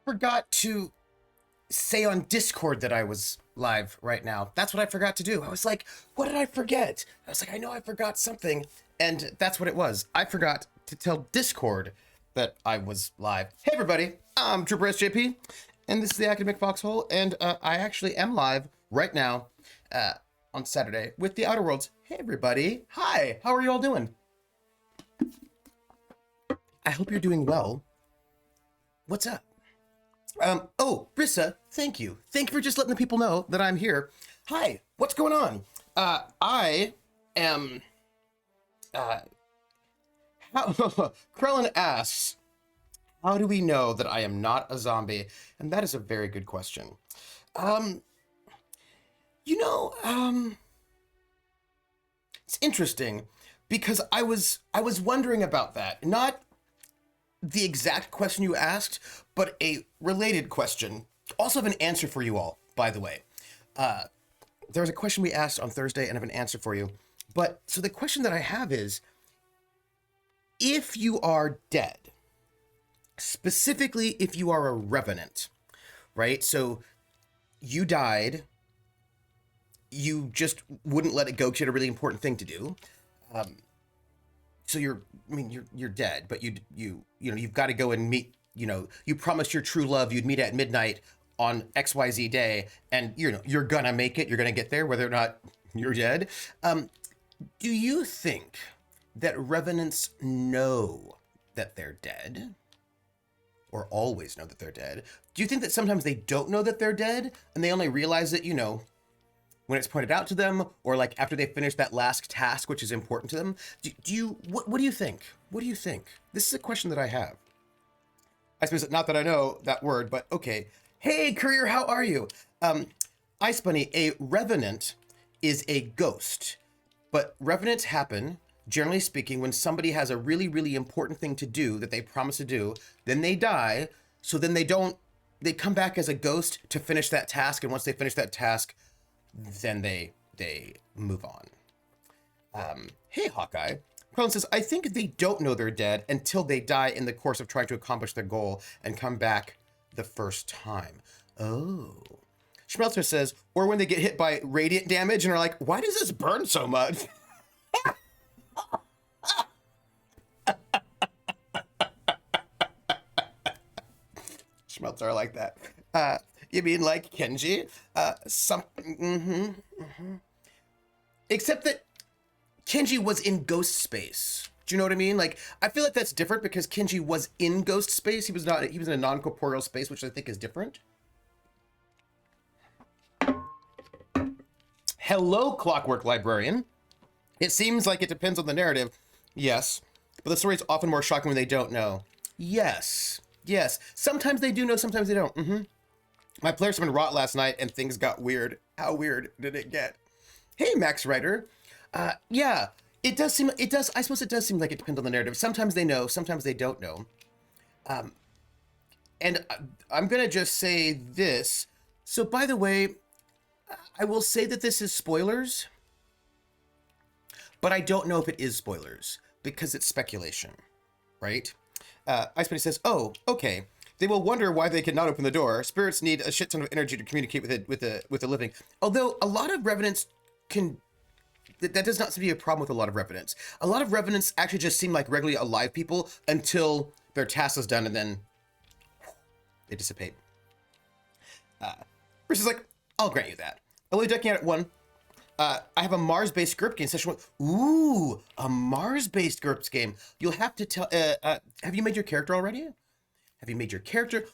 forgot to say on Discord that I was live right now. That's what I forgot to do. I was like, what did I forget? I was like, I know I forgot something. And that's what it was. I forgot to tell Discord that I was live. Hey, everybody. I'm Trooper SJP, and this is the Academic Foxhole. And I actually am live right now on Saturday with the Outer Worlds. Hey, everybody. Hi. How are you all doing? I hope you're doing well. What's up? Oh, Rissa, thank you. Thank you for just letting the people know that I'm here. Hi, what's going on? I am, Krellin asks, how do we know that I am not a zombie? And that is a very good question. It's interesting because I was wondering about that. Not the exact question you asked, but a related question. Also have an answer for you all, by the way. There was a question we asked on Thursday and I have an answer for you. But so the question that I have is, if you are dead, specifically if you are a revenant, right? So you died, you just wouldn't let it go because you had a really important thing to do. So you're dead, but you've got to go and meet, you promised your true love you'd meet at midnight on XYZ day, and you're gonna make it, you're gonna get there whether or not you're dead. Do you think that revenants know that they're dead? Or always know that they're dead? Do you think that sometimes they don't know that they're dead and they only realize it, when it's pointed out to them, or like after they finish that last task, which is important to them? What do you think? What do you think? This is a question that I have. I suppose, not that I know that word, but okay. Hey, Courier, how are you? Ice Bunny, a revenant is a ghost, but revenants happen, generally speaking, when somebody has a really, really important thing to do that they promise to do, then they die, so then they come back as a ghost to finish that task, and once they finish that task, then they move on. Hey, Hawkeye. Krellin says, I think they don't know they're dead until they die in the course of trying to accomplish their goal and come back the first time. Oh. Schmelzer says, or when they get hit by radiant damage and are like, why does this burn so much? Schmelzer, I like that. You mean like Kenji? Except that Kenji was in ghost space. Do you know what I mean? Like, I feel like that's different because Kenji was in ghost space. He was in a non-corporeal space, which I think is different. Hello, Clockwork Librarian. It seems like it depends on the narrative. Yes. But the story is often more shocking when they don't know. Yes. Yes. Sometimes they do know, sometimes they don't. My player summoned Rot last night and things got weird. How weird did it get? Hey, Max Ryder. Yeah, I suppose it does seem like it depends on the narrative. Sometimes they know, sometimes they don't know. And I'm gonna just say this. So by the way, I will say that this is spoilers, but I don't know if it is spoilers because it's speculation, right? Ice Bunny says, oh, okay. They will wonder why they cannot open the door. Spirits need a shit ton of energy to communicate with the living. Although a lot of revenants can, that does not seem to be a problem with a lot of revenants. A lot of revenants actually just seem like regularly alive people until their task is done and then they dissipate. Bruce is like, I'll grant you that. Only ducking out at 1. I have a Mars-based GURPS game session. Ooh, a Mars-based GURPS game. You'll have to tell. Have you made your character already? Have you made your character?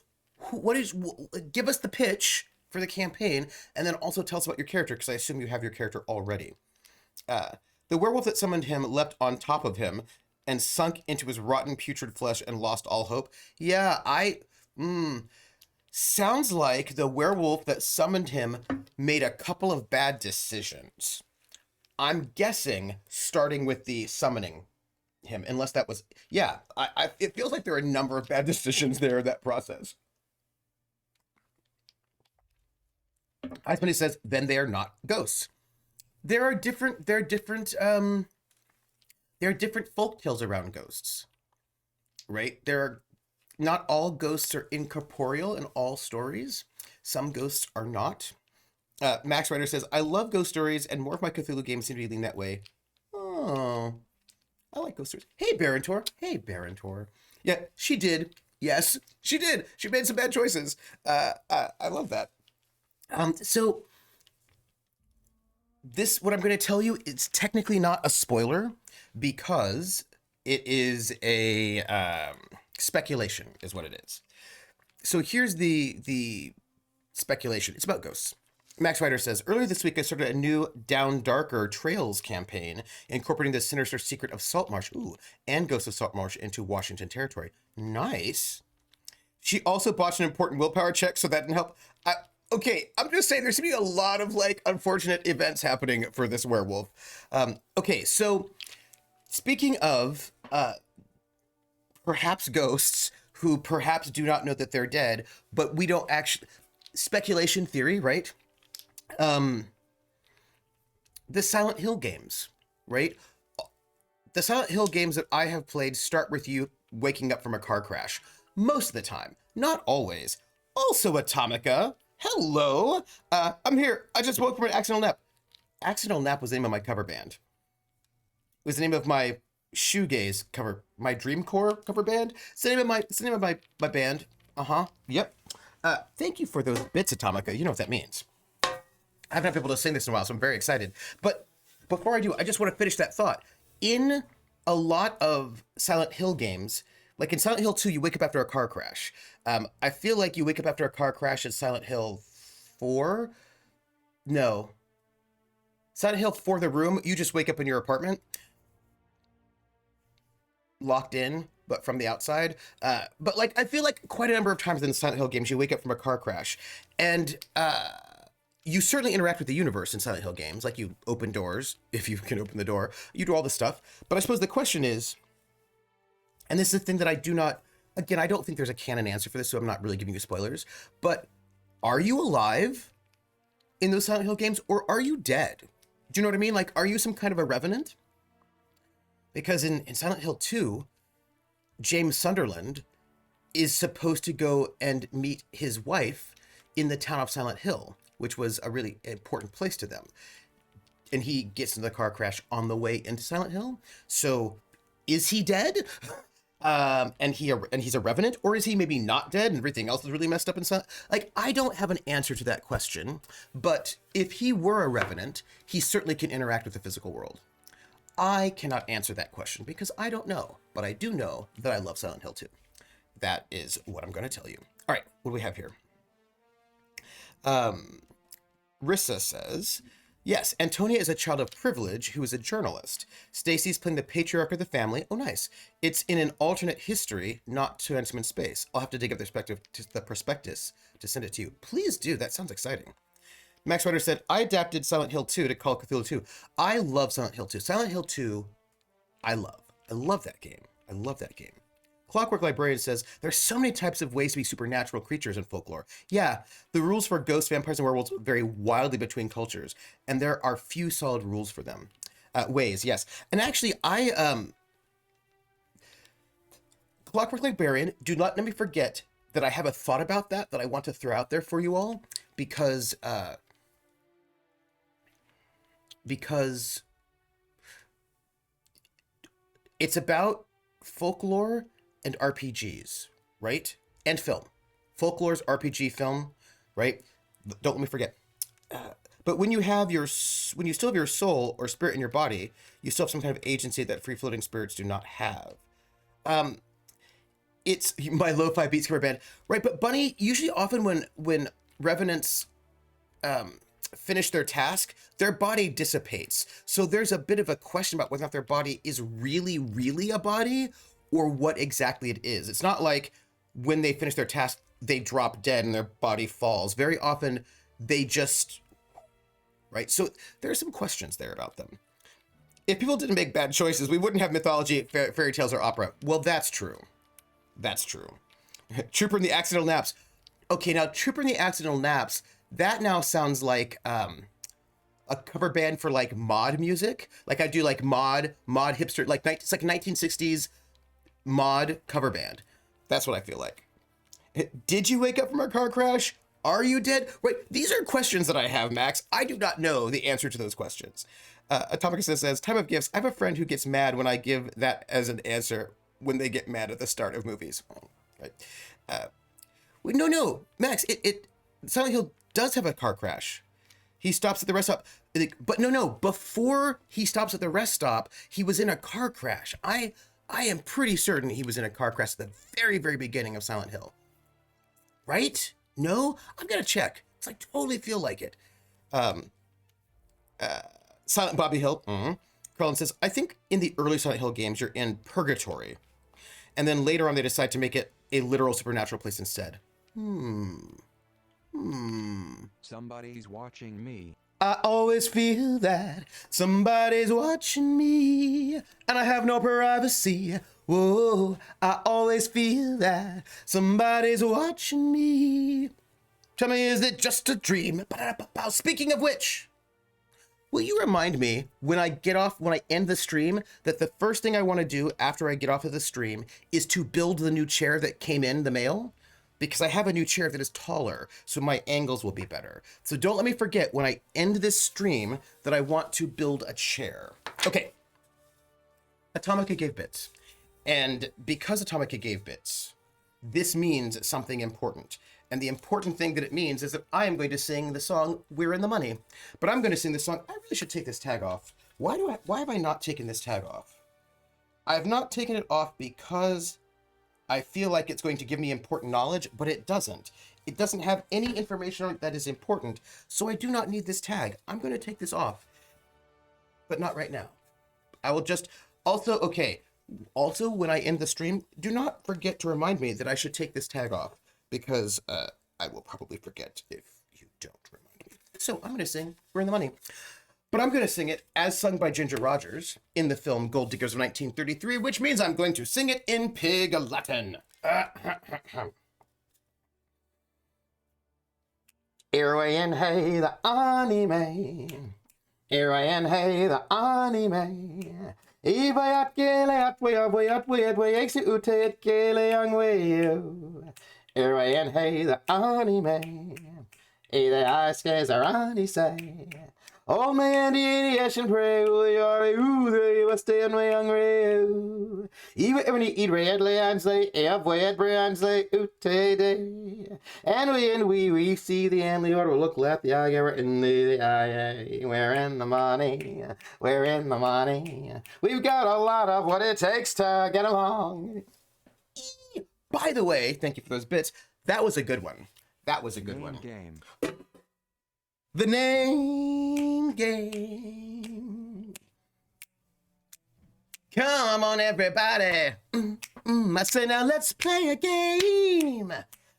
Give us the pitch for the campaign, and then also tell us about your character, because I assume you have your character already. The werewolf that summoned him leapt on top of him and sunk into his rotten, putrid flesh and lost all hope. Yeah, sounds like the werewolf that summoned him made a couple of bad decisions. I'm guessing starting with the summoning him, unless that was, yeah, it feels like there are a number of bad decisions there in that process. Ice Bunny says, then they are not ghosts. There are different folk tales around ghosts, right? There are not all ghosts are incorporeal in all stories. Some ghosts are not. Max Ryder says, I love ghost stories, and more of my Cthulhu games seem to be leaning that way. Oh, I like ghost stories. Hey, Barantor. Hey, Barantor. Yeah, she did. Yes, she did. She made some bad choices. I love that. So this, what I'm going to tell you, it's technically not a spoiler because it is a speculation, is what it is. So here's the speculation. It's about ghosts. Max Ryder says, earlier this week I started a new Down Darker Trails campaign incorporating the sinister secret of Saltmarsh, and Ghosts of Saltmarsh into Washington territory. Nice. She also botched an important willpower check, so that didn't help. Okay, I'm just saying there's going to be a lot of like unfortunate events happening for this werewolf. Okay, so speaking of perhaps ghosts who perhaps do not know that they're dead, but we don't actually, speculation theory, right? The Silent Hill games, right? The Silent Hill games that I have played start with you waking up from a car crash. Most of the time, not always. Also, Atomica, hello. I'm here. I just woke from an accidental nap. Accidental Nap was the name of my cover band. It was the name of my shoegaze cover, my dreamcore cover band. It's the name of my band. Yep. Thank you for those bits, Atomica. You know what that means. I haven't been able to sing this in a while, so I'm very excited. But before I do, I just want to finish that thought. In a lot of Silent Hill games, like in Silent Hill 2, you wake up after a car crash. I feel like you wake up after a car crash in Silent Hill 4. No. Silent Hill 4, The Room, you just wake up in your apartment. Locked in, but from the outside. But like, I feel like quite a number of times in the Silent Hill games, you wake up from a car crash. And you certainly interact with the universe in Silent Hill games. Like you open doors, if you can open the door. You do all this stuff. But I suppose the question is, and this is the thing that I do not, again, I don't think there's a canon answer for this, so I'm not really giving you spoilers. But are you alive in those Silent Hill games, or are you dead? Do you know what I mean? Like, are you some kind of a revenant? Because in Silent Hill 2, James Sunderland is supposed to go and meet his wife in the town of Silent Hill, which was a really important place to them. And he gets into the car crash on the way into Silent Hill. So is he dead? And he's a revenant, or is he maybe not dead and everything else is really messed up inside? Like, I don't have an answer to that question, but if he were a revenant, he certainly can interact with the physical world. I cannot answer that question because I don't know, but I do know that I love Silent Hill 2. That is what I'm going to tell you. All right, what do we have here? Rissa says, yes, Antonia is a child of privilege who is a journalist. Stacy's playing the patriarch of the family. Oh, nice. It's in an alternate history, not Two Handsome in Space. I'll have to dig up the prospectus to send it to you. Please do. That sounds exciting. Max Ryder said, I adapted Silent Hill 2 to Call of Cthulhu 2. I love Silent Hill 2. Silent Hill 2, I love. I love that game. I love that game. Clockwork Librarian says, there's so many types of ways to be supernatural creatures in folklore. Yeah, the rules for ghosts, vampires, and werewolves vary wildly between cultures, and there are few solid rules for them. Ways, yes. And actually, Clockwork Librarian, do not let me forget that I have a thought about that I want to throw out there for you all, because it's about folklore and RPGs, right? And film. Folklore's RPG film, right? Don't let me forget. But when you still have your soul or spirit in your body, you still have some kind of agency that free-floating spirits do not have. It's my lo-fi beats cover band, right? But Bunny, usually often when revenants finish their task, their body dissipates. So there's a bit of a question about whether or not their body is really, really a body or what exactly it is. It's not like when they finish their task, they drop dead and their body falls. Very often they just, right? So there are some questions there about them. If people didn't make bad choices, we wouldn't have mythology, fairy tales, or opera. Well, that's true. That's true. Trooper and the Accidental Naps. Okay, now Trooper and the Accidental Naps, that now sounds like a cover band for like mod music. Like I do like mod hipster, like it's like 1960s mod cover band. That's what I feel like. Did you wake up from a car crash? Are you dead? Right, these are questions that I have, Max. I do not know the answer to those questions. Atomic says, time of gifts. I have a friend who gets mad when I give that as an answer when they get mad at the start of movies. Right. No, Max, Silent Hill does have a car crash. He stops at the rest stop. But no, before he stops at the rest stop, he was in a car crash. I am pretty certain he was in a car crash at the very, very beginning of Silent Hill. Right? No? I'm going to check. It's like totally feel like it. Silent Bobby Hill. Carlin says, I think in the early Silent Hill games, you're in purgatory. And then later on, they decide to make it a literal supernatural place instead. Somebody's watching me. I always feel that somebody's watching me, and I have no privacy. Whoa, I always feel that somebody's watching me. Tell me, is it just a dream? Speaking of which, will you remind me when I end the stream, that the first thing I want to do after I get off of the stream is to build the new chair that came in the mail? Because I have a new chair that is taller, so my angles will be better. So don't let me forget when I end this stream that I want to build a chair. Okay. Atomica gave bits. And because Atomica gave bits, this means something important. And the important thing that it means is that I am going to sing the song We're in the Money. But I'm going to sing the song. I really should take this tag off. Why have I not taken this tag off? I have not taken it off because I feel like it's going to give me important knowledge, but it doesn't. It doesn't have any information on it that is important, so I do not need this tag. I'm going to take this off, but not right now. I will just... Also, when I end the stream, do not forget to remind me that I should take this tag off, because I will probably forget if you don't remind me. So I'm going to sing We're in the Money. But I'm going to sing it as sung by Ginger Rogers in the film Gold Diggers of 1933, which means I'm going to sing it in Pig Latin. Here hey the anime. Here hey the anime. Ibayat gele at way exi utet gele young way. Here hey the anime. The ice guys are on his side. Oh man, the Asian pray, we are a was staying way hungry. Even when you eat red lands, they have red brands, they day. And we see the Emily order look left the eye, we're in the eye, we're in the money, we're in the money. We've got a lot of what it takes to get along. By the way, thank you for those bits. That was a good one. That was a good one. Game. The name game. Come on, everybody. I say now let's play a game.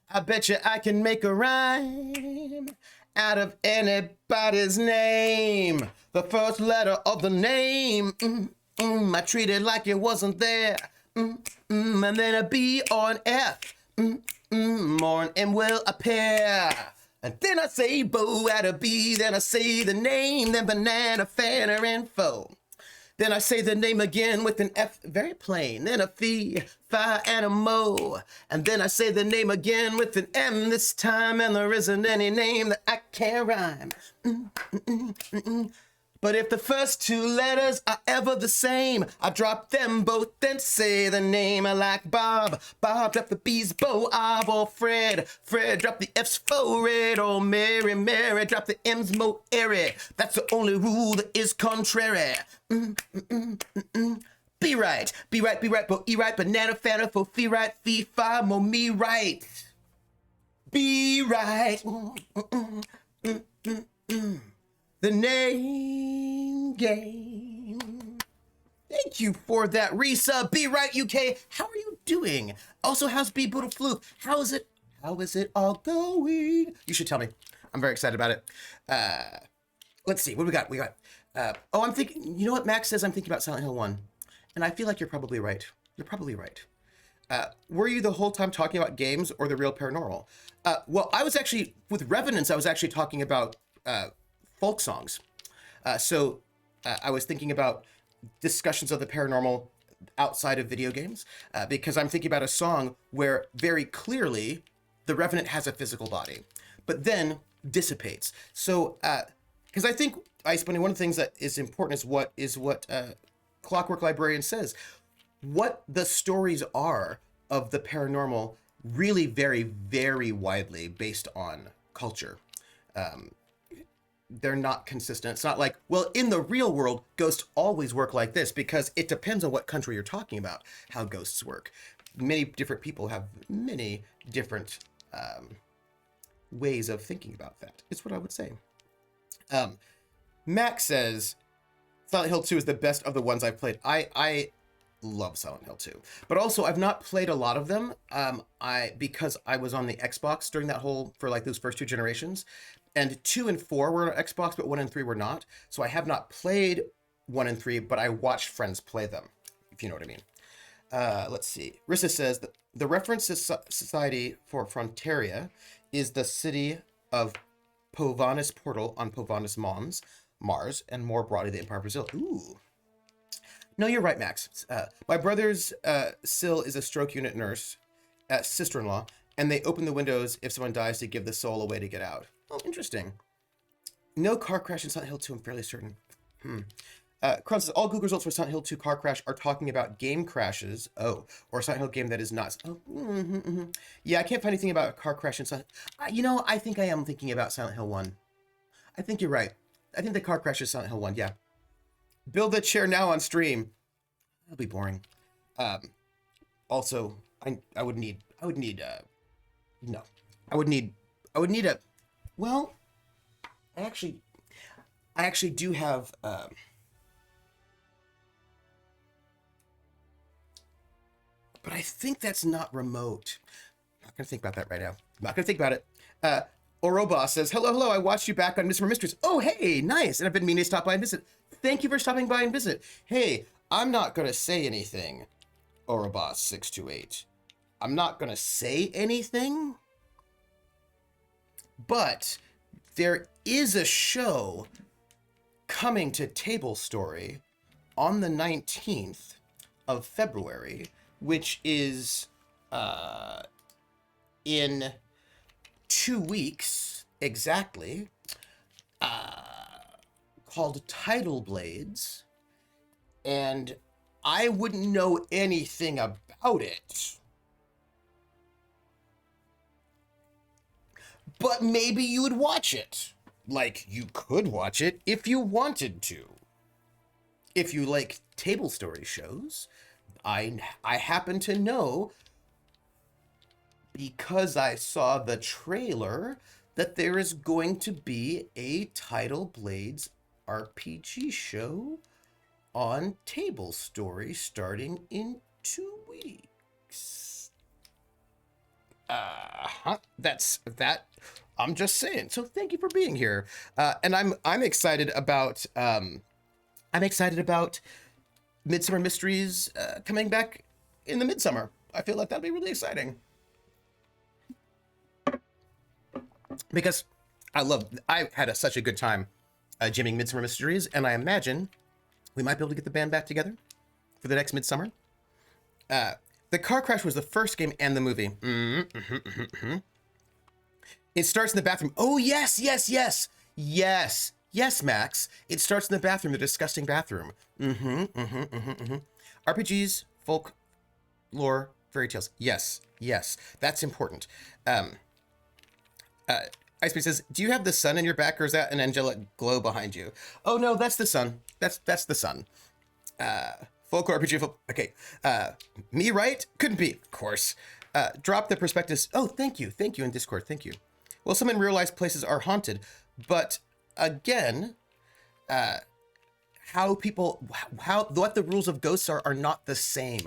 I bet you I can make a rhyme out of anybody's name. The first letter of the name. I treat it like it wasn't there. And then a B or an F. Or an M will appear. And then I say bow at a B, then I say the name, then banana, fan, or info. Then I say the name again with an F, very plain, then a fee, fi, and a mo. And then I say the name again with an M this time, and there isn't any name that I can't rhyme. But if the first two letters are ever the same, I drop them both, then say the name. I like Bob, Bob drop the B's, Bo, Ob, or Fred, Fred drop the F's, fo, red, or Mary, Mary drop the M's, mo, airy. That's the only rule that is contrary. Be right, bo, E right, banana, fana, fo, fee right, fee, fi, mo, me right. Be right. The name game. Thank you for that resub. Be right, UK. How are you doing? Also, how's Be Boodle Fluke? How is it all going? You should tell me. I'm very excited about it. Let's see. What do we got? I'm thinking, you know what Max says? I'm thinking about Silent Hill 1. And I feel like you're probably right. You're probably right. Were you the whole time talking about games or the real paranormal? Well, I was actually, with Revenants, I was actually talking about folk songs. So I was thinking about discussions of the paranormal outside of video games, because I'm thinking about a song where very clearly the Revenant has a physical body, but then dissipates. So, because I think Ice Bunny, one of the things that is important is what Clockwork Librarian says. What the stories are of the paranormal really vary very widely based on culture. They're not consistent. It's not like, well, in the real world, ghosts always work like this, because it depends on what country you're talking about, how ghosts work. Many different people have many different ways of thinking about that. It's what I would say. Max says, Silent Hill 2 is the best of the ones I've played. I love Silent Hill 2, but also I've not played a lot of them. Because I was on the Xbox during that whole, for like those first two generations, and 2 and 4 were on Xbox, but 1 and 3 were not. So I have not played 1 and 3, but I watched friends play them, if you know what I mean. Let's see. Rissa says that the reference society for Fronteria is the city of Povanis Portal on Povanis Mars, and more broadly the Empire of Brazil. Ooh. No, you're right, Max. My brother's Sil is a stroke unit nurse, sister-in-law, and they open the windows if someone dies to give the soul a way to get out. Oh, interesting. No car crash in Silent Hill 2, I'm fairly certain. Kron says, all Google results for Silent Hill 2 car crash are talking about game crashes. Oh, or a Silent Hill game that is not. Oh, Yeah, I can't find anything about a car crash in Silent Hill. I think I am thinking about Silent Hill 1. I think you're right. I think the car crash is Silent Hill 1, yeah. Build the chair now on stream. That'll be boring. Also, I would need a, well, I actually do have, but I think that's not remote. I'm not gonna think about that right now. I'm not gonna think about it. Orobos says, hello, I watched you back on Midsummer Mysteries. Oh, hey, nice. And I've been meaning to stop by and visit. Thank you for stopping by and visit. Hey, I'm not gonna say anything, Orobos628. I'm not gonna say anything, but there is a show coming to Table Story on the 19th of February, which is in 2 weeks exactly, called Tidal Blades, and I wouldn't know anything about it. But maybe you would watch it. Like, you could watch it if you wanted to. If you like Table Story shows, I happen to know, because I saw the trailer, that there is going to be a Tidal Blades RPG show on Table Story starting in 2 weeks. That's that. I'm just saying. So thank you for being here. And I'm excited about Midsummer Mysteries coming back in the midsummer. I feel like that'd be really exciting. Because I had such a good time jamming Midsummer Mysteries, and I imagine we might be able to get the band back together for the next Midsummer. The car crash was the first game and the movie. It starts in the bathroom. Oh, yes, Max. It starts in the bathroom, the disgusting bathroom. RPGs, folk, lore, fairy tales. Yes, that's important. Icebeard says, do you have the sun in your back, or is that an angelic glow behind you? Oh, no, that's the sun. That's the sun. Folk RPG, folk. Okay. Me right? Couldn't be, of course. Drop the prospectus. Oh, thank you in Discord. Thank you. Well, some in real life places are haunted, but again, what the rules of ghosts are not the same.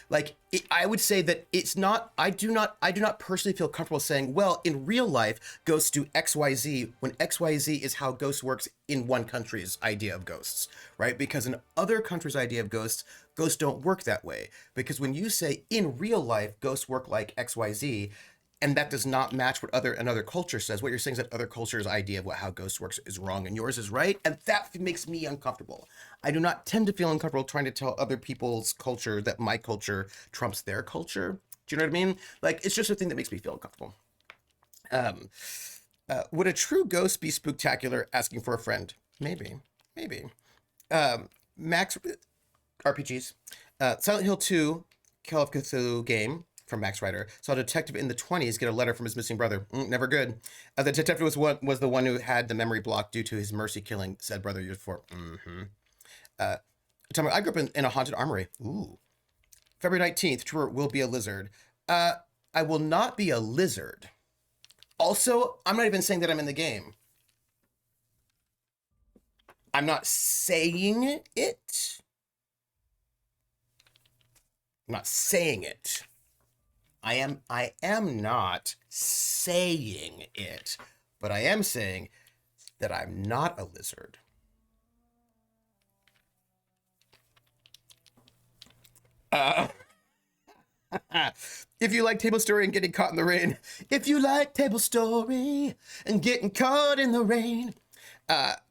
Like, I would say that it's not, I do not personally feel comfortable saying, well, in real life, ghosts do XYZ, when XYZ is how ghosts works in one country's idea of ghosts, right? Because in other countries' idea of ghosts don't work that way. Because when you say in real life, ghosts work like XYZ, and that does not match what another culture says. What you're saying is that other culture's idea of how ghosts works is wrong and yours is right, and that makes me uncomfortable. I do not tend to feel uncomfortable trying to tell other people's culture that my culture trumps their culture. Do you know what I mean? Like, it's just a thing that makes me feel uncomfortable. Would a true ghost be spooktacular? Asking for a friend. Maybe. Max RPGs. Silent Hill 2, Call of Cthulhu game from Max Rider. Saw a detective in the 20s get a letter from his missing brother. Never good. The detective was the one who had the memory block due to his mercy killing said brother years before. I grew up in a haunted armory. Ooh. February 19th, Trevor will be a lizard. I will not be a lizard. Also, I'm not even saying that I'm in the game. I'm not saying it. I'm not saying it. I am not saying it, but I am saying that I'm not a lizard. If you like Table Story and getting caught in the rain, if you like Table Story and getting caught in the rain,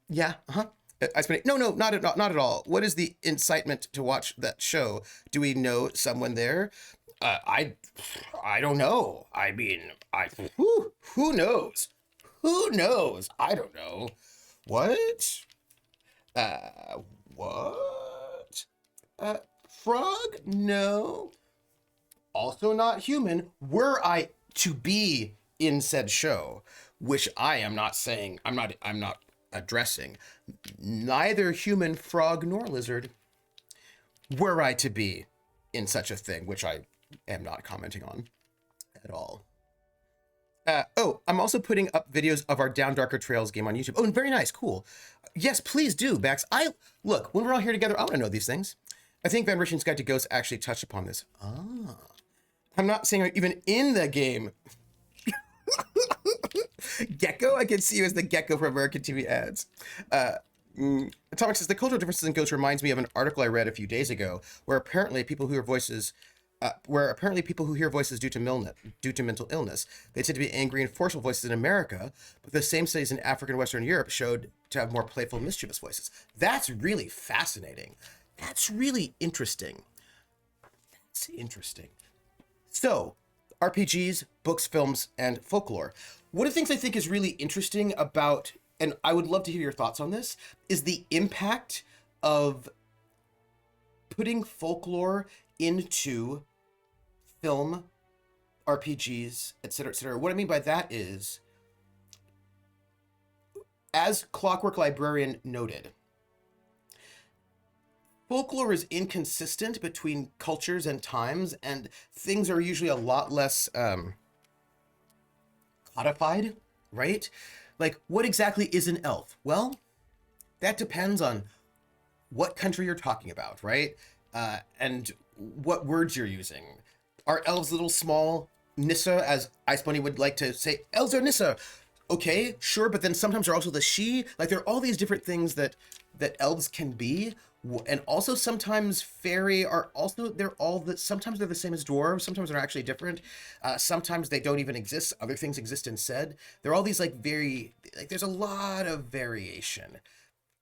yeah, I spent no, not at all. What is the incitement to watch that show? Do we know someone there? I don't know. I mean, who knows? Who knows? I don't know. What? What? Frog? No. Also not human. Were I to be in said show, which I am not saying, I'm not addressing, neither human, frog, nor lizard, were I to be in such a thing, which I am not commenting on at all. I'm also putting up videos of our Down Darker Trails game on YouTube. Oh, and very nice, cool. Yes, please do, Max. Look, when we're all here together, I want to know these things. I think Van Richten's Guide to Ghosts actually touched upon this. I'm not saying I'm even in the game. Gecko? I can see you as the gecko from American TV ads. Atomic says, the cultural differences in ghosts reminds me of an article I read a few days ago where apparently people who hear voices due to mental illness, they tend to be angry and forceful voices in America, but the same studies in Africa and Western Europe showed to have more playful, mischievous voices. That's really fascinating. That's really interesting. So, RPGs, books, films, and folklore. One of the things I think is really interesting about, and I would love to hear your thoughts on this, is the impact of putting folklore into film, RPGs, etc., etc. What I mean by that is, as Clockwork Librarian noted, folklore is inconsistent between cultures and times, and things are usually a lot less codified, right? Like, what exactly is an elf? Well, that depends on what country you're talking about, right? And what words you're using. Are elves little small Nissa, as Ice Bunny would like to say? Elves are Nissa. Okay, sure, but then sometimes they're also the she. Like, there are all these different things that elves can be. And also sometimes fairy are also, sometimes they're the same as dwarves, sometimes they're actually different. Sometimes they don't even exist. Other things exist instead. There are all these there's a lot of variation.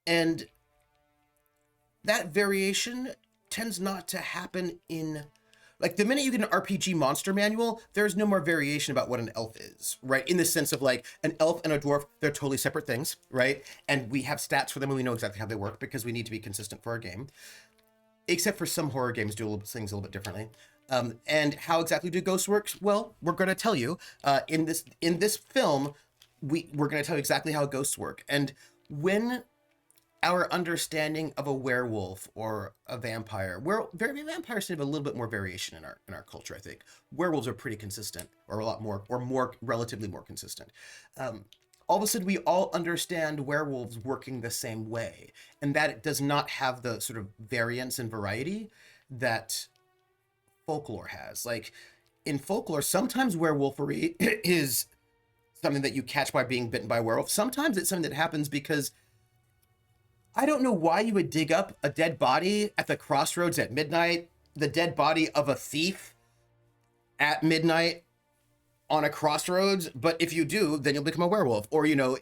And that variation tends not to happen in, like, the minute you get an RPG monster manual, there's no more variation about what an elf is, right? In the sense of, like, an elf and a dwarf, they're totally separate things, right? And we have stats for them and we know exactly how they work because we need to be consistent for our game. Except for some horror games do things a little bit differently. And how exactly do ghosts work? Well, we're going to tell you. In this film, we're going to tell you exactly how ghosts work. And when our understanding of a werewolf or a vampire, vampires have a little bit more variation in our culture. I think werewolves are pretty consistent, or a lot more, or more relatively more consistent. All of a sudden, we all understand werewolves working the same way, and that it does not have the sort of variance and variety that folklore has. Like, in folklore, sometimes werewolfery is something that you catch by being bitten by a werewolf. Sometimes it's something that happens because I don't know why you would dig up a dead body at the crossroads at midnight, the dead body of a thief at midnight, on a crossroads, but if you do, then you'll become a werewolf. Or, you know,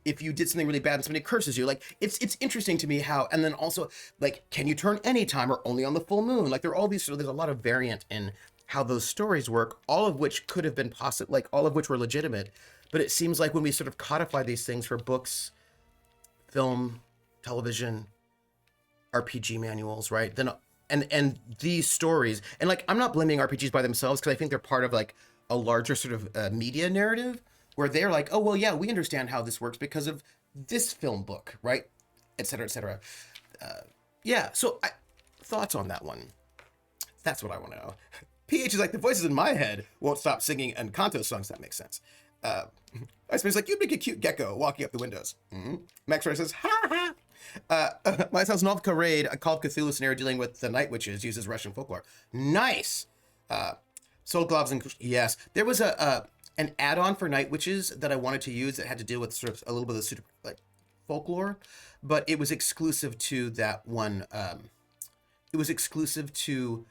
if you did something really bad and somebody curses you, like it's interesting to me how, and then also like, can you turn anytime or only on the full moon? Like there are all these, so there's a lot of variant in how those stories work, all of which could have been possible, like all of which were legitimate. But it seems like when we sort of codify these things for books, film, television, RPG manuals, right? Then and these stories, and like I'm not blaming RPGs by themselves because I think they're part of like a larger sort of media narrative where they're like, oh well, yeah, we understand how this works because of this film book, right, et cetera, et cetera. Yeah. So thoughts on that one? That's what I want to know. PH is like, the voices in my head won't stop singing Encanto songs. That makes sense. Iceman's like, you'd make a cute gecko walking up the windows. Mm-hmm. Max Ray says, ha ha. My son's Novka Raid, a Call of Cthulhu scenario dealing with the Night Witches, uses Russian folklore. Nice. Soul Gloves and yes, there was an add-on for Night Witches that I wanted to use that had to deal with sort of a little bit of the like folklore, but it was exclusive to that one. It was exclusive to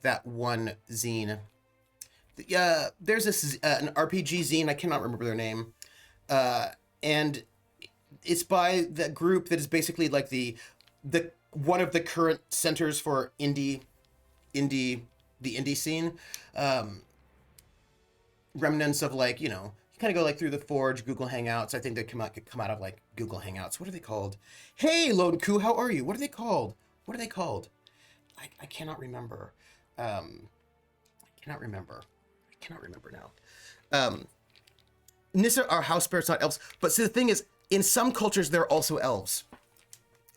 that one zine. There's this an RPG zine. I cannot remember their name, and it's by the group that is basically like the one of the current centers for the indie scene. Remnants of like, you know, you kind of go like through the Forge, Google Hangouts. I think they come out of like Google Hangouts. What are they called? Hey, Lone Koo, how are you? What are they called? What are they called? I cannot remember. I cannot remember now. Nissa are house spirits, not elves. But see, the thing is, in some cultures, they're also elves,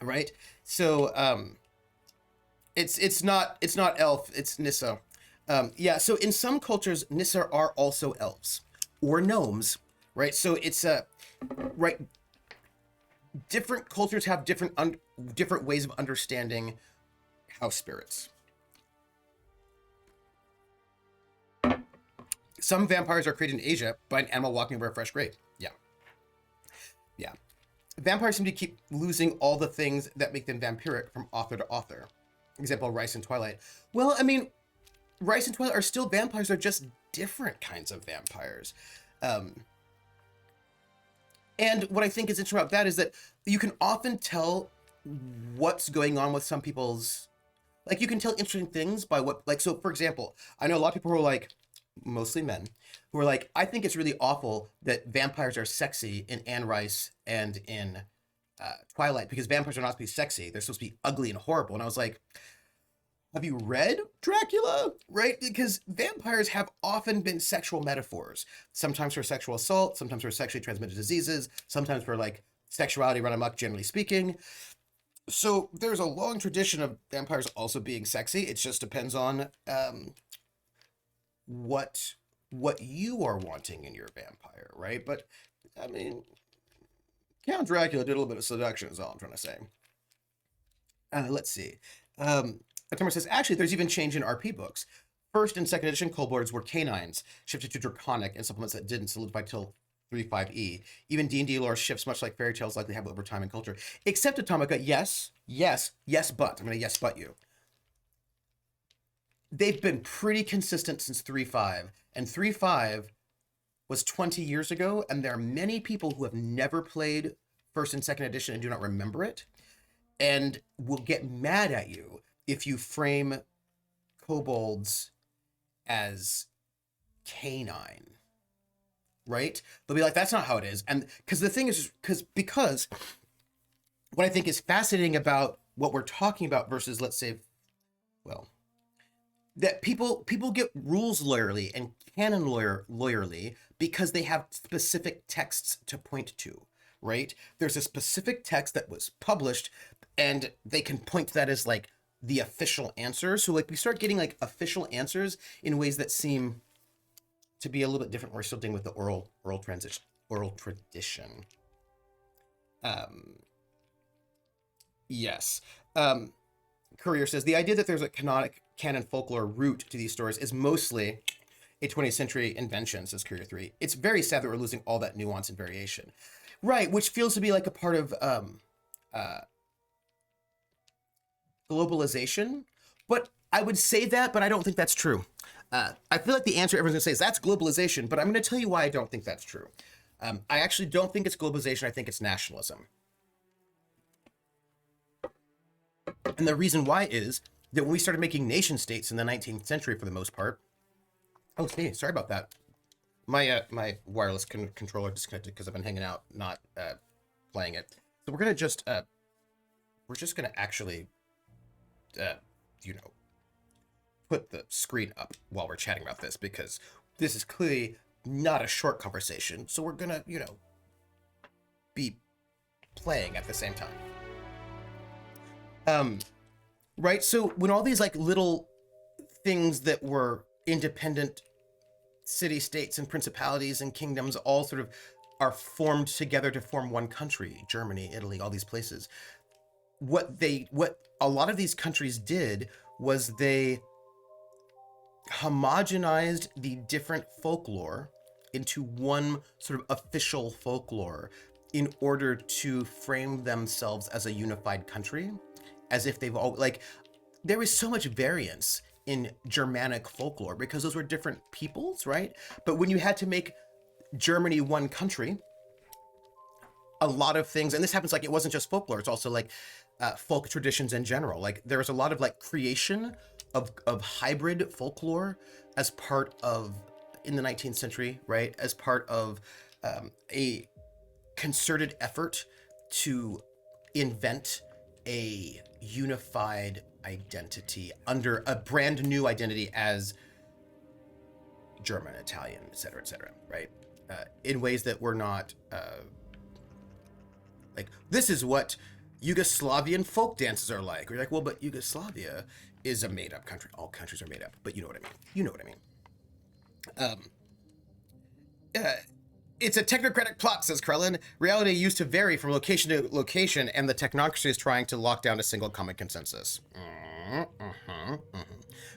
right? So it's not elf, it's Nissa. Yeah, so in some cultures, Nissa are also elves or gnomes, right? So it's right. Different cultures have different ways of understanding house spirits. Some vampires are created in Asia by an animal walking over a fresh grave. Yeah. Vampires seem to keep losing all the things that make them vampiric from author to author. Example, Rice and Twilight. Well, I mean, Rice and Twilight are still vampires. They're just different kinds of vampires. And what I think is interesting about that is that you can often tell what's going on with some people's... Like, you can tell interesting things by what... Like, so, for example, I know a lot of people who are like, mostly men, who are like, I think it's really awful that vampires are sexy in Anne Rice and in Twilight, because vampires are not supposed to be sexy. They're supposed to be ugly and horrible. And I was like, have you read Dracula? Right? Because vampires have often been sexual metaphors. Sometimes for sexual assault, sometimes for sexually transmitted diseases, sometimes for like sexuality run amok, generally speaking. So there's a long tradition of vampires also being sexy. It just depends on what you are wanting in your vampire, right? But I mean, Count Dracula did a little bit of seduction is all I'm trying to say. Let's see. Atomer says, actually, there's even change in RP books. First and second edition kobolds were canines, shifted to draconic, and supplements that didn't solidify till 3.5e. Even D&D lore shifts much like fairy tales likely have over time and culture. Except Atomica, yes, but. I'm going to yes, but you. They've been pretty consistent since 3.5, and 3.5 was 20 years ago, and there are many people who have never played first and second edition and do not remember it, and will get mad at you if you frame kobolds as canine, right? They'll be like, that's not how it is. And because the thing is, because what I think is fascinating about what we're talking about versus, let's say, well, that people get rules lawyerly and canon lawyerly because they have specific texts to point to, right? There's a specific text that was published and they can point to that as like the official answer. So like we start getting like official answers in ways that seem to be a little bit different. We're still dealing with the oral tradition. Yes. Courier says, the idea that there's a canonic canon folklore root to these stories is mostly a 20th century invention, says Courier 3. It's very sad that we're losing all that nuance and variation. Right, which feels to be like a part of globalization. But I would say that, but I don't think that's true. I feel like the answer everyone's gonna say is that's globalization, but I'm gonna tell you why I don't think that's true. I actually don't think it's globalization. I think it's nationalism. And the reason why is that when we started making nation states in the 19th century, for the most part, oh, hey, sorry about that. My wireless controller disconnected because I've been hanging out, not playing it. So we're just gonna actually, you know, put the screen up while we're chatting about this because this is clearly not a short conversation. So we're gonna, be playing at the same time. Right. So when all these like little things that were independent city states and principalities and kingdoms all sort of are formed together to form one country, Germany, Italy, all these places, what a lot of these countries did was they homogenized the different folklore into one sort of official folklore in order to frame themselves as a unified country, as if they've all like there is so much variance in Germanic folklore because those were different peoples, right? But when you had to make Germany one country, a lot of things, and this happens like it wasn't just folklore, it's also like folk traditions in general. Like there was a lot of like creation of hybrid folklore as part of in the 19th century, right? As part of a concerted effort to invent a unified identity under a brand new identity as German, Italian, et cetera, right? In ways that were not like, this is what Yugoslavian folk dances are like. We're like, well, but Yugoslavia is a made-up country. All countries are made up, but you know what I mean. You know what I mean. It's a technocratic plot, says Krellin. Reality used to vary from location to location, and the technocracy is trying to lock down a single common consensus.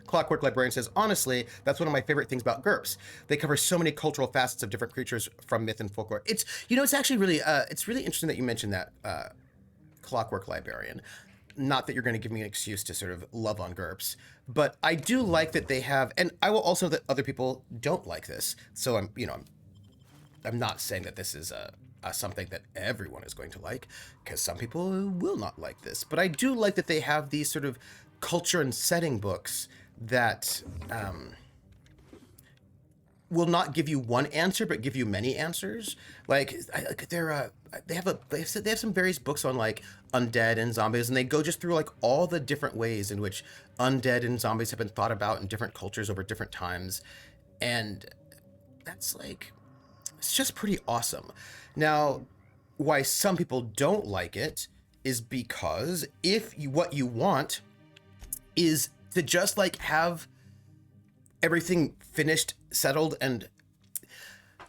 Clockwork Librarian says, honestly, that's one of my favorite things about GURPS. They cover so many cultural facets of different creatures from myth and folklore. It's actually really, it's really interesting that you mentioned that, Clockwork Librarian. Not that you're going to give me an excuse to sort of love on GURPS, but I do like that they have, and I will also know that other people don't like this. So I'm not saying that this is something that everyone is going to like, because some people will not like this. But I do like that they have these sort of culture and setting books that will not give you one answer, but give you many answers. Like they have some various books on like undead and zombies, and they go just through like all the different ways in which undead and zombies have been thought about in different cultures over different times, and that's like, it's just pretty awesome. Now, why some people don't like it is because what you want is to just like have everything finished, settled, and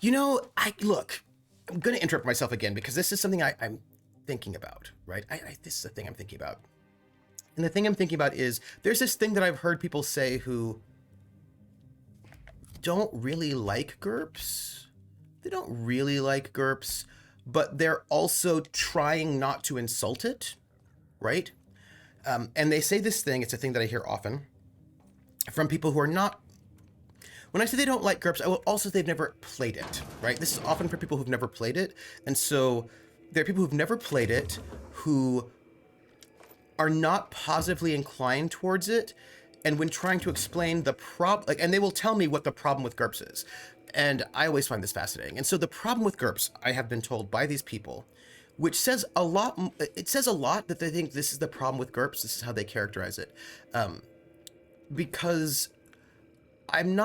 I'm going to interrupt myself again because this is something I'm thinking about, right? This is the thing I'm thinking about. And the thing I'm thinking about is there's this thing that I've heard people say who don't really like GURPS. They don't really like GURPS, but they're also trying not to insult it, right? And they say this thing, it's a thing that I hear often from people who are not, when I say they don't like GURPS, I will also say they've never played it, right? This is often for people who've never played it. And so there are people who've never played it who are not positively inclined towards it. And when trying to explain the problem, and they will tell me what the problem with GURPS is. And I always find this fascinating. And so the problem with GURPS, I have been told by these people, which says a lot, it says a lot that they think this is the problem with GURPS. This is how they characterize it. Because I'm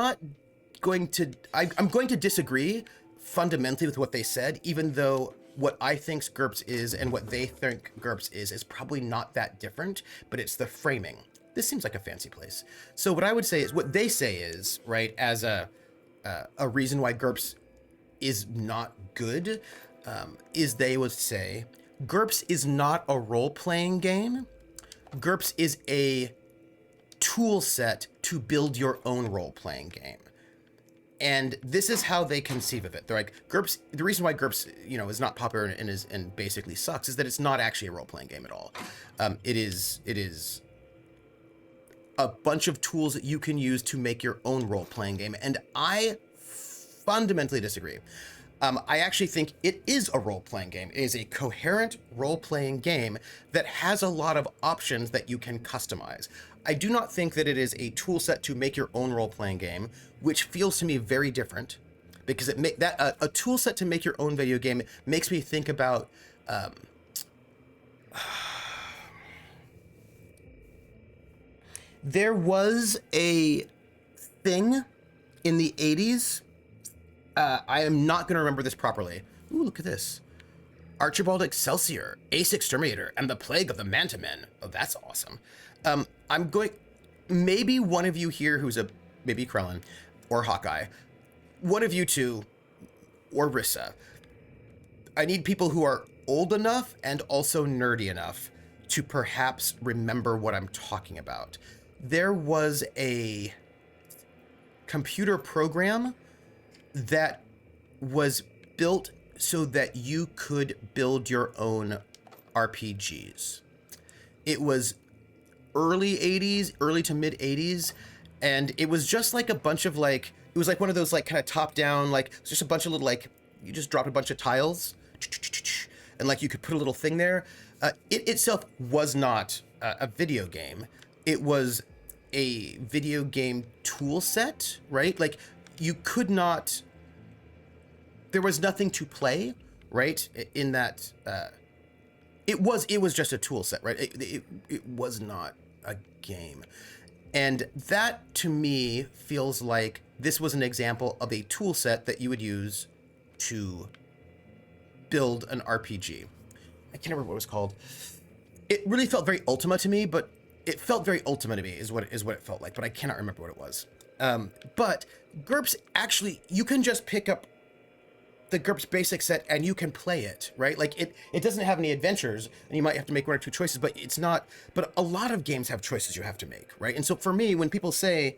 going to disagree fundamentally with what they said, even though what I think GURPS is and what they think GURPS is probably not that different, but it's the framing. This seems like a fancy place. So what I would say is, what they say is, right, as a reason why GURPS is not good, is they would say GURPS is not a role-playing game. GURPS is a tool set to build your own role-playing game. And this is how they conceive of it. They're like, GURPS, the reason why GURPS, is not popular and basically sucks is that it's not actually a role-playing game at all. It is a bunch of tools that you can use to make your own role-playing game, and I fundamentally disagree. I actually think it is a role-playing game. It is a coherent role-playing game that has a lot of options that you can customize. I do not think that it is a tool set to make your own role-playing game, which feels to me very different, because a tool set to make your own video game makes me think about there was a thing in the 80s. I am not going to remember this properly. Ooh, look at this. Archibald Excelsior, Ace Exterminator, and the Plague of the Mantamen. Oh, that's awesome. Maybe one of you here who's maybe Krellin or Hawkeye, one of you two, or Rissa. I need people who are old enough and also nerdy enough to perhaps remember what I'm talking about. There was a computer program that was built so that you could build your own RPGs. It was early 80s, early to mid 80s, and it was just like a bunch of it was like one of those kind of top down, just a bunch of little you just dropped a bunch of tiles and you could put a little thing there. It itself was not a video game. It was a video game tool set, right? You could not, there was nothing to play, right? In that, it was just a tool set, right? It was not a game. And that to me feels like this was an example of a tool set that you would use to build an RPG. I can't remember what it was called. It really felt very Ultima to me, but it felt very Ultima to me is what it felt like, but I cannot remember what it was. But GURPS actually, you can just pick up the GURPS basic set and you can play it, right? It doesn't have any adventures, and you might have to make one or two choices, but but a lot of games have choices you have to make, right? And so for me, when people say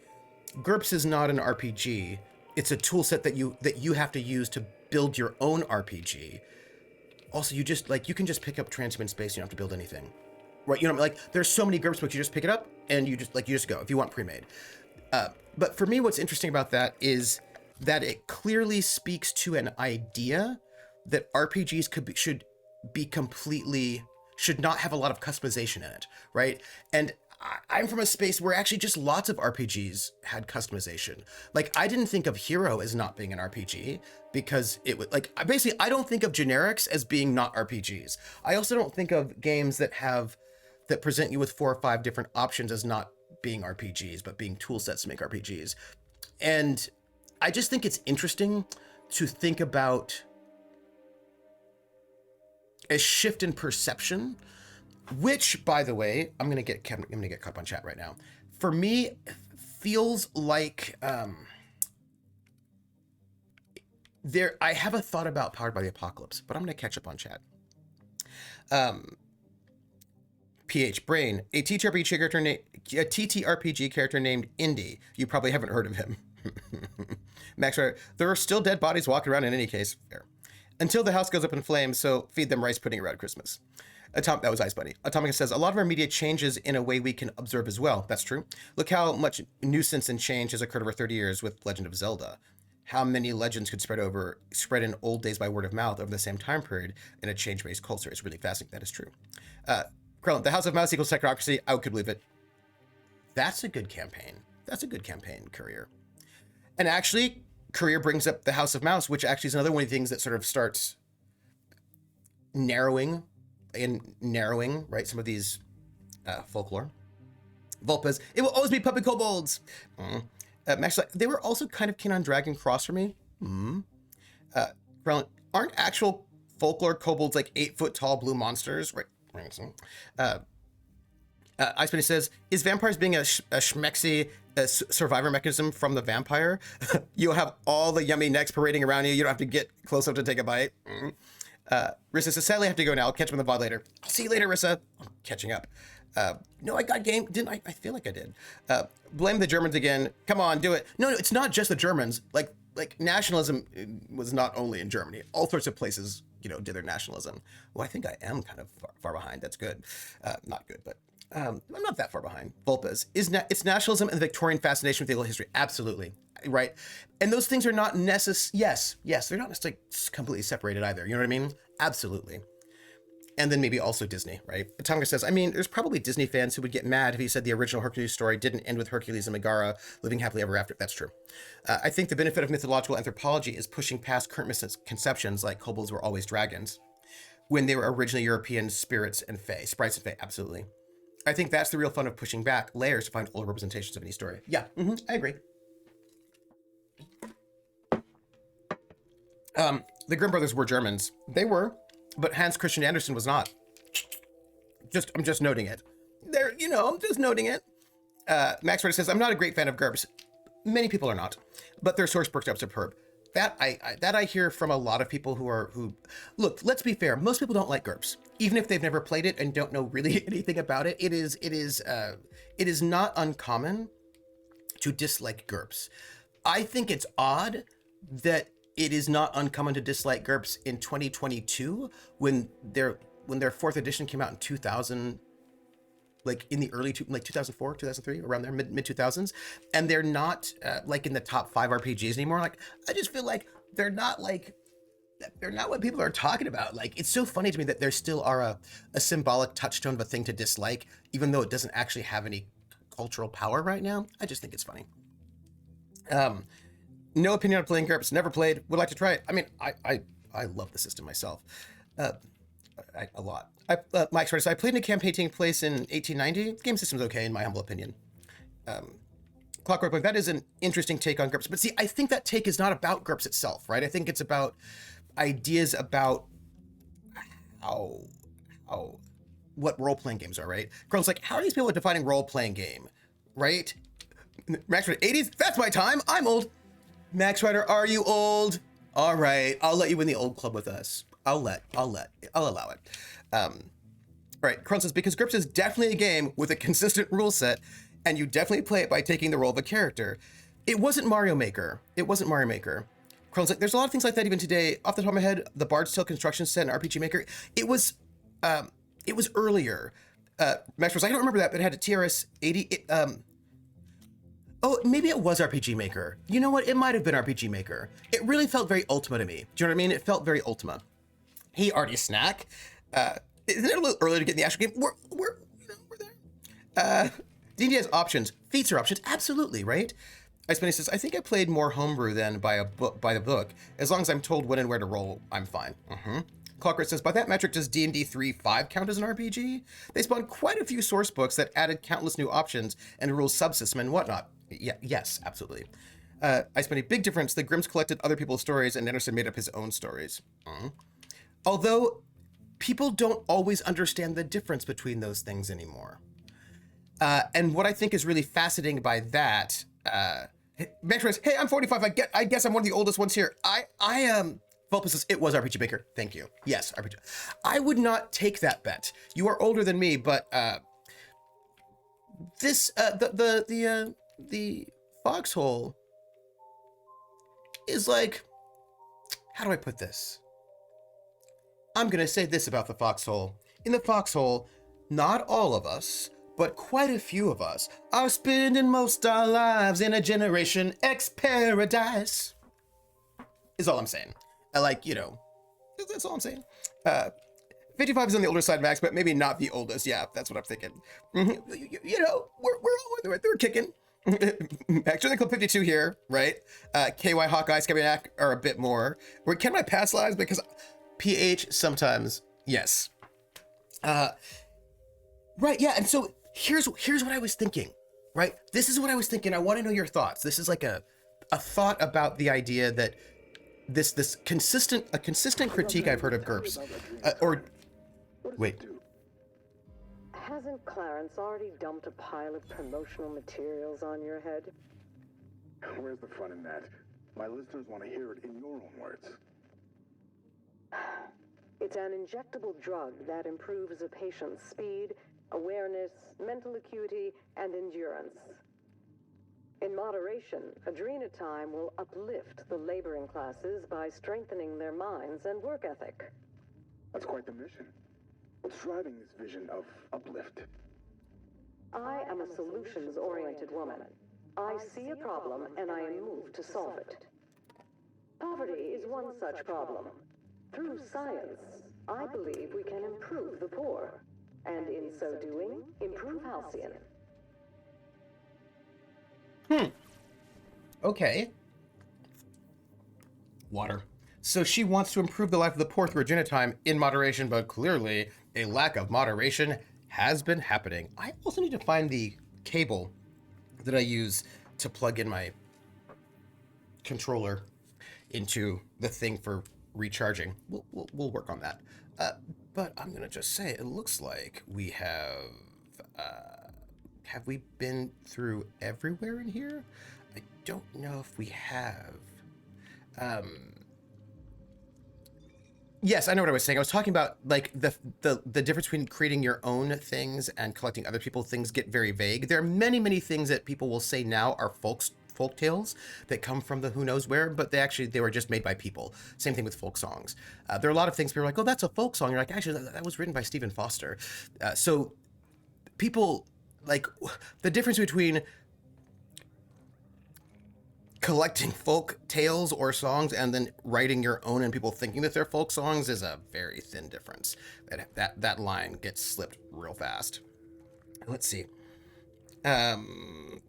GURPS is not an RPG, it's a tool set that you have to use to build your own RPG. Also, you can just pick up Transhuman Space, you don't have to build anything. Right, you know, there's so many GURPS books, you just pick it up and you just go if you want pre-made. But for me, what's interesting about that is that it clearly speaks to an idea that RPGs should not have a lot of customization in it, right? And I'm from a space where actually just lots of RPGs had customization. I didn't think of Hero as not being an RPG because it was basically, I don't think of generics as being not RPGs. I also don't think of games that present you with 4 or 5 different options as not being RPGs, but being tool sets to make RPGs. And I just think it's interesting to think about a shift in perception, which, by the way, I'm gonna get caught on chat right now. For me, feels like I have a thought about Powered by the Apocalypse, but I'm gonna catch up on chat. PH Brain, a TTRPG character named Indy. You probably haven't heard of him. Max, there are still dead bodies walking around in any case. Fair. Until the house goes up in flames, so feed them rice pudding around Christmas. That was Ice Bunny. Atomica says, a lot of our media changes in a way we can observe as well. That's true. Look how much nuisance and change has occurred over 30 years with Legend of Zelda. How many legends could spread in old days by word of mouth over the same time period in a change-based culture? It's really fascinating. That is true. Krellin, the House of Mouse equals technocracy. I could believe it. That's a good campaign. Courier. And actually, Courier brings up the House of Mouse, which actually is another one of the things that sort of starts narrowing, right, some of these folklore. Vulpes, it will always be puppet kobolds. Max, they were also kind of keen on Dragon Cross for me. Krellin, aren't actual folklore kobolds 8-foot tall blue monsters? Right. Ice Bunny says, is vampires being a schmexy survivor mechanism from the vampire? You'll have all the yummy necks parading around you. You don't have to get close up to take a bite. Rissa says, sadly I have to go now. I'll catch up in the VOD later. I'll see you later, Rissa. I'm catching up. No, I got game. Didn't I? I feel like I did. Blame the Germans again. Come on, do it. No, it's not just the Germans. Nationalism was not only in Germany. All sorts of places, did their nationalism. Well, I think I am kind of far behind. That's good. Not good, but I'm not that far behind. Vulpes it's nationalism and the Victorian fascination with legal history. Absolutely, right. And those things are not necessary. Yes, they're not necessarily completely separated either. You know what I mean? Absolutely. And then maybe also Disney, right? Atomica says, I mean, there's probably Disney fans who would get mad if he said the original Hercules story didn't end with Hercules and Megara living happily ever after. That's true. I think the benefit of mythological anthropology is pushing past current misconceptions like kobolds were always dragons when they were originally European spirits and fae, sprites and fae. Absolutely. I think that's the real fun of pushing back layers to find older representations of any story. Yeah, I agree. The Grimm brothers were Germans. They were, but Hans Christian Andersen was not. I'm just noting it. I'm just noting it. Max Ritter says, I'm not a great fan of GURPS. Many people are not, but their source books are superb. That I hear from a lot of people who look, let's be fair. Most people don't like GURPS, even if they've never played it and don't know really anything about it. It is not uncommon to dislike GURPS. I think it's odd that it is not uncommon to dislike GURPS in 2022 when their fourth edition came out in 2000, like in the early 2004, 2003, around there, mid 2000s, and they're not like in the top 5 RPGs anymore. Like, I just feel like they're not what people are talking about. Like, it's so funny to me that there still are a symbolic touchstone of a thing to dislike, even though it doesn't actually have any cultural power right now. I just think it's funny. No opinion on playing GURPS. Never played. Would like to try it. I mean, I love the system myself, a lot. Mike Schwartz, I played in a campaign taking place in 1890. The game system's okay, in my humble opinion. Clockwork Boy, that is an interesting take on GURPS. But see, I think that take is not about GURPS itself, right? I think it's about ideas about what role-playing games are, right? Chrome's like, how are these people defining role-playing game, right? Max Rider, 80s? That's my time. I'm old. Max Rider, are you old? All right, I'll let you in the old club with us. I'll allow it. Right, Kron says, because GURPS is definitely a game with a consistent rule set, and you definitely play it by taking the role of a character. It wasn't Mario Maker. Kron's like, there's a lot of things like that even today. Off the top of my head, the Bard's Tale construction set and RPG Maker, it was earlier. Max was, I don't remember that, but it had a TRS 80. Oh, maybe it was RPG Maker. You know what? It might have been RPG Maker. It really felt very Ultima to me. Do you know what I mean? It felt very Ultima. Hey, Artie Snack. Isn't it a little early to get in the actual game? We're there. D&D has options. Feats are options. Absolutely, right? Ice Bunny says, I think I played more homebrew than by the book. As long as I'm told when and where to roll, I'm fine. Clockwork says, by that metric, does D&D 3.5 count as an RPG? They spawned quite a few source books that added countless new options and a rule subsystem and whatnot. Yeah, yes, absolutely. Ice Bunny, big difference. The Grimms collected other people's stories and Anderson made up his own stories. Although people don't always understand the difference between those things anymore. And what I think is really fascinating by that, Metro, hey, I'm 45. I guess I'm one of the oldest ones here. I am. Vulpus says, it was RPG Maker. Thank you. Yes, RPG. I would not take that bet. You are older than me, but the foxhole is like, how do I put this? I'm gonna say this about the foxhole. In the foxhole, not all of us, but quite a few of us are spending most our lives in a Generation X paradise. Is all I'm saying. That's all I'm saying. 55 is on the older side, Max, but maybe not the oldest. Yeah, that's what I'm thinking. We're all we're kicking. Actually, Club 52 here, right? KY Hawkeye, Scabiac are a bit more. Can my past lives? Because PH sometimes, yes. Right, yeah, and so here's what I was thinking, right? This is what I was thinking. I want to know your thoughts. This is like a thought about the idea that this consistent critique I've heard of GURPS, Hasn't Clarence already dumped a pile of promotional materials on your head? Where's the fun in that? My listeners want to hear it in your own words. It's an injectable drug that improves a patient's speed, awareness, mental acuity, and endurance. In moderation, adrenotime will uplift the laboring classes by strengthening their minds and work ethic. That's quite the mission. What's driving this vision of uplift? I am a solutions-oriented woman. I see a problem and I am moved to solve it. Poverty is one such problem. Through science, I believe we can improve the poor, and in so doing, improve Halcyon. Okay. Water. So she wants to improve the life of the poor through agenda time in moderation, but clearly a lack of moderation has been happening. I also need to find the cable that I use to plug in my controller into the thing for recharging. We'll work on that. But I'm gonna just say it looks like we have we been through everywhere in here? I don't know if we have. Yes, I know what I was saying. I was talking about like the difference between creating your own things and collecting other people's things get very vague. There are many things that people will say now are folk tales that come from the who knows where, but they were just made by people. Same thing with folk songs. There are a lot of things people are like, oh, that's a folk song. You're like, actually, that was written by Stephen Foster. So people like the difference between collecting folk tales or songs and then writing your own and people thinking that they're folk songs is a very thin difference. That line gets slipped real fast. Let's see.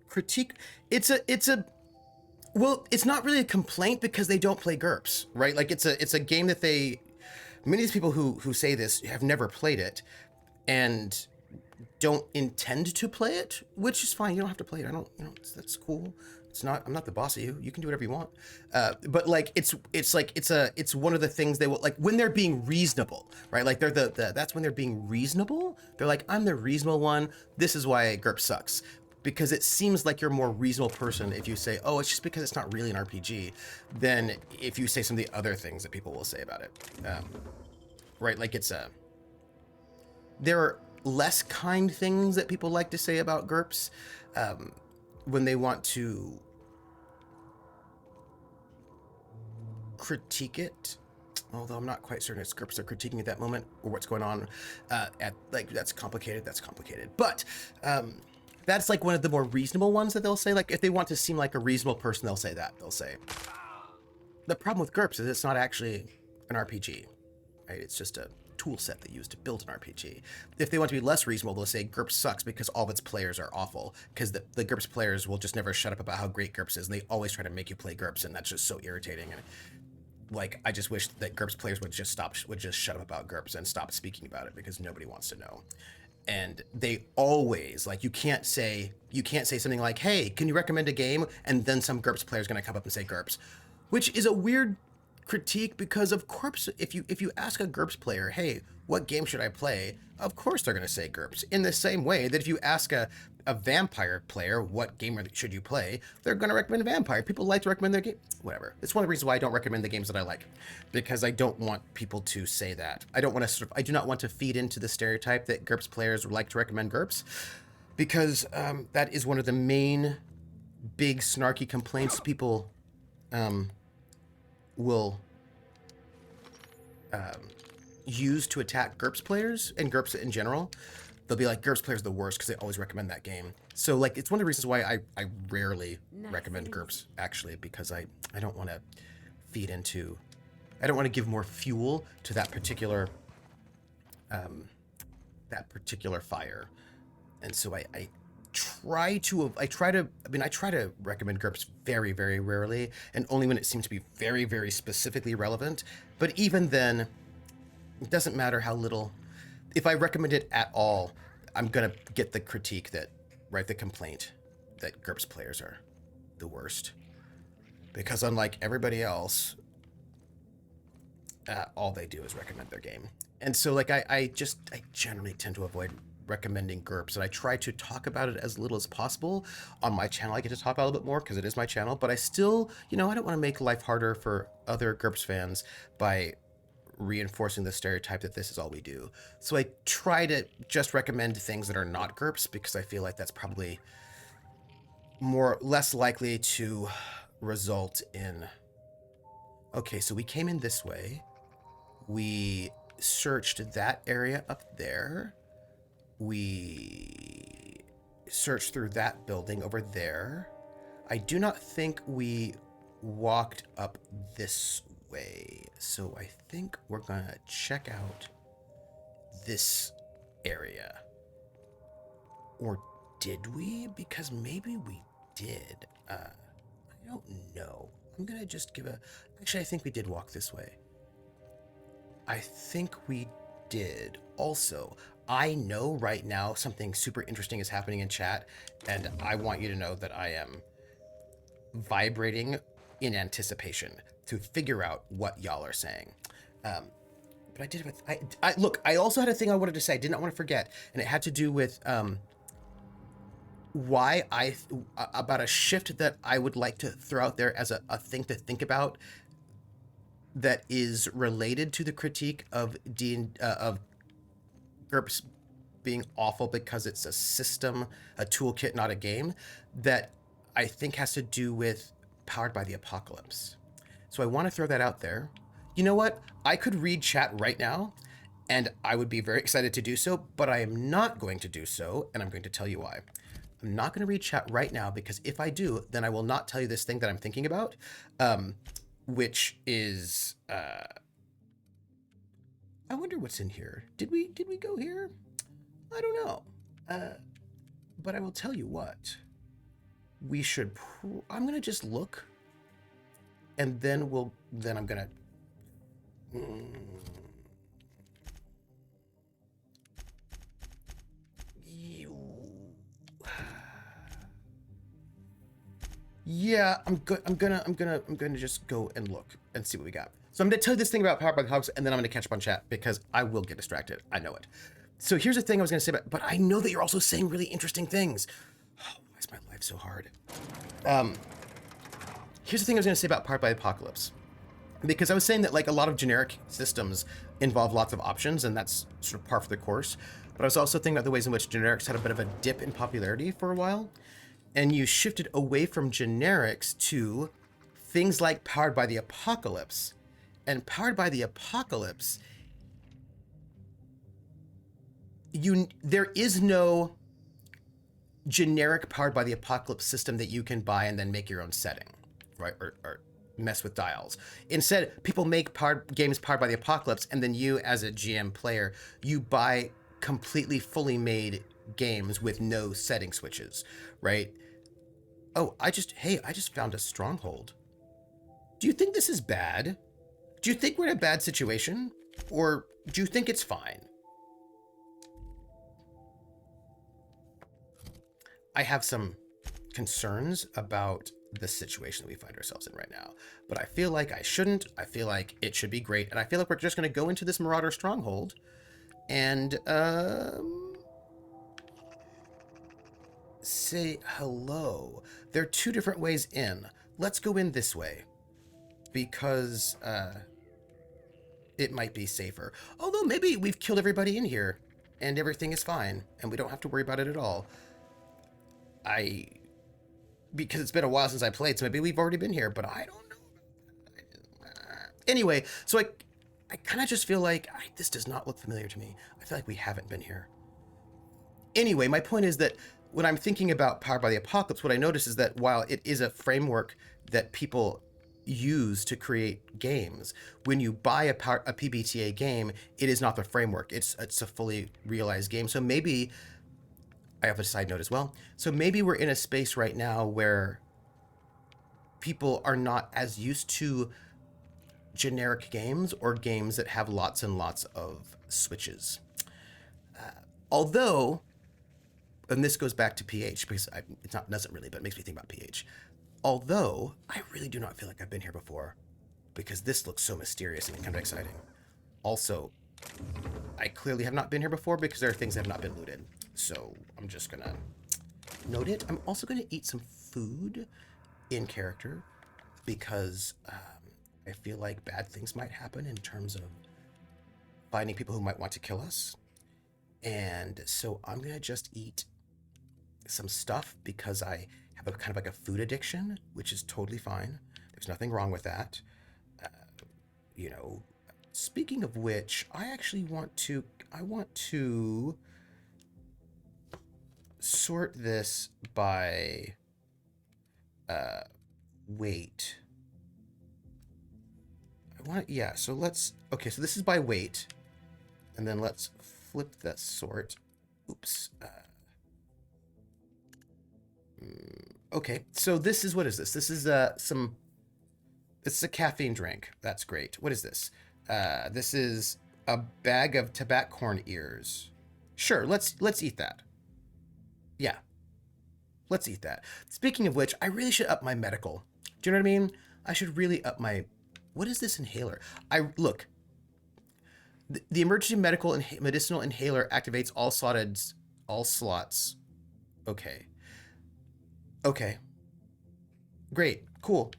Critique. It's not really a complaint because they don't play GURPS, right? Like it's a game that many of these people who say this have never played it and don't intend to play it, which is fine. You don't have to play it. That's cool. I'm not the boss of you. You can do whatever you want. But like, it's one of the things they will like when they're being reasonable, right? Like that's when they're being reasonable. They're like, I'm the reasonable one. This is why GURPS sucks. Because it seems like you're a more reasonable person if you say, oh, it's just because it's not really an RPG, than if you say some of the other things that people will say about it. Right? Like there are less kind things that people like to say about GURPS when they want to critique it, although I'm not quite certain if GURPS are critiquing at that moment or what's going on. That's complicated. But that's like one of the more reasonable ones that they'll say. Like if they want to seem like a reasonable person, they'll say that. They'll say the problem with GURPS is it's not actually an RPG, right? It's just a tool set they use to build an RPG. If they want to be less reasonable, they'll say GURPS sucks because all of its players are awful, because the GURPS players will just never shut up about how great GURPS is, and they always try to make you play GURPS, and that's just so irritating. And like, I just wish that GURPS players would just shut up about GURPS and stop speaking about it, because nobody wants to know. And they always, like, you can't say something like, hey, can you recommend a game? And then some GURPS player is going to come up and say GURPS, which is a weird critique, because of course if you ask a GURPS player, hey, what game should I play, of course they're going to say GURPS, in the same way that if you ask a vampire player what game should you play, they're going to recommend Vampire. People like to recommend their game, whatever. It's one of the reasons why I don't recommend the games that I like, because I don't want people to say that. I do not want to feed into the stereotype that GURPS players would like to recommend GURPS, because that is one of the main big snarky complaints people will use to attack GURPS players and GURPS in general. They'll be like, GURPS players are the worst because they always recommend that game. So like, it's one of the reasons why I rarely recommend GURPS, actually, because I don't want to feed into, I don't want to give more fuel to that particular fire. And so I try to recommend GURPS very, very rarely, and only when it seems to be very, very specifically relevant. But even then, it doesn't matter how little. If I recommend it at all, I'm gonna get the critique the complaint that GURPS players are the worst, because unlike everybody else, all they do is recommend their game. And so like I generally tend to avoid recommending GURPS, and I try to talk about it as little as possible. On my channel I get to talk about it a little bit more because it is my channel, but I still, I don't want to make life harder for other GURPS fans by reinforcing the stereotype that this is all we do. So I try to just recommend things that are not GURPS, because I feel like that's probably less likely to result in, okay, so we came in this way, we searched that area up there, we search through that building over there. I do not think we walked up this way. So I think we're going to check out this area. Or did we? Because maybe we did. I don't know. I'm going to just give a... Actually, I think we did walk this way. I think we did. Also, I know right now something super interesting is happening in chat, and I want you to know that I am vibrating in anticipation to figure out what y'all are saying. But I did with... look, I also had a thing I wanted to say. I did not want to forget, and it had to do with... why about a shift that I would like to throw out there as a thing to think about that is related to the critique of of GURPS being awful because it's a system, a toolkit, not a game, that I think has to do with Powered by the Apocalypse. So I want to throw that out there. You know what? I could read chat right now, and I would be very excited to do so, but I am not going to do so, and I'm going to tell you why. I'm not going to read chat right now, because if I do, then I will not tell you this thing that I'm thinking about, which is... I wonder what's in here. Did we go here? I don't know. But I will tell you what. We should... I'm going to just look, and then I'm going to... Yeah, I'm gonna just go and look and see what we got. So I'm gonna tell you this thing about Powered by the Hogs, and then I'm gonna catch up on chat because I will get distracted. I know it. So here's the thing I was gonna say about, but I know that you're also saying really interesting things. Oh, why is my life so hard? Here's the thing I was gonna say about Powered by the Apocalypse, because I was saying that like a lot of generic systems involve lots of options, and that's sort of par for the course. But I was also thinking about the ways in which generics had a bit of a dip in popularity for a while. And you shifted away from generics to things like Powered by the Apocalypse. And Powered by the Apocalypse, there is no generic Powered by the Apocalypse system that you can buy and then make your own setting, right? Or mess with dials. Instead, people make games Powered by the Apocalypse, and then you, as a GM player, you buy completely fully made games with no setting switches, right? Oh, I just found a stronghold. Do you think this is bad? Do you think we're in a bad situation? Or do you think it's fine? I have some concerns about the situation that we find ourselves in right now, but I feel like I shouldn't. I feel like it should be great, and I feel like we're just going to go into this Marauder Stronghold and say hello. There are two different ways in. Let's go in this way, because it might be safer. Although maybe we've killed everybody in here and everything is fine and we don't have to worry about it at all. Because it's been a while since I played, so maybe we've already been here, but I don't know. Anyway, so I kind of just feel like this does not look familiar to me. I feel like we haven't been here. Anyway, my point is that when I'm thinking about Powered by the Apocalypse, what I notice is that while it is a framework that people use to create games, when you buy a PBTA game, it is not the framework. It's a fully realized game. So maybe, I have a side note as well, so maybe we're in a space right now where people are not as used to generic games or games that have lots and lots of switches. Although... and this goes back to PH, because doesn't really, but it makes me think about PH. Although, I really do not feel like I've been here before, because this looks so mysterious and kind of exciting. Also, I clearly have not been here before because there are things that have not been looted. So, I'm just gonna note it. I'm also gonna eat some food in character, because I feel like bad things might happen in terms of finding people who might want to kill us. And so I'm gonna just eat some stuff because I have a kind of like a food addiction, which is totally fine. There's nothing wrong with that. Speaking of which, I want to sort this by weight. Yeah, so let's, okay, so this is by weight, and then let's flip that sort. Oops. Okay, so this is, what is this? This is this is a caffeine drink. That's great. What is this? This is a bag of tobacco corn ears. Sure, let's eat that. Yeah, let's eat that. Speaking of which, I really should up my medical. Do you know what I mean? I should really up my, what is this inhaler? Look, the emergency medicinal inhaler activates all slots. Okay. Okay. Great. Cool.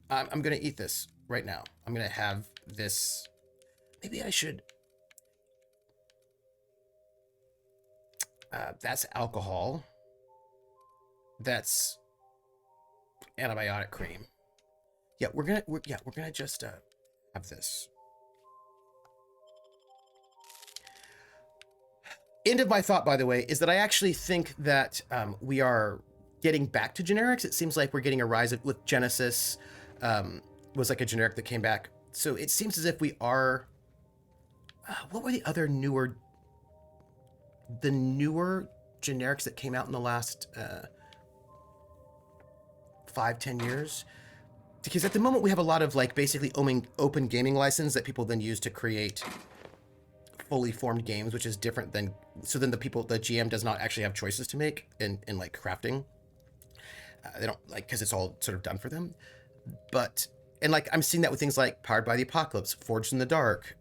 I'm going to eat this right now. I'm going to have this. Maybe I should. That's alcohol. That's antibiotic cream. Yeah, we're gonna just have this. End of my thought, by the way, is that I actually think that we are getting back to generics. It seems like we're getting a rise with Genesis. Was like a generic that came back. So it seems as if we are. What were the newer generics that came out in the last 5-10 years? Because at the moment we have a lot of like basically open gaming license that people then use to create fully formed games, which is different than, so then the GM does not actually have choices to make in like crafting. They don't, like, because it's all sort of done for them. But, and like I'm seeing that with things like Powered by the Apocalypse, Forged in the Dark,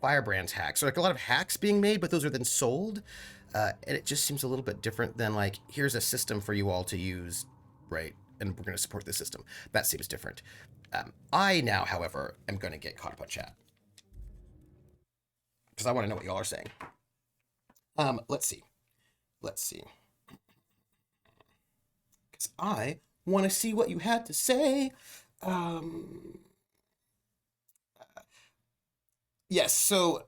Firebrand's hacks. So like a lot of hacks being made, but those are then sold. And it just seems a little bit different than like, here's a system for you all to use, right? And we're going to support this system. That seems different. I now, however, am going to get caught up on chat. Because I want to know what y'all are saying. Let's see. Because I want to see what you had to say. Yes, so,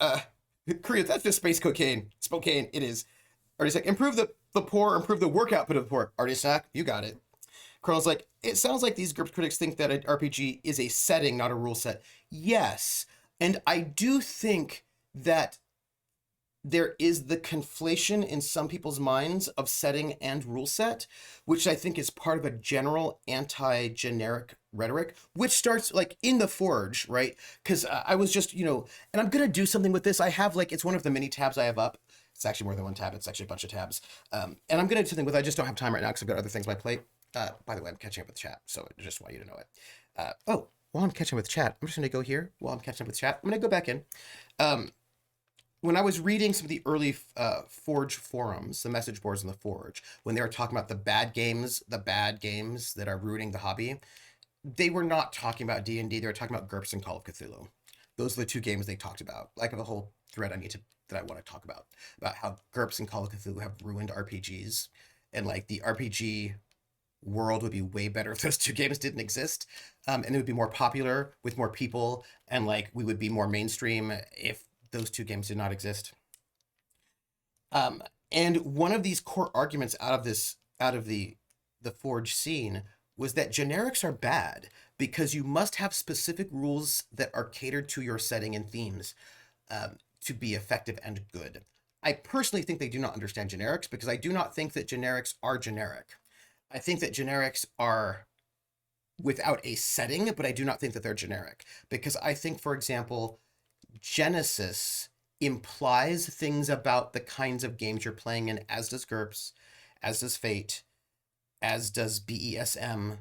Korea, that's just space cocaine. Spokane, it is. Artie's like, improve the poor, improve the work output of the poor. Artie's like, you got it. Colonel's like, it sounds like these GURPS critics think that an RPG is a setting, not a rule set. Yes, and I do think that there is the conflation in some people's minds of setting and rule set, which I think is part of a general anti-generic rhetoric, which starts like in the Forge, right? Because I was just, and I'm going to do something with this. I have like, it's one of the mini tabs I have up. It's actually more than one tab. It's actually a bunch of tabs. And I'm going to do something with it. I just don't have time right now because I've got other things on my plate. By the way, I'm catching up with chat, so I just want you to know it. While I'm catching up with chat, I'm just going to go here. While I'm catching up with chat, I'm going to go back in. When I was reading some of the early Forge forums, the message boards in the Forge, when they were talking about the bad games that are ruining the hobby, they were not talking about D&D. They were talking about GURPS and Call of Cthulhu. Those are the two games they talked about. Like the whole thread that I want to talk about how GURPS and Call of Cthulhu have ruined RPGs, and like the RPG world would be way better if those two games didn't exist, and it would be more popular with more people, and like we would be more mainstream if those two games did not exist. And one of these core arguments out of the Forge scene was that generics are bad because you must have specific rules that are catered to your setting and themes to be effective and good. I personally think they do not understand generics because I do not think that generics are generic. I think that generics are without a setting, but I do not think that they're generic because I think, for example, Genesis implies things about the kinds of games you're playing in, as does GURPS, as does Fate, as does BESM,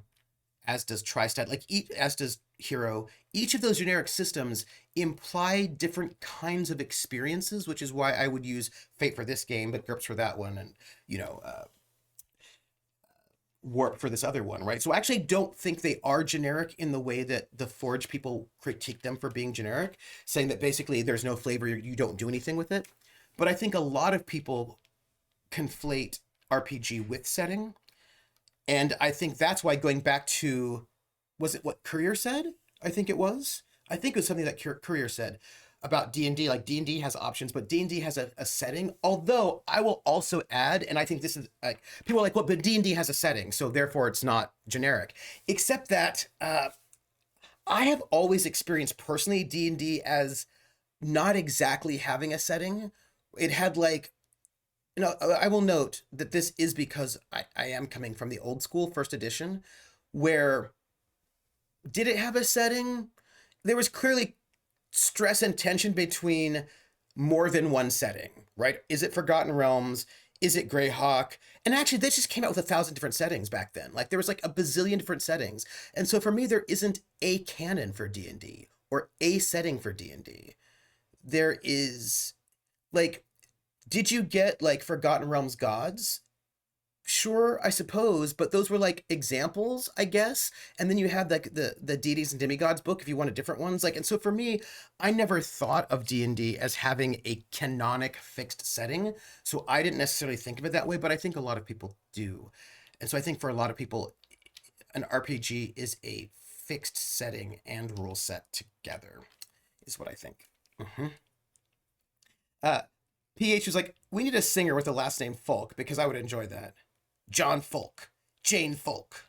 as does TriStat, as does Hero. Each of those generic systems imply different kinds of experiences, which is why I would use Fate for this game, but GURPS for that one, and, Warp for this other one, right? So I actually don't think they are generic in the way that the Forge people critique them for being generic, saying that basically there's no flavor, you don't do anything with it. But I think a lot of people conflate RPG with setting. And I think that's why, going back to, was it what Courier said? I think it was something that Courier said. about D&D. Like D&D has options, but D&D has a setting. Although I will also add, and I think this is like, people are like, well, but D&D has a setting, so therefore it's not generic. Except that I have always experienced personally D&D as not exactly having a setting. It had like, I will note that this is because I am coming from the old school first edition, where did it have a setting? There was clearly stress and tension between more than one setting, right? Is it Forgotten Realms? Is it Greyhawk? And actually, they just came out with 1,000 different settings back then. Like there was like a bazillion different settings. And so for me, there isn't a canon for D&D or a setting for D&D. There is like, did you get like Forgotten Realms gods? Sure, I suppose, but those were like examples, I guess. And then you had like the deities and demigods book if you wanted different ones. Like, and so for me, I never thought of D&D as having a canonic fixed setting. So I didn't necessarily think of it that way, but I think a lot of people do. And so I think for a lot of people, an RPG is a fixed setting and rule set together, is what I think. Mm-hmm. PH was like, we need a singer with the last name Folk because I would enjoy that. John Folk, Jane Folk.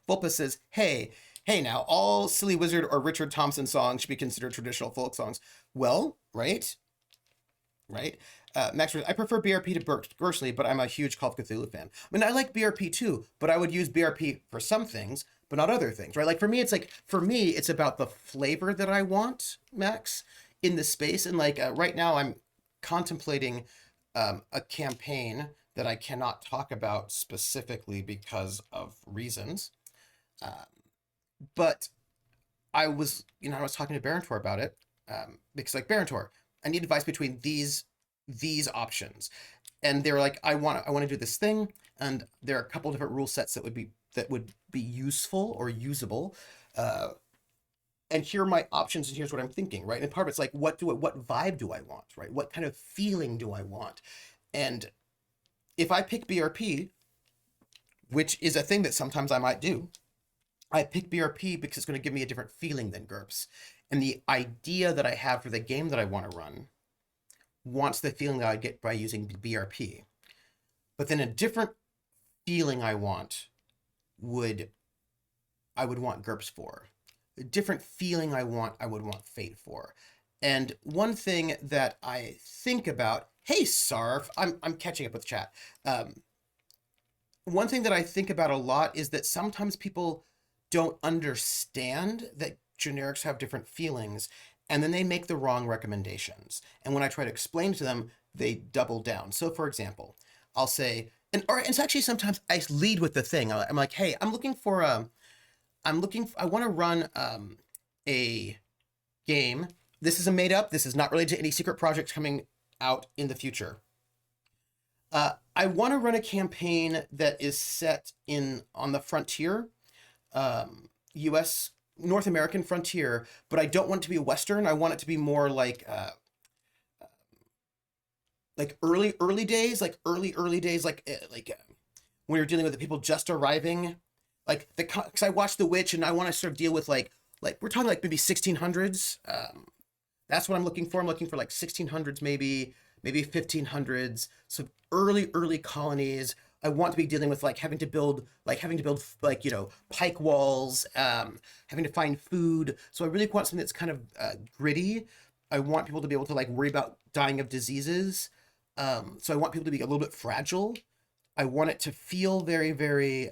Vulpus says, hey now, all Silly Wizard or Richard Thompson songs should be considered traditional folk songs. Well, right? Max, I prefer BRP to personally, but I'm a huge Call of Cthulhu fan. I mean, I like BRP too, but I would use BRP for some things, but not other things, right? Like for me, it's about the flavor that I want, Max, in the space. And like right now, I'm contemplating a campaign that I cannot talk about specifically because of reasons. But I was talking to Barantor about it because like Barantor, I need advice between these options, and they were like, I want to do this thing, and there are a couple different rule sets that would be useful or usable. And here are my options, and here's what I'm thinking, right? And part of it's like, what vibe do I want, right? What kind of feeling do I want? And if I pick BRP, which is a thing that sometimes I might do, I pick BRP because it's going to give me a different feeling than GURPS. And the idea that I have for the game that I want to run wants the feeling that I get by using BRP. But then a different feeling I would want GURPS for. A different feeling I would want Fate for. And one thing that I think about, hey Sarv, I'm catching up with chat. One thing that I think about a lot is that sometimes people don't understand that generics have different feelings, and then they make the wrong recommendations. And when I try to explain to them, they double down. So for example, I'll say, or it's actually sometimes I lead with the thing. I'm like, hey, I want to run a game. This is a made up. This is not related to any secret projects coming out in the future. I want to run a campaign that is set on the frontier, U.S. North American frontier, but I don't want it to be Western. I want it to be more like early days, like when you're dealing with the people just arriving, like because I watched The Witch and I want to sort of deal with like we're talking like maybe 1600s. That's what I'm looking for. I'm looking for like 1600s, maybe 1500s. So early colonies. I want to be dealing with having to build pike walls, having to find food. So I really want something that's kind of gritty. I want people to be able to worry about dying of diseases. So I want people to be a little bit fragile. I want it to feel very, very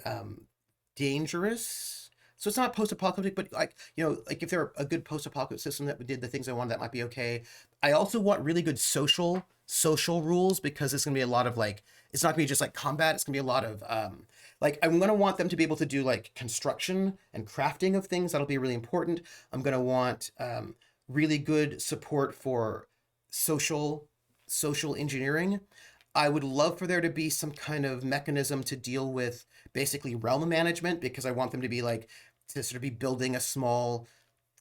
dangerous. So it's not post-apocalyptic, but if there were a good post-apocalyptic system that did the things I wanted, that might be okay. I also want really good social rules, because it's gonna be a lot of it's not gonna be just combat. It's gonna be a lot of I'm gonna want them to be able to do construction and crafting of things. That'll be really important. I'm gonna want really good support for social engineering. I would love for there to be some kind of mechanism to deal with basically realm management, because I want them to be to sort of be building a small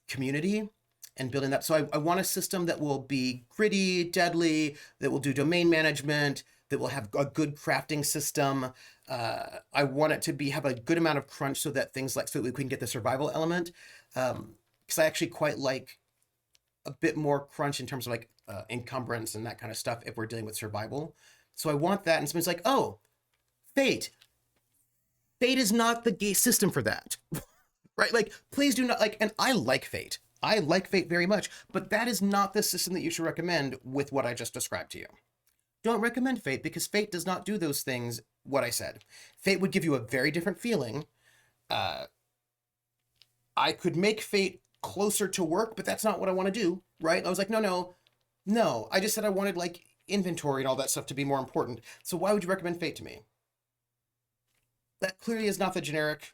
community and building that. So I want a system that will be gritty, deadly, that will do domain management, that will have a good crafting system. I want it to have a good amount of crunch so that things so that we can get the survival element. Because I actually quite like a bit more crunch in terms of like encumbrance and that kind of stuff if we're dealing with survival. So I want that. And someone's like, oh, Fate. Fate is not the system for that. Right? Like, please do not, like, and I like Fate. I like Fate very much, but that is not the system that you should recommend with what I just described to you. Don't recommend Fate because Fate does not do those things, what I said. Fate would give you a very different feeling. I could make Fate closer to work, but that's not what I want to do, right? I was like, no. I just said I wanted, like, inventory and all that stuff to be more important. So why would you recommend Fate to me? That clearly is not the generic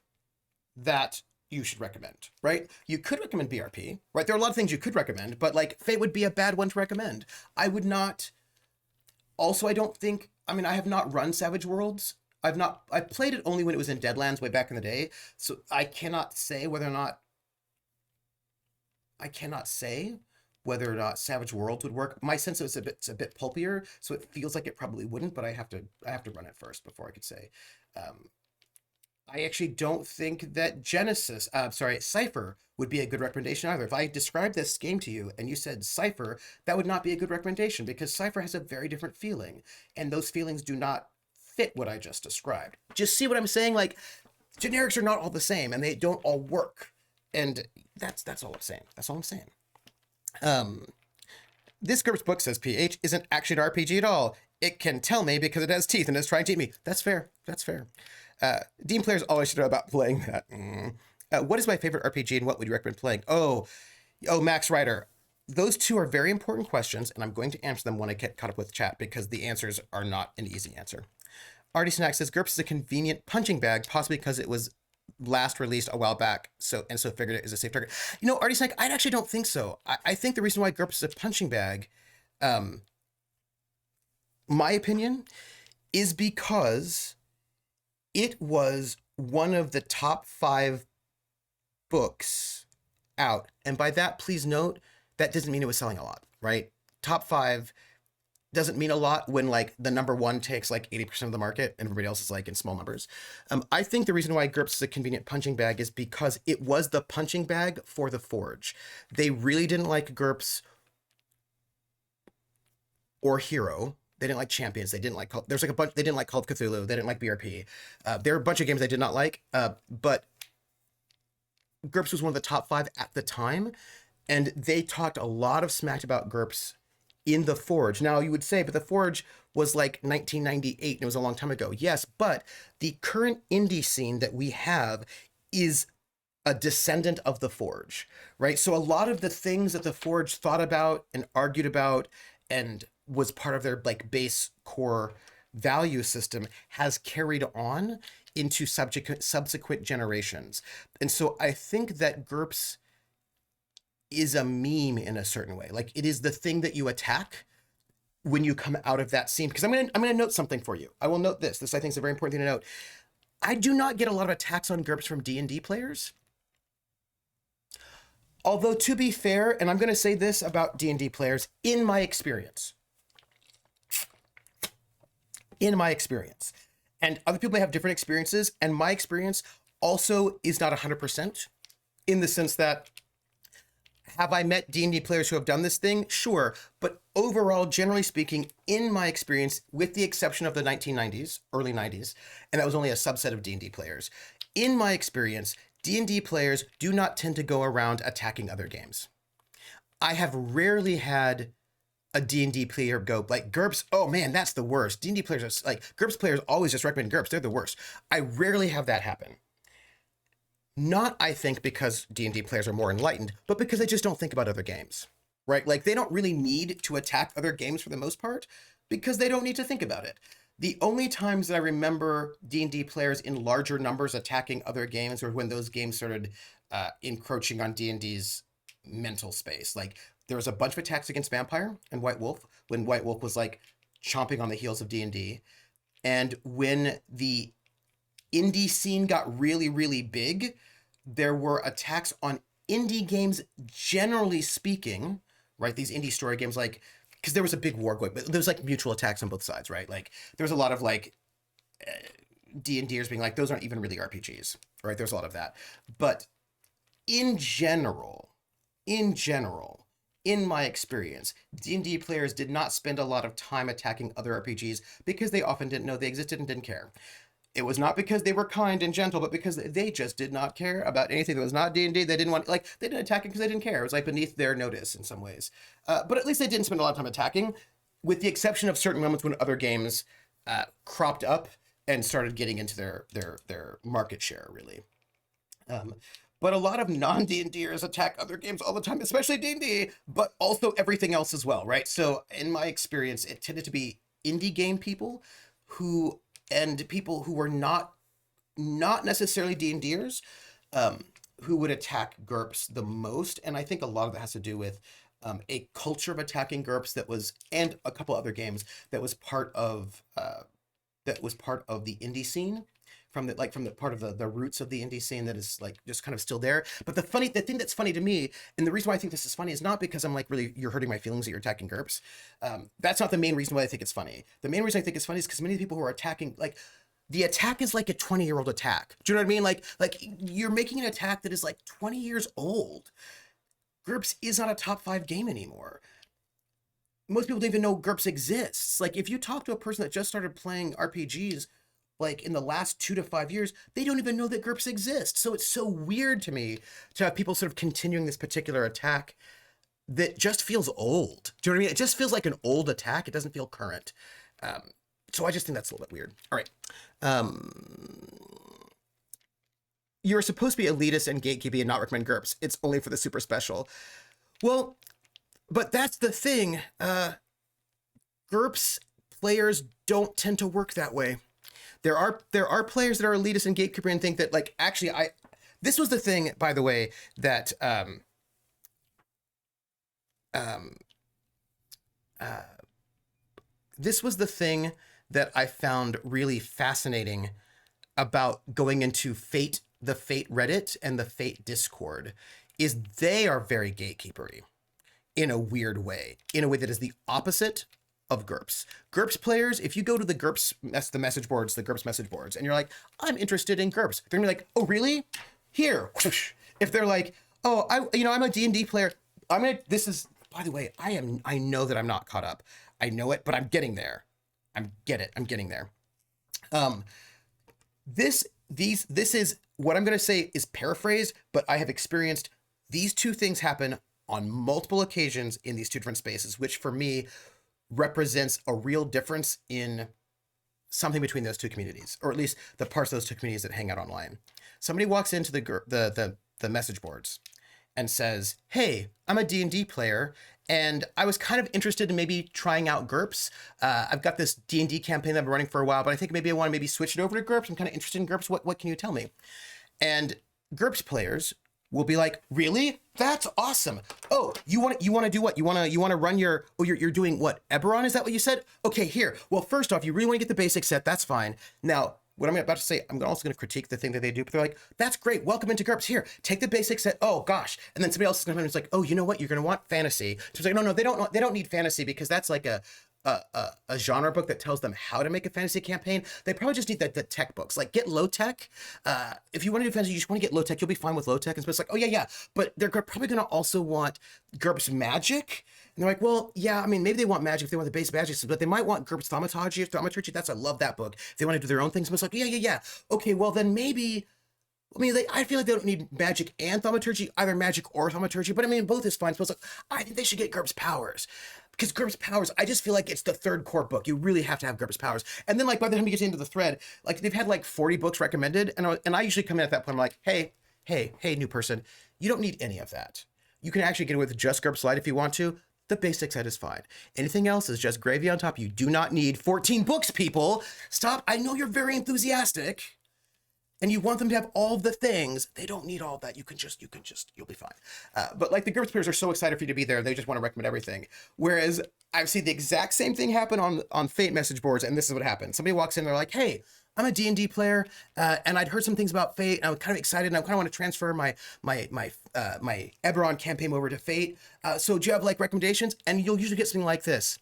that you should recommend, right? You could recommend BRP, right? There are a lot of things you could recommend, but like Fate would be a bad one to recommend. I would not. Also, I don't think, I mean, I have not run Savage Worlds. I played it only when it was in Deadlands way back in the day. So I cannot say whether or not Savage Worlds would work. My sense is it's a bit pulpier, so it feels like it probably wouldn't, but I have to run it first before I could say. I actually don't think that Cypher would be a good recommendation either. If I described this game to you and you said Cypher, that would not be a good recommendation because Cypher has a very different feeling, and those feelings do not fit what I just described. Just see what I'm saying? Like, generics are not all the same, and they don't all work. And that's all I'm saying. That's all I'm saying. This GURPS book, says PH, isn't actually an RPG at all. It can tell me because it has teeth and is trying to eat me. That's fair. That's fair. Dean players always should know about playing that. What is my favorite RPG and what would you recommend playing? Oh, Max Ryder. Those two are very important questions, and I'm going to answer them when I get caught up with chat because the answers are not an easy answer. Artie Snack says GURPS is a convenient punching bag, possibly because it was last released a while back, so figured it is a safe target. You know, Artie Snack, I actually don't think so. I think the reason why GURPS is a punching bag, my opinion, is because it was one of the top 5 books out. And by that, please note, that doesn't mean it was selling a lot, right? Top 5 doesn't mean a lot when like the number 1 takes like 80% of the market and everybody else is like in small numbers. I think the reason why GURPS is a convenient punching bag is because it was the punching bag for the Forge. They really didn't like GURPS or Hero. They didn't like Champions. They didn't like, there's like a bunch, they didn't like Call of Cthulhu. They didn't like BRP. There are a bunch of games they did not like, but GURPS was one of the top 5 at the time. And they talked a lot of smack about GURPS in the Forge. Now you would say, but the Forge was like 1998 and it was a long time ago. Yes, but the current indie scene that we have is a descendant of the Forge, right? So a lot of the things that the Forge thought about and argued about and was part of their like base core value system has carried on into subsequent generations. And so I think that GURPS is a meme in a certain way. Like it is the thing that you attack when you come out of that scene. Because I'm gonna note something for you. I will note this. This I think is a very important thing to note. I do not get a lot of attacks on GURPS from D&D players. Although to be fair, and I'm gonna say this about D&D players, in my experience, and other people may have different experiences, and my experience also is not 100% in the sense that, have I met D&D players who have done this thing? Sure. But overall, generally speaking, in my experience, with the exception of the 1990s, early 90s, and that was only a subset of D&D players, in my experience, D&D players do not tend to go around attacking other games. I have rarely had a D&D player go like GURPS, oh man, that's the worst. D&D players are like, GURPS players always just recommend GURPS. They're the worst. I rarely have that happen. Not, I think, because D&D players are more enlightened, but because they just don't think about other games, right? Like they don't really need to attack other games for the most part because they don't need to think about it. The only times that I remember D&D players in larger numbers attacking other games were when those games started encroaching on D&D's mental space. Like there was a bunch of attacks against Vampire and White Wolf when White Wolf was like chomping on the heels of D&D. And when the indie scene got really, really big, there were attacks on indie games, generally speaking, right? These indie story games, like, because there was a big war going, but there was like mutual attacks on both sides, right? Like there was a lot of like D&Ders being like, those aren't even really RPGs, right? There's a lot of that. But in general, in my experience, D&D players did not spend a lot of time attacking other RPGs because they often didn't know they existed and didn't care. It was not because they were kind and gentle, but because they just did not care about anything that was not D&D. They didn't want, like, they didn't attack it because they didn't care. It was like beneath their notice in some ways. But at least they didn't spend a lot of time attacking, with the exception of certain moments when other games cropped up and started getting into their market share, really. But a lot of non-D&Ders attack other games all the time, especially D&D, but also everything else as well, right? So in my experience, it tended to be indie game people and people who were not necessarily D&Ders, who would attack GURPS the most. And I think a lot of that has to do with a culture of attacking GURPS and a couple other games that was part of the indie scene, from the part of the roots of the indie scene that is like just kind of still there. But the thing that's funny to me, and the reason why I think this is funny, is not because I'm like, really, you're hurting my feelings that you're attacking GURPS. That's not the main reason why I think it's funny. The main reason I think it's funny is because many people who are attacking, like, the attack is like a 20-year-old attack. Do you know what I mean? Like you're making an attack that is like 20 years old. GURPS is not a top 5 game anymore. Most people don't even know GURPS exists. Like, if you talk to a person that just started playing RPGs, like, in the last 2 to 5 years, they don't even know that GURPS exists. So it's so weird to me to have people sort of continuing this particular attack that just feels old. Do you know what I mean? It just feels like an old attack. It doesn't feel current. So I just think that's a little bit weird. All right. You're supposed to be elitist and gatekeeping and not recommend GURPS. It's only for the super special. Well, but that's the thing. GURPS players don't tend to work that way. There are players that are elitist and gatekeeper and think that, like, actually, this was the thing, by the way, that this was the thing that I found really fascinating about going into the Fate Reddit and the Fate Discord, is they are very gatekeepery in a weird way, in a way that is the opposite of GURPS. GURPS players, if you go to the GURPS message boards, and you're like, I'm interested in GURPS, they're gonna be like, oh, really? Here. If they're like, oh, I'm a D&D player, this is, by the way, I know that I'm not caught up. I know it, but I'm getting there. I'm getting there. This is, what I'm going to say is paraphrased, but I have experienced these two things happen on multiple occasions in these two different spaces, which for me represents a real difference in something between those two communities, or at least the parts of those two communities that hang out online. Somebody walks into the message boards and says, hey, I'm a D&D player, and I was kind of interested in maybe trying out GURPS. I've got this D&D campaign that I've been running for a while, but I think maybe I want to switch it over to GURPS. I'm kind of interested in GURPS. What can you tell me? And GURPS players will be like, really? That's awesome. Oh, you want to do what? You want to run you're doing what? Eberron? Is that what you said? Okay, here. Well, first off, you really want to get the basic set. That's fine. Now, what I'm about to say, I'm also going to critique the thing that they do, but they're like, that's great. Welcome into GURPS. Here, take the basic set. Oh gosh. And then somebody else is going to come in and it's like, oh, you know what? You're going to want fantasy. So it's like, no, they don't need fantasy, because that's like a genre book that tells them how to make a fantasy campaign. They probably just need the tech books. Like, get low tech. If you want to do fantasy, you just want to get low tech. You'll be fine with low tech. And so it's like, oh yeah. But they're probably going to also want GURPS magic. And they're like, well, yeah, I mean, maybe they want magic if they want the base magic, but they might want GURPS thaumaturgy. I love that book. If they want to do their own things, but it's like, yeah. Okay, well then maybe, I mean, I feel like they don't need magic and thaumaturgy, either magic or thaumaturgy, but I mean, both is fine. So it's like, I think they should get GURPS powers. Because GURPS powers, I just feel like it's the third core book. You really have to have GURPS powers. And then, like, by the time you get into the thread, like, they've had like 40 books recommended, and I usually come in at that point, I'm like, hey, new person, you don't need any of that. You can actually get away with just GURPS Lite if you want to. The basic set is fine. Anything else is just gravy on top. You do not need 14 books, people. Stop. I know you're very enthusiastic and you want them to have all the things. They don't need all that. You'll be fine. But like, the GURPS players are so excited for you to be there. They just want to recommend everything. Whereas I've seen the exact same thing happen on Fate message boards. And this is what happened. Somebody walks in, they're like, hey, I'm a D&D player, and I'd heard some things about Fate, and I'm kind of excited, and I kind of want to transfer my Eberron campaign over to Fate. So do you have like recommendations? And you'll usually get something like this.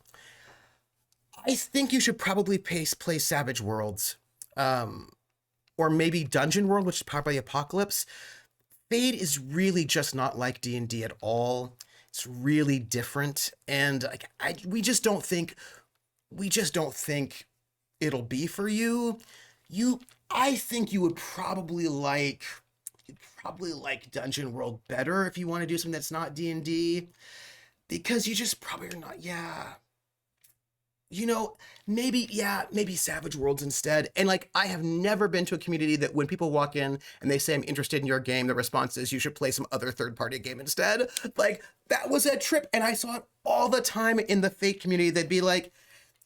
I think you should probably play Savage Worlds, or maybe Dungeon World, which is powered by the Apocalypse. Fate is really just not like D&D at all. It's really different, and like we just don't think it'll be for you. I think you would probably like Dungeon World better if you want to do something that's not D&D, because you just probably are not. Yeah, maybe Savage Worlds instead. And like, I have never been to a community that when people walk in and they say, I'm interested in your game, the response is, you should play some other third-party game instead. Like, that was a trip. And I saw it all the time in the Fate community. They'd be like,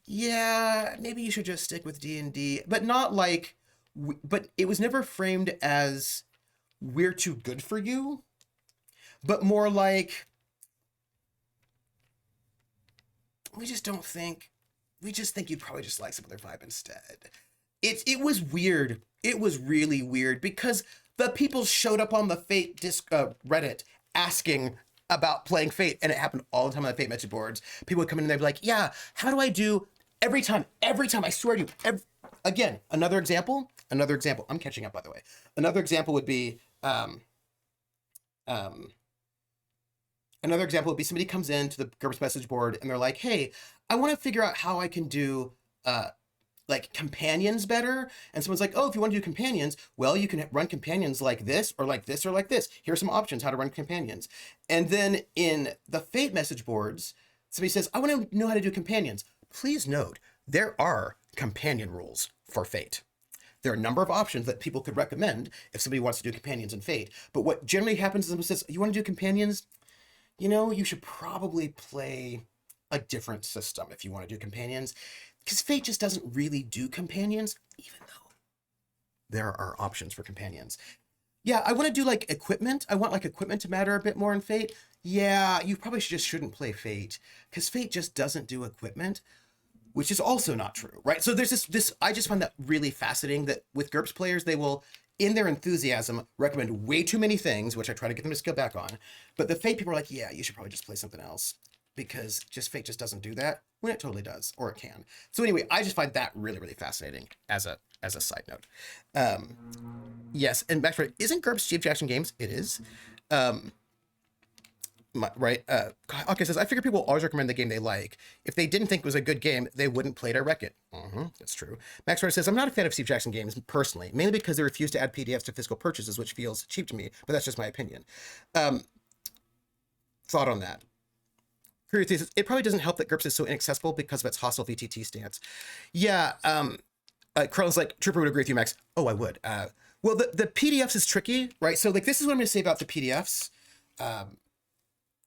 yeah, maybe you should just stick with D&D. But not like, but it was never framed as, we're too good for you. But more like, we just think you'd probably just like some other vibe instead. It was weird. It was really weird because the people showed up on the Fate Reddit asking about playing Fate, and it happened all the time on the Fate message boards. People would come in and they'd be like, yeah, how do I do every time, I swear to you. Again, another example. I'm catching up, by the way. Another example would be, somebody comes into the GURPS message board and they're like, hey, I want to figure out how I can do like companions better. And someone's like, oh, if you want to do companions, well, you can run companions like this or like this or like this. Here's some options how to run companions. And then in the Fate message boards, somebody says, I want to know how to do companions. Please note, there are companion rules for Fate. There are a number of options that people could recommend if somebody wants to do companions in Fate. But what generally happens is someone says, you want to do companions? You should probably play a different system if you want to do companions, because Fate just doesn't really do companions, even though there are options for companions. Yeah, I want to do like equipment. I want like equipment to matter a bit more in Fate. Yeah, you probably shouldn't play Fate, because Fate just doesn't do equipment, which is also not true, right? So there's this I just find that really fascinating, that with GURPS players, they will, in their enthusiasm, recommend way too many things, which I try to get them to scale back on. But the Fate people are like, yeah, you should probably just play something else, because Fate just doesn't do that, when it totally does, or it can. So anyway, I just find that really, really fascinating as a side note. Yes, and back for, isn't GURPS Steve Jackson Games? It is. Right? Okay, says, I figure people always recommend the game they like. If they didn't think it was a good game, they wouldn't play it or wreck it. That's true. Max Rider says, I'm not a fan of Steve Jackson Games personally, mainly because they refuse to add PDFs to physical purchases, which feels cheap to me, but that's just my opinion. Thought on that. Curious says, it probably doesn't help that GURPS is so inaccessible because of its hostile VTT stance. Yeah, Carl's like, Trooper would agree with you, Max. Oh, I would. Well, the PDFs is tricky, right? So like, this is what I'm going to say about the PDFs.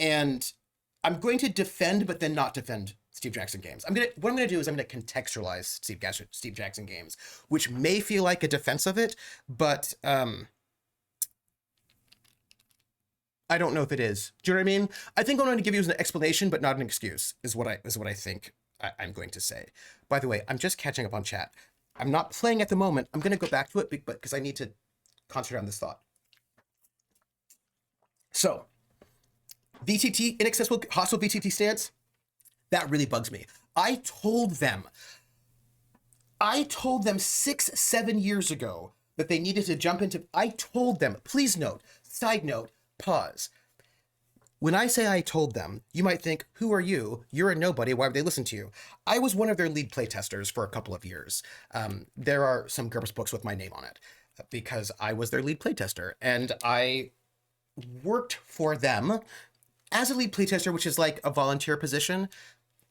And I'm going to defend, but then not defend Steve Jackson Games. What I'm going to do is I'm going to contextualize Steve Jackson Games, which may feel like a defense of it, but I don't know if it is. Do you know what I mean? I think I'm going to give you an explanation, but not an excuse, is what I think I'm going to say. By the way, I'm just catching up on chat. I'm not playing at the moment. I'm going to go back to it because I need to concentrate on this thought. So, VTT, inaccessible hostile VTT stance, that really bugs me. I told them 6-7 years ago that they needed to jump into, I told them, please note, side note, pause. When I say I told them, you might think, who are you? You're a nobody, why would they listen to you? I was one of their lead playtesters for a couple of years. There are some GURPS books with my name on it, because I was their lead playtester, and I worked for them as a lead playtester, which is like a volunteer position.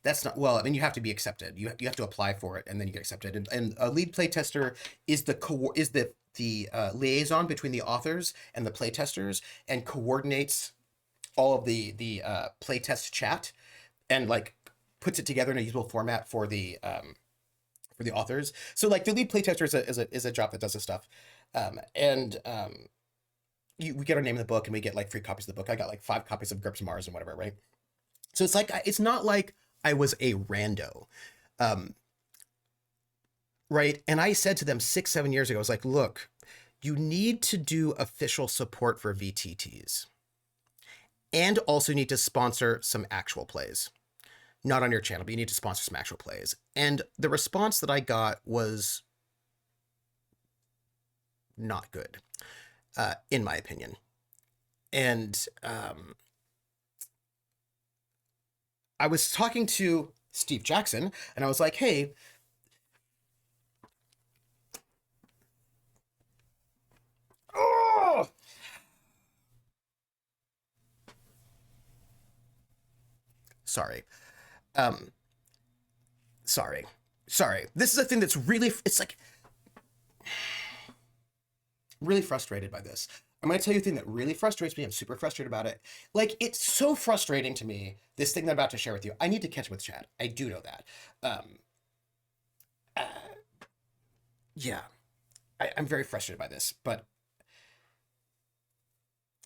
That's not, well, I mean, you have to be accepted. You have to apply for it, and then you get accepted. And a lead playtester is the liaison between the authors and the playtesters, and coordinates all of the playtest chat, and like puts it together in a usable format for the authors. So like the lead playtester is a job that does this stuff, we get our name in the book, and we get like free copies of the book. I got like 5 copies of GURPS Mars and whatever, right? So it's like, it's not like I was a rando, right? And I said to them 6-7 years ago, I was like, look, you need to do official support for VTTs, and also need to sponsor some actual plays. Not on your channel, but you need to sponsor some actual plays. And the response that I got was not good. In my opinion. And I was talking to Steve Jackson, and I was like, hey, oh, sorry. Um, sorry. Sorry. This is a thing that's really, it's like, really frustrated by this. I'm going to tell you a thing that really frustrates me. I'm super frustrated about it. Like, it's so frustrating to me, this thing that I'm about to share with you. I need to catch up with Chad. I do know that. Uh, yeah, I'm very frustrated by this. But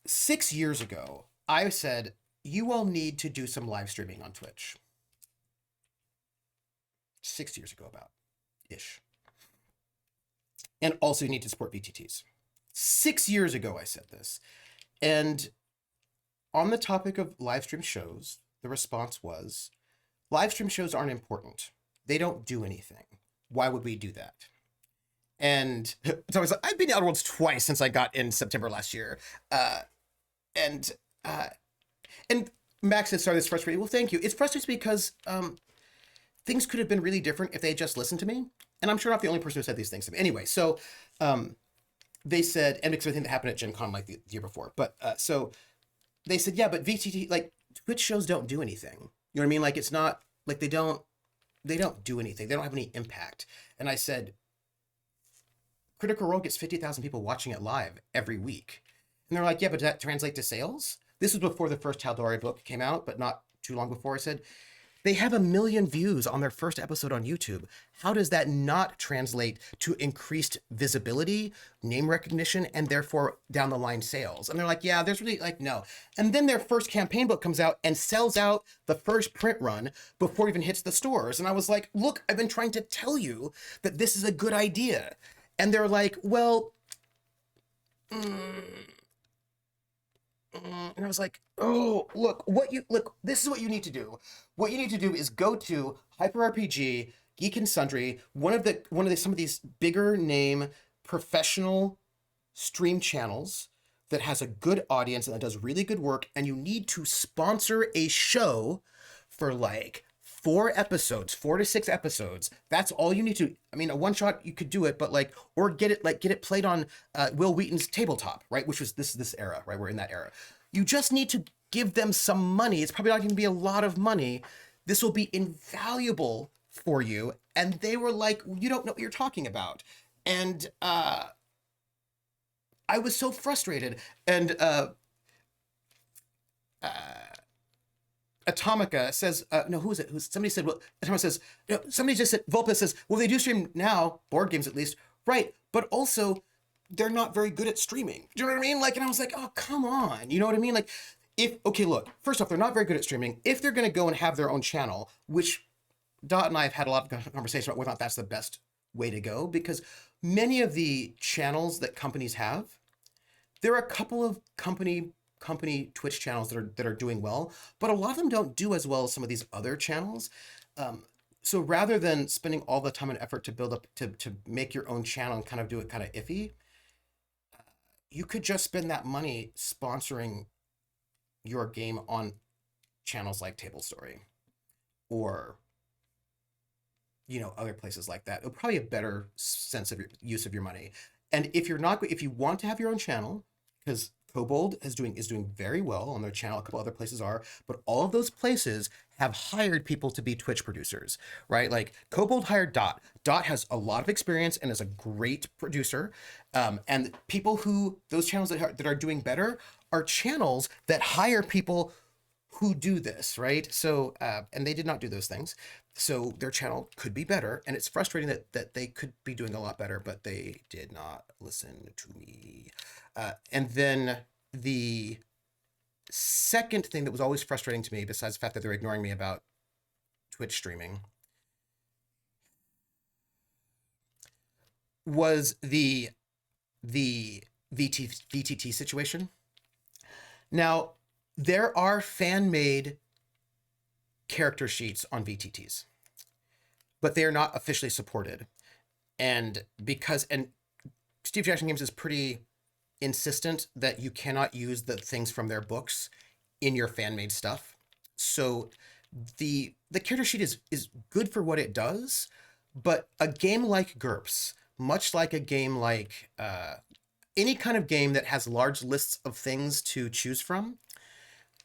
6 years ago, I said, you all need to do some live streaming on Twitch. 6 years ago, about ish. And also, you need to support VTTs. 6 years ago, I said this. And on the topic of live stream shows, the response was, live stream shows aren't important. They don't do anything. Why would we do that? And so I was like, I've been to Outer Worlds twice since I got in September last year. And Max said, sorry, this frustrating. Well, thank you. It's frustrating because things could have been really different if they had just listened to me. And I'm sure not the only person who said these things to me. Anyway, so they said, and because of everything that happened at Gen Con like the year before, but so they said, yeah, but VTT, like, Twitch shows don't do anything. You know what I mean? Like, it's not, like, they don't do anything. They don't have any impact. And I said, Critical Role gets 50,000 people watching it live every week. And they're like, yeah, but does that translate to sales? This was before the first Tal'Dorei book came out, but not too long before. I said, they have 1 million views on their first episode on YouTube. How does that not translate to increased visibility, name recognition, and therefore down the line sales? And they're like, yeah, there's really like, no. And then their first campaign book comes out and sells out the first print run before it even hits the stores. And I was like, look, I've been trying to tell you that this is a good idea. And they're like, well, and I was like, oh, look, this is what you need to do. What you need to do is go to Hyper RPG, Geek and Sundry, some of these bigger name professional stream channels that has a good audience and that does really good work, and you need to sponsor a show for like 4 episodes, 4 to 6 episodes. That's all you need to. I mean, a one shot you could do it, but like, or get it played on Will Wheaton's tabletop, right? Which was this era, right? We're in that era. You just need to give them some money. It's probably not going to be a lot of money. This will be invaluable for you. And they were like, you don't know what you're talking about. And I was so frustrated. And Atomica says, no, who is it? Somebody said, well, Atomica says, somebody just said, Volpa says, well, they do stream now, board games at least. Right. But also, they're not very good at streaming. Do you know what I mean? Like, and I was like, oh, come on. You know what I mean? Like, okay, look, first off, they're not very good at streaming. If they're going to go and have their own channel, which Dot and I have had a lot of conversation about whether or not that's the best way to go, because many of the channels that companies have, there are a couple of company Twitch channels that are doing well, but a lot of them don't do as well as some of these other channels. So rather than spending all the time and effort to build up to make your own channel and kind of do it kind of iffy, you could just spend that money sponsoring your game on channels like Table Story or, other places like that. It'll probably a better sense of your use of your money. And if you want to have your own channel, because Kobold is doing very well on their channel, a couple other places are, but all of those places have hired people to be Twitch producers, right? Like Kobold hired Dot. Dot has a lot of experience and is a great producer. And those channels that are doing better are channels that hire people who do this, right? So, and they did not do those things. So their channel could be better. And it's frustrating that they could be doing a lot better, but they did not listen to me. And then the second thing that was always frustrating to me, besides the fact that they're ignoring me about Twitch streaming, was the VTT situation. Now, there are fan-made character sheets on VTTs, but they are not officially supported. And Steve Jackson Games is pretty insistent that you cannot use the things from their books in your fan-made stuff. So the character sheet is good for what it does, but a game like GURPS, much like a game like any kind of game that has large lists of things to choose from,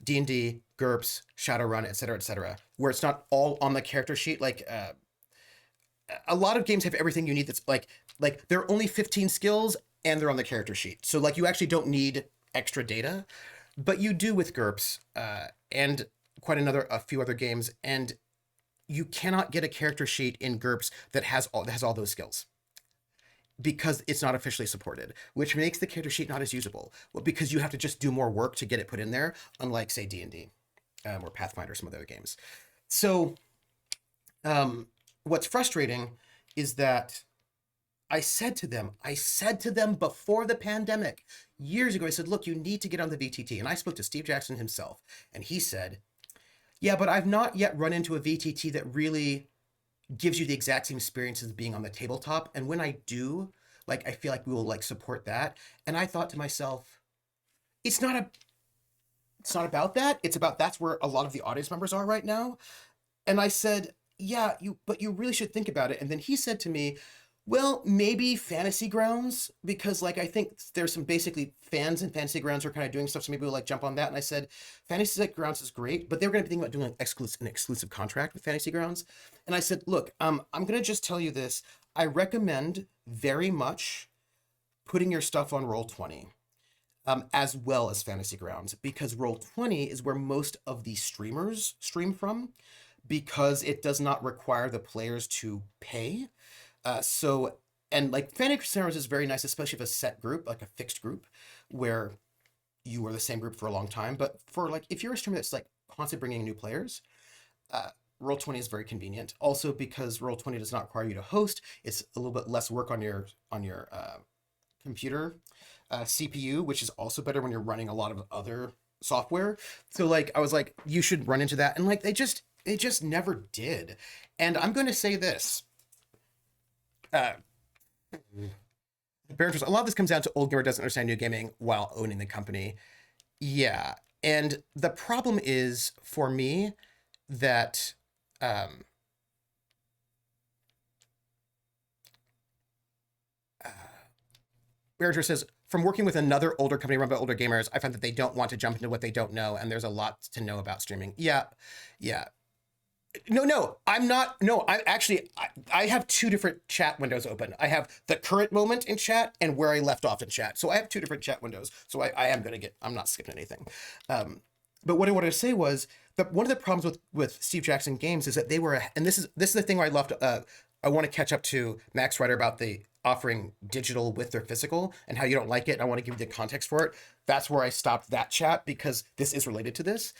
D&D, GURPS, Shadowrun, etc., where it's not all on the character sheet. Like a lot of games have everything you need. That's like there are only 15 skills and they're on the character sheet. So like you actually don't need extra data, but you do with GURPS and a few other games, and you cannot get a character sheet in GURPS that has all those skills because it's not officially supported, which makes the character sheet not as usable. Well, because you have to just do more work to get it put in there, unlike say D&D or Pathfinder, some other games. So what's frustrating is that I said to them before the pandemic, years ago, I said, look, you need to get on the VTT. And I spoke to Steve Jackson himself, and he said, yeah, but I've not yet run into a VTT that really gives you the exact same experience as being on the tabletop. And when I do, like, I feel like we will like support that. And I thought to myself, it's not about that. It's about that's where a lot of the audience members are right now. And I said, yeah, but you really should think about it. And then he said to me, well, maybe Fantasy Grounds, because like I think there's some basically fans in Fantasy Grounds who are kind of doing stuff, so maybe we'll like jump on that. And I said, Fantasy Grounds is great, but they were going to be thinking about doing an exclusive contract with Fantasy Grounds. And I said, look, I'm going to just tell you this. I recommend very much putting your stuff on Roll20, as well as Fantasy Grounds, because Roll20 is where most of the streamers stream from, because it does not require the players to pay. And like Fantasy Grounds is very nice, especially if a set group, like a fixed group, where you are the same group for a long time. But for like, if you're a streamer that's like constantly bringing new players, Roll20 is very convenient. Also because Roll20 does not require you to host, it's a little bit less work on your computer CPU, which is also better when you're running a lot of other software. So like, I was like, you should run into that, and like they just never did. And I'm going to say this. A lot of this comes down to old gamer doesn't understand new gaming while owning the company. Yeah. And the problem is for me that Marauder says, from working with another older company run by older gamers, I find that they don't want to jump into what they don't know, and there's a lot to know about streaming. Yeah. No, I'm not. No, I have two different chat windows open. I have the current moment in chat and where I left off in chat. So I have two different chat windows. So I'm not skipping anything. But what I wanted to say was that one of the problems with Steve Jackson Games is that they were, and this is the thing where I left. I want to catch up to Max Ryder about the offering digital with their physical and how you don't like it. And I want to give you the context for it. That's where I stopped that chat because this is related to this.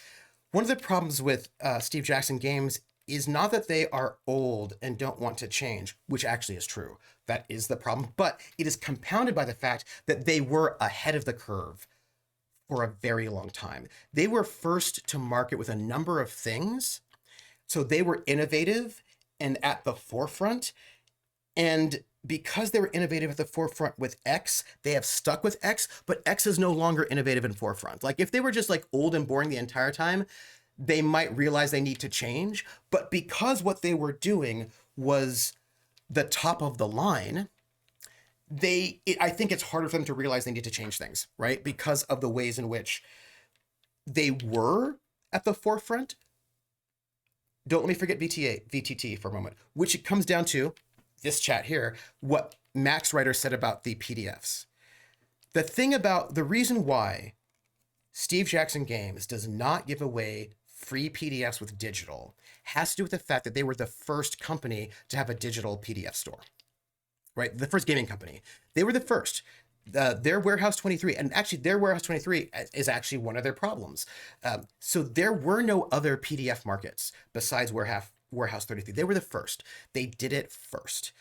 One of the problems with Steve Jackson Games is not that they are old and don't want to change, which actually is true. That is the problem. But it is compounded by the fact that they were ahead of the curve for a very long time. They were first to market with a number of things. So they were innovative and at the forefront. And because they were innovative at the forefront with X, they have stuck with X, but X is no longer innovative and forefront. Like if they were just like old and boring the entire time, they might realize they need to change. But because what they were doing was the top of the line, I think it's harder for them to realize they need to change things, right? Because of the ways in which they were at the forefront. Don't let me forget VTT for a moment, which it comes down to this chat here, what Max Ryder said about the PDFs. The reason why Steve Jackson Games does not give away free PDFs with digital has to do with the fact that they were the first company to have a digital PDF store, right? The first gaming company. They were the first. Their Warehouse 23, and actually their Warehouse 23 is actually one of their problems. So there were no other PDF markets besides Warehouse 33. They were the first. They did it first.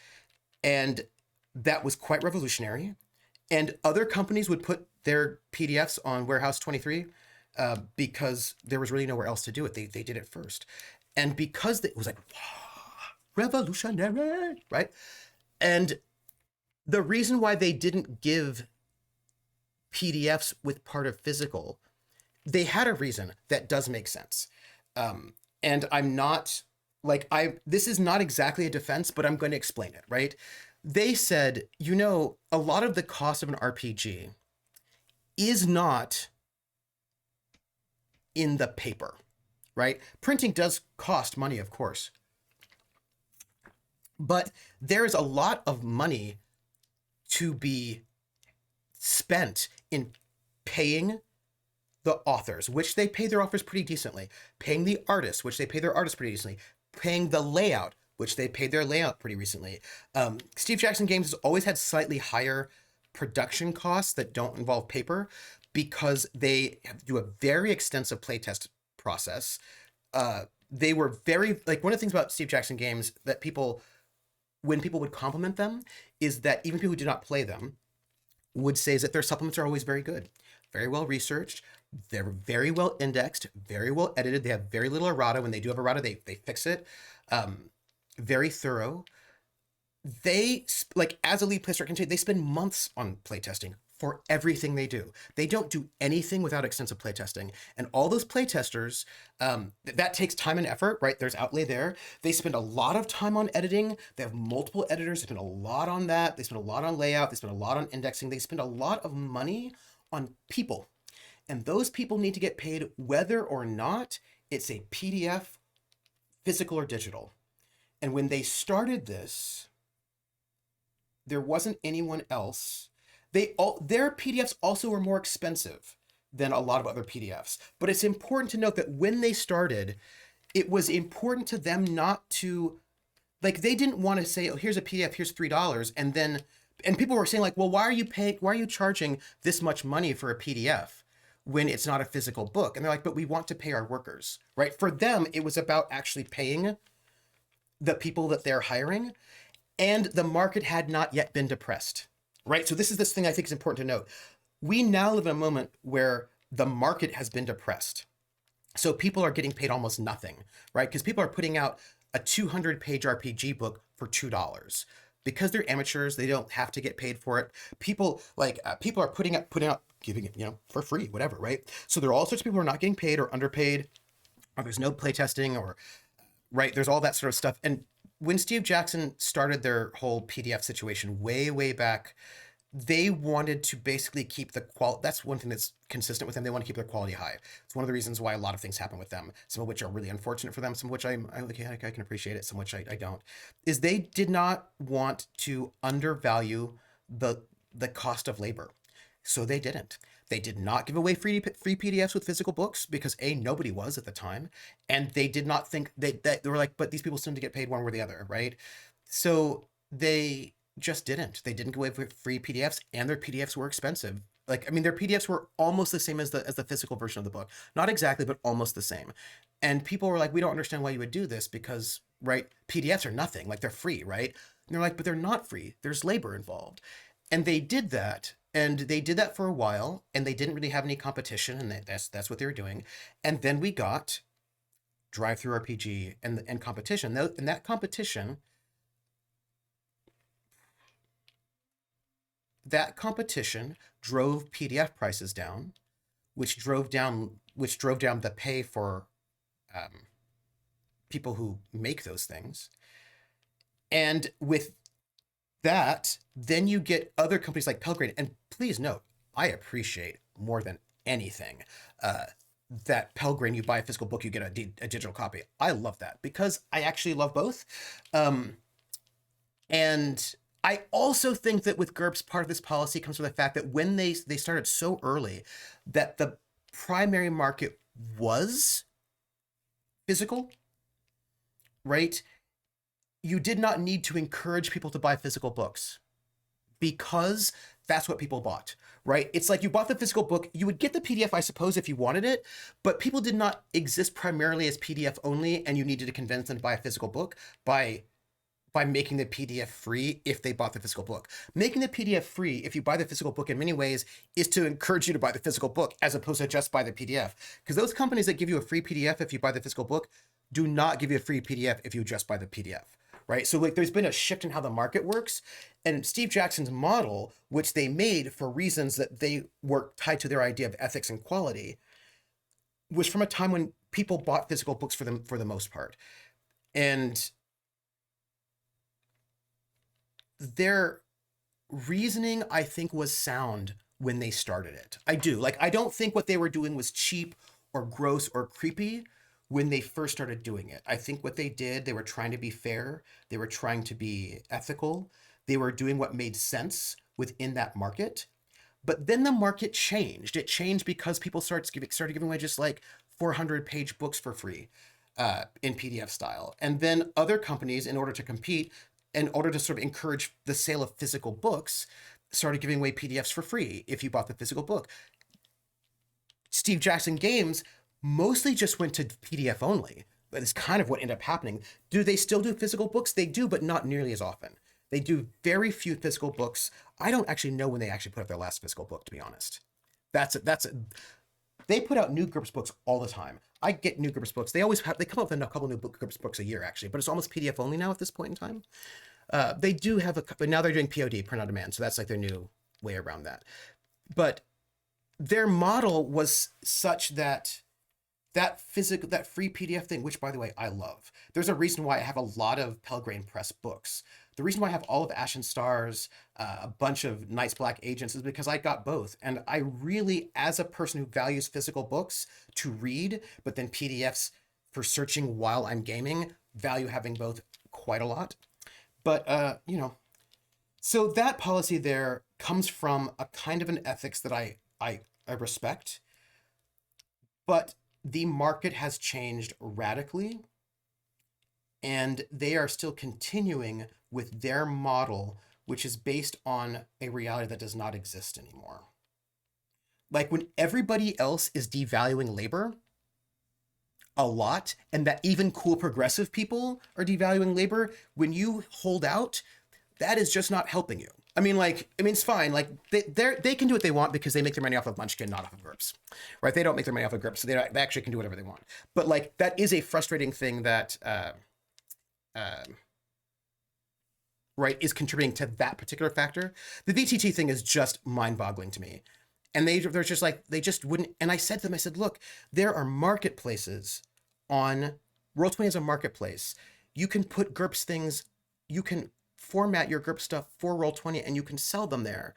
And that was quite revolutionary. And other companies would put their PDFs on Warehouse 23 because there was really nowhere else to do it. They did it first. And because it was like, revolutionary, right? And the reason why they didn't give PDFs with part of physical, they had a reason that does make sense. and I'm not like this is not exactly a defense, but I'm going to explain it, right? They said, a lot of the cost of an RPG is not in the paper, right? Printing does cost money, of course, but there's a lot of money to be spent in paying the authors, which they pay their authors pretty decently, paying the artists, which they pay their artists pretty decently, paying the layout, which they paid their layout pretty recently. Steve Jackson Games has always had slightly higher production costs that don't involve paper because they do a very extensive playtest process. They were very, like, one of the things about Steve Jackson Games that when people would compliment them, is that even people who do not play them would say is that their supplements are always very good, very well researched, they're very well indexed, very well edited. They have very little errata. When they do have errata, they fix it. Very thorough. They, like, as a lead playtester can say, they spend months on playtesting for everything they do. They don't do anything without extensive playtesting. And all those playtesters, that takes time and effort, right? There's outlay there. They spend a lot of time on editing. They have multiple editors. They spend a lot on that. They spend a lot on layout. They spend a lot on indexing. They spend a lot of money on people. And those people need to get paid whether or not it's a PDF, physical or digital. And when they started this, there wasn't anyone else. Their PDFs also were more expensive than a lot of other PDFs. But it's important to note that when they started, it was important to them not to, like, they didn't want to say, oh, here's a PDF, here's $3. And people were saying, like, well, why are you charging this much money for a PDF when it's not a physical book? And they're like, but we want to pay our workers, right? For them, it was about actually paying the people that they're hiring, and the market had not yet been depressed, right? So this thing I think is important to note. We now live in a moment where the market has been depressed. So people are getting paid almost nothing, right? Because people are putting out a 200-page RPG book for $2. Because they're amateurs, they don't have to get paid for it. People are putting out, giving it, for free, whatever, right? So there are all sorts of people who are not getting paid or underpaid, or there's no playtesting, or, right, there's all that sort of stuff. And when Steve Jackson started their whole PDF situation way, way back, they wanted to basically keep the quality. That's one thing that's consistent with them. They want to keep their quality high. It's one of the reasons why a lot of things happen with them, some of which are really unfortunate for them, some of which I can appreciate it, some of which I don't, is they did not want to undervalue the cost of labor. So they didn't. They did not give away free PDFs with physical books because nobody was at the time. And they did not think they were like, but these people still need to get paid one way or the other, right? So they just didn't. They didn't go away with free PDFs, and their PDFs were expensive. Like, I mean, their PDFs were almost the same as the physical version of the book. Not exactly, but almost the same. And people were like, we don't understand why you would do this because, right, PDFs are nothing. Like, they're free, right? And they're like, but they're not free. There's labor involved. And they did that. And they did that for a while, and they didn't really have any competition, and that's what they were doing. And then we got Drive-Thru RPG and competition. And that competition drove PDF prices down, which drove down the pay for people who make those things. And with that, then you get other companies like Pelgrane. And please note, I appreciate more than anything that Pelgrane, you buy a physical book, you get a digital copy. I love that because I actually love both. And I also think that with GURPS, part of this policy comes from the fact that when they started so early, that the primary market was physical, right? You did not need to encourage people to buy physical books because that's what people bought, right? It's like you bought the physical book, you would get the PDF, I suppose, if you wanted it, but people did not exist primarily as PDF only, and you needed to convince them to buy a physical book by making the PDF free if they bought the physical book. Making the PDF free if you buy the physical book in many ways is to encourage you to buy the physical book as opposed to just buy the PDF. Because those companies that give you a free PDF if you buy the physical book do not give you a free PDF if you just buy the PDF. Right? So like there's been a shift in how the market works, and Steve Jackson's model, which they made for reasons that they were tied to their idea of ethics and quality, was from a time when people bought physical books for them for the most part. And their reasoning, I think, was sound when they started it. I do. Like, I don't think what they were doing was cheap or gross or creepy when they first started doing it. I think what they did, they were trying to be fair. They were trying to be ethical. They were doing what made sense within that market. But then the market changed. It changed because people started giving away just like 400-page books for free in PDF style. And then other companies, in order to compete, in order to sort of encourage the sale of physical books, started giving away PDFs for free if you bought the physical book. Steve Jackson Games mostly just went to PDF only. That is kind of what ended up happening. Do they still do physical books? They do, but not nearly as often. They do very few physical books. I don't actually know when they actually put up their last physical book, to be honest. They put out new GURPS books all the time. I get new GURPS books. They come up with a couple new GURPS books a year, actually, but it's almost PDF only now at this point in time. They do have but now they're doing POD, print on demand, so that's like their new way around that. But their model was such that that free PDF thing, which by the way, I love. There's a reason why I have a lot of Pelgrane Press books. The reason why I have all of Ashen Stars, a bunch of Night's Black Agents is because I got both. And I really, as a person who values physical books to read, but then PDFs for searching while I'm gaming, value having both quite a lot. But, so that policy there comes from a kind of an ethics that I respect. But the market has changed radically, and they are still continuing with their model, which is based on a reality that does not exist anymore. Like when everybody else is devaluing labor a lot, and that even cool progressive people are devaluing labor, when you hold out, that is just not helping you. I mean, it's fine. Like they can do what they want because they make their money off of Munchkin, not off of GURPS, right? They don't make their money off of GURPS, so they actually can do whatever they want. But like that is a frustrating thing that, right, is contributing to that particular factor. The VTT thing is just mind-boggling to me, and they're just like they just wouldn't. And I said to them, I said, look, there are marketplaces on Roll20 as a marketplace. You can put GURPS things. You can format your GURPS stuff for Roll20 and you can sell them there,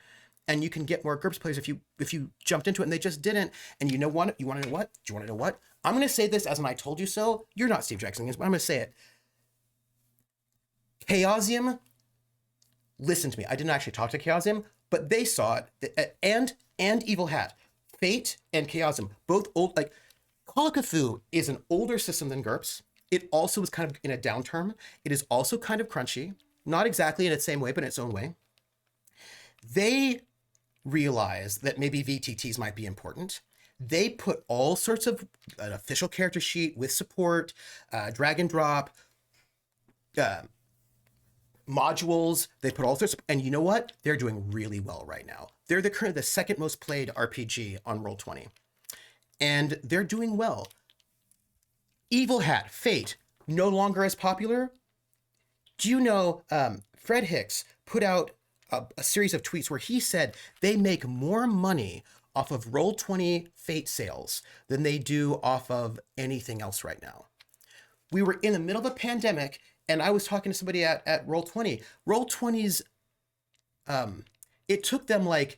and you can get more GURPS players if you jumped into it, and they just didn't. And you want to know what? Do you want to know what? I'm going to say this as an I told you so. You're not Steve Jackson, but I'm going to say it. Chaosium, listen to me. I didn't actually talk to Chaosium, but they saw it, and Evil Hat, Fate and Chaosium, both old. Like Call of Cthulhu is an older system than GURPS. It also is kind of in a downturn. It is also kind of crunchy. Not exactly in its same way, but in its own way. They realized that maybe VTTs might be important. They put all sorts of an official character sheet with support, drag and drop, modules. They put all sorts of, and you know what? They're doing really well right now. They're currently the second most played RPG on Roll20. And they're doing well. Evil Hat, Fate, no longer as popular. Do you know Fred Hicks put out a series of tweets where he said they make more money off of Roll20 Fate sales than they do off of anything else right now? We were in the middle of a pandemic, and I was talking to somebody at Roll20. Roll20's, it took them like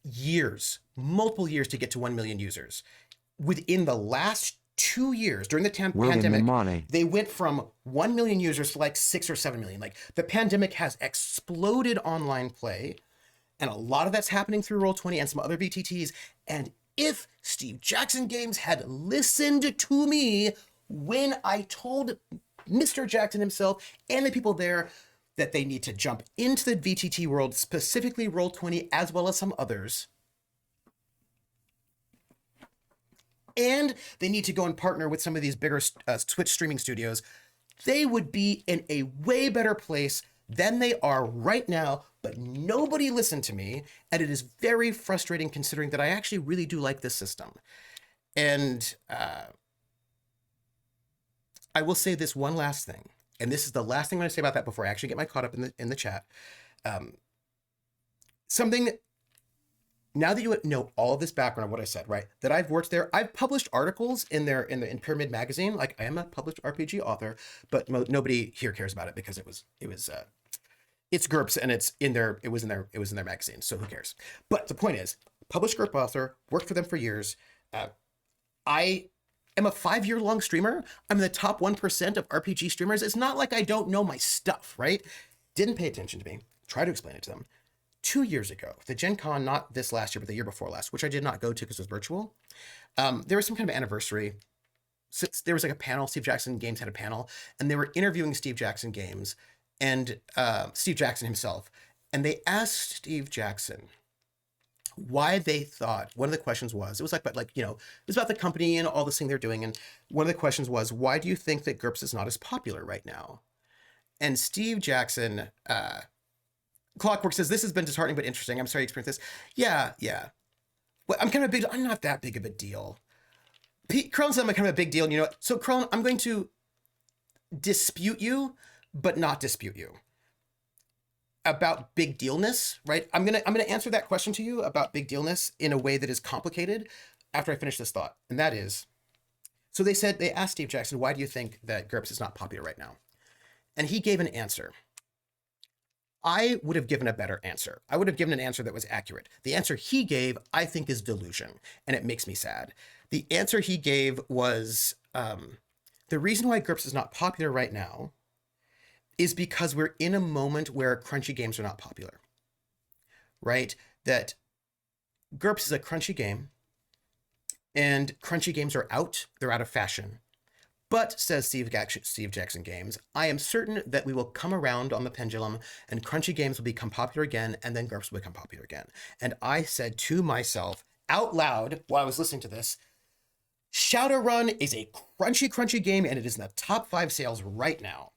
years, multiple years to get to 1 million users. Within the last 2 years during the pandemic, they went from 1 million users to like 6 or 7 million. Like the pandemic has exploded online play, and a lot of that's happening through Roll20 and some other VTTs. And if Steve Jackson Games had listened to me when I told Mr. Jackson himself and the people there that they need to jump into the VTT world, specifically Roll20, as well as some others, and they need to go and partner with some of these bigger Twitch streaming studios, they would be in a way better place than they are right now. But nobody listened to me, and it is very frustrating considering that I actually really do like this system. And I will say this one last thing, and this is the last thing I'm going to say about that before I actually get my caught up in the chat. Something now that you know all of this background of what I said, right? That I've worked there, I've published articles in Pyramid magazine. Like, I am a published RPG author, but nobody here cares about it because it's GURPS and it was in their magazine. So who cares? But the point is, published GURP author, worked for them for years. I am a 5-year-long streamer. I'm in the top 1% of RPG streamers. It's not like I don't know my stuff, right? Didn't pay attention to me. Try to explain it to them. 2 years ago, the Gen Con, not this last year, but the year before last, which I did not go to because it was virtual, there was some kind of anniversary. There was like a panel. Steve Jackson Games had a panel, and they were interviewing Steve Jackson Games and Steve Jackson himself. And they asked Steve Jackson why they thought, one of the questions was, it was it was about the company and all this thing they're doing. And one of the questions was, why do you think that GURPS is not as popular right now? And Steve Jackson, Clockwork says, this has been disheartening but interesting. I'm sorry you experienced this. Yeah. Well, I'm not that big of a deal. Crone said I'm kind of a big deal. And you know what? So Crone, I'm going to dispute you, but not dispute you. About big dealness, right? I'm gonna answer that question to you about big dealness in a way that is complicated after I finish this thought. And that is, so they asked Steve Jackson, why do you think that GURPS is not popular right now? And he gave an answer. I would have given a better answer. I would have given an answer that was accurate. The answer he gave, I think, is delusion, and it makes me sad. The answer he gave was, the reason why GURPS is not popular right now is because we're in a moment where crunchy games are not popular, right? That GURPS is a crunchy game, and crunchy games are out. They're out of fashion. But, says Steve Jackson Games, I am certain that we will come around on the pendulum and crunchy games will become popular again, and then GURPS will become popular again. And I said to myself out loud while I was listening to this, Shadowrun is a crunchy game, and it is in the top 5 sales right now.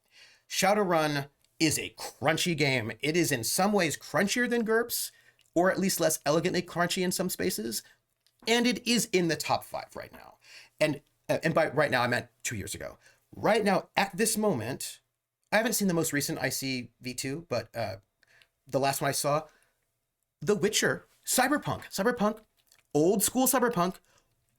Shadowrun is a crunchy game. It is in some ways crunchier than GURPS, or at least less elegantly crunchy in some spaces, and it is in the top 5 right now. And by right now, I meant 2 years ago. Right now, at this moment, I haven't seen the most recent IC V2, but the last one I saw, The Witcher, Cyberpunk, old school Cyberpunk,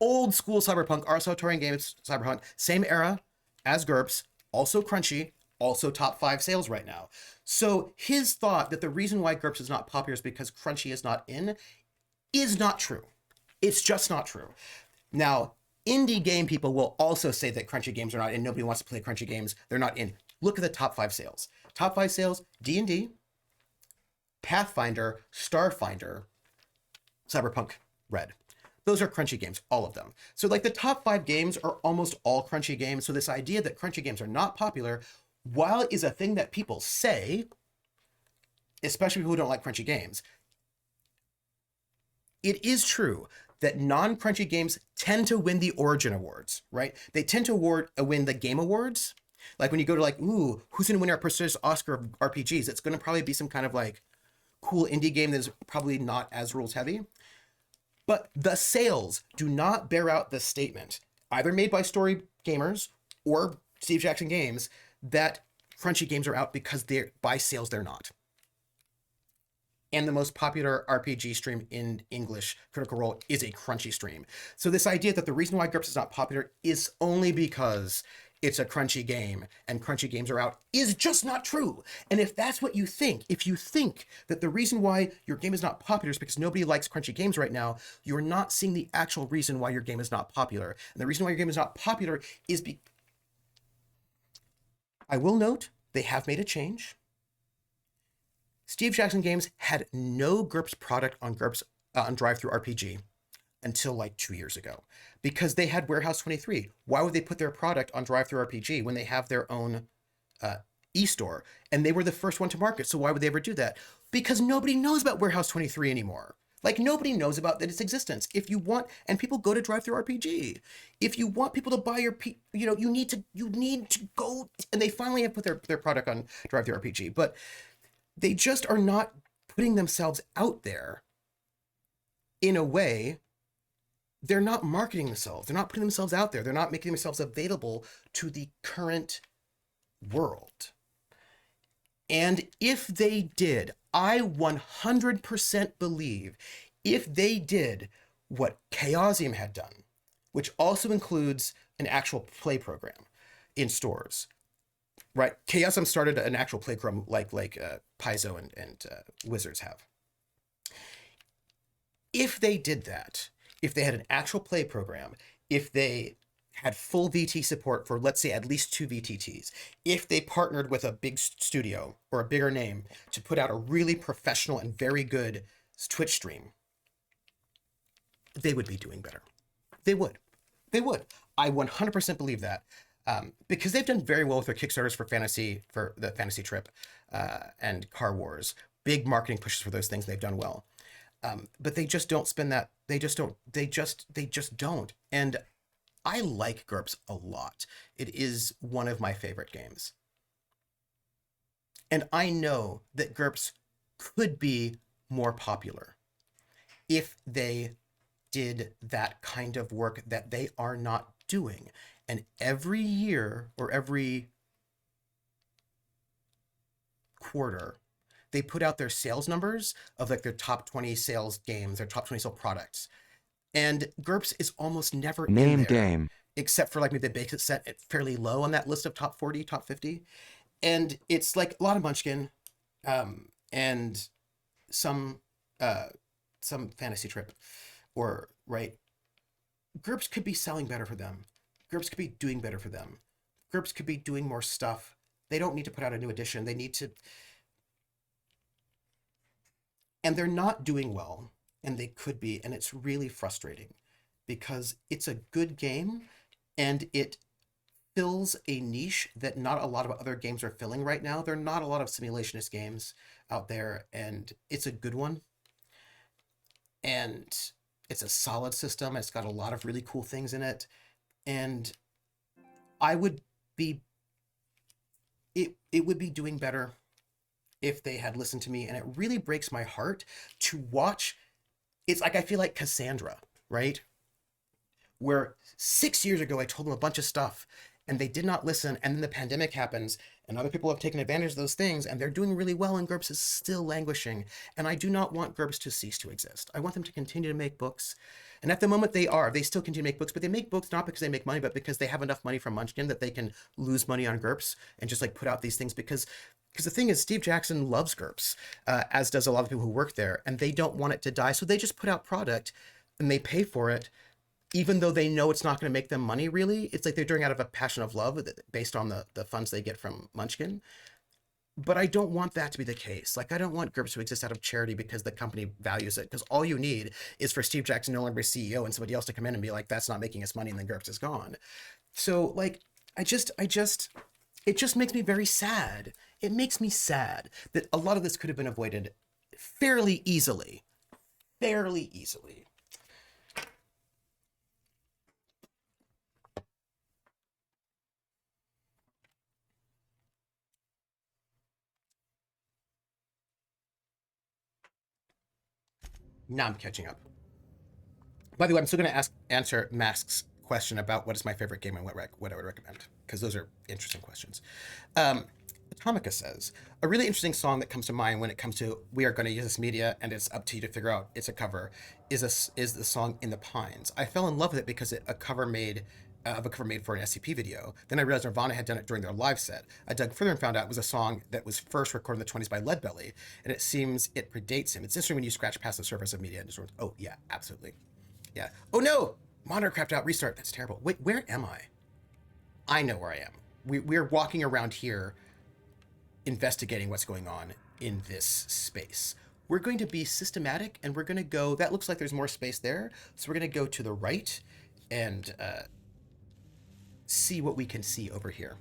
RS Autorian Games Cyberpunk, same era as GURPS, also crunchy, also top 5 sales right now. So his thought that the reason why GURPS is not popular is because crunchy is not in is not true. It's just not true. Now, indie game people will also say that crunchy games are not in. Nobody wants to play crunchy games. They're not in. Look at the top 5 sales. Top 5 sales, D&D, Pathfinder, Starfinder, Cyberpunk Red. Those are crunchy games, all of them. So like the top 5 games are almost all crunchy games. So this idea that crunchy games are not popular, while it is a thing that people say, especially people who don't like crunchy games, it is true that non-crunchy games tend to win the Origin Awards, right? They tend to win the Game Awards. Like when you go to who's gonna win our prestigious Oscar of RPGs? It's gonna probably be some kind of like cool indie game that is probably not as rules heavy. But the sales do not bear out the statement, either made by Story Gamers or Steve Jackson Games, that crunchy games are out because by sales they're not. And the most popular RPG stream in English, Critical Role, is a crunchy stream. So this idea that the reason why GURPS is not popular is only because it's a crunchy game and crunchy games are out is just not true. And if that's what you think, if you think that the reason why your game is not popular is because nobody likes crunchy games right now, you're not seeing the actual reason why your game is not popular. And the reason why your game is not popular is I will note, they have made a change. Steve Jackson Games had no GURPS product on GURPS on DriveThruRPG until like 2 years ago, because they had Warehouse 23. Why would they put their product on DriveThruRPG when they have their own e-store? And they were the first one to market, so why would they ever do that? Because nobody knows about Warehouse 23 anymore. Like nobody knows about its existence. If you want, and people go to DriveThruRPG. If you want people to buy your, you need to go, and they finally have put their product on DriveThruRPG, but they just are not putting themselves out there in a way. They're not marketing themselves. They're not putting themselves out there. They're not making themselves available to the current world. And if they did, I 100% believe If they did what Chaosium had done, which also includes an actual play program in stores, right? Chaosium started an actual play program like Paizo and Wizards have. If they did that, if they had an actual play program, if they had full VT support for, let's say, at least 2 VTTs, if they partnered with a big studio or a bigger name to put out a really professional and very good Twitch stream, they would be doing better. They would. They would. I 100% believe that. Because they've done very well with their Kickstarters for the Fantasy Trip and Car Wars. Big marketing pushes for those things. They've done well. But they just don't spend that. They just don't. They just don't. And I like GURPS a lot. It is one of my favorite games. And I know that GURPS could be more popular if they did that kind of work that they are not doing. And every year or every quarter, they put out their sales numbers of like their top 20 sales games, their top 20 sales products. And GURPS is almost never in there, game, except for like maybe the basic set at fairly low on that list of top 40, top 50. And it's like a lot of Munchkin, and some Fantasy Trip, or right. GURPS could be selling better for them. GURPS could be doing better for them. GURPS could be doing more stuff. They don't need to put out a new edition. They need to, and they're not doing well, and they could be, and it's really frustrating because it's a good game and it fills a niche that not a lot of other games are filling right now. There are not a lot of simulationist games out there, and it's a good one. And it's a solid system. It's got a lot of really cool things in it. And I would be, it would be doing better if they had listened to me. And it really breaks my heart to watch. It's like, I feel like Cassandra, right? Where 6 years ago, I told them a bunch of stuff and they did not listen. And then the pandemic happens and other people have taken advantage of those things and they're doing really well and GURPS is still languishing. And I do not want GURPS to cease to exist. I want them to continue to make books. And at the moment they still continue to make books, but they make books not because they make money, but because they have enough money from Munchkin that they can lose money on GURPS and just like put out these things because the thing is, Steve Jackson loves GURPS, as does a lot of people who work there, and they don't want it to die. So they just put out product and they pay for it, even though they know it's not going to make them money, really. It's like they're doing it out of a passion of love based on the funds they get from Munchkin. But I don't want that to be the case. Like, I don't want GURPS to exist out of charity because the company values it. Because all you need is for Steve Jackson no longer be CEO and somebody else to come in and be like, that's not making us money, and then GURPS is gone. So, like, it just makes me very sad. It makes me sad that a lot of this could have been avoided fairly easily. Fairly easily. Now I'm catching up. By the way, I'm still going to answer Mask's question about what is my favorite game and what I would recommend, because those are interesting questions. Atomica says, a really interesting song that comes to mind when it comes to we are going to use this media and it's up to you to figure out it's a cover is the song In the Pines. I fell in love with it because a cover made for an SCP video. Then I realized Nirvana had done it during their live set. I dug further and found out it was a song that was first recorded in the 20s by Leadbelly, and it seems it predates him. It's interesting when you scratch past the surface of media and just, oh yeah, absolutely. Yeah. Oh no! Monitor crapped out, restart. That's terrible. Wait, where am I? I know where I am. We're walking around here investigating what's going on in this space. We're going to be systematic and we're going to go, that looks like there's more space there. So we're going to go to the right and see what we can see over here.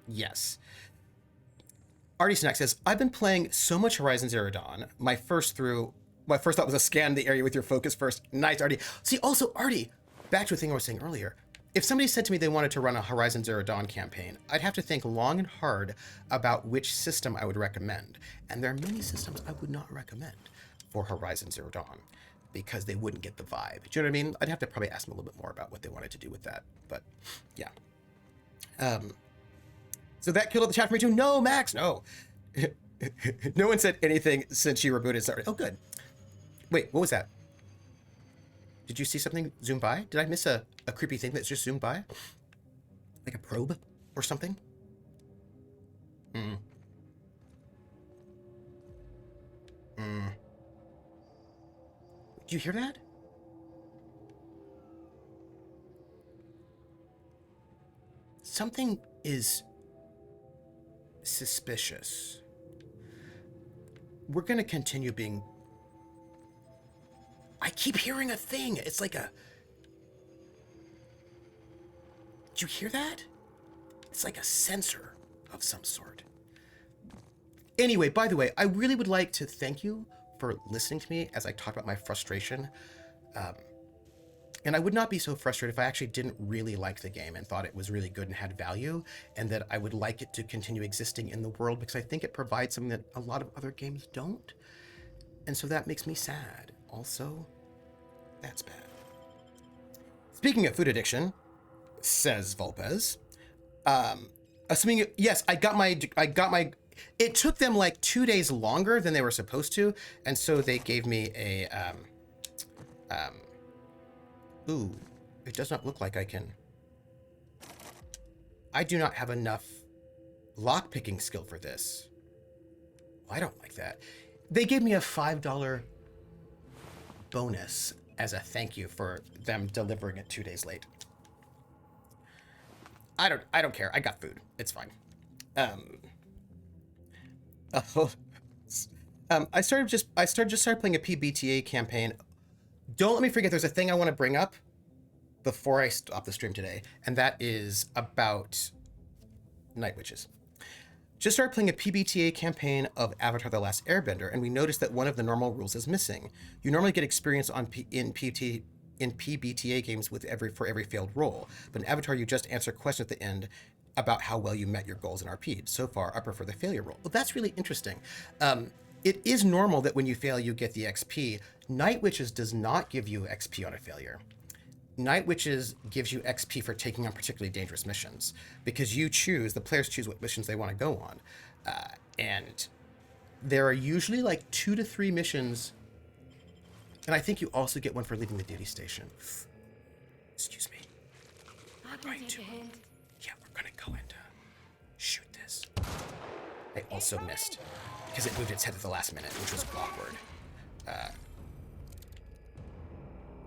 Yes. Artie Snack says, I've been playing so much Horizon Zero Dawn. My first thought was to scan the area with your focus first. Nice, Artie. See, also, Artie, back to a thing I was saying earlier. If somebody said to me they wanted to run a Horizon Zero Dawn campaign, I'd have to think long and hard about which system I would recommend. And there are many systems I would not recommend for Horizon Zero Dawn because they wouldn't get the vibe. Do you know what I mean? I'd have to probably ask them a little bit more about what they wanted to do with that. But yeah. So that killed the chat for me too. No, Max, no. No one said anything since you rebooted. Sorry. Oh, good. Wait, what was that? Did you see something zoom by? Did I miss a creepy thing that's just zoomed by? Like a probe or something? Did you hear that? Something is suspicious. We're gonna continue being... I keep hearing a thing. It's like a... Did you hear that? It's like a sensor of some sort. Anyway, by the way, I really would like to thank you for listening to me as I talk about my frustration. And I would not be so frustrated if I actually didn't really like the game and thought it was really good and had value, and that I would like it to continue existing in the world, because I think it provides something that a lot of other games don't. And so that makes me sad. Also, that's bad. Speaking of food addiction, says Volpez, assuming, yes, I got my, it took them like 2 days longer than they were supposed to, and so they gave me a, ooh, it does not look like I can. I do not have enough lockpicking skill for this. Well, I don't like that. They gave me a $5 bonus as a thank you for them delivering it 2 days late. I don't care. I got food. It's fine. I started playing a PBTA campaign. Don't let me forget, there's a thing I want to bring up before I stop the stream today, and that is about Night Witches. Just started playing a PBTA campaign of Avatar: The Last Airbender, and we noticed that one of the normal rules is missing. You normally get experience in PBTA games for every failed roll, but in Avatar you just answer questions at the end about how well you met your goals in RP. So far, I prefer the failure roll. Well, that's really interesting. It is normal that when you fail, you get the XP. Night Witches does not give you XP on a failure. Night Witches gives you XP for taking on particularly dangerous missions, because the players choose what missions they want to go on. And there are usually like 2 to 3 missions, and I think you also get one for leaving the duty station. Excuse me. We're going to go and shoot this. I also missed, because it moved its head at the last minute, which was awkward.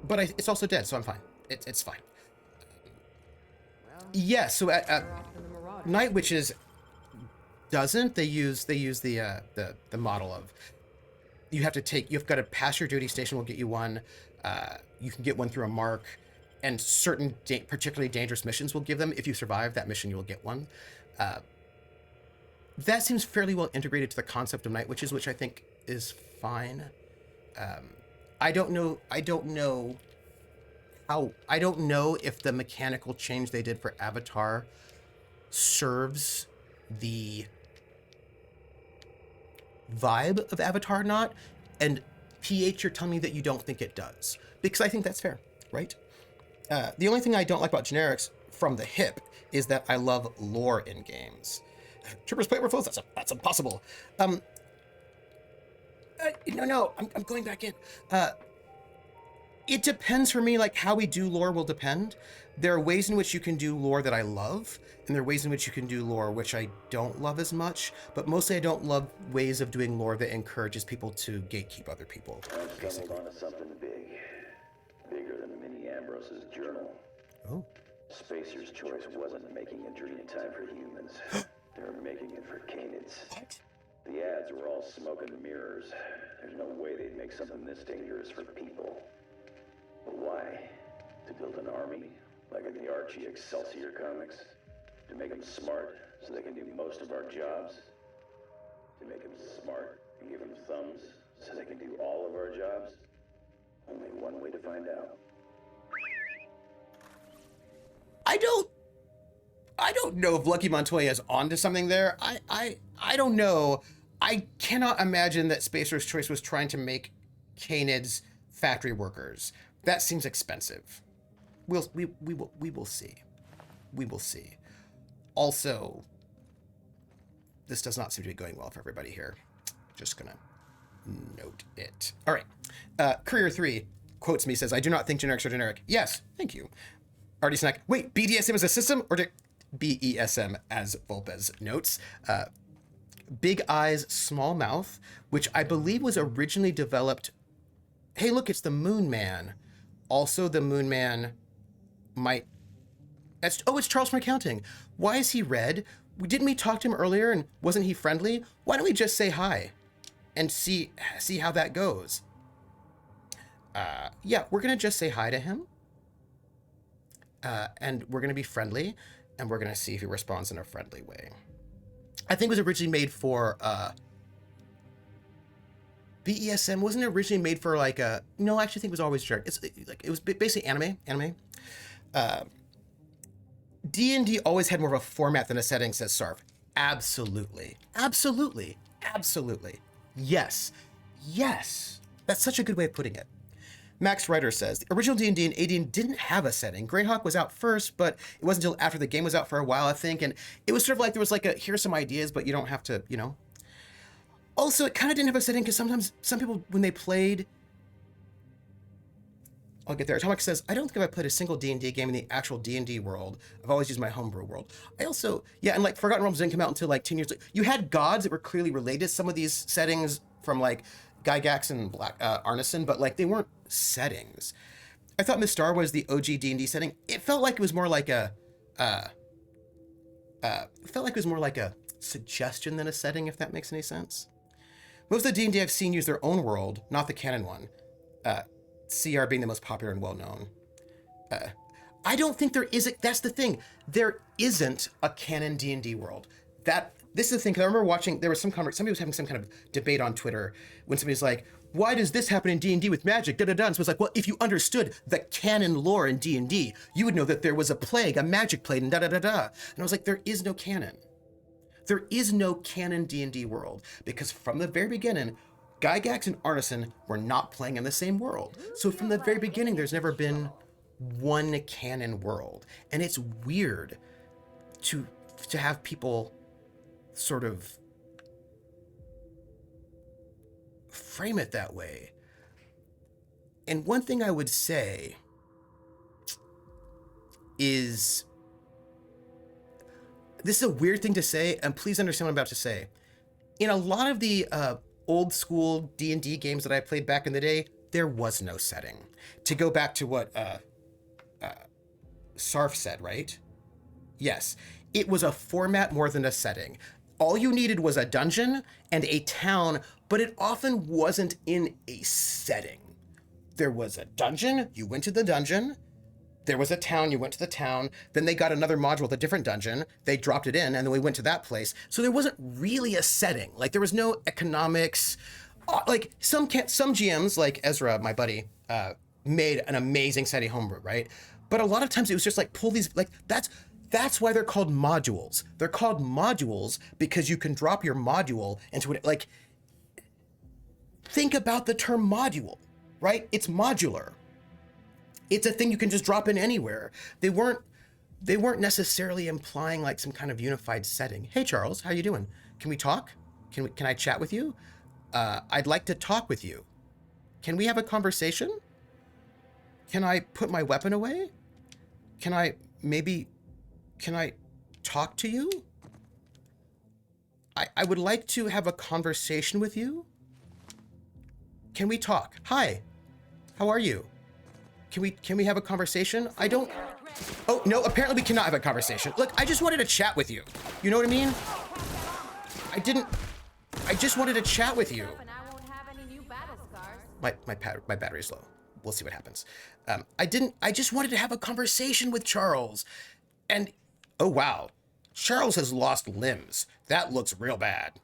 But it's also dead, so I'm fine. It's fine. Yeah, so Night Witches doesn't. They use the model of you've got to pass your duty station will get you one. You can get one through a mark, and certain particularly dangerous missions will give them. If you survive that mission, you will get one. That seems fairly well integrated to the concept of Night Witches, which I think is fine. I don't know if the mechanical change they did for Avatar serves the vibe of Avatar or not. And PH, you're telling me that you don't think it does, because I think that's fair, right? The only thing I don't like about generics from the hip is that I love lore in games. Troopers play overflows, that's impossible. No, I'm going back in. It depends for me, like how we do lore will depend. There are ways in which you can do lore that I love, and there are ways in which you can do lore which I don't love as much, but mostly I don't love ways of doing lore that encourages people to gatekeep other people. I stumbled onto something big. Bigger than Minnie Ambrose's journal. Oh. Spacer's Choice wasn't making Adrena time for humans. They were making it for canids. What? The ads were all smoke and mirrors. There's no way they'd make something this dangerous for people. But why? To build an army? Like in the Archie Excelsior comics? To make them smart so they can do most of our jobs? To make them smart and give them thumbs so they can do all of our jobs? Only one way to find out. I don't know if Lucky Montoya is onto something there. I don't know. I cannot imagine that Spacer's Choice was trying to make canids factory workers. That seems expensive. We will see. We will see. Also, this does not seem to be going well for everybody here. Just gonna note it. All right. Courier 3 quotes me, says, I do not think generics are generic. Yes, thank you. Artie Snack, wait, BDSM as a system or BESM as Volpez notes? Big eyes, small mouth, which I believe was originally developed. Hey, look, it's the Moon Man. Also, the Moon Man might. It's Charles from Accounting. Why is he red? Didn't we talk to him earlier and wasn't he friendly? Why don't we just say hi and see how that goes? Yeah, we're gonna just say hi to him. And we're gonna be friendly, and we're gonna see if he responds in a friendly way. I think it was originally made for BESM. Wasn't it originally made for like a? No, I actually think it was always generic. It was basically anime. D&D always had more of a format than a setting, says Sarv. Absolutely. Yes. That's such a good way of putting it. Max Ryder says, the original D&D and AD&D didn't have a setting. Greyhawk was out first, but it wasn't until after the game was out for a while, I think. And it was sort of like there was like here's some ideas, but you don't have to, Also, it kind of didn't have a setting because sometimes some people, when they played, I'll get there. Atomic says, I don't think I've played a single D&D game in the actual D&D world. I've always used my homebrew world. I also, and like Forgotten Realms didn't come out until like 10 years later. You had gods that were clearly related to some of these settings from like Gygax and Arneson, but like they weren't settings. I thought Mistar was the OG D&D setting. It felt like it was more like a, suggestion than a setting, if that makes any sense. Most of the D&D I've seen use their own world, not the canon one. CR being the most popular and well-known. I don't think there is that's the thing. There isn't a canon D&D world. This is the thing, because I remember watching, there was somebody was having some kind of debate on Twitter when somebody's like, why does this happen in D&D with magic, da-da-da, and so it's like, well, if you understood the canon lore in D&D, you would know that there was a plague, a magic plague, and da-da-da-da. And I was like, there is no canon. There is no canon D&D world, because from the very beginning, Gygax and Arneson were not playing in the same world. So from the very beginning, there's never been one canon world. And it's weird to have people sort of frame it that way. And one thing I would say is, this is a weird thing to say, and please understand what I'm about to say. In a lot of the old school D&D games that I played back in the day, there was no setting. To go back to what Sarf said, right? Yes, it was a format more than a setting. All you needed was a dungeon and a town, but it often wasn't in a setting. There was a dungeon, you went to the dungeon. There was a town, you went to the town. Then they got another module with a different dungeon. They dropped it in, and then we went to that place. So there wasn't really a setting. Like, there was no economics. Like, some GMs, like Ezra, my buddy, made an amazing setting homebrew, right? But a lot of times it was just like, pull these, like, that's why they're called modules. They're called modules because you can drop your module into it. Like, think about the term module, right? It's modular. It's a thing you can just drop in anywhere. They weren't necessarily implying like some kind of unified setting. Hey, Charles, how you doing? Can we talk? Can I chat with you? I'd like to talk with you. Can we have a conversation? Can I put my weapon away? Can I talk to you? I would like to have a conversation with you. Can we talk? Hi, how are you? Can we have a conversation? Oh, no, apparently we cannot have a conversation. Look, I just wanted to chat with you. You know what I mean? I just wanted to chat with you. My battery's low. We'll see what happens. I just wanted to have a conversation with Charles. And, oh wow, Charles has lost limbs. That looks real bad.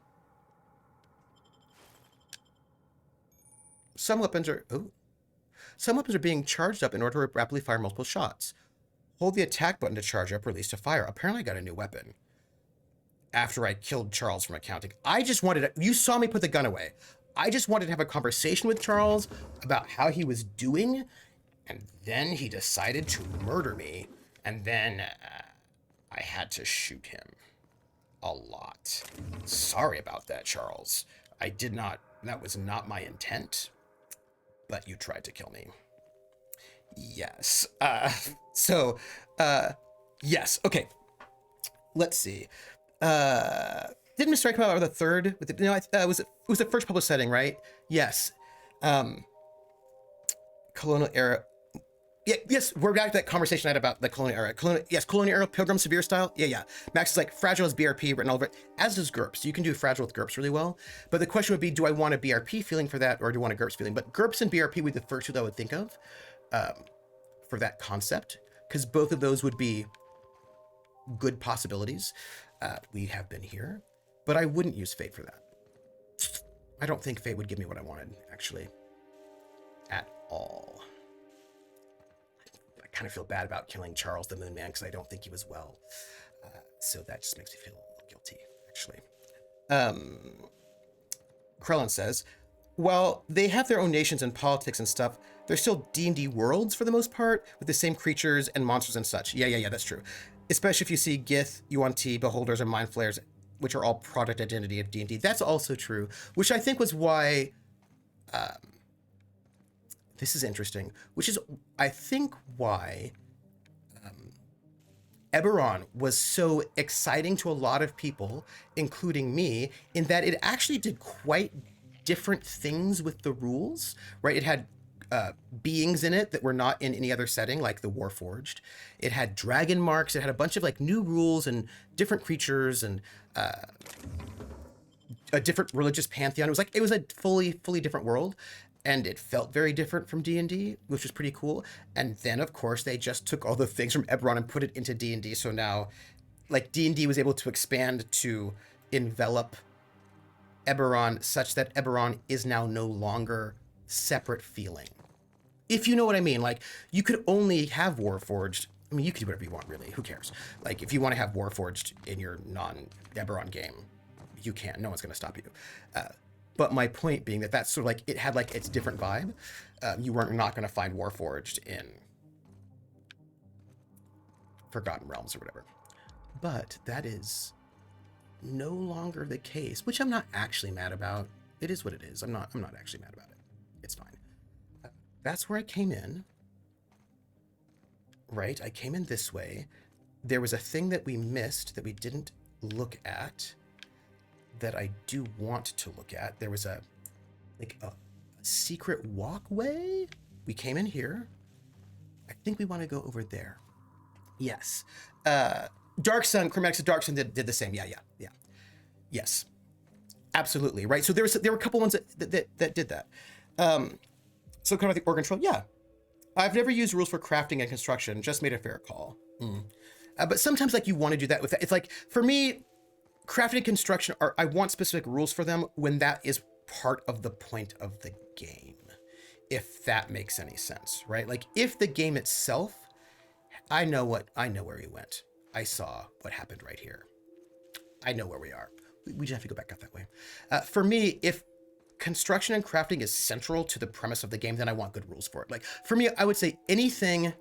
Some weapons are being charged up in order to rapidly fire multiple shots. Hold the attack button to charge up, release to fire. Apparently I got a new weapon. After I killed Charles from Accounting. You saw me put the gun away. I just wanted to have a conversation with Charles about how he was doing, and then he decided to murder me, and then I had to shoot him. A lot. Sorry about that, Charles. I did not That was not my intent, but you tried to kill me. Yes. Yes. Okay. Let's see. Didn't Mr. Strike come out with the third? With the, no, it was the first published setting, right? Yes. Colonial era. Yeah, yes, we're back to that conversation I had about the colonial era. Colonial era, Pilgrim, severe style. Yeah. Max is like fragile as BRP written all over it, as does GURPS. You can do fragile with GURPS really well. But the question would be, do I want a BRP feeling for that, or do I want a GURPS feeling? But GURPS and BRP would be the first two that I would think of for that concept, because both of those would be good possibilities. We have been here, but I wouldn't use Fate for that. I don't think Fate would give me what I wanted, actually, at all. I kind of feel bad about killing Charles the Moon Man because I don't think he was well. So that just makes me feel a little guilty, actually. Krellin says, well, they have their own nations and politics and stuff. They're still D&D worlds for the most part, with the same creatures and monsters and such. Yeah, that's true. Especially if you see Gith, UNT, Beholders, and Mind Flayers, which are all product identity of D&D. That's also true, which I think was why... this is interesting, which is, I think, why Eberron was so exciting to a lot of people, including me, in that it actually did quite different things with the rules, right? It had beings in it that were not in any other setting, like the Warforged. It had dragon marks. It had a bunch of like new rules and different creatures and a different religious pantheon. It was a fully different world. And it felt very different from D&D, which was pretty cool. And then, of course, they just took all the things from Eberron and put it into D&D. So now, like, D&D was able to expand to envelop Eberron such that Eberron is now no longer separate feeling. If you know what I mean. Like, you could only have Warforged. I mean, you could do whatever you want, really. Who cares? Like, if you want to have Warforged in your non-Eberron game, you can. No one's going to stop you. But my point being that that's sort of like, it had like its different vibe. You weren't not going to find Warforged in Forgotten Realms or whatever. But that is no longer the case, which I'm not actually mad about. It is what it is. I'm not actually mad about it. It's fine. That's where I came in. Right? I came in this way. There was a thing that we missed that we didn't look at, that I do want to look at. There was a secret walkway. We came in here. I think we want to go over there. Yes. Dark Sun, Chromatic's Dark Sun did the same. Yeah. Yes. Absolutely. Right. So there were a couple ones that did that. So kind of the organ control. Yeah. I've never used rules for crafting and construction, just made a fair call. But sometimes like you want to do that with that. It's like, for me, crafting and construction I want specific rules for them when that is part of the point of the game, if that makes any sense, right? Like if the game itself, I know where we went. I saw what happened right here. I know where we are. We just have to go back up that way. For me, if construction and crafting is central to the premise of the game, then I want good rules for it. Like for me, I would say anything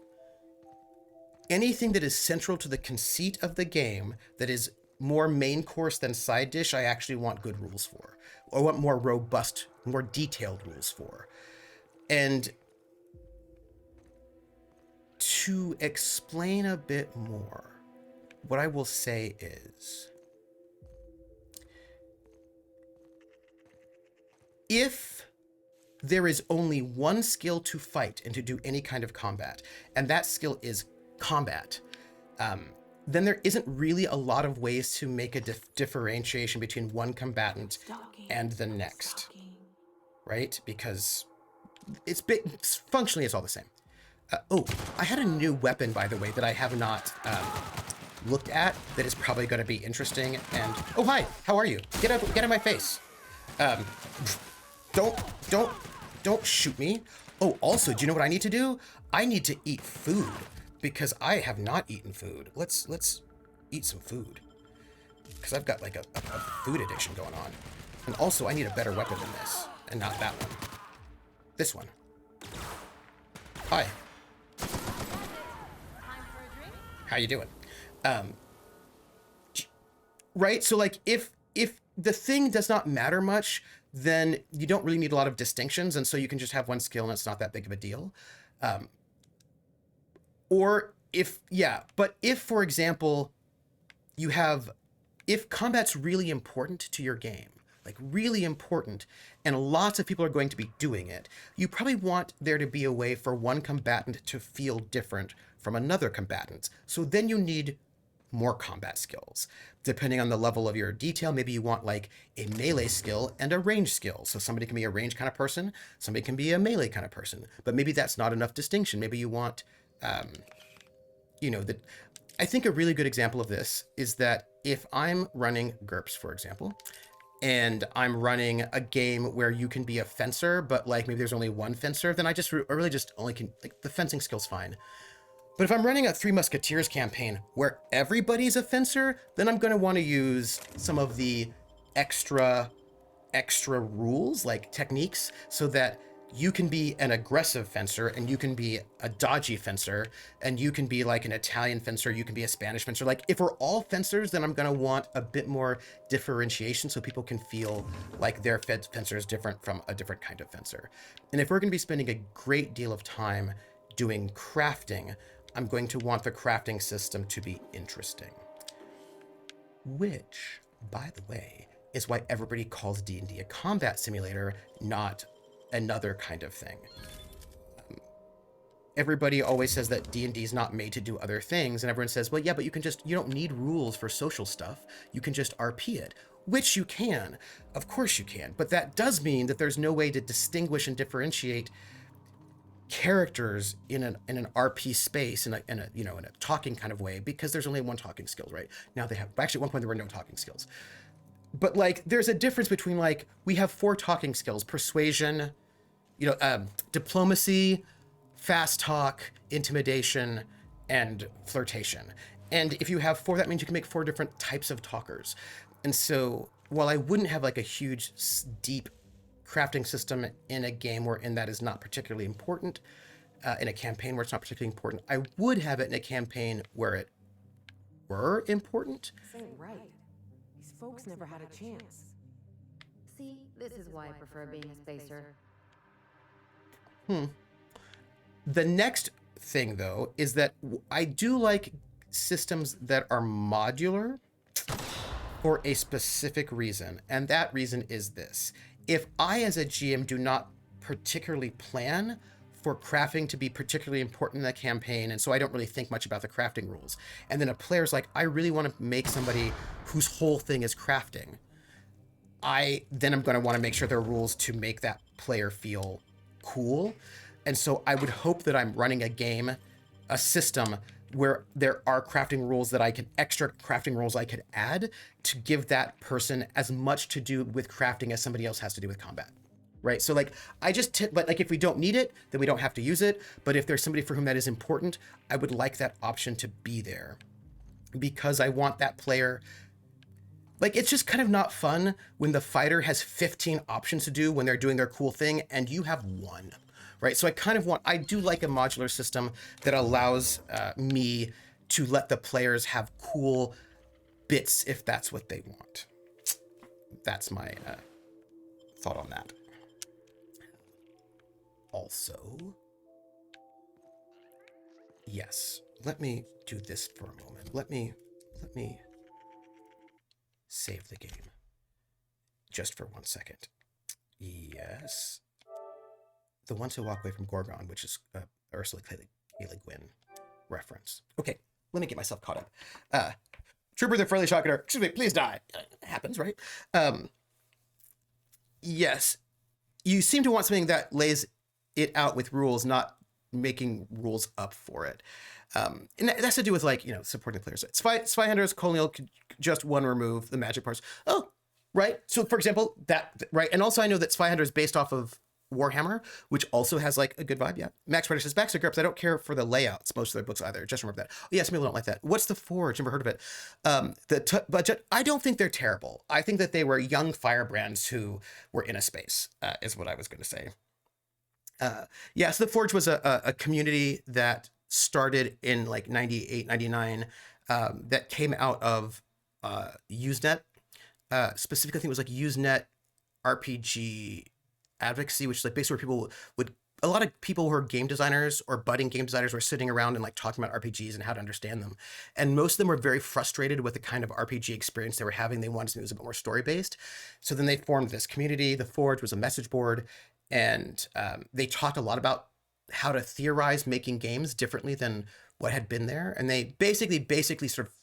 that is central to the conceit of the game that is more main course than side dish, I actually want good rules for. I want more robust, more detailed rules for. And to explain a bit more, what I will say is, if there is only one skill to fight and to do any kind of combat, and that skill is combat, then there isn't really a lot of ways to make a differentiation between one combatant and the next, right? Because functionally it's all the same. I had a new weapon, by the way, that I have not looked at that is probably going to be interesting. And oh, hi, how are you? Get out of my face. Don't shoot me. Oh, also, do you know what I need to do? I need to eat food, because I have not eaten food. Let's eat some food, because I've got like a food addiction going on. And also, I need a better weapon than this, and not that one. This one. Hi. How you doing? Right? So like, if the thing does not matter much, then you don't really need a lot of distinctions, and so you can just have one skill and it's not that big of a deal. Or but if, for example, if combat's really important to your game, like really important, and lots of people are going to be doing it, you probably want there to be a way for one combatant to feel different from another combatant. So then you need more combat skills. Depending on the level of your detail, maybe you want like a melee skill and a range skill. So somebody can be a range kind of person, somebody can be a melee kind of person, but maybe that's not enough distinction. Maybe you want, I think a really good example of this is that if I'm running GURPS, for example, and I'm running a game where you can be a fencer, but like maybe there's only one fencer, then I really just only can, like, the fencing skill's fine. But if I'm running a Three Musketeers campaign where everybody's a fencer, then I'm going to want to use some of the extra rules, like techniques, so that you can be an aggressive fencer and you can be a dodgy fencer and you can be like an Italian fencer, you can be a Spanish fencer. Like if we're all fencers, then I'm going to want a bit more differentiation so people can feel like their fencer is different from a different kind of fencer. And if we're going to be spending a great deal of time doing crafting, I'm going to want the crafting system to be interesting. Which, by the way, is why everybody calls D&D a combat simulator, not another kind of thing. Everybody always says that D&D is not made to do other things, and everyone says, well, yeah, but you don't need rules for social stuff. You can just RP it, which you can. Of course you can, but that does mean that there's no way to distinguish and differentiate characters in an RP space in a talking kind of way, because there's only one talking skill, right? Now they have, actually at one point there were no talking skills. But like there's a difference between, like, we have 4 talking skills: persuasion, diplomacy, fast talk, intimidation, and flirtation. And if you have 4, that means you can make 4 different types of talkers. And so while I wouldn't have like a huge deep crafting system in a game wherein that is not particularly important, in a campaign where it's not particularly important, I would have it in a campaign where it were important. This ain't right. These folks never had a chance. See, this is why I prefer being a spacer. The next thing, though, is that I do like systems that are modular for a specific reason. And that reason is this. If I, as a GM, do not particularly plan for crafting to be particularly important in the campaign, and so I don't really think much about the crafting rules, and then a player's like, I really want to make somebody whose whole thing is crafting, then I'm going to want to make sure there are rules to make that player feel cool. And so I would hope that I'm running a system where there are crafting rules extra crafting rules I could add to give that person as much to do with crafting as somebody else has to do with combat, right? So like, but like if we don't need it, then we don't have to use it. But if there's somebody for whom that is important, I would like that option to be there, because I want that player. Like, it's just kind of not fun when the fighter has 15 options to do when they're doing their cool thing and you have 1. Right, so I do like a modular system that allows me to let the players have cool bits if that's what they want. That's my thought on that. Also, yes, let me do this for a moment. Let me save the game just for 1 second. Yes. The Ones Who Walk Away from Gorgon, which is Ursula K. Le Guin reference. Okay, let me get myself caught up. Trooper the Friendly Shotgunner, excuse me, please die. Happens, right? Yes, you seem to want something that lays it out with rules, not making rules up for it. And that has to do with, like, supporting players. Spy Hunters, Colonial, just 1 remove the magic parts. Oh, right. So, for example, right. And also I know that Spy Hunter is based off of Warhammer, which also has like a good vibe. Yeah. Max Predator says, Baxter GURPS, I don't care for the layouts, most of their books either. Just remember that. Oh, yeah, some people don't like that. What's the Forge? Never heard of it. Budget, I don't think they're terrible. I think that they were young firebrands who were in a space, is what I was going to say. So the Forge was a community that started in like 98, 99, that came out of Usenet. Specifically, I think it was like Usenet RPG advocacy, which is like basically where people would, a lot of people who are game designers or budding game designers were sitting around and like talking about RPGs and how to understand them. And most of them were very frustrated with the kind of RPG experience they were having. They wanted something that was a bit more story based. So then they formed this community. The Forge was a message board, and they talked a lot about how to theorize making games differently than what had been there. And they basically sort of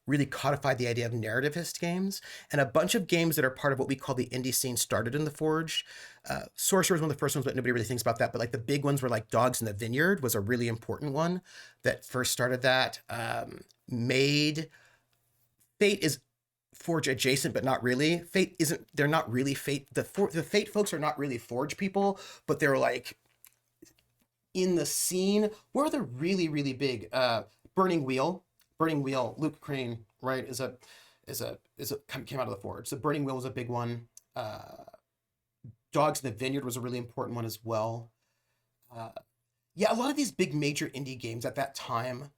really codified the idea of narrativist games, and a bunch of games that are part of what we call the indie scene started in the Forge. Sorcerer was one of the first ones, but nobody really thinks about that. But like the big ones were like Dogs in the Vineyard was a really important one that first started that. Made Fate is Forge adjacent, but not really. Fate isn't. They're not really Fate. The Fate folks are not really Forge people, but they're like in the scene. Where are the really big? Burning Wheel, Luke Crane, right, came out of the Forge. So Burning Wheel was a big one. Dogs in the Vineyard was a really important one as well. Yeah, a lot of these big major indie games at that time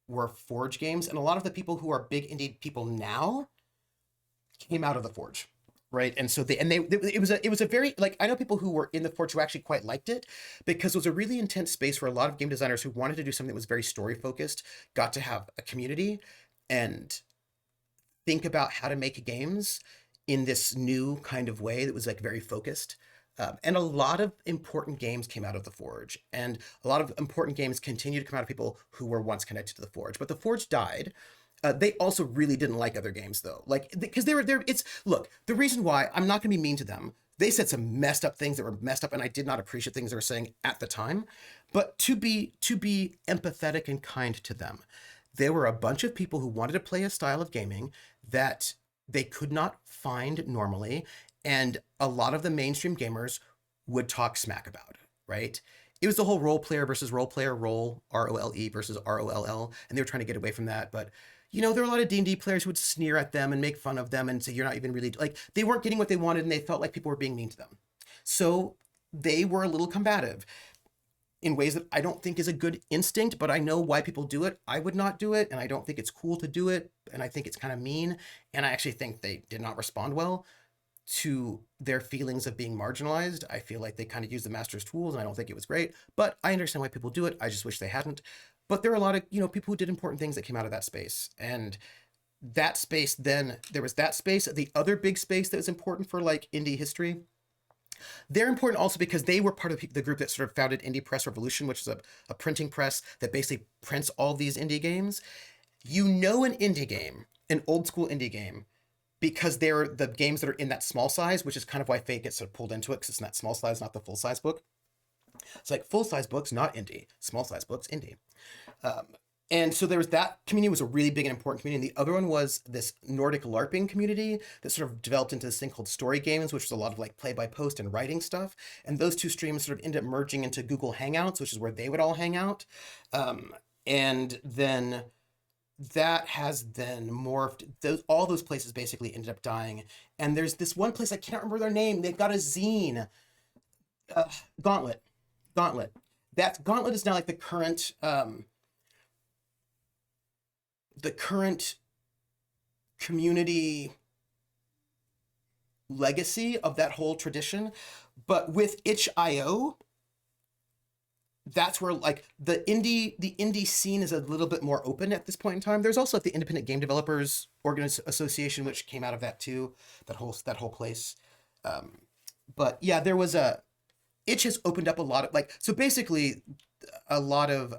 were Forge games, and a lot of the people who are big indie people now came out of the Forge, right? And so it was a very, like, I know people who were in the Forge who actually quite liked it, because it was a really intense space where a lot of game designers who wanted to do something that was very story focused got to have a community and think about how to make games in this new kind of way that was like very focused. And a lot of important games came out of the Forge, and a lot of important games continue to come out of people who were once connected to the Forge. But the Forge died. They also really didn't like other games though, like, because they were there. Look, the reason why, I'm not going to be mean to them. They said some messed up things that were messed up, and I did not appreciate things they were saying at the time. But to be empathetic and kind to them, there were a bunch of people who wanted to play a style of gaming that they could not find normally, and a lot of the mainstream gamers would talk smack about, right? It was the whole role player versus role player, ROLE versus ROLL, and they were trying to get away from that. But there were a lot of D&D players who would sneer at them and make fun of them and say, you're not even really, like, they weren't getting what they wanted, and they felt like people were being mean to them. So they were a little combative in ways that I don't think is a good instinct, but I know why people do it. I would not do it, and I don't think it's cool to do it, and I think it's kind of mean, and I actually think they did not respond well to their feelings of being marginalized. I feel like they kind of used the master's tools, and I don't think it was great, but I understand why people do it. I just wish they hadn't. But there are a lot of, people who did important things that came out of that space. And that space, then there was that space. The other big space that was important for like indie history, they're important also because they were part of the group that sort of founded Indie Press Revolution, which is a printing press that basically prints all these indie games. An indie game, an old school indie game, because they're the games that are in that small size, which is kind of why Fate gets sort of pulled into it, because it's in that small size, not the full size book. It's like full size books, not indie. Small size books, indie. And so there was that community, was a really big and important community. And the other one was this Nordic LARPing community that sort of developed into this thing called Story Games, which was a lot of like play by post and writing stuff. And those two streams sort of ended up merging into Google Hangouts, which is where they would all hang out. And then that has then morphed. All those places basically ended up dying. And there's this one place, I can't remember their name. They've got a zine. Gauntlet. That Gauntlet is now like the current community legacy of that whole tradition. But with itch.io, that's where like the indie scene is a little bit more open at this point in time. There's also like the Independent Game Developers Association, which came out of that too, that whole place. But yeah, there was itch has opened up a lot of like, so basically a lot of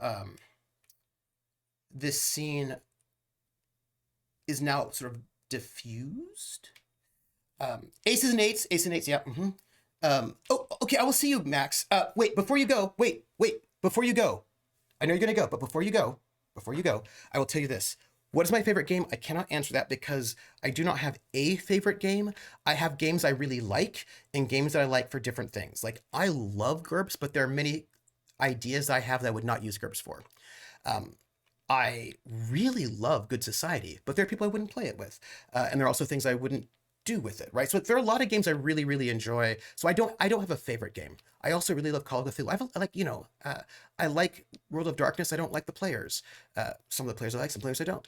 this scene is now sort of diffused. Aces and eights, yeah. Okay, I will see you, Max. Wait, before you go, before you go. I know you're gonna go, but before you go, I will tell you this. What is my favorite game? I cannot answer that because I do not have a favorite game. I have games I really like and games that I like for different things. Like, I love GURPS, but there are many ideas I have that I would not use GURPS for. I really love Good Society, but there are people I wouldn't play it with. And there are also things I wouldn't do with it, right? So there are a lot of games I really, really enjoy. So I don't have a favorite game. I also really love Call of Cthulhu. I like World of Darkness. I don't like the players. Some of the players I like, some players I don't.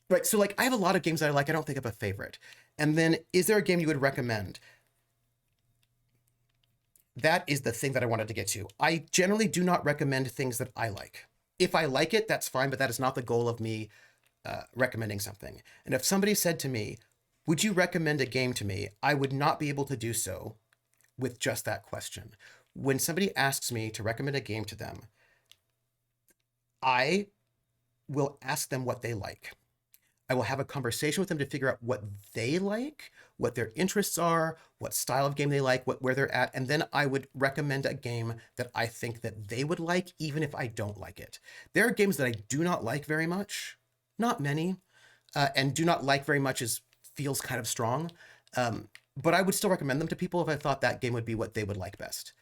Right, so like I have a lot of games that I like. I don't think I have a favorite. And then, is there a game you would recommend? that is the thing that I wanted to get to. I generally do not recommend things that I like. If I like it, that's fine, but that is not the goal of me recommending something. And if somebody said to me, would you recommend a game to me? I would not be able to do so with just that question. When somebody asks me to recommend a game to them, I will ask them what they like. I will have a conversation with them to figure out what they like, what their interests are, what style of game they like, where they're at, and then I would recommend a game that I think that they would like, even if I don't like it. There are games that I do not like very much, not many, and do not like very much feels kind of strong, but I would still recommend them to people if I thought that game would be what they would like best.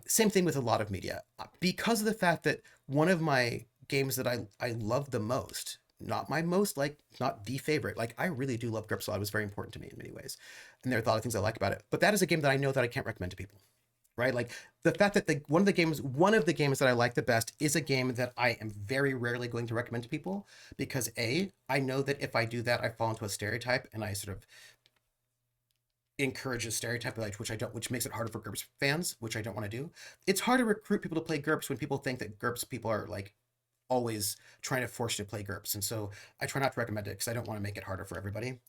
Same thing with a lot of media. Because of the fact that one of my games that I love the most, not my most, like, not the favorite. Like, I really do love GURPS a lot. It was very important to me in many ways. And there are a lot of things I like about it. But that is a game that I know that I can't recommend to people, right? Like, the fact that one of the games that I like the best is a game that I am very rarely going to recommend to people because A, I know that if I do that, I fall into a stereotype and I sort of encourage a stereotype, which makes it harder for GURPS fans, which I don't want to do. It's hard to recruit people to play GURPS when people think that GURPS people are, like, always trying to force you to play GURPS. And so I try not to recommend it because I don't want to make it harder for everybody.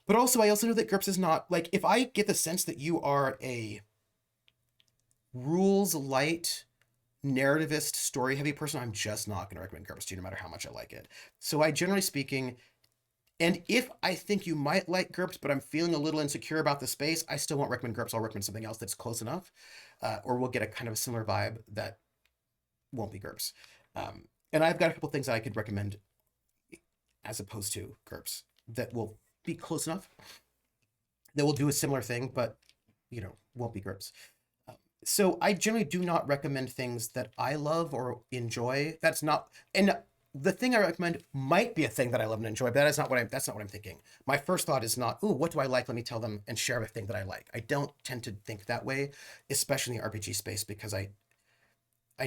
But also, I also know that GURPS is not, like, if I get the sense that you are a rules light, narrativist, story heavy person, I'm just not going to recommend GURPS to you no matter how much I like it. So I, generally speaking, and if I think you might like GURPS, but I'm feeling a little insecure about the space, I still won't recommend GURPS. I'll recommend something else that's close enough, or we'll get a kind of a similar vibe that won't be GURPS. And I've got a couple things that I could recommend as opposed to GURPS that will be close enough, that will do a similar thing, but, won't be GURPS. So I generally do not recommend things that I love or enjoy. That's not, and the thing I recommend might be a thing that I love and enjoy, but that's not what I'm thinking. My first thought is not, ooh, what do I like? Let me tell them and share a thing that I like. I don't tend to think that way, especially in the RPG space, because I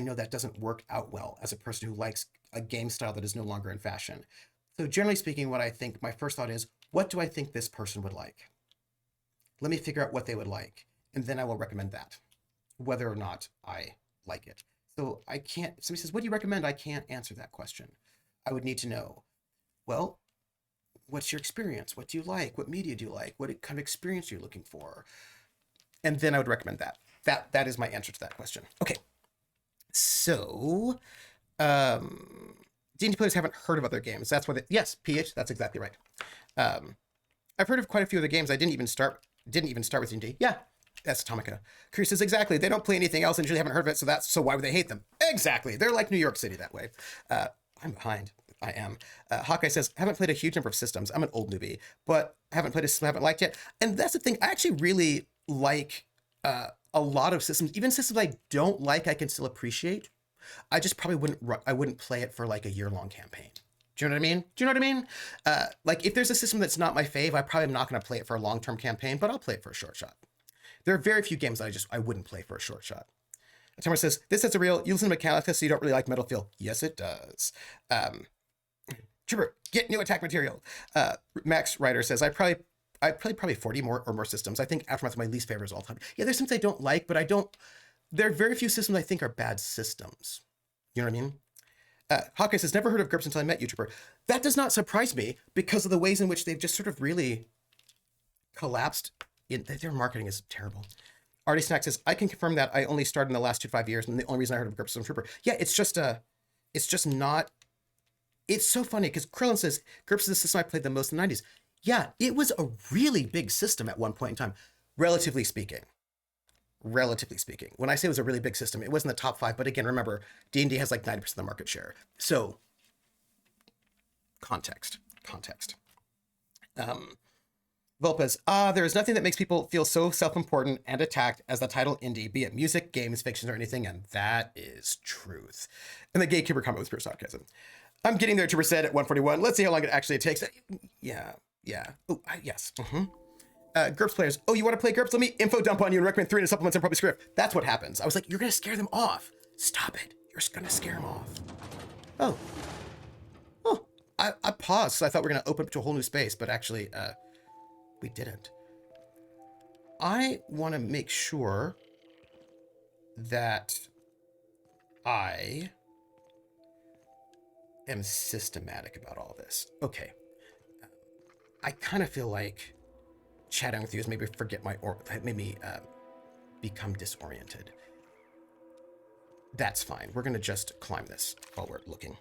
know that doesn't work out well as a person who likes a game style that is no longer in fashion. So generally speaking, what I think, my first thought is, what do I think this person would like? Let me figure out what they would like, and then I will recommend that, whether or not I like it. So I can't, if somebody says, what do you recommend? I can't answer that question. I would need to know, well, what's your experience? What do you like? What media do you like? What kind of experience are you looking for? And then I would recommend that. That is my answer to that question. Okay. So, D&D players haven't heard of other games. That's what yes, PH, that's exactly right. I've heard of quite a few other games. I didn't even start with D&D. Yeah, that's Atomica. Chris says, exactly. They don't play anything else and usually haven't heard of it, so why would they hate them? Exactly. They're like New York City that way. I'm behind. I am. Hawkeye says, haven't played a huge number of systems. I'm an old newbie, but haven't played a system I haven't liked yet. And that's the thing. I actually really like a lot of systems. Even systems I don't like, I can still appreciate. I just probably wouldn't play it for like a year-long campaign. Do you know what I mean? Like, if there's a system that's not my fave, I probably am not going to play it for a long-term campaign, but I'll play it for a short shot. There are very few games that I wouldn't play for a short shot. Tamara says, this is a real, you listen to Mechanica, so you don't really like Metal Feel. Yes, it does. Trevor, get new attack material. Max Ryder says, I play probably 40 more systems. I think Aftermath is my least favorites all the time. Yeah, there's systems I don't like, but there are very few systems I think are bad systems. You know what I mean? Hawkeye says, never heard of GURPS until I met YouTuber. That does not surprise me because of the ways in which they've just sort of really collapsed. Their marketing is terrible. Artie Snack says, I can confirm that I only started in the last 5 years, and the only reason I heard of GURPS is Trooper. Yeah, it's just not. It's so funny because Krillin says, GURPS is the system I played the most in the 90s. Yeah, it was a really big system at one point in time, relatively speaking. When I say it was a really big system, it wasn't the top 5, but again, remember, D&D has like 90% of the market share. So, context. Volpez, there is nothing that makes people feel so self-important and attacked as the title indie, be it music, games, fiction, or anything, and that is truth. And the gatekeeper comment was pure sarcasm. I'm getting there to reset at 141. Let's see how long it actually takes. Yeah. Oh, yes. GURPS players. Oh, you want to play GURPS? Let me info dump on you and recommend 300 supplements and probably script. That's what happens. I was like, you're going to scare them off. Stop it. You're just going to scare them off. Oh, I paused. So I thought we were going to open up to a whole new space, but actually, we didn't. I want to make sure that I am systematic about all this. Okay. I kind of feel like chatting with you is maybe forget my, or made me become disoriented. That's fine. We're going to just climb this while we're looking.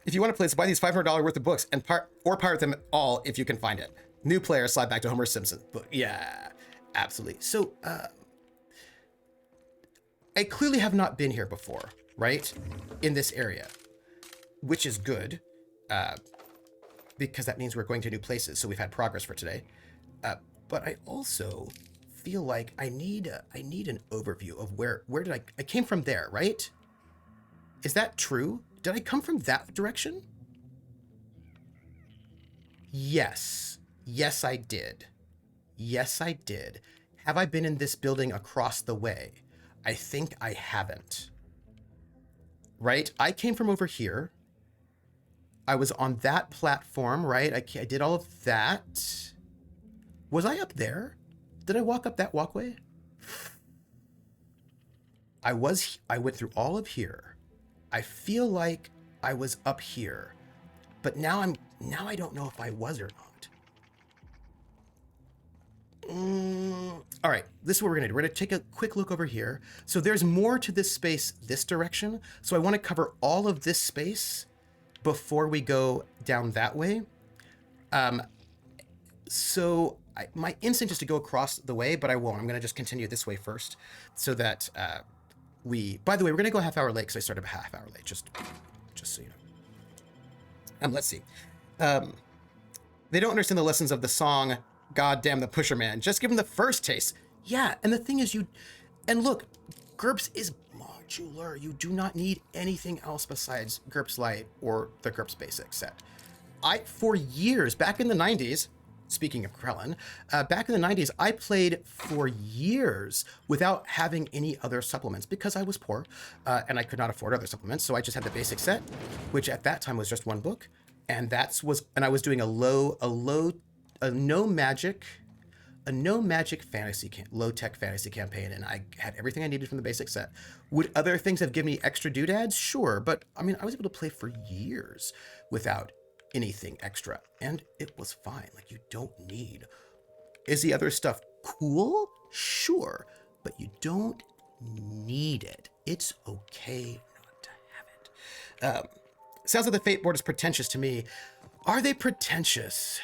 If you want to play this, buy these $500 worth of books and pirate them all if you can find it. New player, slide back to Homer Simpson. But yeah, absolutely. So, I clearly have not been here before, right? In this area, which is good, because that means we're going to new places. So we've had progress for today. But I also feel like I need an overview of where did I came from there, right? Is that true? Did I come from that direction? Yes. Yes, I did. Yes, I did. Have I been in this building across the way? I think I haven't. Right? I came from over here. I was on that platform, right? I did all of that. Was I up there? Did I walk up that walkway? I went through all of here. I feel like I was up here, but now I don't know if I was or not. All right, this is what we're gonna do. We're gonna take a quick look over here. So there's more to this space this direction. So I wanna cover all of this space before we go down that way. My instinct is to go across the way, but I won't. I'm gonna just continue this way first so that by the way, we're gonna go half-hour late because I started a half-hour late, just so you know. Let's see. They don't understand the lessons of the song, God Damn the Pusher Man. Just give them the first taste. Yeah, and the thing is and look, GURPS is modular. You do not need anything else besides GURPS Lite or the GURPS Basic set. For years, back in the 90s, speaking of Krellin, back in the 90s, I played for years without having any other supplements because I was poor and I could not afford other supplements. So I just had the basic set, which at that time was just one book. And I was doing a no magic fantasy, low tech fantasy campaign. And I had everything I needed from the basic set. Would other things have given me extra doodads? Sure. But I mean, I was able to play for years without anything extra, and it was fine. Like, you don't need. Is the other stuff cool? Sure, but you don't need it. It's okay not to have it. Sounds like the Fate board is pretentious to me. Are they pretentious?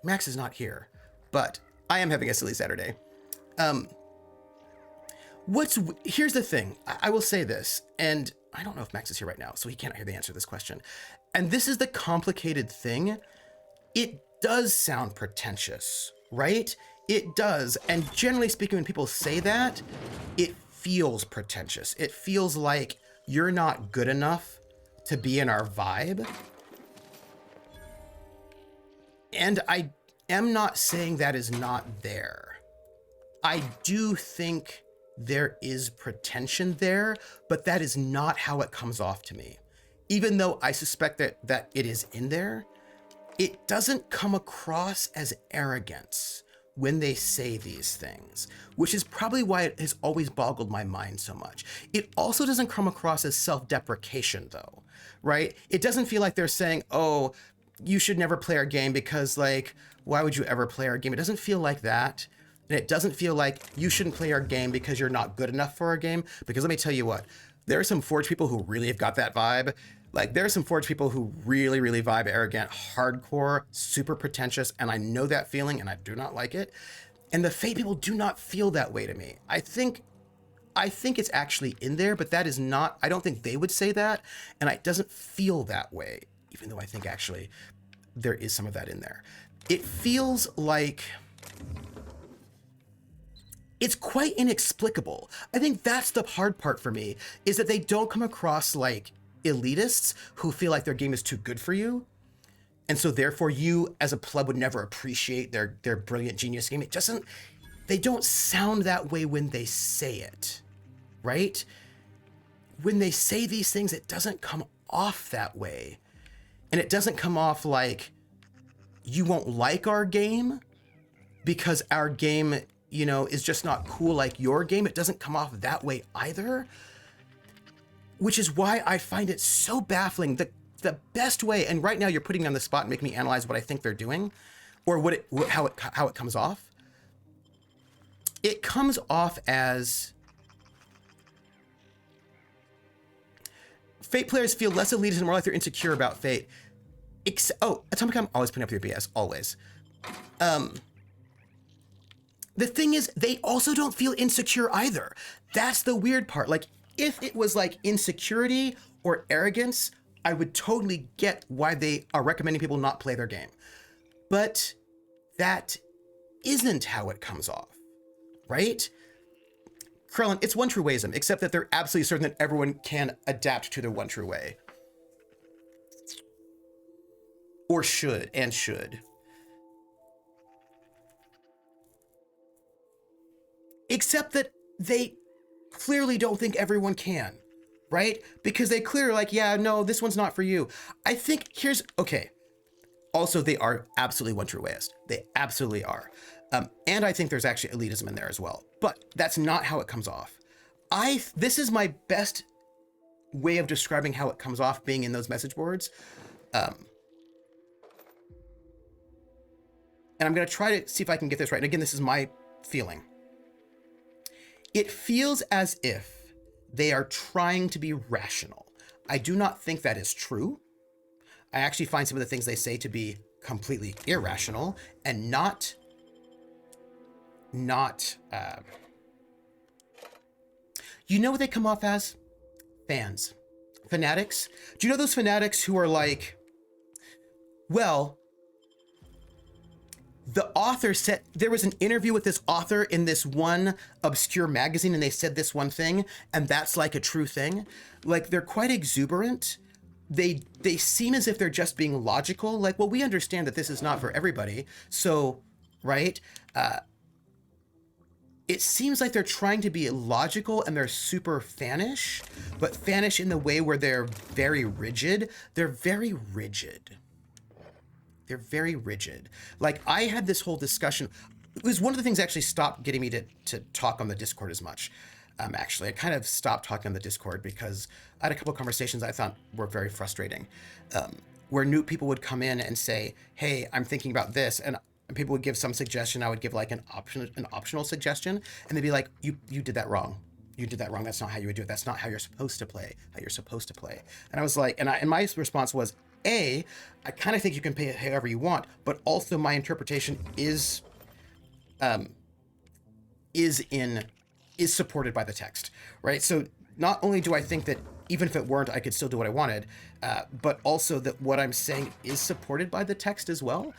Max is not here, but I am having a silly Saturday. Here's the thing. I will say this, and I don't know if Max is here right now, so he can't hear the answer to this question. And this is the complicated thing. It does sound pretentious, right? It does. And generally speaking, when people say that, it feels pretentious. It feels like you're not good enough to be in our vibe. And I am not saying that is not there. I do think there is pretension there, but that is not how it comes off to me. Even though I suspect that it is in there, it doesn't come across as arrogance when they say these things, which is probably why it has always boggled my mind so much. It also doesn't come across as self-deprecation though, right? It doesn't feel like they're saying, oh, you should never play our game because, like, why would you ever play our game? It doesn't feel like that. And it doesn't feel like you shouldn't play our game because you're not good enough for our game. Because let me tell you what, there are some Forge people who really have got that vibe. Like, there are some Forge people who really, really vibe arrogant, hardcore, super pretentious. And I know that feeling and I do not like it. And the Fate people do not feel that way to me. I think it's actually in there, but that is not, I don't think they would say that. And it doesn't feel that way, even though I think actually there is some of that in there. It feels like it's quite inexplicable. I think that's the hard part for me, is that they don't come across like elitists who feel like their game is too good for you. And so therefore you as a pleb would never appreciate their brilliant genius game. They don't sound that way when they say it, right? When they say these things, it doesn't come off that way. And it doesn't come off like you won't like our game because our game you know, is just not cool like your game. It doesn't come off that way either, which is why I find it so baffling. The best way, and right now you're putting me on the spot and making me analyze what I think they're doing, or how it comes off. It comes off as Fate players feel less elitist and more like they're insecure about Fate. Atomic, I'm always putting up your BS, always. The thing is, they also don't feel insecure either. That's the weird part. Like, if it was like insecurity or arrogance, I would totally get why they are recommending people not play their game. But that isn't how it comes off, right? Krellin, it's one true wayism, except that they're absolutely certain that everyone can adapt to their one true way. Or should. Except that they clearly don't think everyone can, right? Because they clearly like, yeah, no, this one's not for you. I think okay. Also, they are absolutely one true wayist. They absolutely are. And I think there's actually elitism in there as well. But that's not how it comes off. This is my best way of describing how it comes off being in those message boards. And I'm going to try to see if I can get this right. And again, this is my feeling. It feels as if they are trying to be rational. I do not think that is true. I actually find some of the things they say to be completely irrational and not you know what they come off as? Fans. Fanatics. Do you know those fanatics who are like, well, the author said, there was an interview with this author in this one obscure magazine and they said this one thing and that's like a true thing. Like, they're quite exuberant. They seem as if they're just being logical. Like, well, we understand that this is not for everybody. So, right? It seems like they're trying to be logical and they're super fanish, but fanish in the way where they're very rigid. They're very rigid. They're very rigid. Like, I had this whole discussion. It was one of the things that actually stopped getting me to talk on the Discord as much. Actually, I kind of stopped talking on the Discord because I had a couple of conversations I thought were very frustrating, where new people would come in and say, hey, I'm thinking about this. And people would give some suggestion. I would give like an optional suggestion. And they'd be like, you did that wrong. You did that wrong. That's not how you would do it. That's not how you're supposed to play, And I was like, and my response was, I kind of think you can pay it however you want, but also my interpretation is supported by the text, right? So not only do I think that even if it weren't, I could still do what I wanted, but also that what I'm saying is supported by the text as well.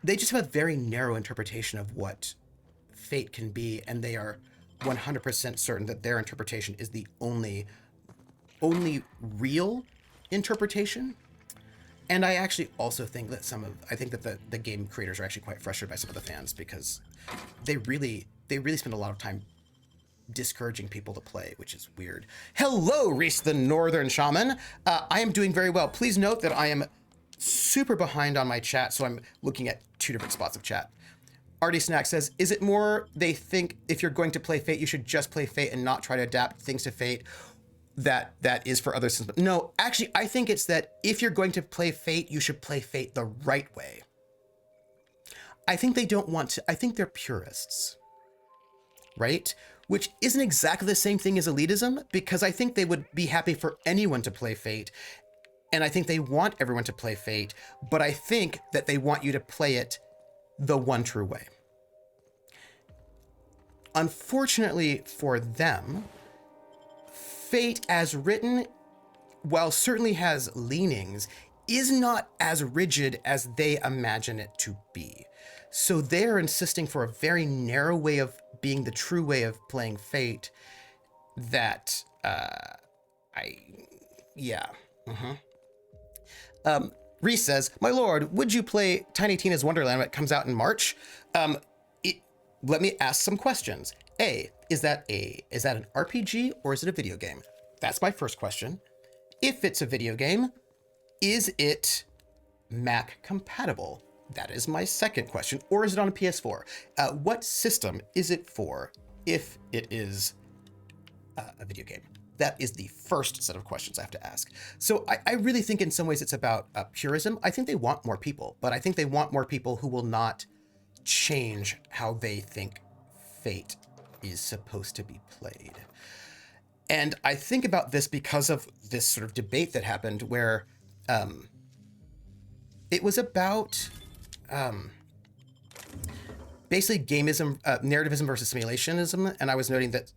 They just have a very narrow interpretation of what Fate can be, and they are 100% certain that their interpretation is the only real interpretation. And I actually also think that I think that the game creators are actually quite frustrated by some of the fans because they really spend a lot of time discouraging people to play, which is weird. Hello, Reese the Northern Shaman. I am doing very well. Please note that I am super behind on my chat, so I'm looking at 2 different spots of chat. Artie Snack says, is it more they think if you're going to play Fate, you should just play Fate and not try to adapt things to Fate that is for other systems? No, actually, I think it's that if you're going to play Fate, you should play Fate the right way. I think they don't want to, I think they're purists, right? Which isn't exactly the same thing as elitism, because I think they would be happy for anyone to play Fate. And I think they want everyone to play Fate, but I think that they want you to play it the one true way. Unfortunately for them, Fate as written, while certainly has leanings, is not as rigid as they imagine it to be. So they're insisting for a very narrow way of being the true way of playing Fate that, Reese says, my lord, would you play Tiny Tina's Wonderland when it comes out in March? Let me ask some questions. Is that an RPG or is it a video game? That's my first question. If it's a video game, is it Mac compatible? that is my second question. Or is it on a PS4? What system is it for if it is a video game? That is the first set of questions I have to ask. So I really think in some ways it's about purism. I think they want more people, but I think they want more people who will not change how they think Fate is supposed to be played. And I think about this because of this sort of debate that happened where it was about basically gamism, narrativism versus simulationism. And I was noting that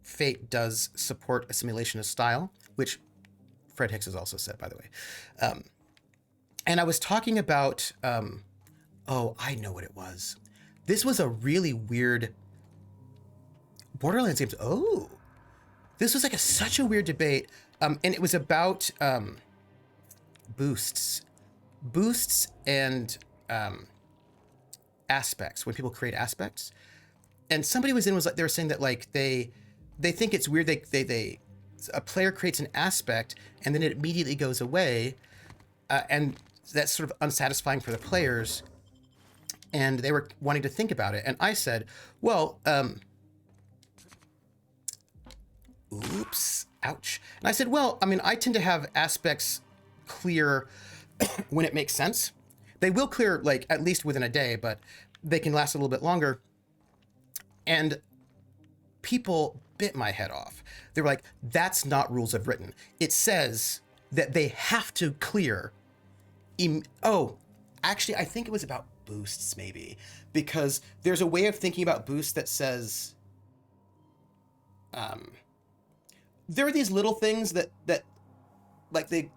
Fate does support a simulationist style, which Fred Hicks has also said, by the way. And I was talking about, oh, I know what it was. This was a really weird Borderlands games. Oh, this was like such a weird debate. And it was about boosts and aspects, when people create aspects. And somebody was like, they were saying that like they think it's weird. They a player creates an aspect and then it immediately goes away. And that's sort of unsatisfying for the players. And they were wanting to think about it. And I said, well, oops, ouch. And I said, well, I mean, I tend to have aspects clear when it makes sense. They will clear like at least within a day, but they can last a little bit longer. And people bit my head off. They were like, that's not rules of written. It says that they have to clear. Oh, actually, I think it was about boosts maybe, because there's a way of thinking about boosts that says, there are these little things that like they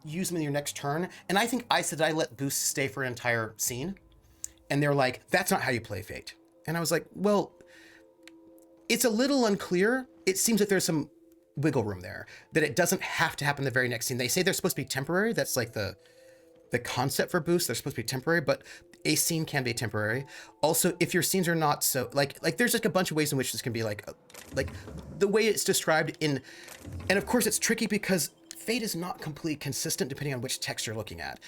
use them in your next turn. And I think I said I let boosts stay for an entire scene. And they're like, that's not how you play Fate. And I was like, well, it's a little unclear. It seems like there's some wiggle room there, that it doesn't have to happen the very next scene. They say they're supposed to be temporary. That's like the concept for boosts. They're supposed to be temporary, but a scene can be temporary. Also, if your scenes are not so like there's like a bunch of ways in which this can be like the way it's described in, and of course it's tricky because Fate is not completely consistent depending on which text you're looking at.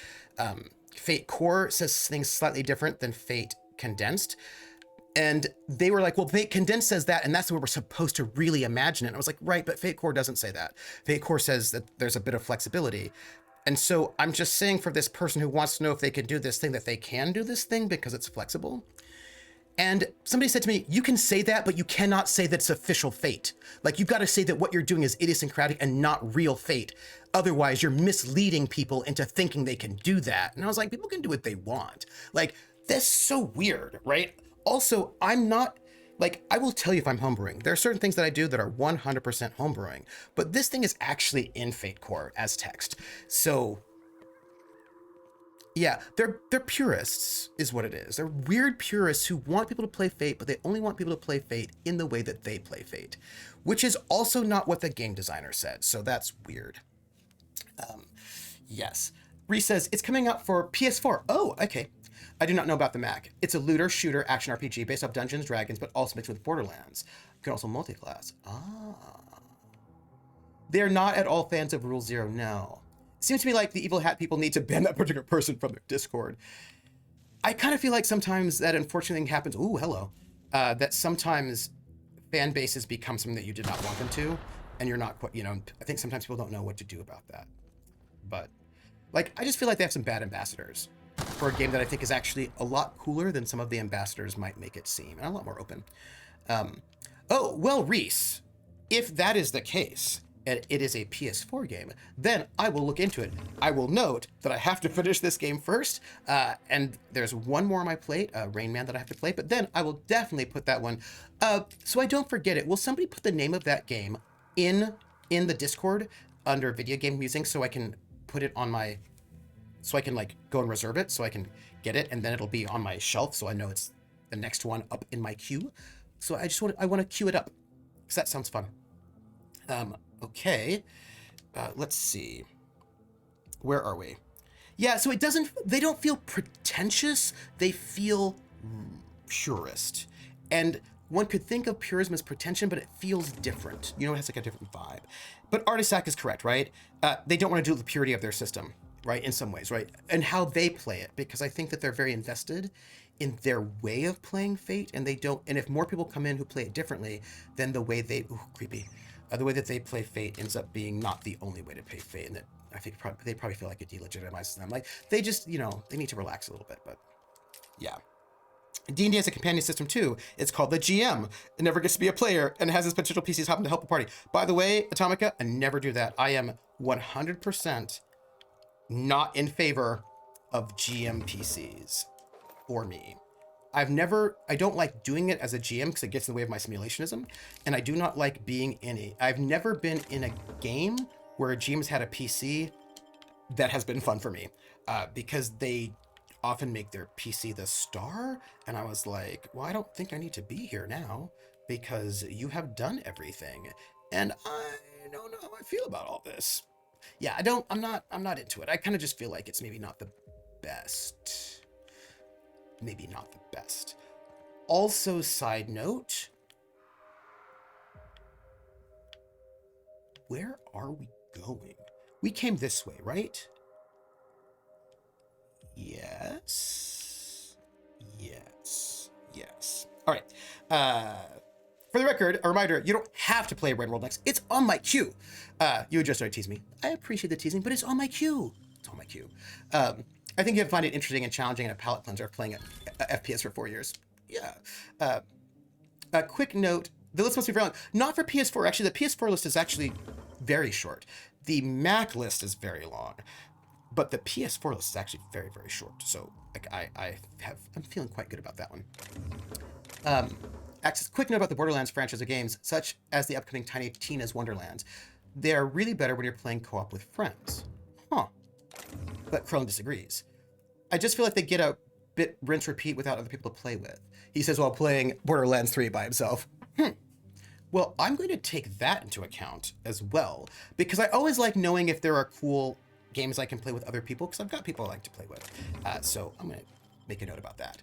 Fate Core says things slightly different than Fate Condensed. And they were like, well, Fate Condensed says that, and that's what we're supposed to really imagine it. And I was like, right, but Fate Core doesn't say that. Fate Core says that there's a bit of flexibility. And so I'm just saying for this person who wants to know if they can do this thing, that they can do this thing because it's flexible. And somebody said to me, you can say that, but you cannot say that it's official Fate. Like, you've got to say that what you're doing is idiosyncratic and not real Fate. Otherwise, you're misleading people into thinking they can do that. And I was like, people can do what they want. Like, that's so weird, right? Also, I'm not, like, I will tell you if I'm homebrewing. There are certain things that I do that are 100% homebrewing, but this thing is actually in Fate Core as text. So yeah, they're purists is what it is. They're weird purists who want people to play Fate, but they only want people to play Fate in the way that they play Fate, which is also not what the game designer said. So that's weird. Yes. Reese says, it's coming out for PS4. Oh, okay. I do not know about the Mac. It's a looter shooter action RPG based off Dungeons & Dragons, but also mixed with Borderlands. You can also multi-class. They're not at all fans of Rule Zero, no. Seems to me like the evil hat people need to ban that particular person from their Discord. I kind of feel like sometimes that unfortunate thing happens. Ooh, hello. That sometimes fan bases become something that you did not want them to, and you're not quite, I think sometimes people don't know what to do about that. But, like, I just feel like they have some bad ambassadors for a game that I think is actually a lot cooler than some of the ambassadors might make it seem, and a lot more open. Oh, well, Reese, if that is the case, and it is a PS4 game, then I will look into it. I will note that I have to finish this game first, and there's one more on my plate, Rain Man, that I have to play, but then I will definitely put that one. So I don't forget it, will somebody put the name of that game in the Discord under video game musings so I can put it on my, so I can like go and reserve it so I can get it, and then it'll be on my shelf so I know it's the next one up in my queue. So I want to queue it up because that sounds fun. Okay, let's see. Where are we? Yeah, so they don't feel pretentious. They feel purist. And one could think of purism as pretension, but it feels different. It has like a different vibe. But Artisac is correct, right? They don't want to do the purity of their system. right? In some ways, right? And how they play it, because I think that they're very invested in their way of playing Fate, and they don't. And if more people come in who play it differently, then the way they creepy, the way that they play Fate ends up being not the only way to play Fate, and that I think they probably feel like it delegitimizes them. Like they just, they need to relax a little bit. But yeah. D&D has a companion system too. It's called the GM. It never gets to be a player and it has its potential PCs happen to help the party. By the way, Atomica, I never do that. I am 100% not in favor of GM PCs for me. I don't like doing it as a GM because it gets in the way of my simulationism. And I do not like I've never been in a game where a GM's had a PC that has been fun for me because they often make their PC the star. And I was like, well, I don't think I need to be here now because you have done everything. And I don't know how I feel about all this. Yeah, I'm not into it. I kind of just feel like it's maybe not the best. Maybe not the best. Also, side note, where are we going? We came this way, right? Yes. All right. For the record, a reminder, you don't have to play Red World next. It's on my queue. You would just started teasing me. I appreciate the teasing, but it's on my queue. I think you'll find it interesting and challenging and a palate cleanser playing a FPS for 4 years. Yeah. A quick note, the list must be very long. Not for PS4. Actually, the PS4 list is actually very short. The Mac list is very long. But the PS4 list is actually very, very short. So like I'm feeling quite good about that one. Quick note about the Borderlands franchise of games, such as the upcoming Tiny Tina's Wonderlands. They are really better when you're playing co-op with friends. Huh. But Crone disagrees. I just feel like they get a bit rinse repeat without other people to play with. He says while playing Borderlands 3 by himself. Well, I'm going to take that into account as well, because I always like knowing if there are cool games I can play with other people, because I've got people I like to play with. So I'm going to make a note about that.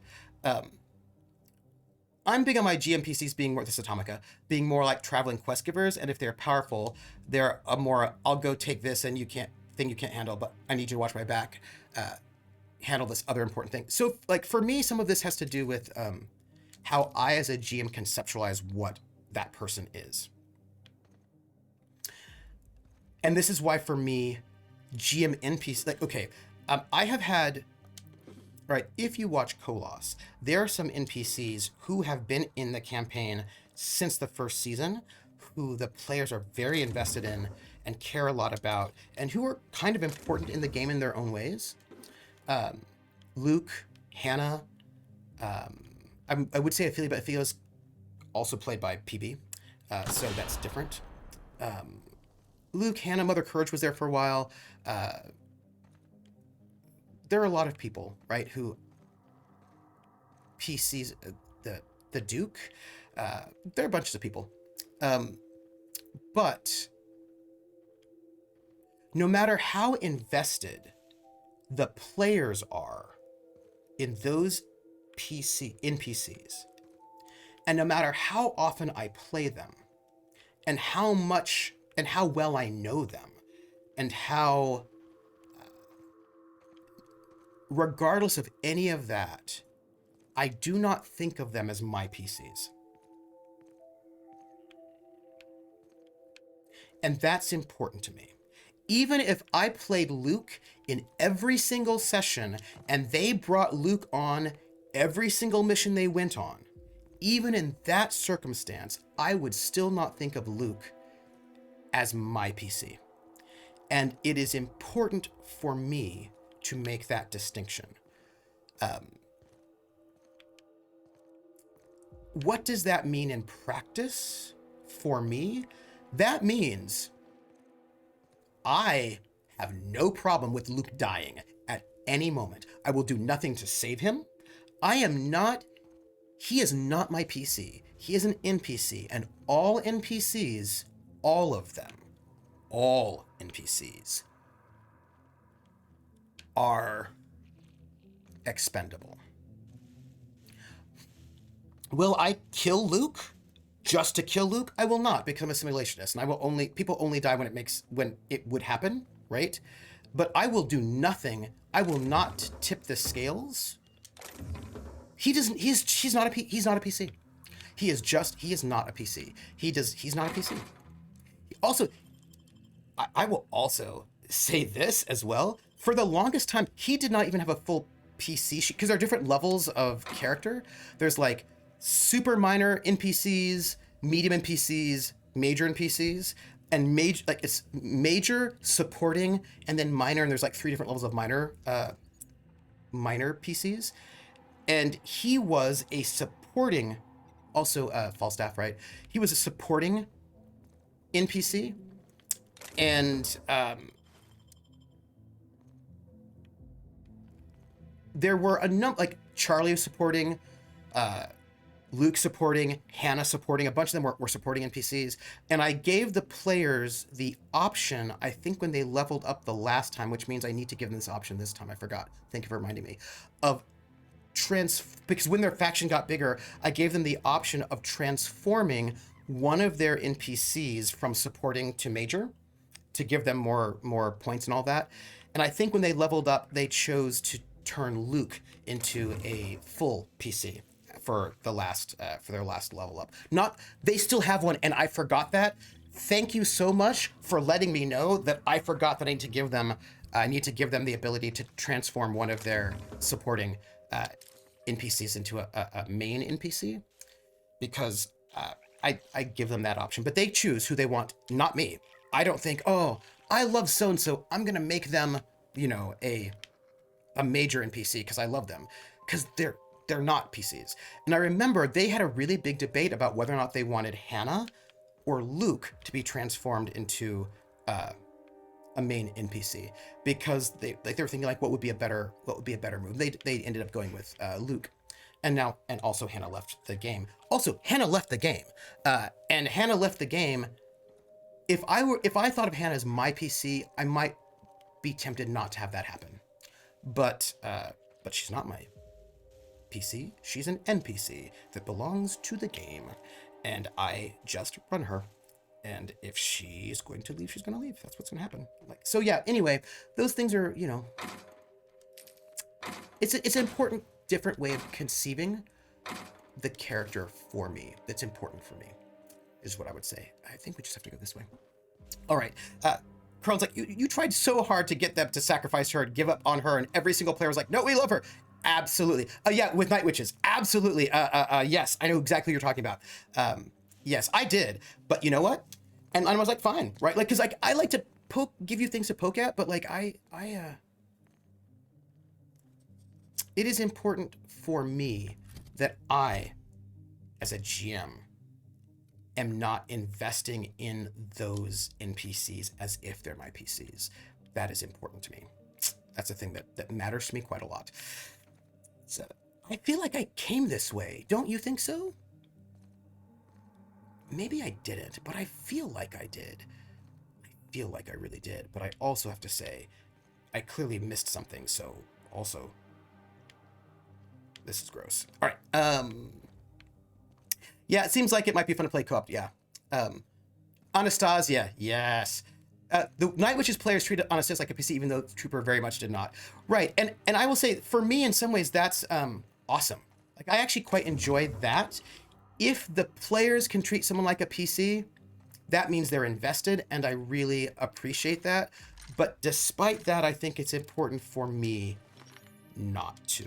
I'm big on my GM PCs being more, this Atomica, being more like traveling quest givers, and if they're powerful, they're a more, I'll go take this and you can't handle, but I need you to watch my back, handle this other important thing. So like for me, some of this has to do with how I as a GM conceptualize what that person is. And this is why for me, GM NPC, like, okay, I have had, right, if you watch Kolos, there are some NPCs who have been in the campaign since the first season, who the players are very invested in and care a lot about, and who are kind of important in the game in their own ways. Luke, Hannah, I would say Ophelia, but Ophelia's also played by PB, so that's different. Luke, Hannah, Mother Courage was there for a while. There are a lot of people, right, who PCs, the Duke, there are bunches of people. But no matter how invested the players are in those NPCs, and no matter how often I play them, and how much and how well I know them, and how, regardless of any of that, I do not think of them as my PCs. And that's important to me. Even if I played Luke in every single session and they brought Luke on every single mission they went on, even in that circumstance, I would still not think of Luke as my PC. And it is important for me to make that distinction. What does that mean in practice for me? That means I have no problem with Luke dying at any moment. I will do nothing to save him. He is not my PC. He is an NPC, and all NPCs, all of them, all NPCs are expendable. Will I kill Luke just to kill Luke? I will not, because I'm a simulationist, and people only die when it would happen, right? but I will do nothing. I will not tip the scales. He's not a PC. He is not a PC. He's not a PC. Also, I will also say this as well. For the longest time, he did not even have a full PC sheet, because there are different levels of character. There's like super minor NPCs, medium NPCs, major NPCs, and it's major, supporting, and then minor, and there's like 3 different levels of minor PCs. And he was a supporting, also Falstaff, right? He was a supporting NPC, and there were a number, like Charlie was supporting, Luke supporting, Hannah supporting, a bunch of them were supporting NPCs. And I gave the players the option, I think when they leveled up the last time, which means I need to give them this option this time, I forgot, thank you for reminding me, of because when their faction got bigger, I gave them the option of transforming one of their NPCs from supporting to major to give them more points and all that. And I think when they leveled up, they chose to turn Luke into a full PC for their last level up. They still have one, and I forgot that. Thank you so much for letting me know that I forgot that I need to give them the ability to transform one of their supporting NPCs into a main NPC, because I give them that option, but they choose who they want, not me. I don't think, oh, I love so-and-so, I'm gonna make them, a major NPC because I love them, because they're not PCs. And I remember they had a really big debate about whether or not they wanted Hannah or Luke to be transformed into a main NPC, because they were thinking like what would be a better move. They ended up going with Luke, and also Hannah left the game. And Hannah left the game. If I thought of Hannah as my PC, I might be tempted not to have that happen. But she's not my PC. She's an NPC that belongs to the game, and I just run her. And if she's going to leave, she's going to leave. That's what's going to happen. So yeah, anyway, those things are, it's an important, different way of conceiving the character for me. That's important for me, is what I would say. I think we just have to go this way. All right. Carl's like, you tried so hard to get them to sacrifice her and give up on her, and every single player was like, no, we love her. Absolutely. Yeah, with Night Witches. Absolutely. Yes, I know exactly what you're talking about. Yes, I did. But you know what? And I was like, fine, right? Like, because like I like to give you things to poke at, but like it is important for me that I, as a GM, am not investing in those NPCs as if they're my PCs. That is important to me. That's a thing that matters to me quite a lot. So I feel like I came this way. Don't you think so? Maybe I didn't, but I feel like I did. I feel like I really did, but I also have to say, I clearly missed something, so also, this is gross. All right, yeah, it seems like it might be fun to play co-op, yeah. Anastasia, yes. The Night Witches players treated Anastasia like a PC, even though Trooper very much did not. Right, and I will say, for me, in some ways, that's awesome. Like, I actually quite enjoy that. If the players can treat someone like a PC, that means they're invested, and I really appreciate that. But despite that, I think it's important for me not to.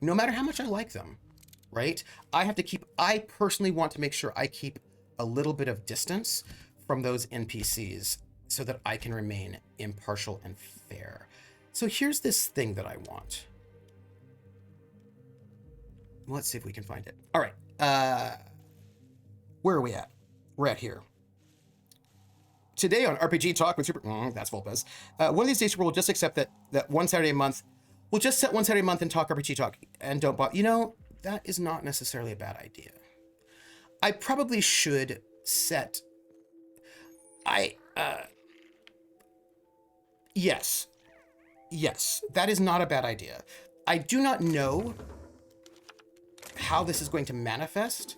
No matter how much I like them, right? I personally want to make sure I keep a little bit of distance from those NPCs so that I can remain impartial and fair. So here's this thing that I want. Let's see if we can find it. All right. Where are we at? We're at here. Today on RPG Talk with Super... that's Volpez. One of these days we'll just accept that one Saturday a month. We'll just set one Saturday a month and talk RPG Talk. And don't bother. That is not necessarily a bad idea. I probably should set... Yes. Yes. That is not a bad idea. I do not know how this is going to manifest,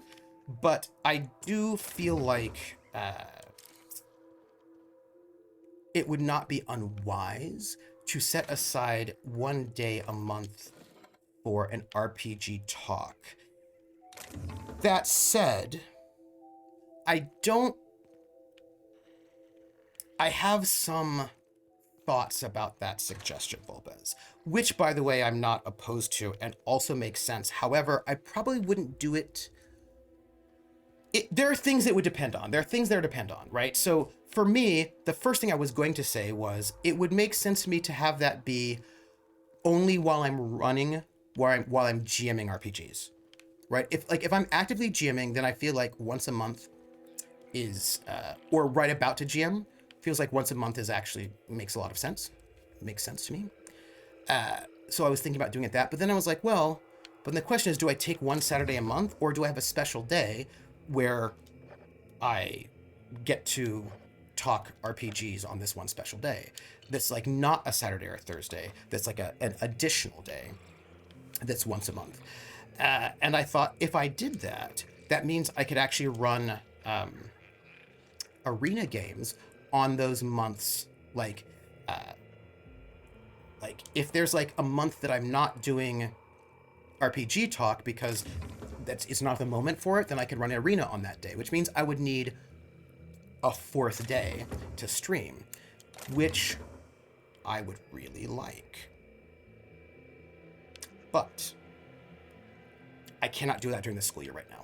but I do feel like it would not be unwise to set aside one day a month for an RPG talk. That said, I have some thoughts about that suggestion, Volbez, which, by the way, I'm not opposed to and also makes sense. However, I probably wouldn't do it. There are things that would depend on. There are things that depend on, right? So for me, the first thing I was going to say was it would make sense to me to have that be only while I'm running, while I'm GMing RPGs, right? If I'm actively GMing, then I feel like once a month is, or right about to GM, feels like once a month is actually makes a lot of sense. It makes sense to me. So I was thinking about doing it that, but then I was like, well, but the question is, do I take one Saturday a month, or do I have a special day where I get to talk RPGs on this one special day? That's like not a Saturday or a Thursday. That's like an additional day that's once a month. And I thought if I did that, that means I could actually run arena games on those months. Like if there's like a month that I'm not doing RPG talk because it's not the moment for it, then I can run arena on that day, which means I would need a fourth day to stream, which I would really like. But I cannot do that during the school year right now.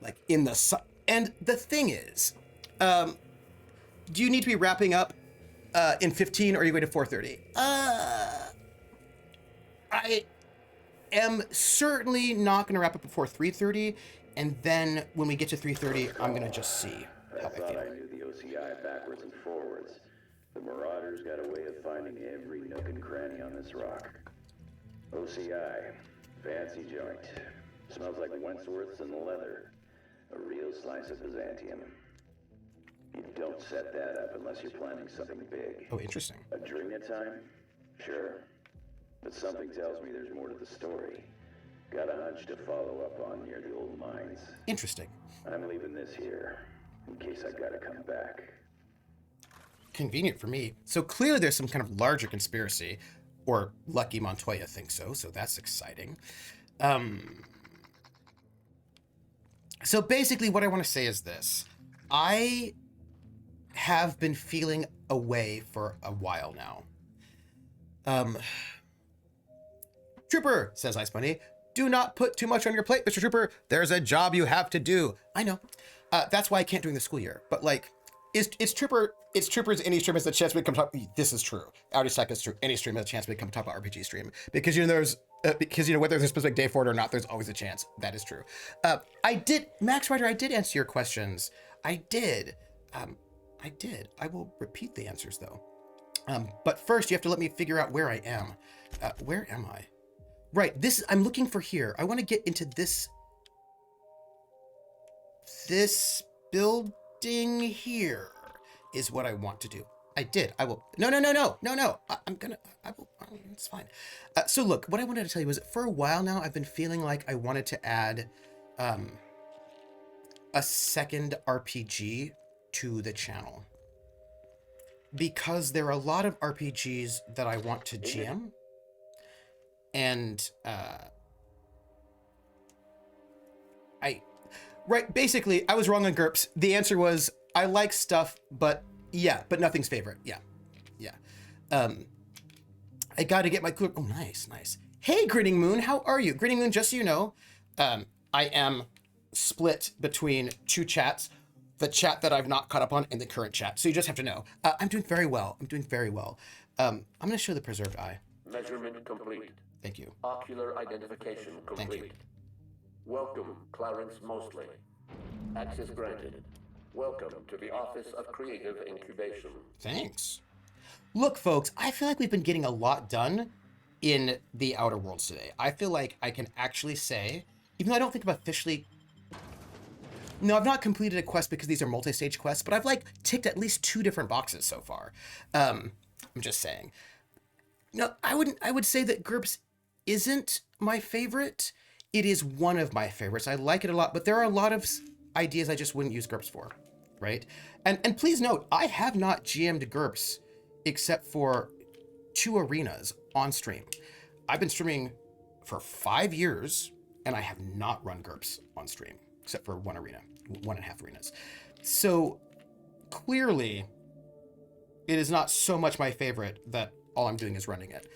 Like in the and the thing is, do you need to be wrapping up in 15 or are you going to 4:30? I am certainly not going to wrap up before 3:30, and then when we get to 3:30, I'm going to just see how I thought feel. I knew the OCI backwards and forwards. The Marauders got a way of finding every nook and cranny on this rock. OCI, fancy joint. Smells like Wentworth's and leather. A real slice of Byzantium. You don't set that up unless you're planning something big. Oh, interesting. Adrena time? Sure. But something tells me there's more to the story. Got a hunch to follow up on near the old mines. Interesting. I'm leaving this here, in case I gotta come back. Convenient for me. So clearly there's some kind of larger conspiracy, or Lucky Montoya thinks so that's exciting. So basically what I want to say is this. I have been feeling away for a while now. Trooper, says Ice Bunny, do not put too much on your plate, Mr. Trooper. There's a job you have to do. I know. That's why I can't during the school year. But like, it's Troopers, any stream has a chance to come talk. This is true. Audi Stack is true. Any stream has a chance to come talk about RPG stream. Because whether there's a specific day for it or not, there's always a chance. That is true. Max Ryder, I did answer your questions. I did. I will repeat the answers though. But first you have to let me figure out where I am. Where am I? Right, I'm looking for here. I want to get into this building here is what I want to do. I did. I will. No. It's fine. So look, what I wanted to tell you was for a while now, I've been feeling like I wanted to add a second RPG to the channel. Because there are a lot of RPGs that I want to GM. And basically, I was wrong on GURPS. The answer was, I like stuff, but nothing's favorite. Yeah. I got to get my clear. Oh, nice. Hey, Grinning Moon, how are you? Grinning Moon, just so you know, I am split between two chats. The chat that I've not caught up on and the current chat. So you just have to know. I'm doing very well. I'm going to show the preserved eye. Measurement complete. Thank you. Ocular identification complete. Thank you. Welcome, Clarence Mosley. Access granted. Welcome to the Office of Creative Incubation. Thanks. Look, folks, I feel like we've been getting a lot done in the Outer Worlds today. I feel like I can actually say, even though I don't think I've officially... No, I've not completed a quest because these are multi-stage quests, but I've like ticked at least 2 different boxes so far. I'm just saying. No, I would say that GURPS isn't my favorite. It is one of my favorites. I like it a lot, but there are a lot of ideas I just wouldn't use GURPS for, right? And please note, I have not GM'd GURPS except for 2 arenas on stream. I've been streaming for 5 years, and I have not run GURPS on stream, except for 1 arena, 1.5 arenas. So clearly, it is not so much my favorite that all I'm doing is running it.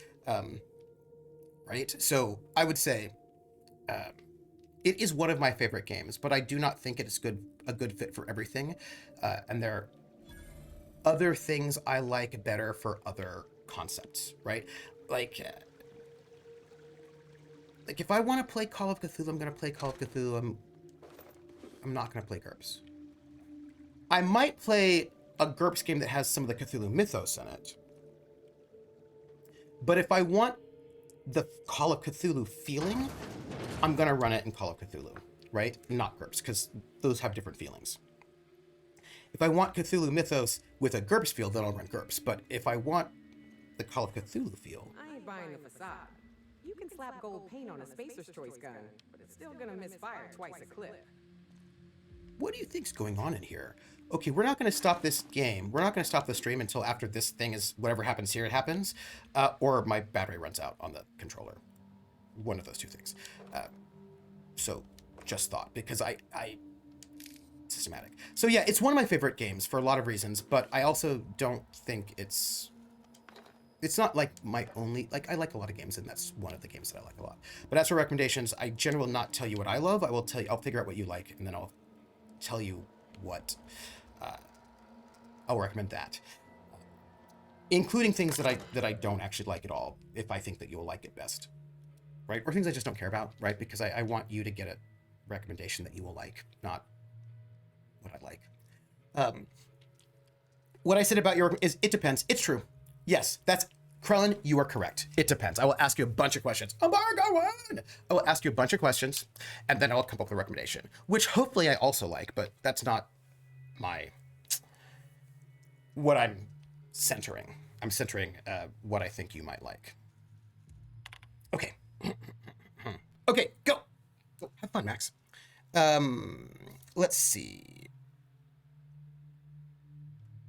Right? So I would say it is one of my favorite games, but I do not think it is a good fit for everything. And there are other things I like better for other concepts, right? Like if I want to play Call of Cthulhu, I'm going to play Call of Cthulhu. I'm not going to play GURPS. I might play a GURPS game that has some of the Cthulhu mythos in it. But if I want the Call of Cthulhu feeling, I'm going to run it in Call of Cthulhu, right? Not GURPS, because those have different feelings. If I want Cthulhu mythos with a GURPS feel, then I'll run GURPS. But if I want the Call of Cthulhu feel... I ain't buying the facade. You can slap gold paint on a Spacer's Choice gun, but it's still gonna misfire twice a clip. What do you think's going on in here? Okay, we're not going to stop this game. We're not going to stop the stream until after this thing is... Whatever happens here, it happens. Or my battery runs out on the controller. One of those two things. So, just thought. Because I systematic. So yeah, it's one of my favorite games for a lot of reasons, but I also don't think it's not like my only, like I like a lot of games and that's one of the games that I like a lot. But as for recommendations, I generally will not tell you what I love. I will tell you, I'll figure out what you like and then I'll tell you what I'll recommend that. Including things that I don't actually like at all, if I think that you'll like it best. Right? Or things I just don't care about, right? Because I want you to get a recommendation that you will like, not what I like. What I said about your is it depends. It's true. Yes, that's Krellin, you are correct. It depends. I will ask you a bunch of questions. Embargo one! I will ask you a bunch of questions, and then I'll come up with a recommendation, which hopefully I also like, but that's not what I'm centering. I'm centering what I think you might like. Okay. Okay, go. Have fun, Max. Let's see.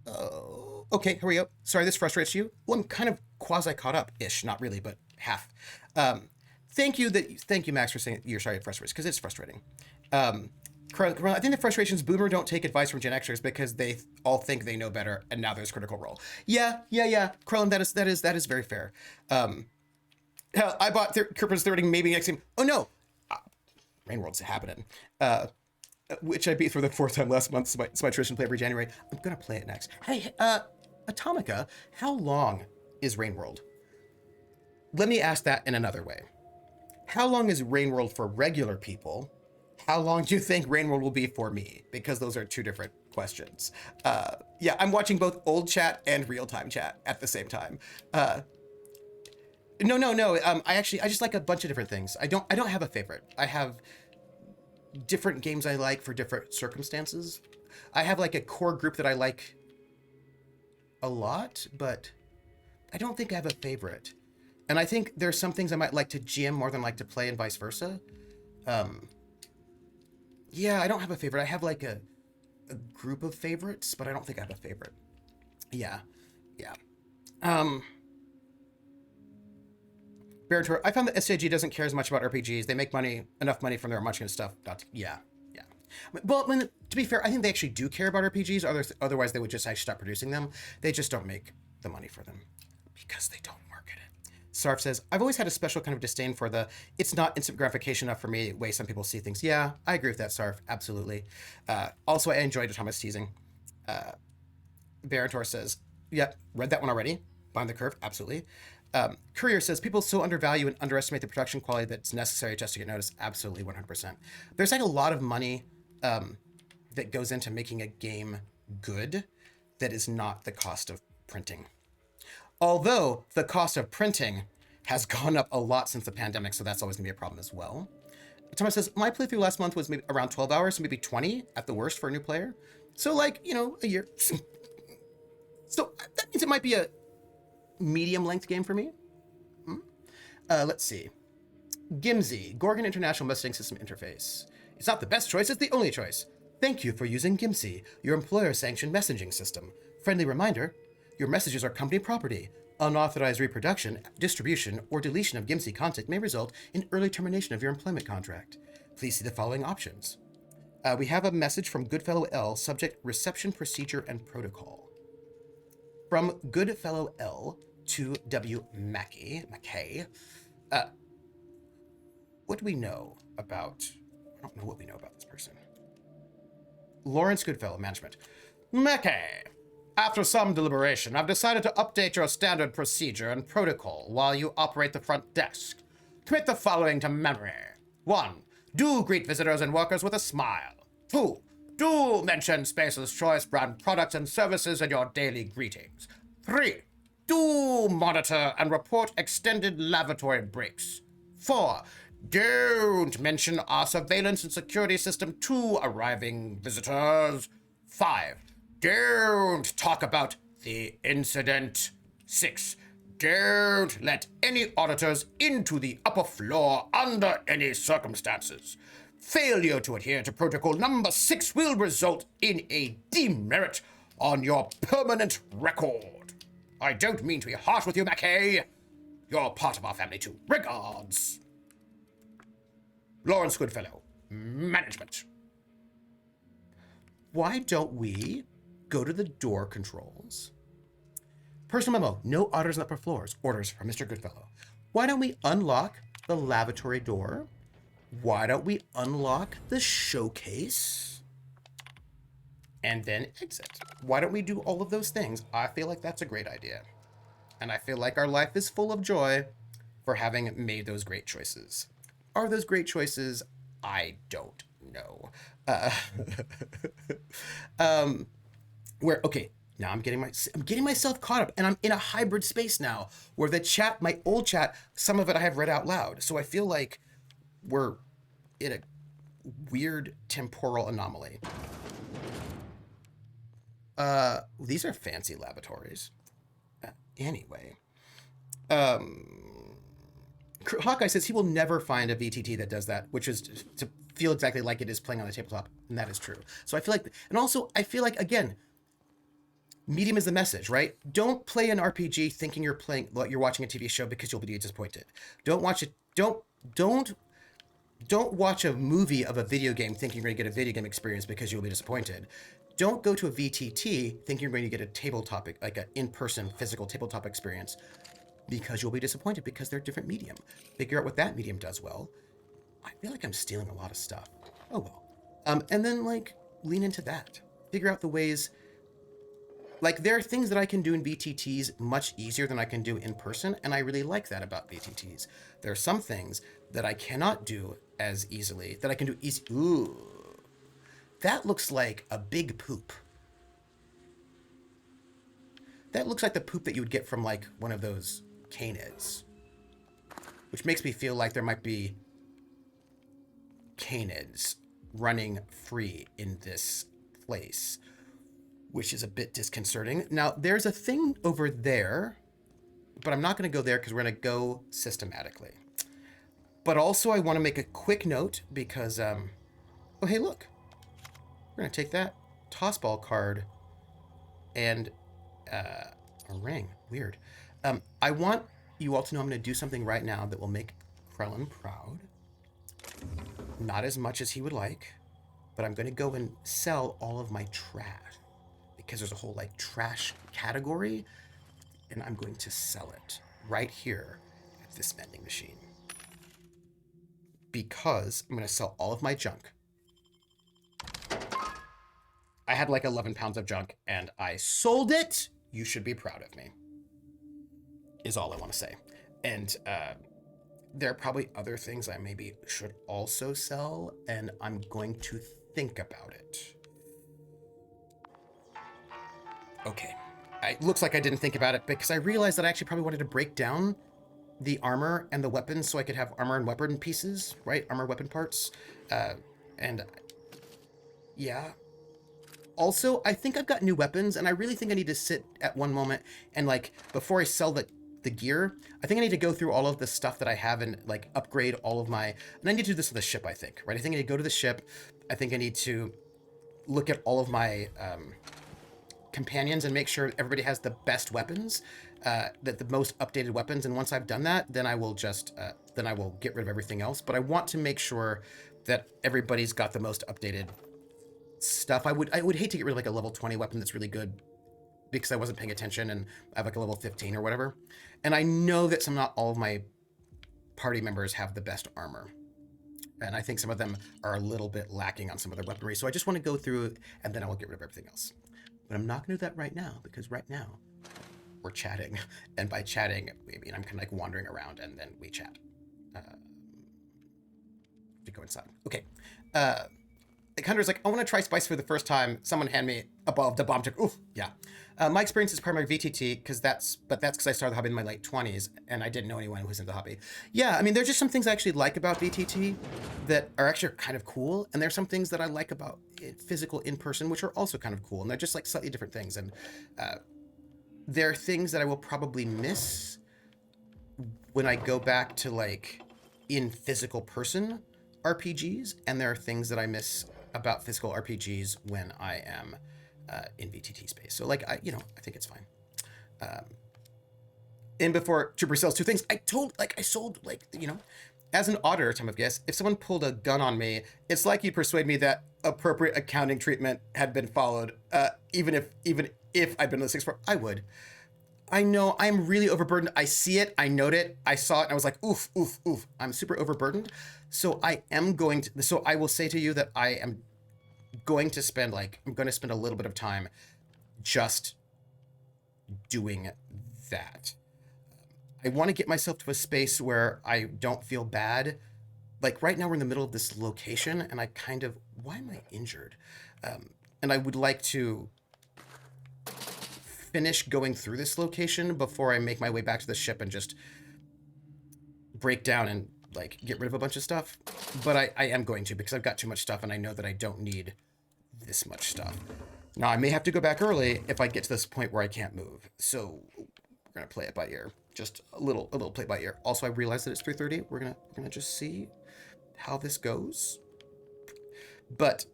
Oh, okay, here we go. Sorry, this frustrates you. Well, I'm kind of quasi caught up-ish, not really, but half. Thank you, Max, for saying you're sorry it frustrates, because it's frustrating. I think the frustrations Boomer don't take advice from Gen Xers because they all think they know better, and now there's Critical Role. Yeah. Krellin, that is very fair. Hell, I bought Cooper's 30 maybe next game. Oh no, Rainworld's happening. Which I beat for the 4th time last month, so my tradition play every January. I'm gonna play it next. Hey, Atomica, how long is Rainworld? Let me ask that in another way. How long is Rainworld for regular people? How long do you think Rainworld will be for me? Because those are two different questions. Yeah, I'm watching both old chat and real-time chat at the same time. No. I just like a bunch of different things. I don't have a favorite. I have different games I like for different circumstances. I have like a core group that I like a lot, but I don't think I have a favorite. And I think there's some things I might like to GM more than like to play and vice versa. Yeah, I don't have a favorite. I have like a group of favorites, but I don't think I have a favorite. Yeah. Barontor, I found that SJG doesn't care as much about RPGs. They make enough money from their Munchkin stuff. Yeah. Well, to be fair, I think they actually do care about RPGs. Otherwise, they would just actually stop producing them. They just don't make the money for them because they don't market it. Sarf says, I've always had a special kind of disdain for it's not instant gratification enough for me, the way some people see things. Yeah, I agree with that, Sarf. Absolutely. Also, I enjoyed Thomas teasing. Barontor says, yep, read that one already. Behind the Curve, absolutely. Courier says, people so undervalue and underestimate the production quality that's necessary just to get noticed. Absolutely, 100%. There's like a lot of money that goes into making a game good that is not the cost of printing. Although the cost of printing has gone up a lot since the pandemic, so that's always gonna be a problem as well. Thomas says, my playthrough last month was maybe around 12 hours, so maybe 20 at the worst for a new player. So like, a year. So that means it might be a medium length game for me. Let's see. Gimsy, Gorgon International Messaging System Interface. It's not the best choice, it's the only choice. Thank you for using Gimsy, your employer-sanctioned messaging system. Friendly reminder, Your messages are company property. Unauthorized reproduction, distribution, or deletion of GIMSI content may result in early termination of your employment contract. Please see the following options. We have a message from Goodfellow L, subject reception procedure and protocol. From Goodfellow L to W. Mackay. What do we know about... I don't know what we know about this person. Lawrence Goodfellow, management. Mackay, after some deliberation, I've decided to update your standard procedure and protocol while you operate the front desk. Commit the following to memory. 1. Do greet visitors and workers with a smile. 2. Do mention Space's Choice brand products and services in your daily greetings. 3. Do monitor and report extended lavatory breaks. 4. Don't mention our surveillance and security system to arriving visitors. 5. Don't talk about the incident. 6. Don't let any auditors into the upper floor under any circumstances. Failure to adhere to protocol number 6 will result in a demerit on your permanent record. I don't mean to be harsh with you, Mackay. You're part of our family too. Regards. Lawrence Goodfellow, management. Why don't we go to the door controls? Personal memo, no auditors on the upper floors. Orders from Mr. Goodfellow. Why don't we unlock the lavatory door? Why don't we unlock the showcase? And then exit. Why don't we do all of those things? I feel like that's a great idea. And I feel like our life is full of joy for having made those great choices. Are those great choices? I don't know. Okay, now I'm getting myself caught up, and I'm in a hybrid space now where the chat, my old chat, some of it I have read out loud. So I feel like we're in a weird temporal anomaly. These are fancy lavatories. Anyway. Hawkeye says he will never find a VTT that does that, which is to feel exactly like it is playing on the tabletop, and that is true. So I feel like, and also I feel like, again, medium is the message, right? Don't play an RPG thinking you're watching a TV show because you'll be disappointed. Don't watch a movie of a video game thinking you're going to get a video game experience because you'll be disappointed. Don't go to a VTT thinking you're going to get a tabletop, like an in-person physical tabletop experience, because you'll be disappointed because they're a different medium. Figure out what that medium does well. I feel like I'm stealing a lot of stuff. Oh well. And then lean into that. Figure out the ways. There are things that I can do in VTTs much easier than I can do in person, and I really like that about VTTs. There are some things that I cannot do as easily that I can do easy. Ooh, that looks like a big poop. That looks like the poop that you would get from one of those canids, which makes me feel like there might be canids running free in this place, which is a bit disconcerting. Now, there's a thing over there, but I'm not going to go there because we're going to go systematically. But also, I want to make a quick note because, oh, hey, look. We're going to take that tossball card and a ring. Weird. I want you all to know I'm going to do something right now that will make Krellin proud. Not as much as he would like, but I'm going to go and sell all of my trash because there's a whole trash category, and I'm going to sell it right here at this vending machine because I'm going to sell all of my junk. I had 11 pounds of junk and I sold it. You should be proud of me, is all I want to say. And there are probably other things I maybe should also sell, and I'm going to think about it. Okay. It looks like I didn't think about it because I realized that I actually probably wanted to break down the armor and the weapons so I could have armor and weapon pieces, right? Armor weapon parts. And yeah. Also, I think I've got new weapons, and I really think I need to sit at one moment and before I sell the gear, I think I need to go through all of the stuff that I have and upgrade all of my, and I need to do this with the ship, I think, right? I think I need to go to the ship. I think I need to look at all of my companions and make sure everybody has the best weapons, that the most updated weapons. And once I've done that, then I will just then I will get rid of everything else. But I want to make sure that everybody's got the most updated stuff. I would hate to get rid of like a level 20 weapon that's really good because I wasn't paying attention and I have like a level 15 or whatever. And I know that not all of my party members have the best armor. And I think some of them are a little bit lacking on some of their weaponry. So I just want to go through and then I will get rid of everything else. But I'm not going to do that right now because right now we're chatting. And by chatting, I mean, I'm kind of like wandering around and then we chat. To go inside. Okay. Hunter's like, I want to try Spice for the first time. Someone hand me above the bomb tick. Oof, yeah. My experience is primary VTT because that's because I started the hobby in my late 20s and I didn't know anyone who was in the hobby. Yeah, I mean, there's just some things I actually like about VTT that are actually kind of cool, and there's some things that I like about physical in person, which are also kind of cool, and they're just like slightly different things. And there are things that I will probably miss when I go back to like in physical person RPGs, and there are things that I miss about physical RPGs when I am in VTT space. So like, I think it's fine. And before Trooper sells two things, I sold as an auditor, time of guess, if someone pulled a gun on me, it's like you'd persuade me that appropriate accounting treatment had been followed, even if I'd been in the 6th floor, I would. I know I'm really overburdened. I see it. I note it. I saw it. And I was like, oof, oof, oof. I'm super overburdened. So I will say to you that I am going to spend a little bit of time just doing that. I want to get myself to a space where I don't feel bad. Like right now we're in the middle of this location and why am I injured? And I would like to finish going through this location before I make my way back to the ship and just break down and like get rid of a bunch of stuff. But I am going to because I've got too much stuff and I know that I don't need this much stuff. Now I may have to go back early if I get to this point where I can't move. So we're gonna play it by ear. Just a little play by ear. Also, I realize that it's 3:30. We're gonna just see how this goes. But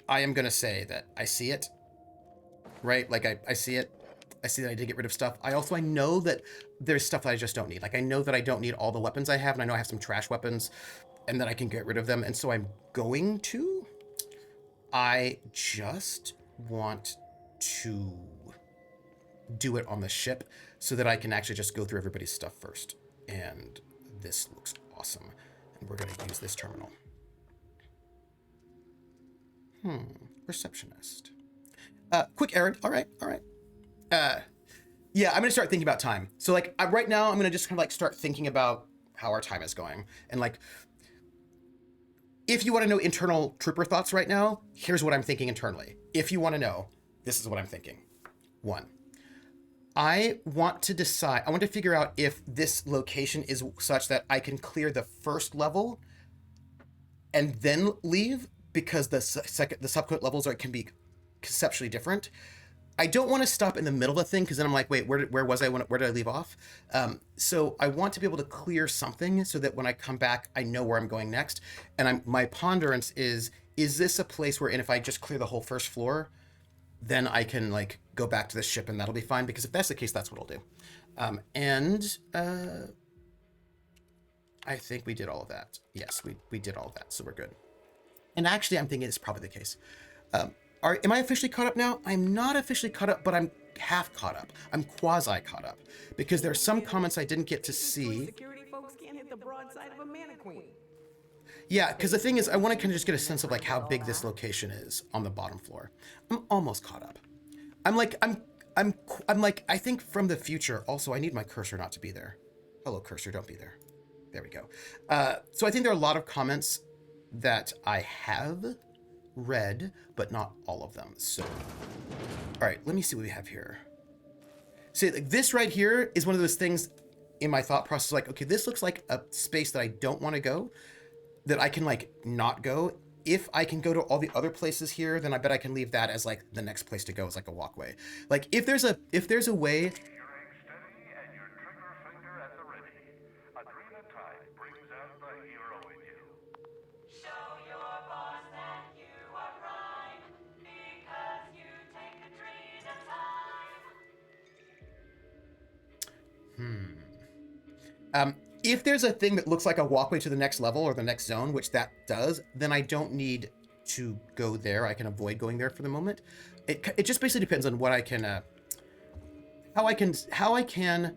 I am gonna say that I see it. Right? Like I see it. I see that I did get rid of stuff. I know that there's stuff that I just don't need. Like I know that I don't need all the weapons I have, and I know I have some trash weapons, and that I can get rid of them. And so I'm going to. I just want to do it on the ship so that I can actually just go through everybody's stuff first. And this looks awesome. And we're going to use this terminal. Receptionist. Quick errand. All right. Yeah, I'm going to start thinking about time. So like right now, I'm going to just kind of like start thinking about how our time is going. And like, if you want to know internal trooper thoughts right now, here's what I'm thinking internally. If you want to know, this is what I'm thinking. 1, I want to figure out if this location is such that I can clear the first level and then leave, because the subsequent levels can be conceptually different. I don't want to stop in the middle of a thing because then I'm like, wait, where was I? Where did I leave off? So I want to be able to clear something so that when I come back, I know where I'm going next. And my ponderance is this a place where, and if I just clear the whole first floor, then I can like go back to the ship and that'll be fine? Because if that's the case, that's what I'll do. I think we did all of that. Yes, we did all of that. So we're good. And actually, I'm thinking it's probably the case. Am I officially caught up now? I'm not officially caught up, but I'm half caught up. I'm quasi caught up because there are some comments I didn't get to see. Security folks can't hit the broadside of a mannequin. Yeah, because the thing is, I want to kind of just get a sense of like how big this location is on the bottom floor. I'm almost caught up. I'm like, I think from the future. Also, I need my cursor not to be there. Hello, cursor, don't be there. There we go. So I think there are a lot of comments that I have read, but not all of them. So, all right, let me see what we have here. See, like this right here is one of those things in my thought process, like, okay, this looks like a space that I don't want to go, that I can like not go. If I can go to all the other places here, then I bet I can leave that as like the next place to go, as like a walkway. Like if there's a way. You're steady and your trigger finger at the ready. Adrenatide brings out the hero in you. Show your boss that you are prime, because you take Adrenatide. If there's a thing that looks like a walkway to the next level or the next zone, which that does, then I don't need to go there. I can avoid going there for the moment. It just basically depends on what I can, how I can.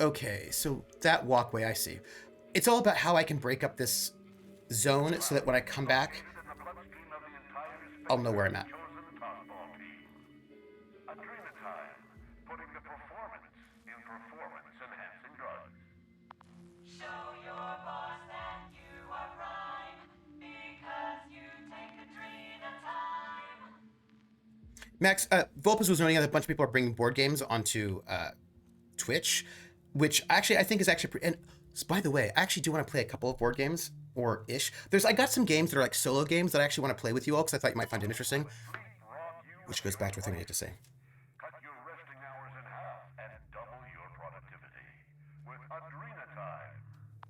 Okay, so that walkway, I see. It's all about how I can break up this zone so that when I come back, I'll know where I'm at. Max, Volpus was noting that a bunch of people are bringing board games onto Twitch, which actually I think is actually and by the way, I actually do want to play a couple of board games or ish. I got some games that are like solo games that I actually want to play with you all because I thought you might find it interesting. Which goes back to what I had to say. Cut your resting hours in half and double your productivity with Adrena Time.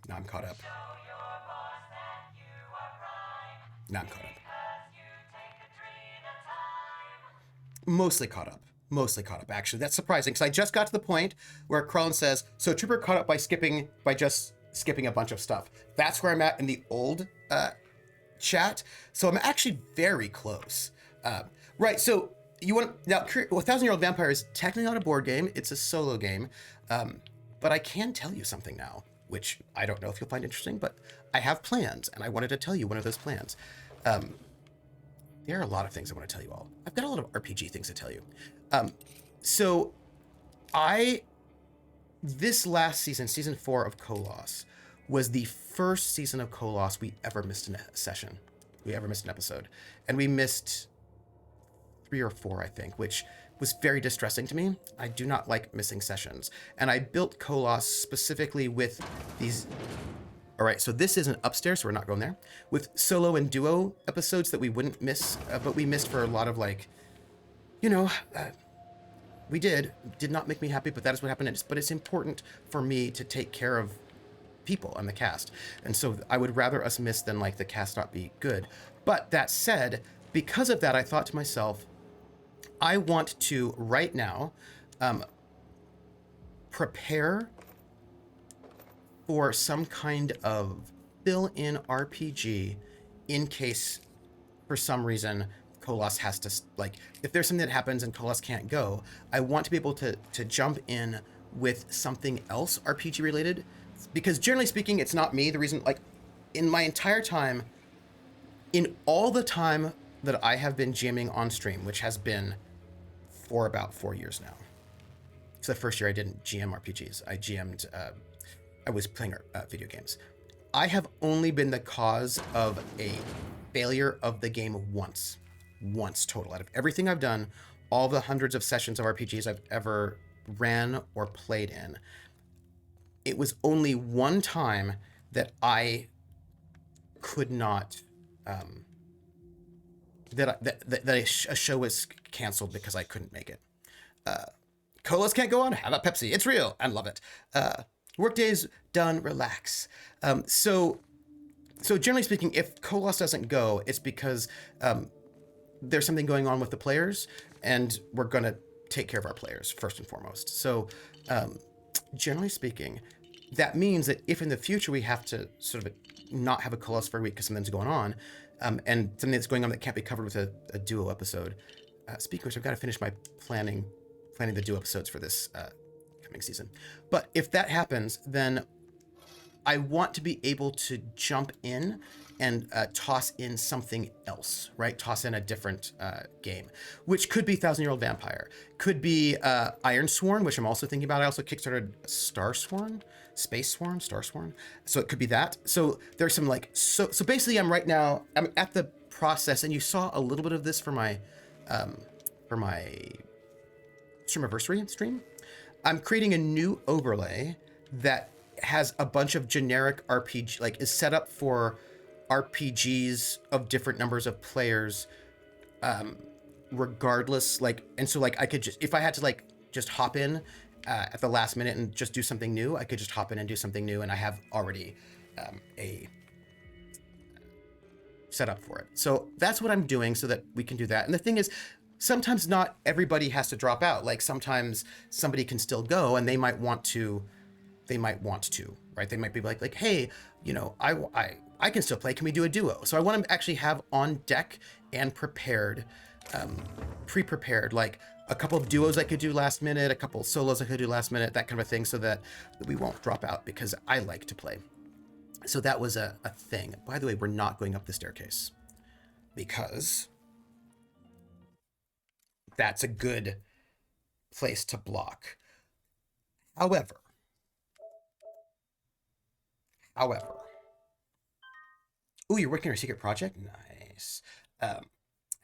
Now I'm caught up. Now I'm caught up. Mostly caught up. Actually, that's surprising because I just got to the point where Krellin says, "So Trooper caught up by just skipping a bunch of stuff." That's where I'm at in the old chat. So I'm actually very close. Right. So you want now? Well, 1,000-Year-Old Vampire is technically not a board game; it's a solo game. But I can tell you something now, which I don't know if you'll find interesting. But I have plans, and I wanted to tell you one of those plans. There are a lot of things I want to tell you all. I've got a lot of RPG things to tell you. This last season, season 4 of Kolos, was the first season of Kolos we ever missed a session. We ever missed an episode. And we missed 3 or 4, I think, which was very distressing to me. I do not like missing sessions. And I built Kolos specifically with these... All right, so this isn't upstairs, so we're not going there. With solo and duo episodes that we wouldn't miss, but we missed for a lot of we did not make me happy, but that is what happened. But it's important for me to take care of people on the cast. And so I would rather us miss than the cast not be good. But that said, because of that, I thought to myself, I want to right now prepare for some kind of fill-in RPG in case, for some reason, Kolos has to, if there's something that happens and Kolos can't go, I want to be able to jump in with something else RPG related, because generally speaking, it's not me. The reason, in my entire time, in all the time that I have been GMing on stream, which has been for about 4 years now. So the first year I didn't GM RPGs. I GM'd, I was playing video games. I have only been the cause of a failure of the game once total. Out of everything I've done, all the hundreds of sessions of RPGs I've ever ran or played in, it was only one time that I could not, that a show was canceled because I couldn't make it. Kolos can't go on, have a Pepsi. It's real. I love it. Workday's done, relax. So generally speaking, if Kolos doesn't go, it's because there's something going on with the players, and we're going to take care of our players first and foremost. So generally speaking, that means that if in the future we have to sort of not have a Kolos for a week because something's going on, and something that's going on that can't be covered with a duo episode, speaking of which, I've got to finish my planning the duo episodes for this coming season. But if that happens, then I want to be able to jump in and toss in something else, right? Toss in a different game, which could be 1,000-Year-Old Vampire, could be Iron Sworn, which I'm also thinking about. I also kickstarted Space Sworn, Star Sworn. So it could be that. So there's some so basically I'm at the process, and you saw a little bit of this for my Streamiversary stream. I'm creating a new overlay that has a bunch of generic RPG, is set up for RPGs of different numbers of players, regardless, and so I could just, if I had to just hop in at the last minute and just do something new, I could just hop in and do something new, and I have already a set up for it. So that's what I'm doing so that we can do that. And the thing is, sometimes not everybody has to drop out. Like sometimes somebody can still go and they might want to, right? They might be like, hey, I can still play. Can we do a duo? So I want to actually have on deck and prepared, pre-prepared, like a couple of duos I could do last minute, a couple of solos I could do last minute, that kind of a thing, so that we won't drop out, because I like to play. So that was a thing. By the way, we're not going up the staircase because that's a good place to block. However, ooh, you're working on a secret project? Nice.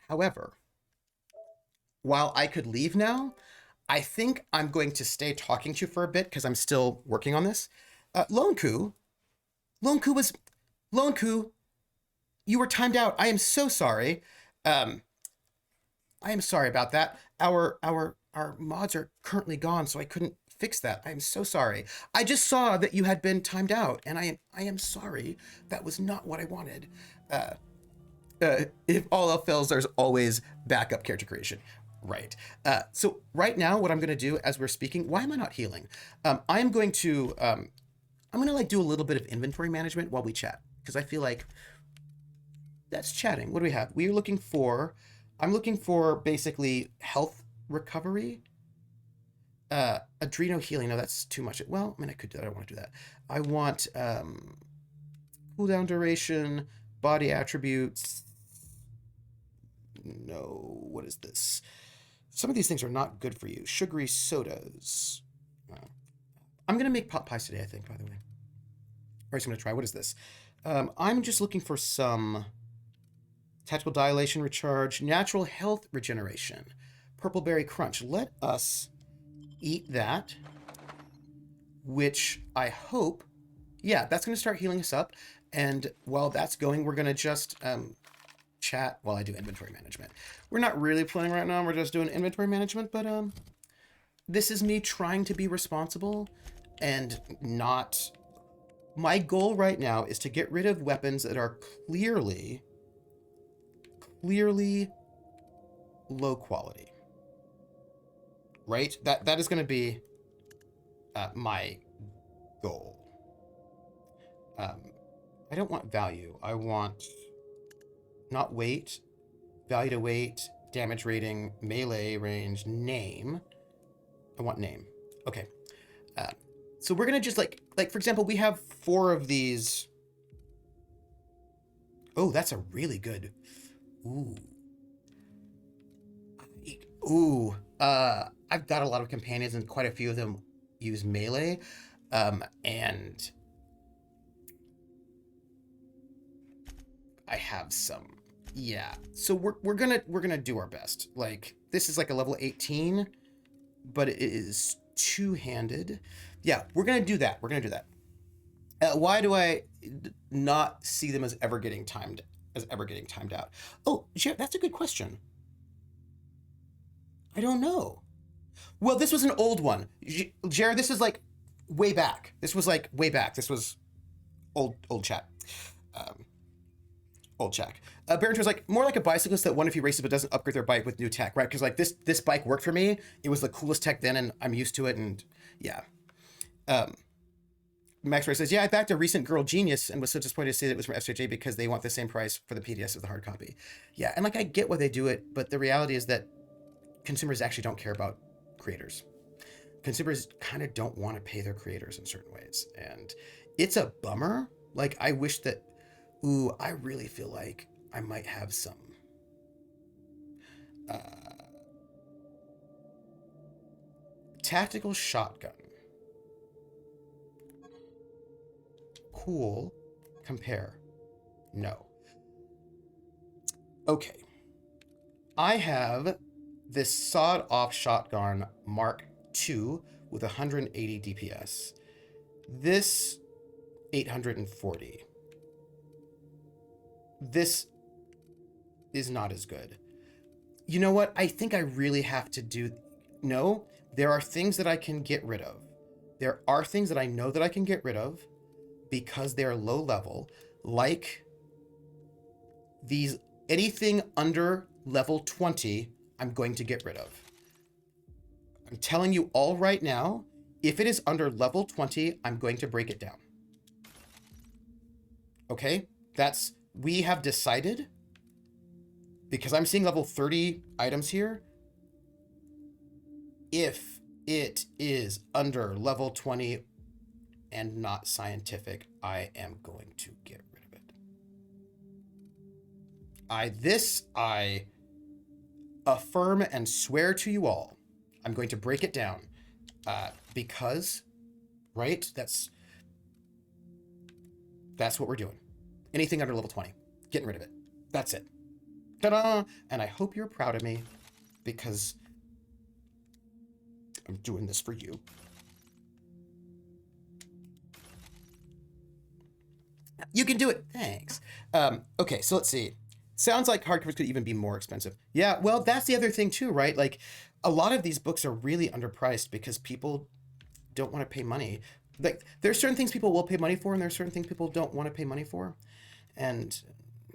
However, while I could leave now, I think I'm going to stay talking to you for a bit because I'm still working on this. Lone Ku, you were timed out. I am so sorry. I am sorry about that. Our mods are currently gone, so I couldn't fix that. I am so sorry. I just saw that you had been timed out, and I am sorry. That was not what I wanted. If all else fails, there's always backup character creation. Right. So right now, what I'm going to do as we're speaking, why am I not healing? I'm going to like do a little bit of inventory management while we chat, because I feel like that's chatting. What do we have? I'm looking for basically health recovery, adreno healing. No, that's too much. Well, I mean, I could do that. I don't want to do that. I want cooldown duration, body attributes. No, what is this? Some of these things are not good for you. Sugary sodas. I'm going to make pot pies today, I think, by the way. Or I'm going to try. What is this? I'm just looking for some tactical dilation recharge, natural health regeneration, purple berry crunch. Let us eat that, which I hope, yeah, that's going to start healing us up. And while that's going, we're going to just chat while I do inventory management. We're not really playing right now. We're just doing inventory management, but this is me trying to be responsible and not... My goal right now is to get rid of weapons that are clearly low quality. Right? That is going to be my goal. I don't want value. I want not weight, value to weight, damage rating, melee range, name. I want name. Okay. So we're going to just like, for example, we have 4 of these. Oh, that's a really good. Ooh. I've got a lot of companions and quite a few of them use melee. And I have some. Yeah. So we're gonna do our best. Like, this is like a level 18, but it is two-handed. Yeah, we're gonna do that. Why do I not see them as ever getting timed out? Oh, Jared, that's a good question. I don't know. Well, this was an old one. Jared, this is like way back. This was old chat. Old Jack. Barrington was like, more like a bicyclist that won a few races but doesn't upgrade their bike with new tech, right? Because like this bike worked for me. It was the coolest tech then, and I'm used to it, and yeah. Max Ray says, yeah, I backed a recent Girl Genius and was so disappointed to see that it was from SJJ because they want the same price for the PDS as the hard copy. Yeah, and like I get why they do it, but the reality is that consumers actually don't care about creators. Consumers kind of don't want to pay their creators in certain ways, and it's a bummer. Like, I wish that, I really feel like I might have some tactical shotgun. Cool. Compare. No. Okay. I have this sawed-off shotgun Mark II with 180 DPS. This 840. This is not as good. You know what? I think I really have to do... No, there are things that I can get rid of. There are things that I know that I can get rid of because they're low level, like these. Anything under level 20, I'm going to get rid of. I'm telling you all right now, if it is under level 20, I'm going to break it down. Okay? We have decided, because I'm seeing level 30 items here, if it is under level 20 and not scientific, I am going to get rid of it. I affirm and swear to you all, I'm going to break it down, because, right, that's what we're doing. Anything under level 20, getting rid of it. That's it. Ta-da! And I hope you're proud of me, because I'm doing this for you. You can do it. Thanks. Okay, so let's see. Sounds like hardcovers could even be more expensive. Yeah, well, that's the other thing too, right? Like, a lot of these books are really underpriced because people don't want to pay money. Like, there's certain things people will pay money for, and there's certain things people don't want to pay money for. And,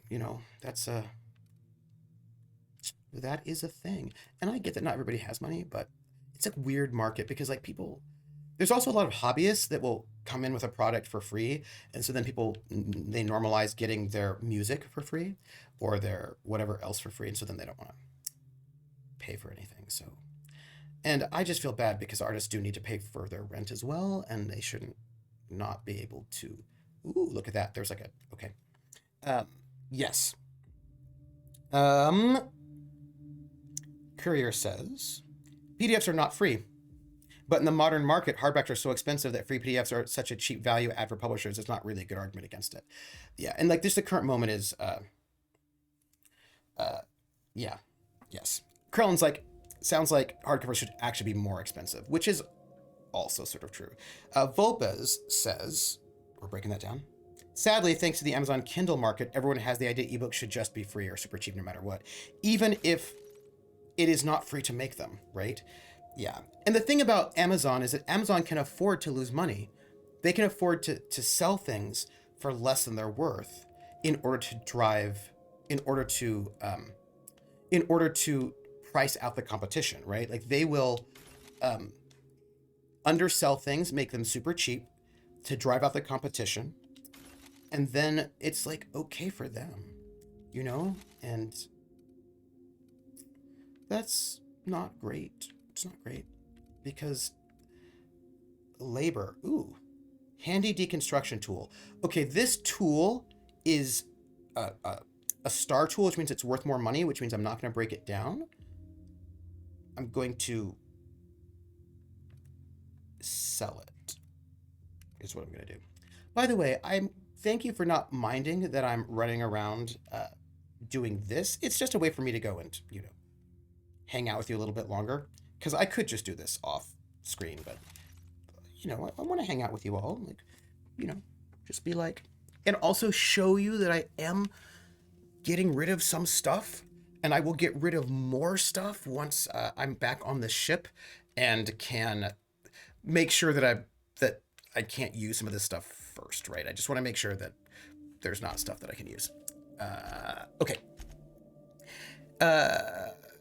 you know, that is a thing. And I get that not everybody has money, but it's a weird market because, like, there's also a lot of hobbyists that will come in with a product for free. And so then they normalize getting their music for free or their whatever else for free. And so then they don't want to pay for anything. So, and I just feel bad because artists do need to pay for their rent as well. And they shouldn't not be able to. Ooh, look at that. There's like okay. Yes. Courier says, PDFs are not free. But in the modern market, hardbacks are so expensive that free PDFs are such a cheap value add for publishers. It's not really a good argument against it. Yeah, and like the current moment is, yeah, yes. Krellin's like, sounds like hardcovers should actually be more expensive, which is also sort of true. Volpez says, we're breaking that down. Sadly, thanks to the Amazon Kindle market, everyone has the idea ebooks should just be free or super cheap no matter what, even if it is not free to make them, right? Yeah. And the thing about Amazon is that Amazon can afford to lose money. They can afford to sell things for less than they're worth in order to price out the competition, right? Like they will undersell things, make them super cheap to drive out the competition. And then it's like, okay for them, you know? And that's not great. It's not great because labor, ooh, handy deconstruction tool. Okay, this tool is a star tool, which means it's worth more money, which means I'm not going to break it down. I'm going to sell it, is what I'm going to do. By the way, thank you for not minding that I'm running around doing this. It's just a way for me to go and, you know, hang out with you a little bit longer. Because I could just do this off screen, but, you know, I want to hang out with you all. Like, you know, just be like, and also show you that I am getting rid of some stuff. And I will get rid of more stuff once I'm back on the ship and can make sure that I can't use some of this stuff first, right? I just want to make sure that there's not stuff that I can use. Okay.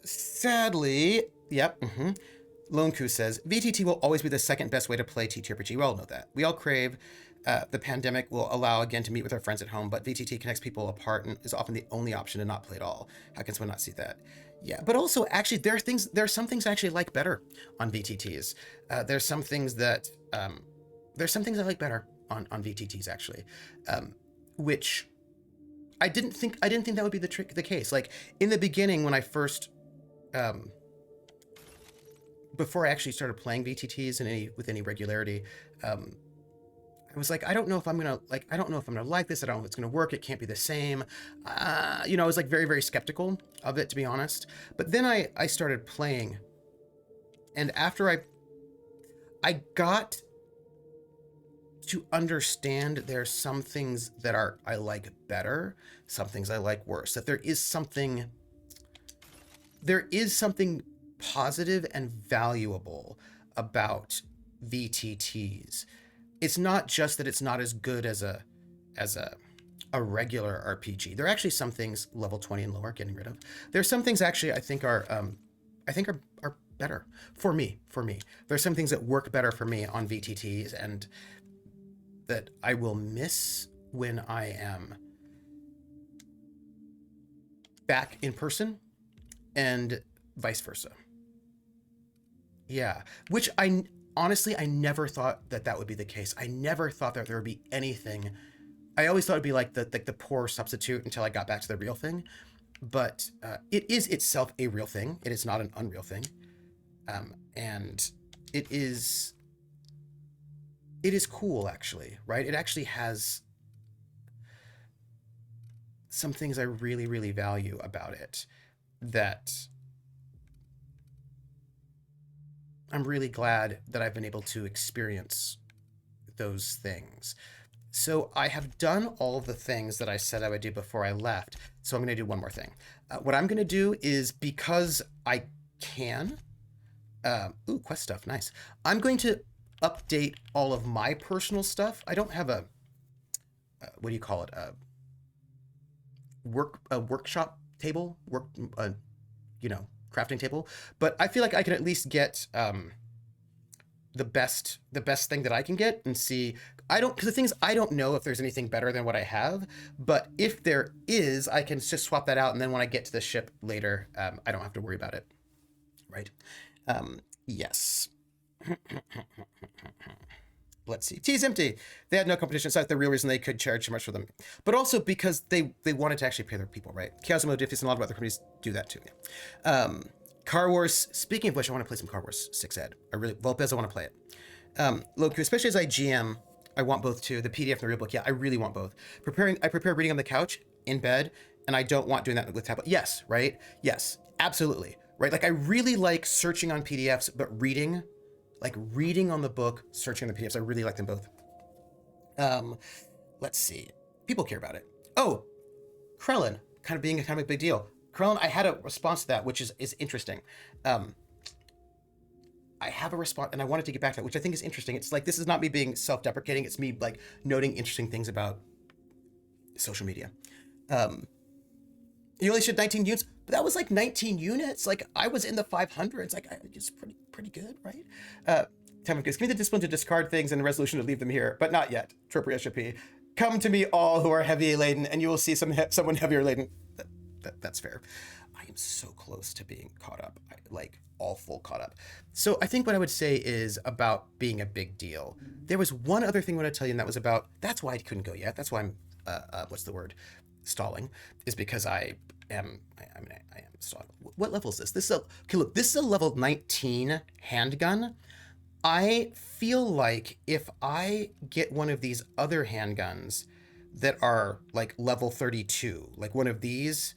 Sadly, yep. Lone Koo says, VTT will always be the second best way to play TTRPG. We all know that. We all crave the pandemic will allow again to meet with our friends at home, but VTT connects people apart and is often the only option to not play at all. How can someone not see that? Yeah, but also actually there are some things I actually like better on VTTs. There's some things I like better on VTTs actually, which I didn't think that would be the case. Like in the beginning when I first before I actually started playing VTTs with any regularity, I was like, I don't know if I'm gonna like this. I don't know if it's gonna work. It can't be the same. You know, I was like very, very skeptical of it, to be honest. But then I started playing, and after I got to understand there's some things that I like better, some things I like worse. That there is something positive and valuable about VTTs. It's not just that it's not as good as a regular RPG. There are actually some things level 20 and lower getting rid of. There's some things actually I think are I think are better for me. There's some things that work better for me on VTTs and that I will miss when I am back in person, and vice versa. Yeah, which I honestly, I never thought that would be the case. I never thought that there would be anything. I always thought it'd be like the poor substitute until I got back to the real thing. But it is itself a real thing. It is not an unreal thing. And it is cool, actually, right? It actually has some things I really, really value about it that I'm really glad that I've been able to experience those things. So I have done all of the things that I said I would do before I left. So I'm going to do one more thing. What I'm going to do is, because I can, quest stuff, nice. I'm going to update all of my personal stuff. I don't have a, what do you call it? A workshop table, crafting table. But I feel like I can at least get the best thing that I can get and see. Because the thing is, I don't know if there's anything better than what I have, but if there is, I can just swap that out, and then when I get to the ship later, I don't have to worry about it, right? Yes. Let's see. Tea's empty. They had no competition, so that's the real reason they could charge so much for them. But also because they wanted to actually pay their people, right? Chaos and Modifus and a lot of other companies do that too. Car Wars, speaking of which, I want to play some Car Wars 6 Ed. Volpez, I want to play it. Loki, especially as I GM, I want both too. The PDF and the real book, yeah, I really want both. I prepare reading on the couch, in bed, and I don't want doing that with tablet. Yes, right? Yes, absolutely. Right? Like, I really like searching on PDFs, but reading on the book, searching on the PDFs, I really like them both. Let's see. People care about it. Oh, Krellin, kind of being a big deal. Krellin, I had a response to that, which is interesting. I have a response, and I wanted to get back to that, which I think is interesting. It's like, this is not me being self-deprecating. It's me like noting interesting things about social media. You only shipped 19 units, but that was like 19 units. Like, I was in the 500s. Like, it's pretty good, right? Time of Goose, give me the discipline to discard things and the resolution to leave them here, but not yet. Trooper SOP. Come to me, all who are heavy laden, and you will see someone heavier laden. That's fair. I am so close to being caught up, like all full caught up. So I think what I would say is about being a big deal. There was one other thing I want to tell you, and that was about, that's why I couldn't go yet. That's why I'm, stalling, is because I am stalling. What level is this? This is a level 19 handgun. I feel like if I get one of these other handguns that are like level 32, like one of these,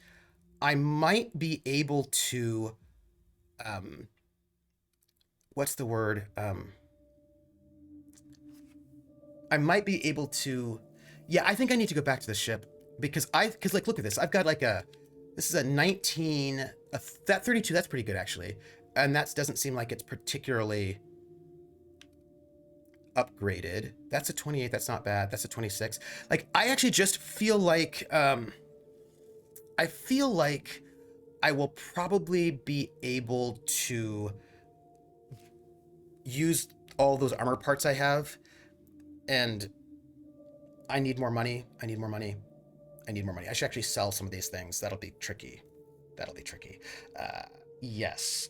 I might be able to, I might be able to, yeah, I think I need to go back to the ship because like, look at this. I've got like this is a 19, that 32, that's pretty good actually. And that doesn't seem like it's particularly upgraded. That's a 28, that's not bad. That's a 26. Like, I actually just feel like, I feel like I will probably be able to use all those armor parts I have, and I need more money. I should actually sell some of these things. That'll be tricky. Yes,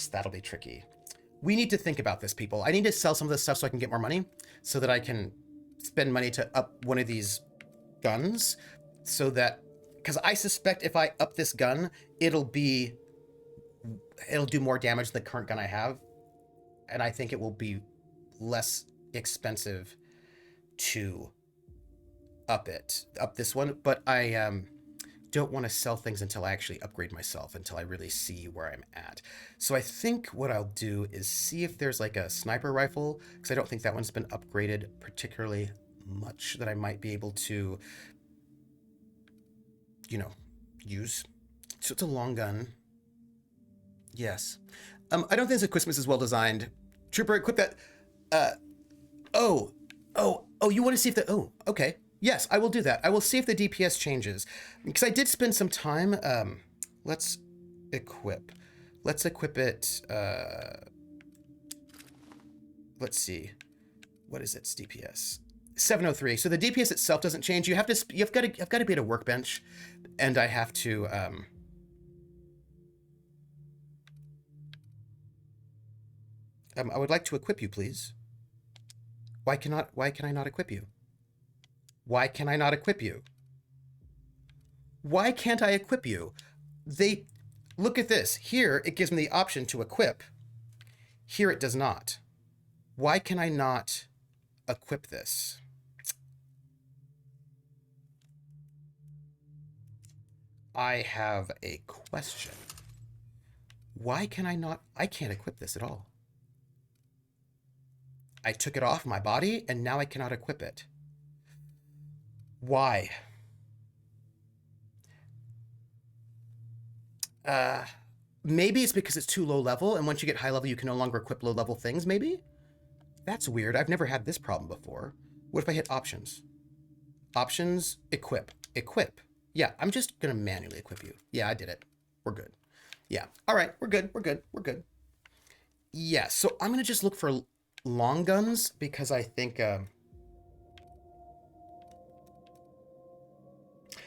that'll be tricky. We need to think about this, people. I need to sell some of this stuff so I can get more money, so that I can spend money to up one of these guns, so that, because I suspect if I up this gun, it'll do more damage than the current gun I have, and I think it will be less expensive to up this one, but I don't want to sell things until I actually upgrade myself, until I really see where I'm at. So I think what I'll do is see if there's like a sniper rifle, because I don't think that one's been upgraded particularly much, that I might be able to, use. So it's a long gun. Yes. I don't think the Christmas is well designed. Trooper, equip that. You want to see if okay. Yes, I will do that. I will see if the DPS changes, because I did spend some time. Let's equip. Let's equip it. Let's see. What is its DPS? 703. So the DPS itself doesn't change. You've got to be at a workbench, and I have to. I would like to equip you, please. Why can I not equip you? Why can I not equip you? Why can't I equip you? Look at this. Here, it gives me the option to equip. Here, it does not. Why can I not equip this? I have a question. Why can I not? I can't equip this at all. I took it off my body, and now I cannot equip it. Why? Maybe it's because it's too low level, and once you get high level, you can no longer equip low level things, maybe? That's weird. I've never had this problem before. What if I hit options? Options, equip. Equip. Yeah, I'm just going to manually equip you. Yeah, I did it. We're good. Yeah. All right, we're good. We're good. We're good. Yeah, so I'm going to just look for long guns because I think...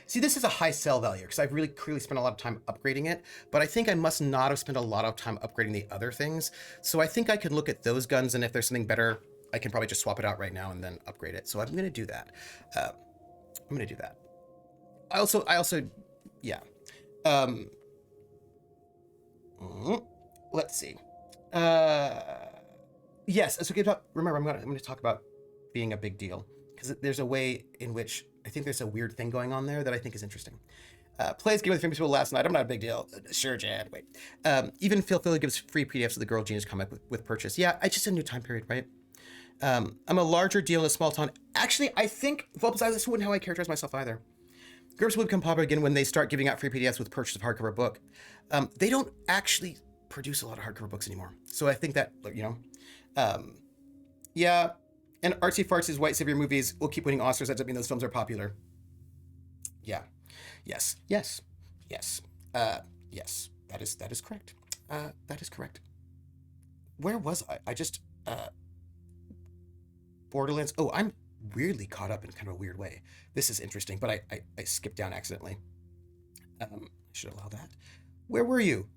See, this is a high sell value because I've really clearly spent a lot of time upgrading it, but I think I must not have spent a lot of time upgrading the other things. So I think I could look at those guns, and if there's something better, I can probably just swap it out right now and then upgrade it. So I'm going to do that. I also, yeah. Let's see. Yes, it's okay. Remember, I'm going to talk about being a big deal because there's a way in which I think there's a weird thing going on there that I think is interesting. Plays game with famous people last night. I'm not a big deal. Sure, Jan. Wait. Even Phil Philly gives free PDFs of the Girl Genius comic with purchase. Yeah, it's just a new time period, right? I'm a larger deal in a small town. Actually, I think, well, this wouldn't how I characterize myself either. GURPS will become popular again when they start giving out free PDFs with purchase of hardcover book. They don't actually produce a lot of hardcover books anymore. So I think that, yeah. And artsy fartsy white savior movies will keep winning Oscars. That doesn't mean those films are popular. Yeah. Yes. Yes. Yes. Yes. That is correct. That is correct. Where was I? I just Borderlands. Oh, I'm weirdly caught up in kind of a weird way. This is interesting, but I skipped down accidentally. I should allow that. Where were you?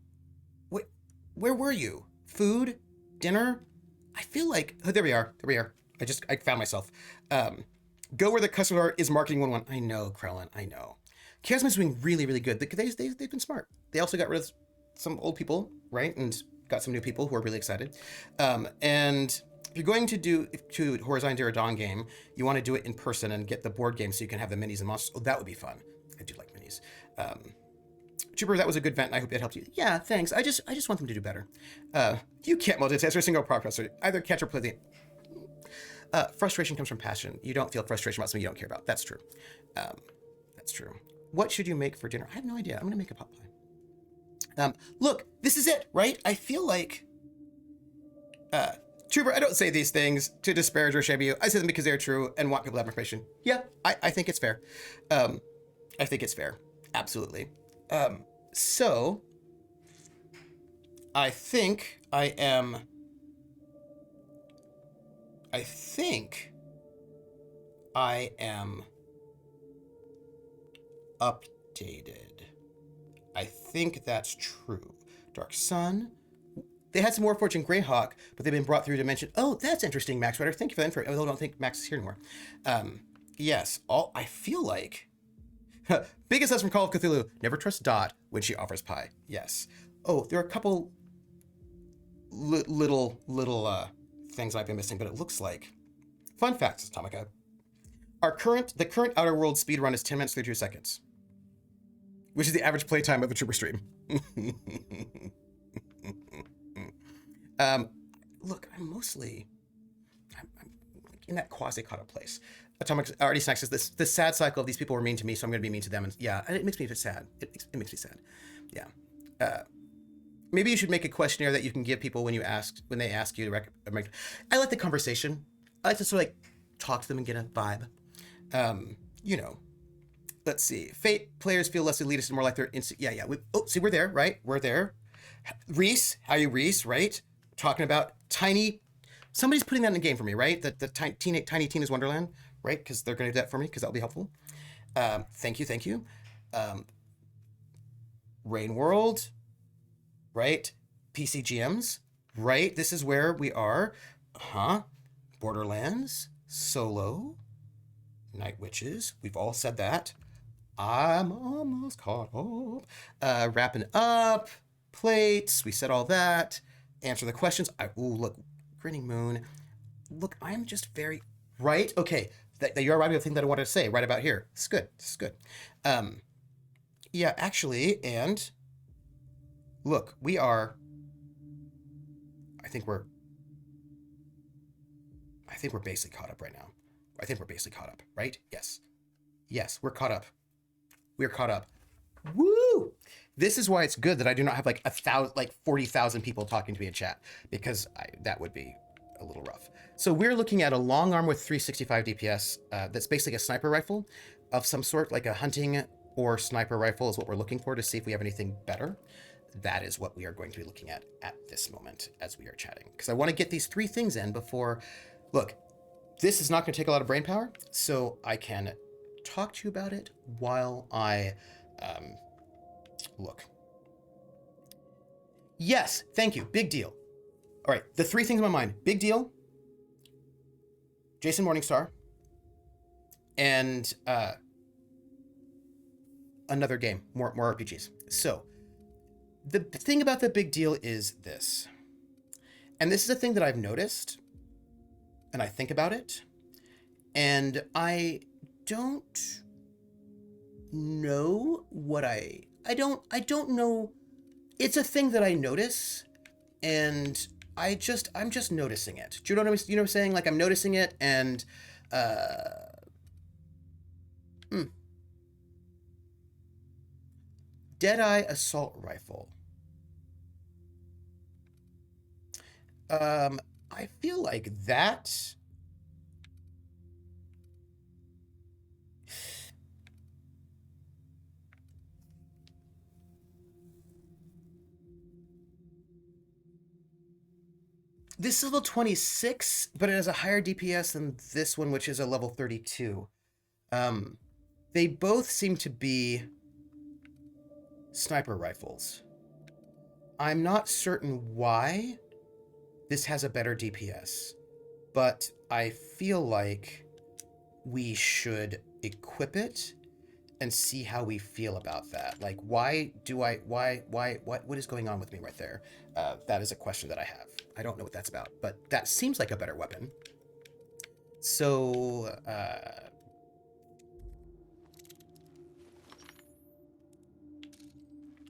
Where were you? Food? Dinner? I feel like... Oh, there we are. There we are. I found myself. Go where the customer is marketing 1-1. I know, Krellin. I know. Charisma's doing really, really good. They've been smart. They also got rid of some old people, right? And got some new people who are really excited. And if you're going to do Horizon Zero Dawn game, you want to do it in person and get the board game so you can have the minis and monsters. Oh, that would be fun. I do like minis. Trooper, that was a good vent, and I hope it helped you. Yeah, thanks. I just want them to do better. You can't multitask or single processor. Either catch or play the... frustration comes from passion. You don't feel frustration about something you don't care about. That's true. That's true. What should you make for dinner? I have no idea. I'm going to make a pot pie. Look, this is it, right? I feel like... Trooper, I don't say these things to disparage or shame you. I say them because they're true and want people to have information. Yeah, I think it's fair. I think it's fair. Absolutely. So, I think I am updated. I think that's true. Dark Sun. They had some Warforged and Greyhawk, but they've been brought through Dimension. Oh, that's interesting, Max Rider. Thank you for that info. I don't think Max is here anymore. Yes, I feel like... Biggest lesson from Call of Cthulhu. Never trust Dot when she offers pie. Yes. Oh, there are a couple little things I've been missing, but it looks like... Fun facts, Atomica. The current Outer World speedrun is 10 minutes 32 seconds, which is the average playtime of a Trooper stream. Look, I'm in that quasi-caught-up place. Atomic already snacks says the sad cycle of these people were mean to me, so I'm going to be mean to them. And yeah, it makes me sad. It makes me sad. Yeah. Maybe you should make a questionnaire that you can give people when they ask you to recommend. I like the conversation. I like to sort of talk to them and get a vibe. Let's see. Fate players feel less elitist and more like they're instant. Yeah. See, we're there, right? We're there. Reese, how you Reese, right? Talking about tiny. Somebody's putting that in the game for me, right? The tiny Tina's Wonderland, right? Because they're going to do that for me, because that'll be helpful. Thank you. Rain World, right? PCGMs, right? This is where we are. Borderlands, Solo, Night Witches. We've all said that. I'm almost caught up. Wrapping up. Plates. We said all that. Answer the questions. Look. Grinning Moon. Look, I'm just very... Right? Okay. That you're arriving at the thing that I wanted to say right about here. This is good. Yeah, actually, and... Look, we are... I think we're basically caught up right now. I think we're basically caught up, right? Yes, we're caught up. We're caught up. Woo! This is why it's good that I do not have like 40,000 people talking to me in chat, because that would be a little rough. So we're looking at a long arm with 365 DPS. That's basically a sniper rifle of some sort, like a hunting or sniper rifle is what we're looking for to see if we have anything better. That is what we are going to be looking at this moment as we are chatting, because I want to get these 3 things in before. Look, this is not going to take a lot of brain power, so I can talk to you about it while I look. Yes, thank you. Big deal. All right, the 3 things in my mind. Big deal. Jason Morningstar. And another game. More RPGs. So, the thing about the big deal is this. And this is a thing that I've noticed. And I think about it. And I don't know what I don't know. It's a thing that I notice, and I'm just noticing it. Do you know what I'm saying? Like, I'm noticing it, and Deadeye assault rifle. I feel like that. This is level 26, but it has a higher DPS than this one, which is a level 32. They both seem to be sniper rifles. I'm not certain why this has a better DPS, but I feel like we should equip it and see how we feel about that. Like, what is going on with me right there? That is a question that I have. I don't know what that's about, but that seems like a better weapon. So,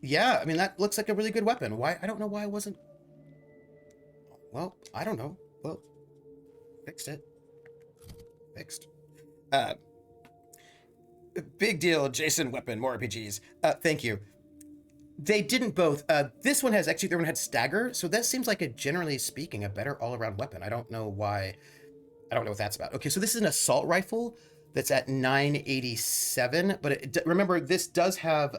yeah, I mean, that looks like a really good weapon. Why? I don't know why I wasn't... Well, I don't know. Well, fixed it. Fixed. Big deal, Jason weapon, more RPGs. Thank you. They didn't both. This one has, actually, the other one had stagger, so that seems like, generally speaking, a better all-around weapon. I don't know why. I don't know what that's about. Okay, so this is an assault rifle that's at 987, but remember, this does have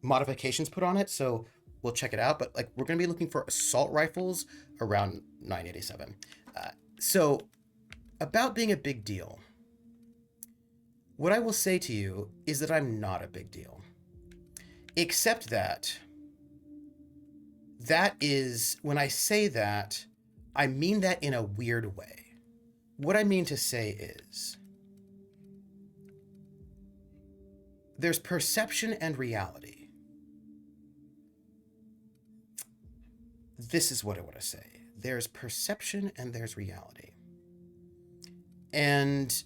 modifications put on it, so we'll check it out. But like, we're going to be looking for assault rifles around 987. So about being a big deal, what I will say to you is that I'm not a big deal. Except that is, when I say that, I mean that in a weird way. What I mean to say is, there's perception and reality. This is what I want to say. There's perception and there's reality. And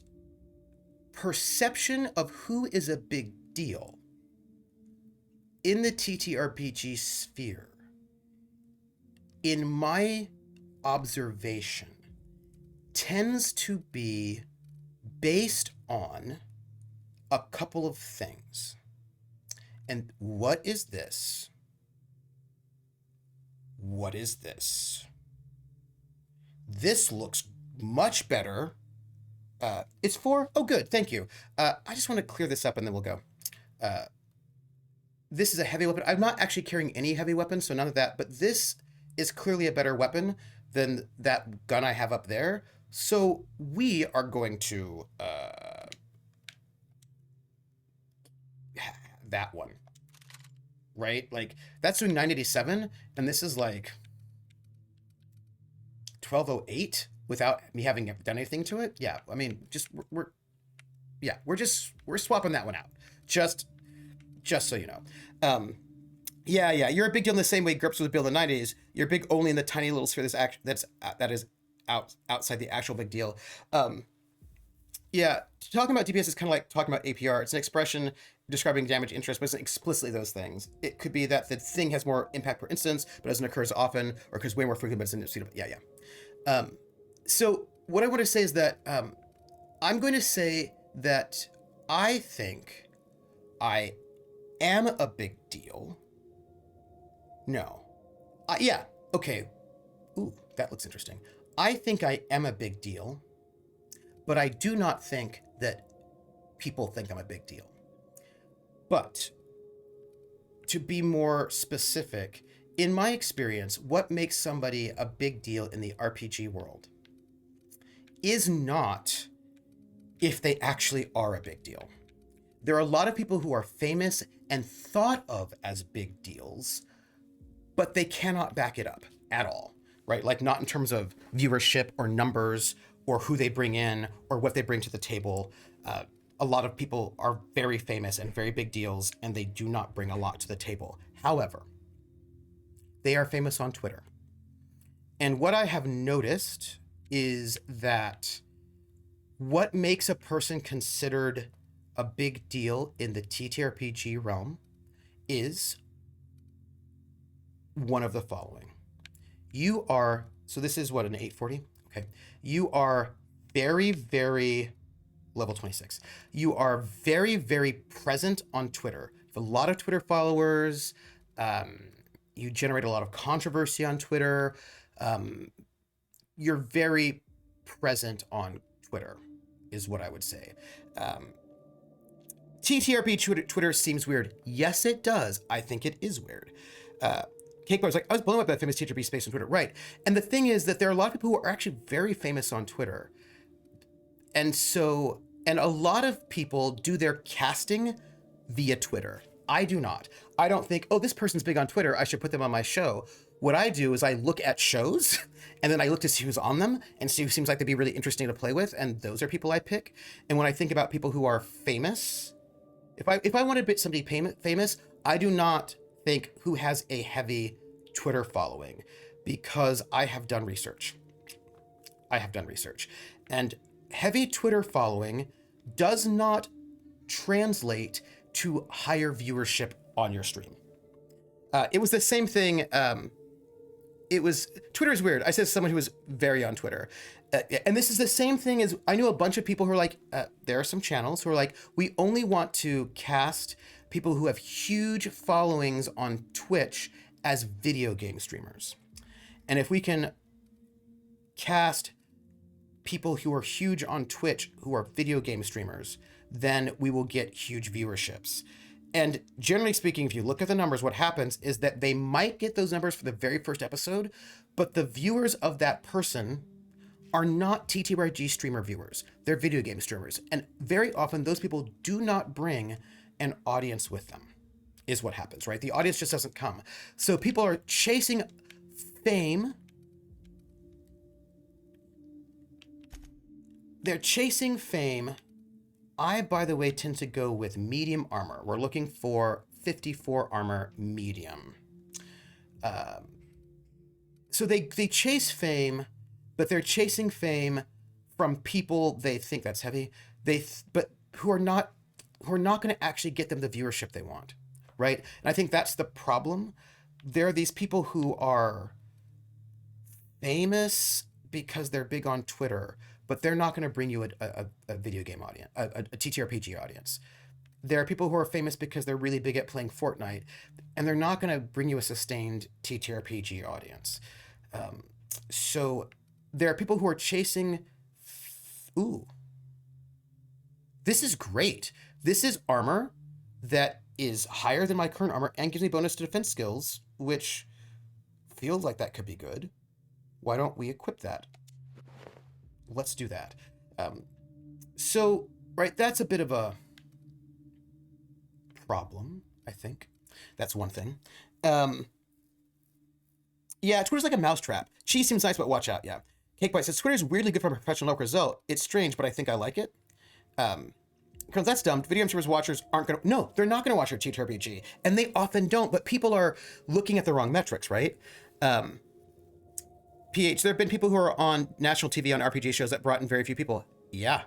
perception of who is a big deal in the TTRPG sphere, in my observation, tends to be based on a couple of things. And what is this? What is this? This looks much better. It's 4? Oh, good. Thank you. I just want to clear this up and then we'll go. this is a heavy weapon. I'm not actually carrying any heavy weapons, so none of that, but this is clearly a better weapon than that gun I have up there. So we are going to that one, right? Like that's doing 987, and this is like 1208 without me having done anything to it. Yeah, I mean, just we're swapping that one out. Just so you know. Yeah, you're a big deal in the same way Grips was a big in the 90s. You're big only in the tiny little sphere that is outside the actual big deal. Yeah, talking about DPS is kind of like talking about APR. It's an expression describing damage interest, but it's not explicitly those things. It could be that the thing has more impact per instance, but doesn't occur as often, or occurs way more frequently, but it's suitable. Yeah. So what I want to say is that I'm going to say that I think I am a big deal. No. Yeah. Okay. Ooh, that looks interesting. I think I am a big deal, but I do not think that people think I'm a big deal. But to be more specific, in my experience, what makes somebody a big deal in the RPG world is not if they actually are a big deal. There are a lot of people who are famous and thought of as big deals, but they cannot back it up at all, right? Like not in terms of viewership or numbers or who they bring in or what they bring to the table. A lot of people are very famous and very big deals, and they do not bring a lot to the table. However, they are famous on Twitter. And what I have noticed is that what makes a person considered a big deal in the TTRPG realm is one of the following. You are, so this is what, an 840? Okay. You are very, very, level 26. You are very, very present on Twitter. You have a lot of Twitter followers. You generate a lot of controversy on Twitter. You're very present on Twitter, is what I would say. TTRP Twitter seems weird. Yes, it does. I think it is weird. Cakebar was like, I was blown up by that famous TTRP space on Twitter. Right. And the thing is that there are a lot of people who are actually very famous on Twitter. And a lot of people do their casting via Twitter. I do not. I don't think, oh, this person's big on Twitter, I should put them on my show. What I do is I look at shows and then I look to see who's on them and see who seems like they'd be really interesting to play with. And those are people I pick. And when I think about people who are famous, if I want to be somebody famous, I do not think who has a heavy Twitter following, because I have done research. And heavy Twitter following does not translate to higher viewership on your stream. It was the same thing. Twitter is weird. I said someone who was very on Twitter. And this is the same thing as, I knew a bunch of people who are like, there are some channels who are like, we only want to cast people who have huge followings on Twitch as video game streamers. And if we can cast people who are huge on Twitch who are video game streamers, then we will get huge viewerships. And generally speaking, if you look at the numbers, what happens is that they might get those numbers for the very first episode, but the viewers of that person are not TTRPG streamer viewers. They're video game streamers. And very often those people do not bring an audience with them, is what happens, right? The audience just doesn't come. So people are chasing fame. They're chasing fame. I, by the way, tend to go with medium armor. We're looking for 54 armor medium. So they chase fame, but they're chasing fame from people they think that's heavy. But who are not going to actually get them the viewership they want, right? And I think that's the problem. There are these people who are famous because they're big on Twitter, but they're not going to bring you a video game audience, a TTRPG audience. There are people who are famous because they're really big at playing Fortnite, and they're not going to bring you a sustained TTRPG audience. So there are people who are chasing... Ooh. This is great. This is armor that is higher than my current armor and gives me bonus to defense skills, which feels like that could be good. Why don't we equip that? Let's do that. So, right, that's a bit of a problem, I think. That's one thing. Yeah, Twitter's like a mousetrap. Cheese seems nice, but watch out, yeah. Cakebite says, Twitter's weirdly good for a professional network result. It's strange, but I think I like it. Because that's dumb. Video game streamers watchers aren't going to... No, they're not going to watch your TTRPG. And they often don't, but people are looking at the wrong metrics, right? PH, there have been people who are on national TV on RPG shows that brought in very few people. Yeah,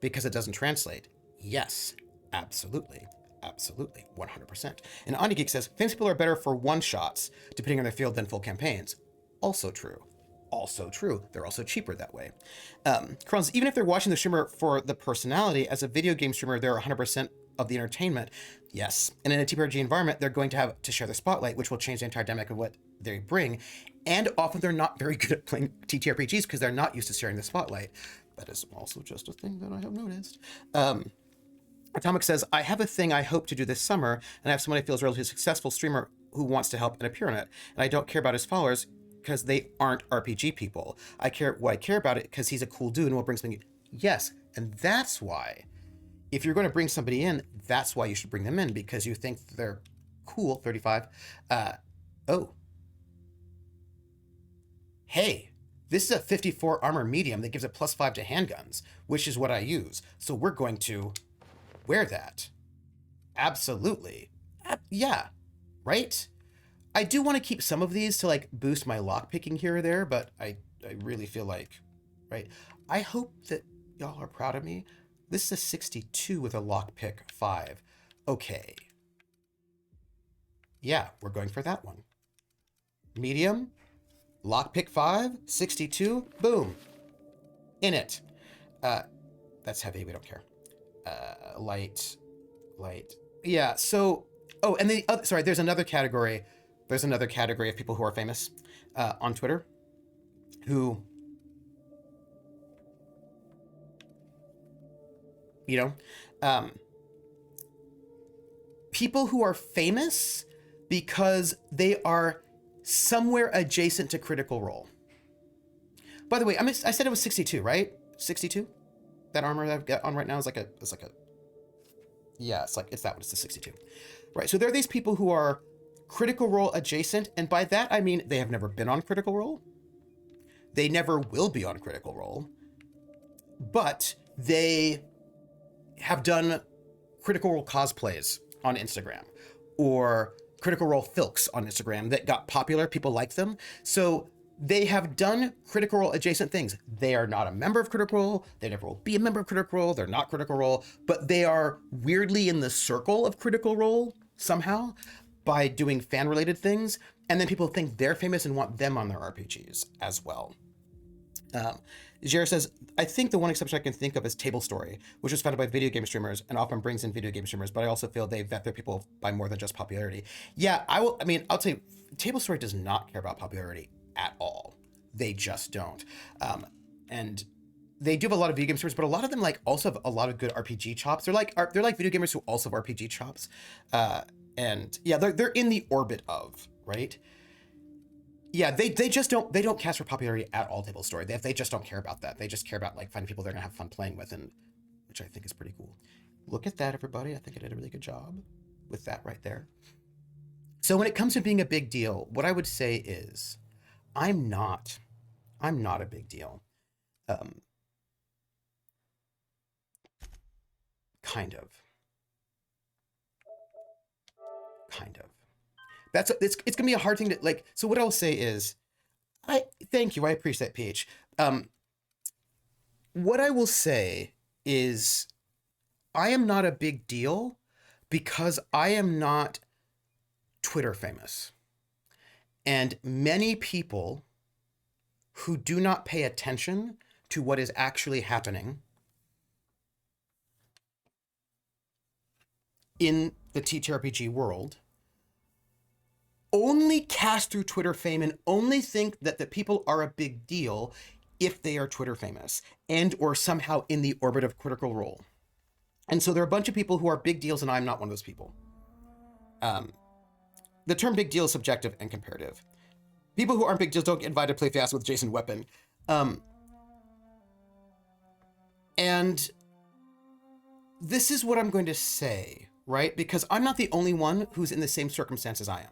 because it doesn't translate. Yes, absolutely. Absolutely, 100%. And OnlyGeek says, famous people are better for one-shots, depending on their field, than full campaigns. Also true. Also true. They're also cheaper that way. Crohn's, even if they're watching the streamer for the personality, as a video game streamer, they're 100% of the entertainment. Yes. And in a TRPG environment, they're going to have to share the spotlight, which will change the entire dynamic of what they bring. And often they're not very good at playing TTRPGs because they're not used to sharing the spotlight. That is also just a thing that I have noticed. Atomic says, I have a thing I hope to do this summer, and I have someone I feel is a relatively successful streamer who wants to help and appear in it. And I don't care about his followers because they aren't RPG people. I care about it because he's a cool dude and will bring something. Yes, and that's why. If you're going to bring somebody in, that's why you should bring them in, because you think they're cool. 35. Oh. Hey, this is a 54 armor medium that gives a +5 to handguns, which is what I use. So we're going to wear that. Absolutely. Yeah. Right? I do want to keep some of these to like boost my lockpicking here or there, but I really feel like, right? I hope that y'all are proud of me. This is a 62 with a lockpick 5. Okay. Yeah, we're going for that one. Medium, lockpick 5, 62, boom. In it. That's heavy, we don't care. Light. Yeah, so, oh, and the other, sorry, there's another category. There's another category of people who are famous on Twitter who, you know, people who are famous because they are somewhere adjacent to Critical Role. By the way, I said it was 62, right? 62? That armor that I've got on right now is like a, yeah, it's that one, it's the 62. Right, so there are these people who are Critical Role adjacent, and by that I mean they have never been on Critical Role. They never will be on Critical Role, but they have done Critical Role cosplays on Instagram, or Critical Role filks on Instagram that got popular, people like them. So they have done Critical Role adjacent things. They are not a member of Critical Role. They never will be a member of Critical Role. They're not Critical Role, but they are weirdly in the circle of Critical Role somehow by doing fan-related things. And then people think they're famous and want them on their RPGs as well. Jared says, I think the one exception I can think of is Table Story, which was founded by video game streamers and often brings in video game streamers, but I also feel they vet their people by more than just popularity. Yeah, I'll tell you, Table Story does not care about popularity at all. They just don't. And they do have a lot of video game streamers, but a lot of them like also have a lot of good RPG chops. They're like video gamers who also have RPG chops. And yeah, they're in the orbit of, right? Yeah, they don't cast for popularity at all, Table Story. They just don't care about that. They just care about like finding people they're gonna have fun playing with, and which I think is pretty cool. Look at that, everybody. I think I did a really good job with that right there. So when it comes to being a big deal, what I would say is I'm not a big deal. Kind of. It's gonna be a hard thing to like. So what I'll say is, thank you. I appreciate that, PH. What I will say is, I am not a big deal because I am not Twitter famous, and many people who do not pay attention to what is actually happening in the TTRPG world only cast through Twitter fame and only think that the people are a big deal if they are Twitter famous and or somehow in the orbit of Critical Role. And so there are a bunch of people who are big deals, and I'm not one of those people. The term big deal is subjective and comparative. People who aren't big deals don't get invited to play fast with Jason Weapon. And this is what I'm going to say, right? Because I'm not the only one who's in the same circumstances I am.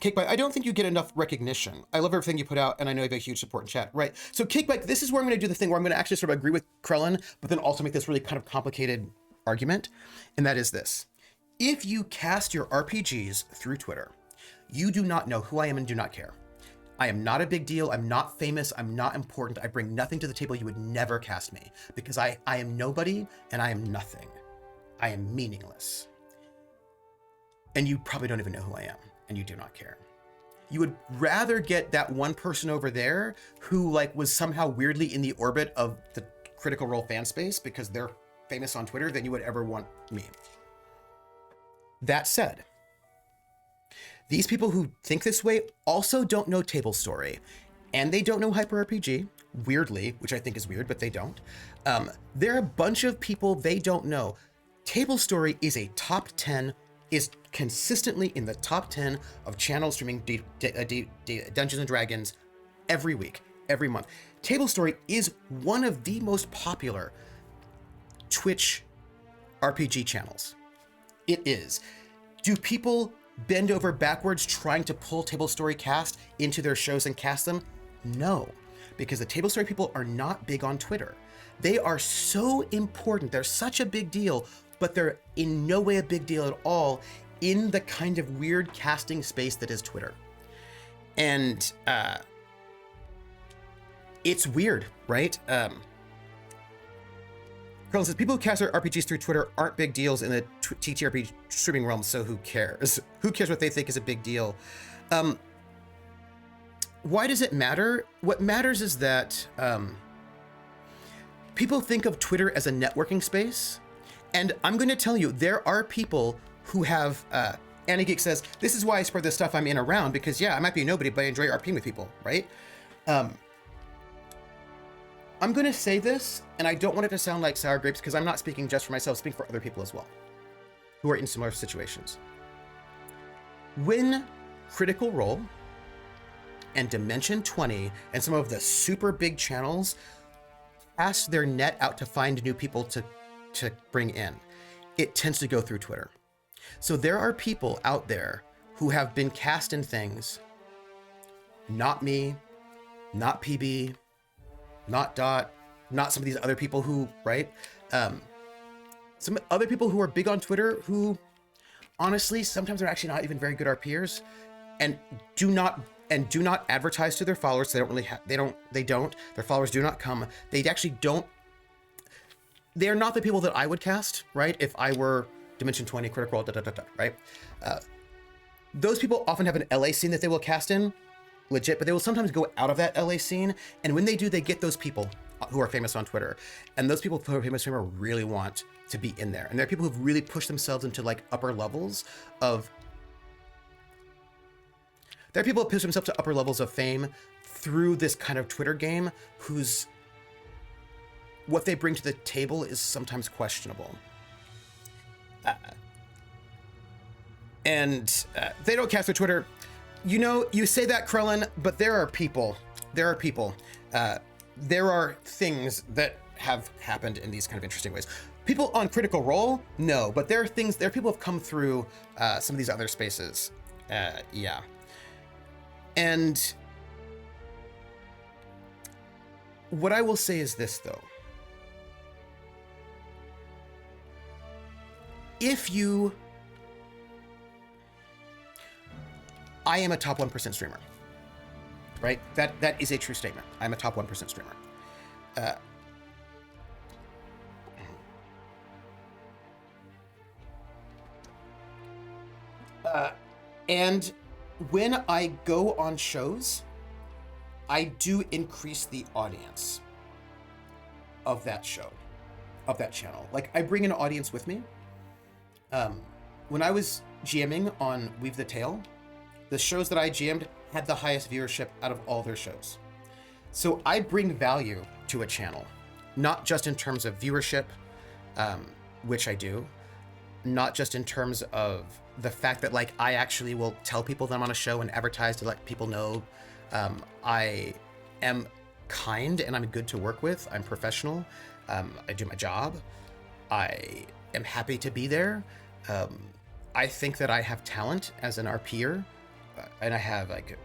Cakebite, I don't think you get enough recognition. I love everything you put out, and I know you have a huge support in chat, right? So Cakebite, this is where I'm going to do the thing where I'm going to actually sort of agree with Krellin, but then also make this really kind of complicated argument, and that is this. If you cast your RPGs through Twitter, you do not know who I am and do not care. I am not a big deal. I'm not famous. I'm not important. I bring nothing to the table. You would never cast me because I am nobody and I am nothing. I am meaningless. And you probably don't even know who I am and you do not care. You would rather get that one person over there who like was somehow weirdly in the orbit of the Critical Role fan space because they're famous on Twitter than you would ever want me. That said, these people who think this way also don't know Table Story, and they don't know Hyper RPG, weirdly, which I think is weird, but they don't. There are a bunch of people they don't know. Table Story is a top 10, is consistently in the top 10 of channels streaming Dungeons & Dragons every week, every month. Table Story is one of the most popular Twitch RPG channels. It is. Do people bend over backwards trying to pull Table Story cast into their shows and cast them? No, because the Table Story people are not big on Twitter. They are so important. They're such a big deal, but they're in no way a big deal at all in the kind of weird casting space that is Twitter. And it's weird, right? Carlin says, people who cast their RPGs through Twitter aren't big deals in the TTRPG streaming realm, so who cares? Who cares what they think is a big deal? Why does it matter? What matters is that people think of Twitter as a networking space, and I'm going to tell you, there are people who have, Annie Geek says, this is why I spread the stuff I'm in around, because yeah, I might be nobody, but I enjoy RPing with people, right? I'm going to say this, and I don't want it to sound like sour grapes because I'm not speaking just for myself, speaking for other people as well, who are in similar situations. When Critical Role and Dimension 20 and some of the super big channels cast their net out to find new people to bring in, it tends to go through Twitter. So there are people out there who have been cast in things, not me, not PB, not Dot, not some of these other people who, right? Some other people who are big on Twitter who, honestly, sometimes are actually not even very good RPers, and do not advertise to their followers. They don't really they don't. Their followers do not come. They actually don't. They are not the people that I would cast, right? If I were Dimension 20, Critical Role, right? Those people often have an LA scene that they will cast in, legit, but they will sometimes go out of that LA scene. And when they do, they get those people who are famous on Twitter. And those people who are famous on Twitter really want to be in there. And there are people who've really pushed themselves into like upper levels of, there are people who push themselves to upper levels of fame through this kind of Twitter game whose, what they bring to the table is sometimes questionable. And they don't cast their Twitter. You know, you say that, Krellin, but there are people. There are things that have happened in these kind of interesting ways. People on Critical Role, no, but there are people who have come through some of these other spaces. Yeah. And what I will say is this, though. I am a top 1% streamer, right? That is a true statement. I'm a top 1% streamer. And when I go on shows, I do increase the audience of that show, of that channel. Like, I bring an audience with me. When I was GMing on Weave the Tale, the shows that I GM'd had the highest viewership out of all their shows. So I bring value to a channel, not just in terms of viewership, which I do, not just in terms of the fact that like I actually will tell people that I'm on a show and advertise to let people know I am kind and I'm good to work with. I'm professional. I do my job. I am happy to be there. I think that I have talent as an RPer, and I have like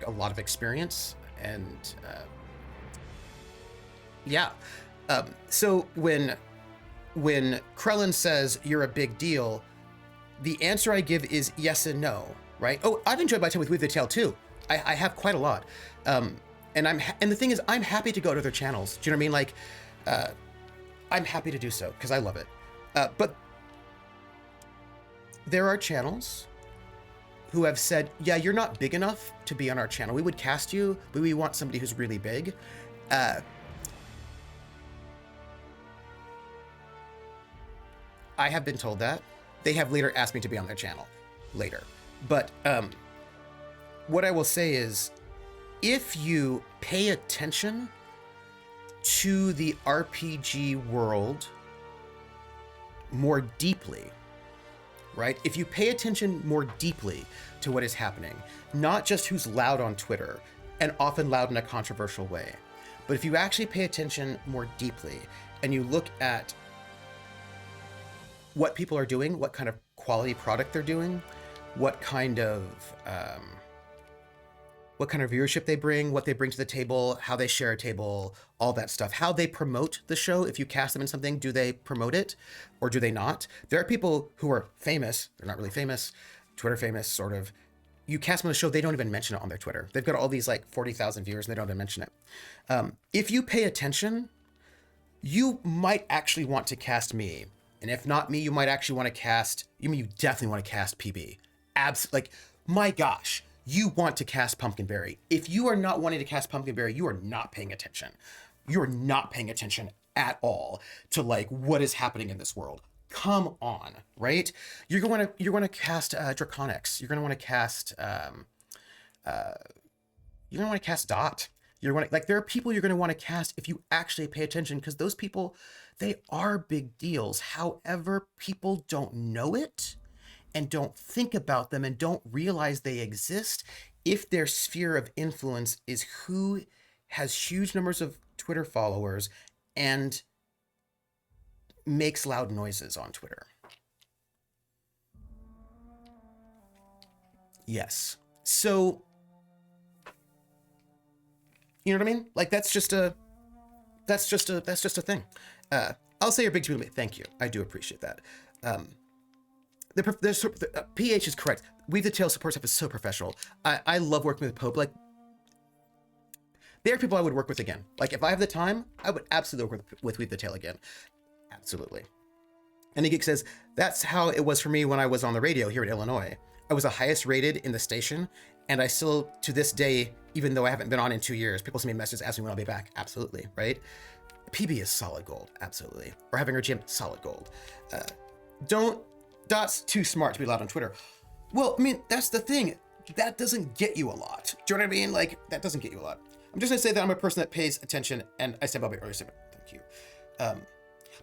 a lot of experience. And yeah, so when Krellin says you're a big deal, the answer I give is yes and no, right? Oh, I've enjoyed my time with Weave the Tail too. I have quite a lot. And the thing is, I'm happy to go to their channels. Do you know what I mean? Like, I'm happy to do so because I love it. But there are channels who have said, yeah, you're not big enough to be on our channel. We would cast you, but we want somebody who's really big. I have been told that. They have later asked me to be on their channel later. But what I will say is, if you pay attention to the RPG world more deeply, right? If you pay attention more deeply to what is happening, not just who's loud on Twitter, and often loud in a controversial way, but if you actually pay attention more deeply and you look at what people are doing, what kind of quality product they're doing, what kind of viewership they bring, what they bring to the table, how they share a table, all that stuff, how they promote the show. If you cast them in something, do they promote it or do they not? There are people who are famous, they're not really famous, Twitter famous, sort of. You cast them on the show, they don't even mention it on their Twitter. They've got all these like 40,000 viewers and they don't even mention it. If you pay attention, you might actually want to cast me. And if not me, you might actually want to cast, you definitely want to cast PB. Like, my gosh, you want to cast Pumpkinberry. If you are not wanting to cast Pumpkinberry, you are not paying attention. You're not paying attention at all to like what is happening in this world. Come on, right? You're going to cast Draconix. You're going to want to cast Dot. You're going to, like, there are people you're going to want to cast if you actually pay attention, because those people, they are big deals. However, people don't know it and don't think about them and don't realize they exist if their sphere of influence is who has huge numbers of Twitter followers and makes loud noises on Twitter. Yes. So, you know what I mean? Like, that's just a thing. I'll say you're big to me. Thank you. I do appreciate that. The PH is correct. Weave the Tail support stuff is so professional. I love working with Pope. Like, there are people I would work with again. Like, if I have the time, I would absolutely work with Weave the Tail again. Absolutely. And Geek says, that's how it was for me when I was on the radio here in Illinois. I was the highest rated in the station, and I still, to this day, even though I haven't been on in 2 years, people send me messages asking when I'll be back. Absolutely, right? PB is solid gold, absolutely. Or having her gym, solid gold. Dot's too smart to be loud on Twitter. Well, I mean, that's the thing. That doesn't get you a lot. Do you know what I mean? Like, that doesn't get you a lot. I'm just gonna say that I'm a person that pays attention, and I said about it earlier, so thank you.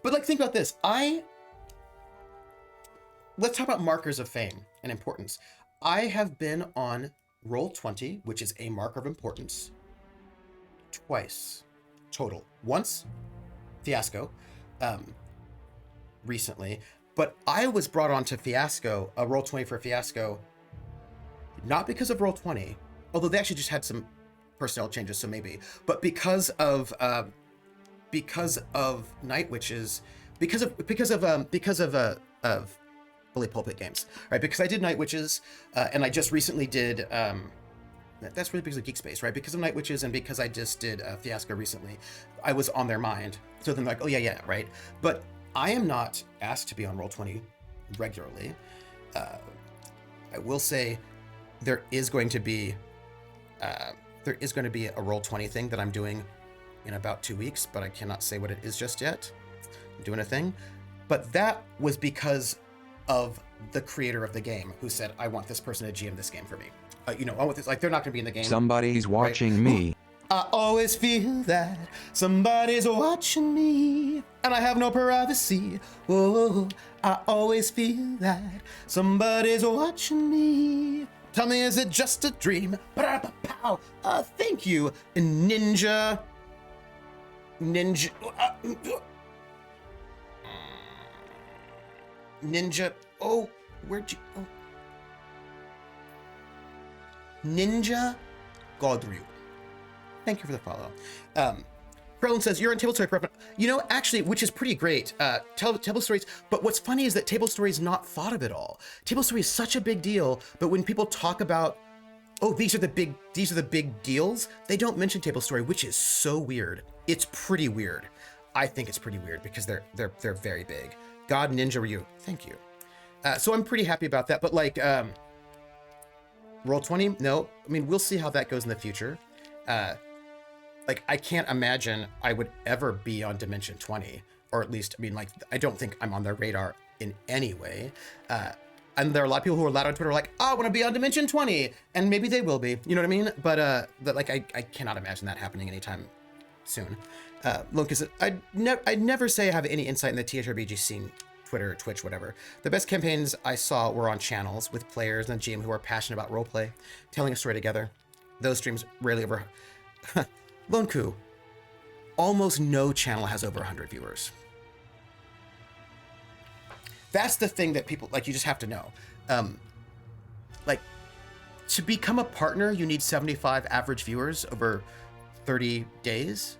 But like, think about this. Let's talk about markers of fame and importance. I have been on Roll20, which is a marker of importance, twice total. Once, Fiasco, recently, but I was brought on to Fiasco, a Roll20 for Fiasco, not because of Roll20, although they actually just had some personnel changes, so maybe, but because of Night Witches, because of Bully Pulpit games, right? Because I did Night Witches, and I just recently did, that's really because of Geek Space, right? Because of Night Witches and because I just did Fiasco recently, I was on their mind. So then like, oh yeah, right. But I am not asked to be on Roll20 regularly. I will say there is going to be a Roll20 thing that I'm doing in about 2 weeks, but I cannot say what it is just yet. I'm doing a thing. But that was because of the creator of the game who said, I want this person to GM this game for me. I want this, like, they're not going to be in the game. Somebody's watching right? me. I always feel that somebody's watching me, and I have no privacy. Whoa, I always feel that somebody's watching me. Tell me, is it just a dream? Pow. Thank you, Ninja. Ninja. Oh, where'd you? Oh. Ninja Godryu. Thank you for the follow. Krillin says, you're on Table Story Prep. You know, actually, which is pretty great. Table Stories, but what's funny is that Table Story is not thought of at all. Table Story is such a big deal, but when people talk about, oh, these are the big deals, they don't mention Table Story, which is so weird. It's pretty weird. I think it's pretty weird because they're very big. God Ninja Ryu, thank you. So I'm pretty happy about that, but like, Roll20, no. I mean, we'll see how that goes in the future. Like, I can't imagine I would ever be on Dimension 20, or at least, I mean, like, I don't think I'm on their radar in any way. And there are a lot of people who are loud on Twitter like, oh, I want to be on Dimension 20, and maybe they will be, you know what I mean? But like, I cannot imagine that happening anytime soon. Lucas, I'd never say I have any insight in the THRPG scene, Twitter, Twitch, whatever. The best campaigns I saw were on channels with players and GM who are passionate about roleplay, telling a story together. Those streams rarely over... Lone Coup, almost no channel has over 100 viewers. That's the thing that people, like, you just have to know. Like, to become a partner, you need 75 average viewers over 30 days,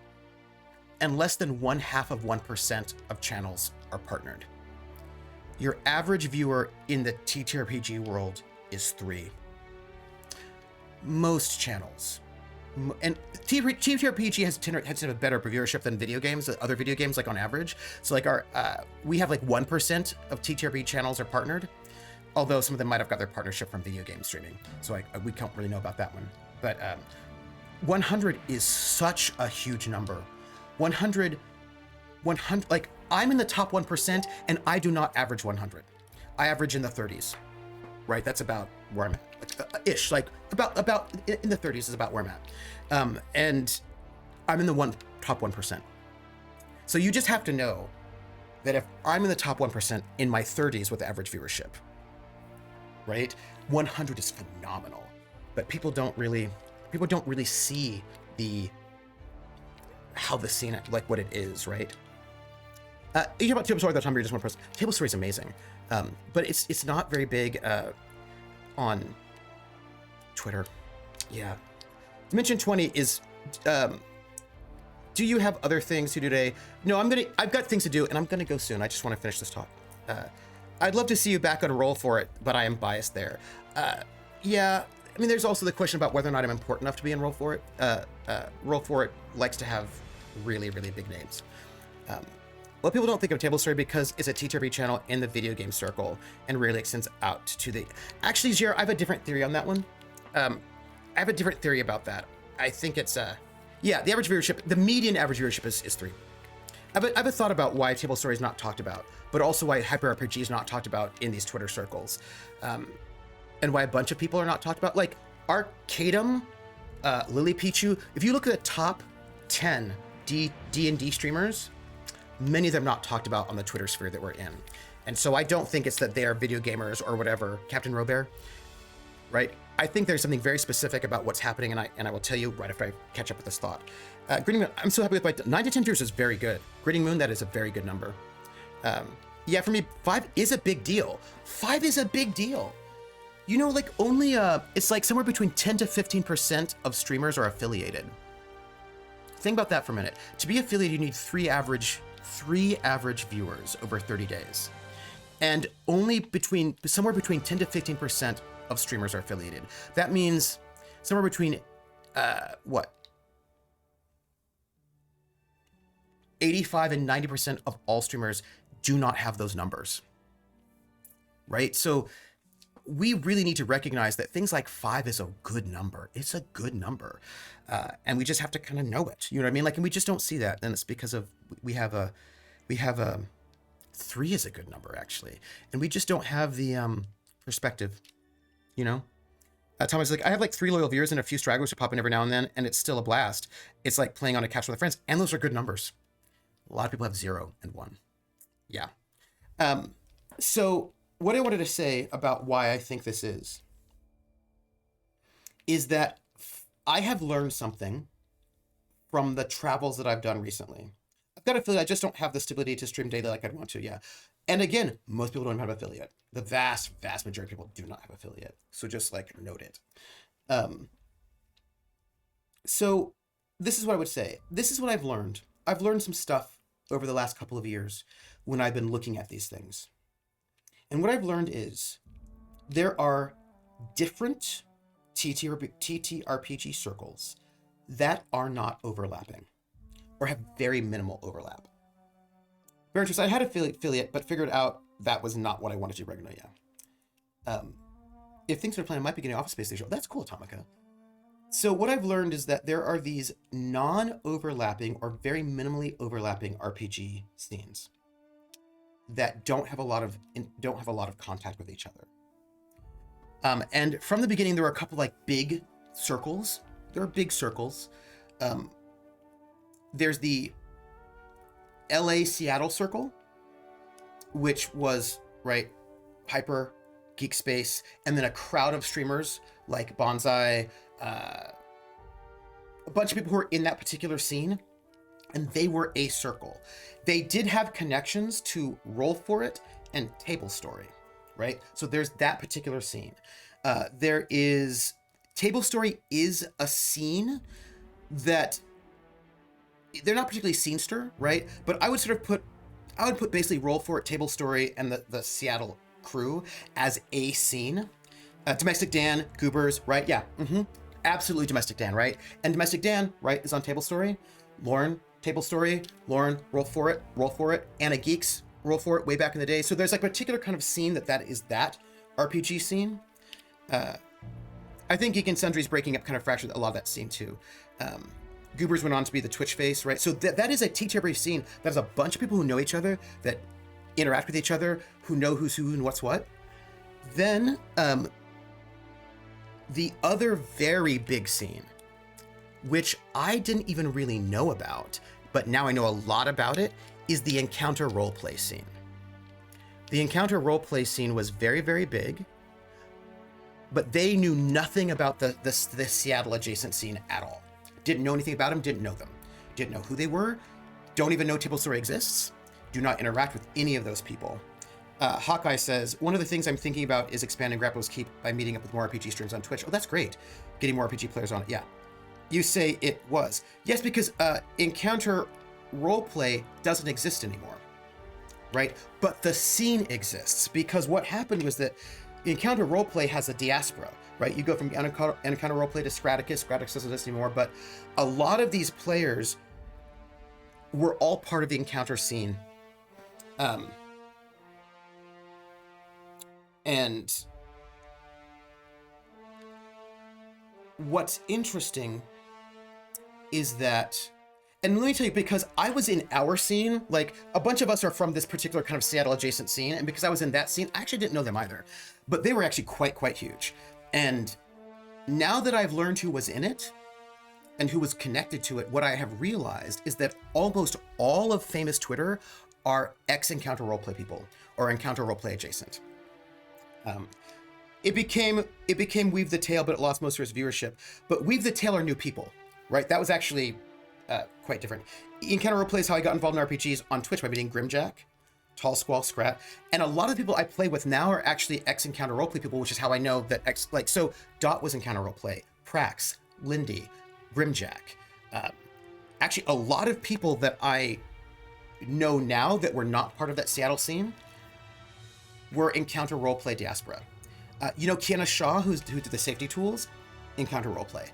and less than 0.5% of channels are partnered. Your average viewer in the TTRPG world is 3. Most channels. And TTRPG has to have a better viewership than video games, other video games, like on average. So like we have like 1% of TTRPG channels are partnered, although some of them might have got their partnership from video game streaming. So we don't really know about that one. But 100 is such a huge number. 100, like I'm in the top 1% and I do not average 100. I average in the 30s, right? That's about where I'm at. Ish, like about in the 30s is about where I'm at. And I'm in the top 1%. So you just have to know that if I'm in the top 1% in my 30s with average viewership, right? 100 is phenomenal, but people don't really see how the scene, like what it is, right? You hear about Table Story all the time, you're just one person. Table Story is amazing, but it's not very big on Twitter. Yeah. Dimension 20 is, do you have other things to do today? No, I've got things to do and I'm gonna go soon. I just want to finish this talk. I'd love to see you back on a roll for it, but I am biased there. Yeah, I mean, there's also the question about whether or not I'm important enough to be in roll for it. Roll for it likes to have really, really big names. Well, people don't think of Table Story because it's a TTRPG channel in the video game circle and really extends out to the... Actually, Jer, I have a different theory on that one. I have a different theory about that. I think it's, yeah, the average viewership, the median average viewership is 3. I have a thought about why Table Story is not talked about, but also why Hyper RPG is not talked about in these Twitter circles. And why a bunch of people are not talked about. Like, Arcadum, Lily Pichu, if you look at the top 10 D&D streamers, many of them not talked about on the Twitter sphere that we're in. And so I don't think it's that they are video gamers or whatever. Captain Robert, right? I think there's something very specific about what's happening, and I will tell you right after I catch up with this thought. Gritting Moon, I'm so happy with my 9 to 10 viewers is very good. Gritting Moon, that is a very good number. Yeah, for me, 5 is a big deal. 5 is a big deal. You know, like only, it's like somewhere between 10 to 15% of streamers are affiliated. Think about that for a minute. To be affiliated, you need 3 average viewers over 30 days. And only somewhere between 10 to 15% of streamers are affiliated. That means somewhere between, 85 and 90% of all streamers do not have those numbers, right? So we really need to recognize that things like 5 is a good number. It's a good number. And we just have to kind of know it. You know what I mean? Like, and we just don't see that. And it's because of, we have a 3 is a good number, actually. And we just don't have the perspective, you know? Thomas is like, I have like 3 loyal viewers and a few stragglers who pop in every now and then, and it's still a blast. It's like playing on a couch with friends, and those are good numbers. A lot of people have 0 and 1. Yeah. So what I wanted to say about why I think this is that I have learned something from the travels that I've done recently. I've got affiliate. I just don't have the stability to stream daily like I'd want to. Yeah. And again, most people don't have affiliate. The vast majority of people do not have affiliate. So just like note it. So this is what I would say. This is what I've learned. I've learned some stuff over the last couple of years when I've been looking at these things. And what I've learned is there are different TTRPG circles that are not overlapping or have very minimal overlap. Very interesting. I had affiliate, but figured out that was not what I wanted to do regularly. Yeah. If things are planned, I might be getting Office Space Station. That's cool, Atomica. So what I've learned is that there are these non-overlapping or very minimally overlapping RPG scenes that don't have a lot of contact with each other. And from the beginning, there were a couple like big circles. There are big circles. There's the LA Seattle circle, which was right Hyper, Geek Space, and then a crowd of streamers like Bonsai, a bunch of people who were in that particular scene, and they were a circle. They did have connections to Roll For It and Table Story, right? So there's that particular scene. There is Table Story is a scene that they're not particularly scenester, right? But I would put basically Roll For It, Table Story, and the Seattle crew as a scene. Domestic Dan, Goobers, right? Yeah, absolutely Domestic Dan, right? And Domestic Dan, right, is on Table Story. Lauren, Table Story. Lauren, Roll For It. Anna Geeks, Roll For It way back in the day. So there's like a particular kind of scene that is that RPG scene. I think Geek and Sundry's breaking up kind of fractured a lot of that scene too. Goobers went on to be the Twitch face, right? So that is a TTRPG scene. That is a bunch of people who know each other, that interact with each other, who know who's who and what's what. Then the other very big scene, which I didn't even really know about, but now I know a lot about it, is the Encounter roleplay scene. The Encounter roleplay scene was very, very big, but they knew nothing about the Seattle adjacent scene at all. Didn't know anything about them, didn't know them. Didn't know who they were, don't even know Table Story exists, do not interact with any of those people. Hawkeye says, one of the things I'm thinking about is expanding Grapple's Keep by meeting up with more RPG streams on Twitch. Oh, that's great. Getting more RPG players on it, yeah. You say it was. Yes, because Encounter roleplay doesn't exist anymore, right? But the scene exists, because what happened was that Encounter roleplay has a diaspora, right? You go from Encounter roleplay to Scraticus. Scraticus doesn't exist anymore, but a lot of these players were all part of the Encounter scene. And what's interesting is that, and let me tell you, because I was in our scene, like a bunch of us are from this particular kind of Seattle adjacent scene, and because I was in that scene, I actually didn't know them either, but they were actually quite huge. And now that I've learned who was in it and who was connected to it, what I have realized is that almost all of famous Twitter are ex-Encounter roleplay people or Encounter roleplay adjacent. It became Weave the Tail, but it lost most of its viewership. But Weave the Tail are new people, right? That was actually quite different. Encounter roleplay is how I got involved in RPGs on Twitch by meeting Grimjack, Tall Squall, Scrat, and a lot of the people I play with now are actually ex-Encounter roleplay people, which is how I know that so Dot was Encounter roleplay, Prax, Lindy, Grimjack. Actually, a lot of people that I know now that were not part of that Seattle scene were Encounter roleplay diaspora. Kiana Shaw, who did the safety tools, Encounter roleplay.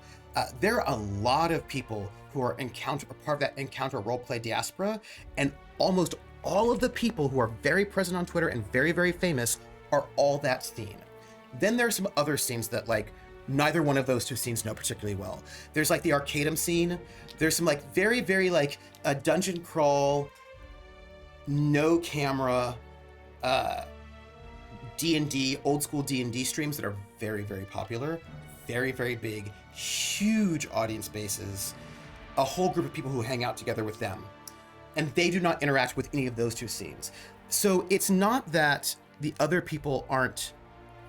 There are a lot of people who are part of that Encounter roleplay diaspora, and almost all of the people who are very present on Twitter and very, very famous are all that scene. Then there are some other scenes that like neither one of those two scenes know particularly well. There's like the Arcadum scene. There's some like very, very like a dungeon crawl, no camera, D&D, old school D&D streams that are very, very popular. very, very big, huge audience bases, a whole group of people who hang out together with them. And they do not interact with any of those two scenes. So it's not that the other people aren't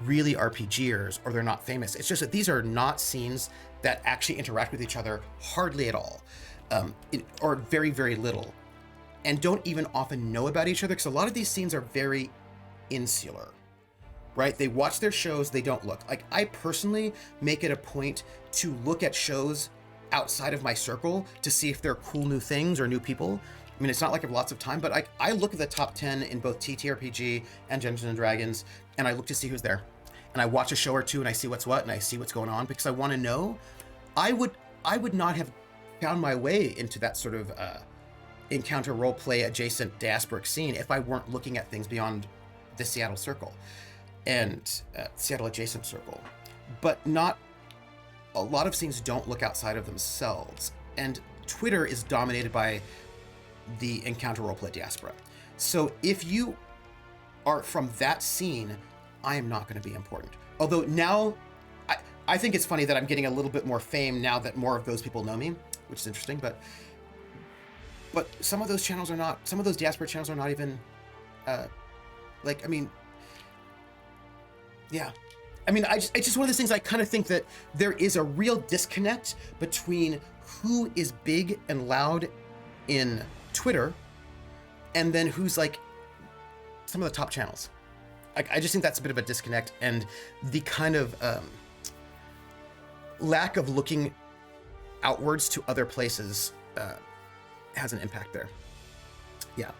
really RPGers or they're not famous. It's just that these are not scenes that actually interact with each other hardly at all, or very, very little, and don't even often know about each other, because a lot of these scenes are very insular, right? They watch their shows, they don't look. Like, I personally make it a point to look at shows outside of my circle to see if there are cool new things or new people. I mean, it's not like I have lots of time, but I look at the top 10 in both TTRPG and Dungeons and Dragons, and I look to see who's there. And I watch a show or two and I see what's what and I see what's going on, because I want to know. I would not have found my way into that sort of encounter roleplay adjacent diasporic scene if I weren't looking at things beyond the Seattle circle and Seattle adjacent circle. But not a lot of scenes don't look outside of themselves. And Twitter is dominated by the encounter roleplay diaspora. So if you are from that scene, I am not going to be important. Although now, I think it's funny that I'm getting a little bit more fame now that more of those people know me, which is interesting. But some of those channels are not. Some of those diaspora channels are not even. Like, I mean, yeah. I mean, it's just one of those things. I kind of think that there is a real disconnect between who is big and loud in Twitter, and then who's like some of the top channels. I just think that's a bit of a disconnect, and the kind of lack of looking outwards to other places has an impact there. Yeah.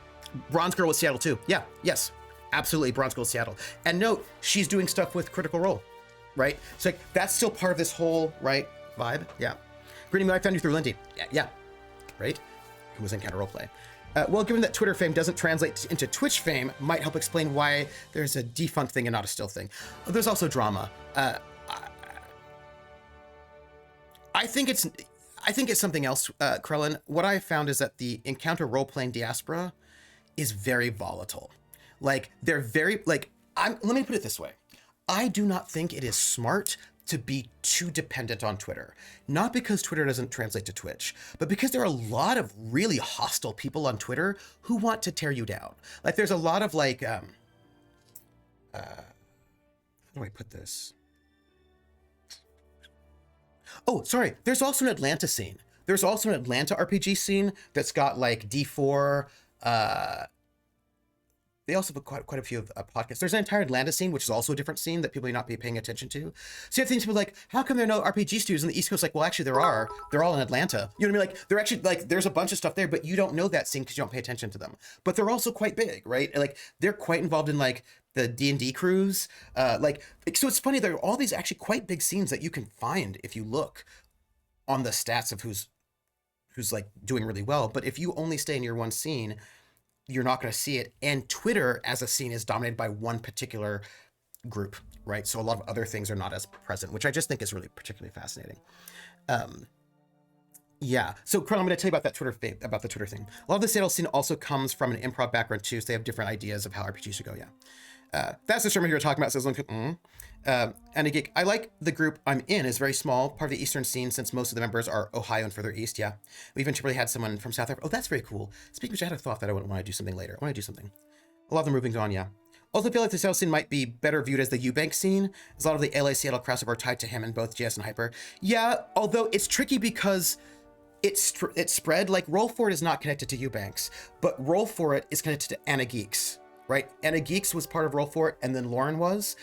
Bronze Girl with Seattle too. Yeah, yes, absolutely. Bronze Girl with Seattle. And note, she's doing stuff with Critical Role, right? So like, that's still part of this whole, right, vibe. Yeah. Greeting, I found you through Lindy. Yeah, right? Who was in Encounter Roleplay. Well, given that Twitter fame doesn't translate into Twitch fame, might help explain why there's a defunct thing and not a still thing. There's also drama. I think it's something else, Krellin. What I found is that the encounter role-playing diaspora is very volatile. Like, they're very, like, let me put it this way. I do not think it is smart to be too dependent on Twitter. Not because Twitter doesn't translate to Twitch, but because there are a lot of really hostile people on Twitter who want to tear you down. Like, there's a lot of like, how do I put this? Oh, sorry. There's also an Atlanta scene. There's also an Atlanta RPG scene that's got like D4, they also have quite a few podcasts. There's an entire Atlanta scene, which is also a different scene that people may not be paying attention to. So you have things people like, how come there are no RPG studios in the East Coast? Like, well, actually there are. They're all in Atlanta. You know what I mean? Like, they're actually, like, there's a bunch of stuff there, but you don't know that scene because you don't pay attention to them. But they're also quite big, right? Like, they're quite involved in, like, the D&D crews. So it's funny, there are all these actually quite big scenes that you can find if you look on the stats of who's like doing really well. But if you only stay in your one scene, you're not going to see it. And Twitter as a scene is dominated by one particular group, right? So a lot of other things are not as present, which I just think is really particularly fascinating. Yeah. So Carl, I'm going to tell you about that Twitter thing. A lot of the Seattle scene also comes from an improv background too, so they have different ideas of how RPGs should go. Yeah. That's the sermon you were talking about. Says and a geek. I like the group I'm in is very small, part of the Eastern scene, since most of the members are Ohio and further east. Yeah. We even typically had someone from South Africa. Oh, that's very cool. Speaking of which, I had a thought that I would want to do something later. I want to do something. A lot of them moving on. Yeah. Also feel like the Seattle scene might be better viewed as the Eubank scene, as a lot of the LA Seattle crossover are tied to him in both GS and Hyper. Yeah. Although it's tricky because it's spread. Like, Roll For It is not connected to Eubanks, but Roll For It is connected to Anna Geeks. Right? Anna Geeks was part of Roll For It, and then Lauren was.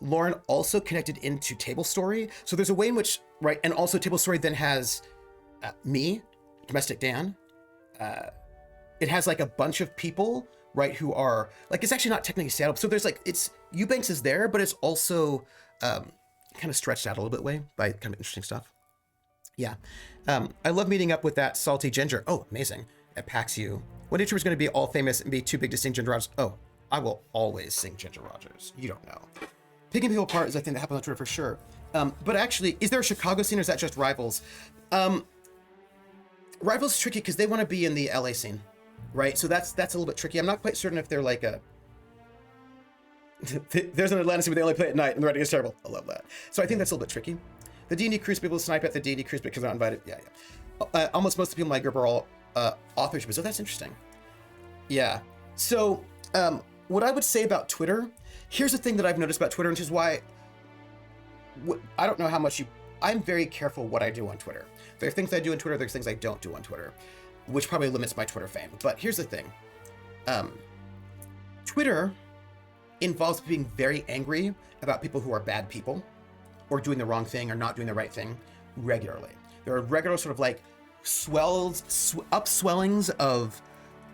Lauren also connected into Table Story. So there's a way in which, right, and also Table Story then has me, Domestic Dan. It has like a bunch of people, right, who are, like, it's actually not technically Seattle. So there's like, it's, Eubanks is there, but it's also kind of stretched out a little bit way by kind of interesting stuff. Yeah. I love meeting up with that salty ginger. Oh, amazing. At PAX U. When YouTuber's going to be all famous and be too big to sing Ginger Rogers? Oh, I will always sing Ginger Rogers. You don't know. Picking people apart is a thing that happens on Twitter for sure. But actually, is there a Chicago scene or is that just Rivals? Rivals is tricky because they want to be in the LA scene, right? So that's a little bit tricky. I'm not quite certain if they're like a... There's an Atlantis where they only play at night and the writing is terrible. I love that. So I think that's a little bit tricky. The D&D Cruise people snipe at the D&D Cruise because they're not invited. Yeah. Almost most of the people in my group are all authors, so that's interesting. Yeah. So what I would say about Twitter, here's the thing that I've noticed about Twitter, which is why I don't know how much I'm very careful what I do on Twitter. There are things I do on Twitter, there's things I don't do on Twitter, which probably limits my Twitter fame. But here's the thing. Twitter involves being very angry about people who are bad people or doing the wrong thing or not doing the right thing regularly. There are regular sort of like upswellings of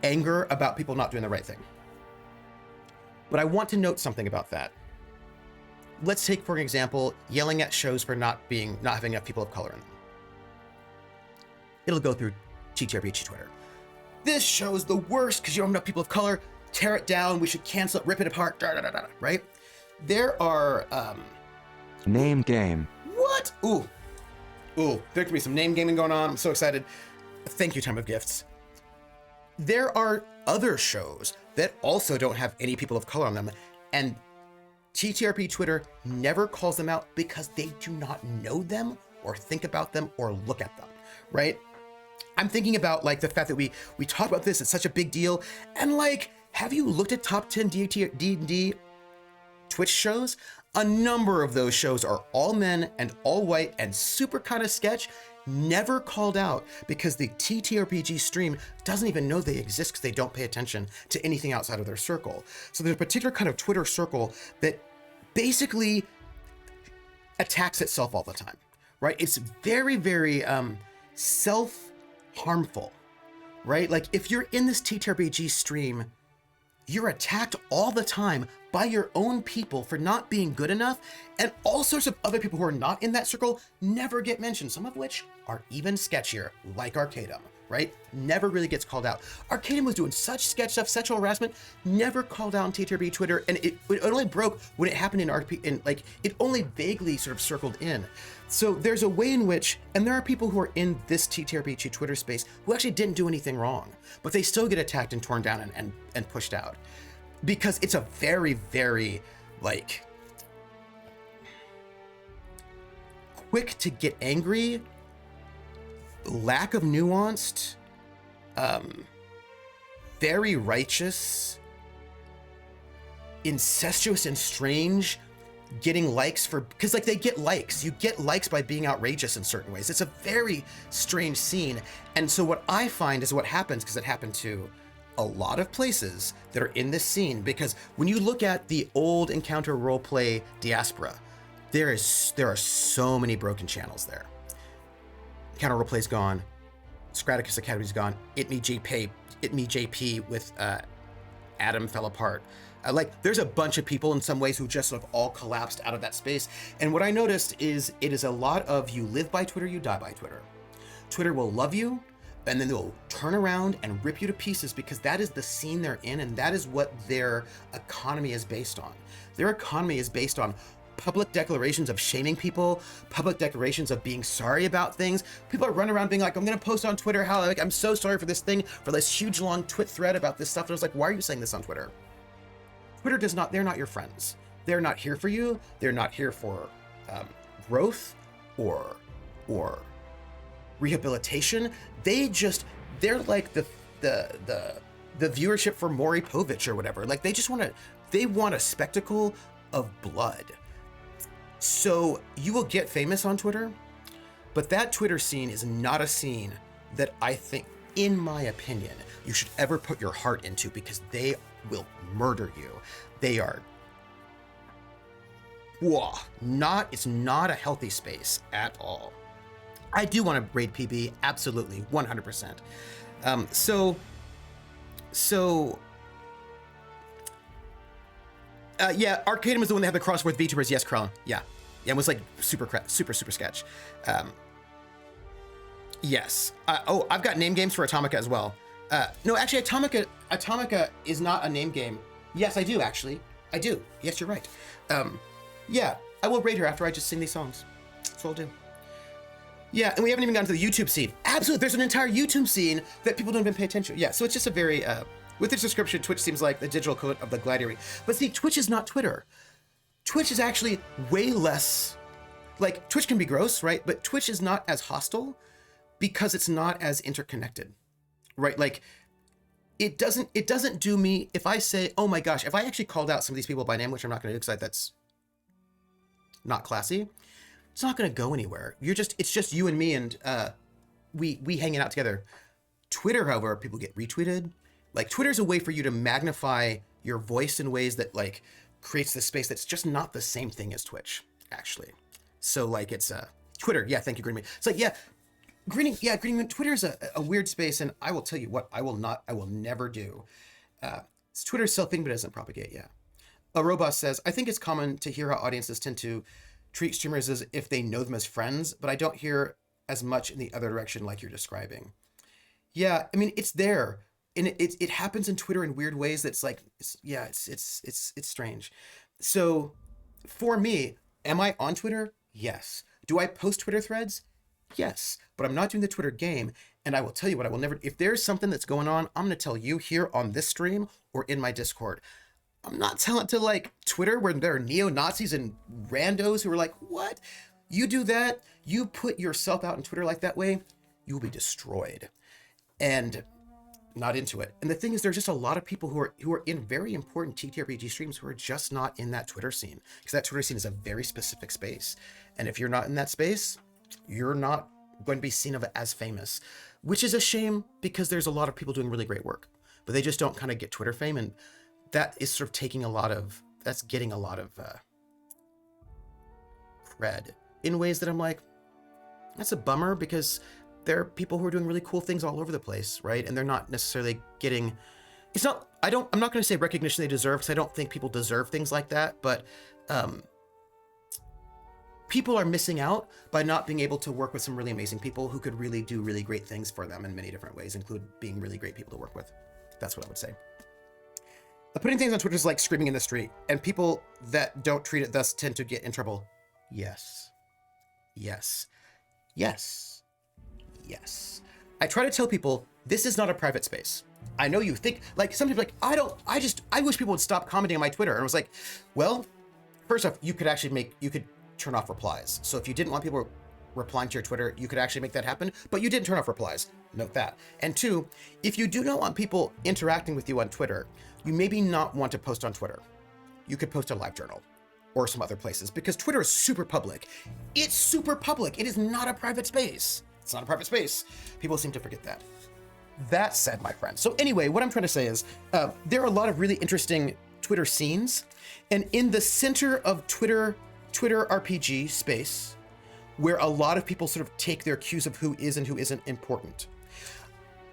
anger about people not doing the right thing. But I want to note something about that. Let's take, for example, yelling at shows for not having enough people of color in them. It'll go through TTRPG Twitter. This show is the worst because you don't have enough people of color. Tear it down. We should cancel it. Rip it apart. Right? There are name game. What? Ooh, there could be some name gaming going on. I'm so excited. Thank you, Time of Gifts. There are other shows that also don't have any people of color on them, and TTRP Twitter never calls them out because they do not know them or think about them or look at them, right? I'm thinking about like the fact that we talk about this, it's such a big deal, and like, have you looked at top 10 D&D Twitch shows? A number of those shows are all men and all white and super kind of sketch, never called out because the TTRPG stream doesn't even know they exist because they don't pay attention to anything outside of their circle. So there's a particular kind of Twitter circle that basically attacks itself all the time, right? It's very, very self-harmful, right? Like if you're in this TTRPG stream, you're attacked all the time by your own people for not being good enough, and all sorts of other people who are not in that circle never get mentioned, some of which are even sketchier, like Arcadum, right? Never really gets called out. Arcadum was doing such sketch stuff, sexual harassment, never called out on TTRP Twitter, and it only broke when it happened in RP, and like, it only vaguely sort of circled in. So there's a way in which, and there are people who are in this TTRPG Twitter space who actually didn't do anything wrong, but they still get attacked and torn down and pushed out. Because it's a very, very, like, quick to get angry, lack of nuanced, very righteous, incestuous and strange, getting likes because like they get likes. You get likes by being outrageous in certain ways. It's a very strange scene. And so what I find is what happens, because it happened to a lot of places that are in this scene, because when you look at the old Encounter roleplay diaspora, there are so many broken channels there. Encounter roleplay's gone, Scraticus Academy's gone, It Me JP with Adam fell apart. Like there's a bunch of people in some ways who just sort of all collapsed out of that space. And what I noticed is it is a lot of you live by Twitter, you die by Twitter. Twitter will love you, and then they'll turn around and rip you to pieces because that is the scene they're in, and that is what their economy is based on. Their economy is based on public declarations of shaming people, public declarations of being sorry about things. People are running around being like, I'm gonna post on Twitter how like I'm so sorry for this thing, for this huge long twit thread about this stuff. And I was like, why are you saying this on Twitter? Twitter they're not your friends. They're not here for you. They're not here for growth or rehabilitation. They're like the viewership for Maury Povich or whatever. Like they want a spectacle of blood. So you will get famous on Twitter, but that Twitter scene is not a scene that I think, in my opinion, you should ever put your heart into, because they will murder you. They are, it's not a healthy space at all. I do want to raid PB, absolutely, 100%. Yeah, Arcadum is the one that had the crossword VTubers. Yes, Krellin. Yeah, it was like super sketch. Yes. I've got name games for Atomica as well. No, actually, Atomica is not a name game. Yes, I do, actually. I do. Yes, you're right. Yeah, I will raid her after I just sing these songs. That's what I'll do. Yeah, and we haven't even gotten to the YouTube scene. Absolutely, there's an entire YouTube scene that people don't even pay attention to. Yeah, so it's just a very, With its description, Twitch seems like the digital equivalent of the gladiator. But see, Twitch is not Twitter. Twitch is actually way less, like, Twitch can be gross, right? But Twitch is not as hostile because it's not as interconnected, right? Like, it doesn't do me, if I say, oh my gosh, if I actually called out some of these people by name, which I'm not going to do because that's not classy, it's not going to go anywhere. It's just you and me, and we hanging out together. Twitter, however, people get retweeted. Like, Twitter's a way for you to magnify your voice in ways that, like, creates this space that's just not the same thing as Twitch, actually. So, like, it's Twitter. Yeah, thank you, Greenman. It's like, Greenman, Twitter is a weird space, and I will tell you what, I will never do. Twitter's self-thing, but it doesn't propagate, yeah. A Robot says, I think it's common to hear how audiences tend to treat streamers as if they know them as friends, but I don't hear as much in the other direction like you're describing. Yeah, I mean, it's there. And it happens in Twitter in weird ways that's like, it's strange. So for me, am I on Twitter? Yes. Do I post Twitter threads? Yes. But I'm not doing the Twitter game. And I will tell you what, I will never, if there's something that's going on, I'm going to tell you here on this stream or in my Discord. I'm not telling it to, like, Twitter where there are neo-Nazis and randos who are like, what? You do that, you put yourself out on Twitter like that way, you will be destroyed. And not into it. And the thing is, there's just a lot of people who are in very important TTRPG streams who are just not in that Twitter scene, because that Twitter scene is a very specific space. And if you're not in that space, you're not going to be seen of as famous, which is a shame because there's a lot of people doing really great work, but they just don't kind of get Twitter fame. And that is sort of getting a lot of cred in ways that I'm like, that's a bummer, because there are people who are doing really cool things all over the place, right? And they're not necessarily getting, I'm not going to say recognition they deserve, because I don't think people deserve things like that, but people are missing out by not being able to work with some really amazing people who could really do really great things for them in many different ways, include being really great people to work with. That's what I would say. Putting things on Twitter is like screaming in the street, and people that don't treat it thus tend to get in trouble. Yes. Yes. Yes. Yes. I try to tell people, this is not a private space. I know you think, like, some people are like, I wish people would stop commenting on my Twitter. And I was like, well, first off, you could turn off replies. So if you didn't want people replying to your Twitter, you could actually make that happen, but you didn't turn off replies. Note that. And two, if you do not want people interacting with you on Twitter, you maybe not want to post on Twitter. You could post on LiveJournal or some other places, because Twitter is super public. It's super public. It is not a private space. It's not a private space. People seem to forget that. That said, my friend. So anyway, what I'm trying to say is there are a lot of really interesting Twitter scenes, and in the center of Twitter RPG space, where a lot of people sort of take their cues of who is and who isn't important.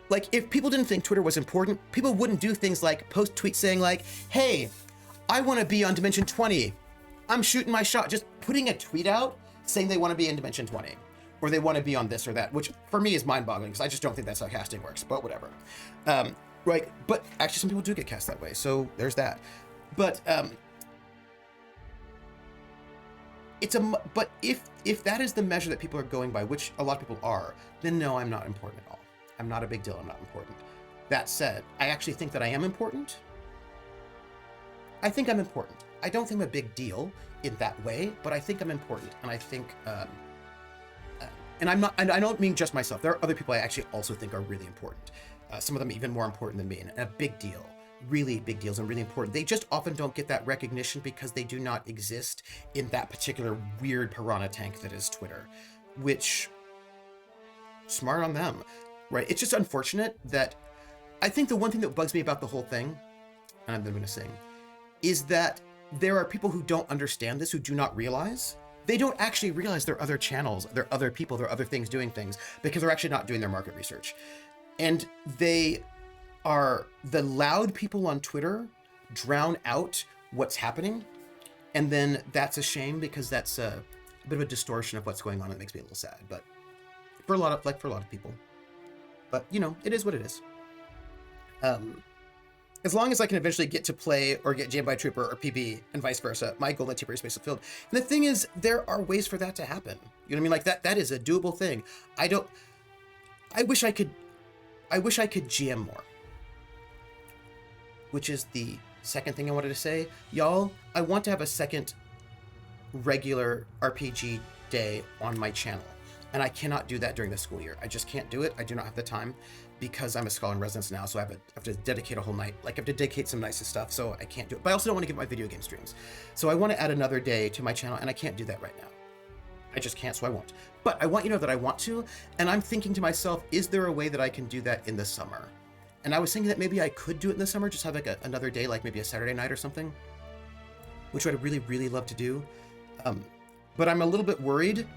Like, if people didn't think Twitter was important, people wouldn't do things like post tweets saying like, hey, I want to be on Dimension 20. I'm shooting my shot. Just putting a tweet out saying they want to be in Dimension 20. Or they want to be on this or that, which for me is mind-boggling, because I just don't think that's how casting works, but whatever. Right, but actually some people do get cast that way, so there's that. But but if that is the measure that people are going by, which a lot of people are, then no, I'm not important at all. I'm not a big deal, I'm not important. That said, I actually think that I am important. I think I'm important. I don't think I'm a big deal in that way, but I think I'm important, and I think, and I don't mean just myself. There are other people I actually also think are really important. Some of them even more important than me, and a big deal. Really big deals and really important. They just often don't get that recognition because they do not exist in that particular weird piranha tank that is Twitter, which, smart on them, right? It's just unfortunate that, I think the one thing that bugs me about the whole thing, and I'm going to sing, is that there are people who don't understand this, who do not realize. They don't actually realize there are other channels, there are other people, there are other things doing things, because they're actually not doing their market research. And the loud people on Twitter drown out what's happening. And then that's a shame, because that's a bit of a distortion of what's going on. It makes me a little sad, but for a lot of people, but you know, it is what it is. As long as I can eventually get to play or get jammed by Trooper or PB and vice versa, my goal in TPR space is filled. And the thing is, there are ways for that to happen. You know what I mean? Like that is a doable thing. I wish I could GM more. which is the second thing I wanted to say. Y'all, I want to have a second regular RPG day on my channel. And I cannot do that during the school year. I just can't do it. I do not have the time because I'm a scholar in residence now, so I have to dedicate a whole night. Like, I have to dedicate some nice stuff, so I can't do it. But I also don't want to give my video game streams. So I want to add another day to my channel, and I can't do that right now. I just can't, so I won't. But I want you to know that I want to, and I'm thinking to myself, is there a way that I can do that in the summer? And I was thinking that maybe I could do it in the summer, just have like another day, like maybe a Saturday night or something, which I'd really, really love to do. But I'm a little bit worried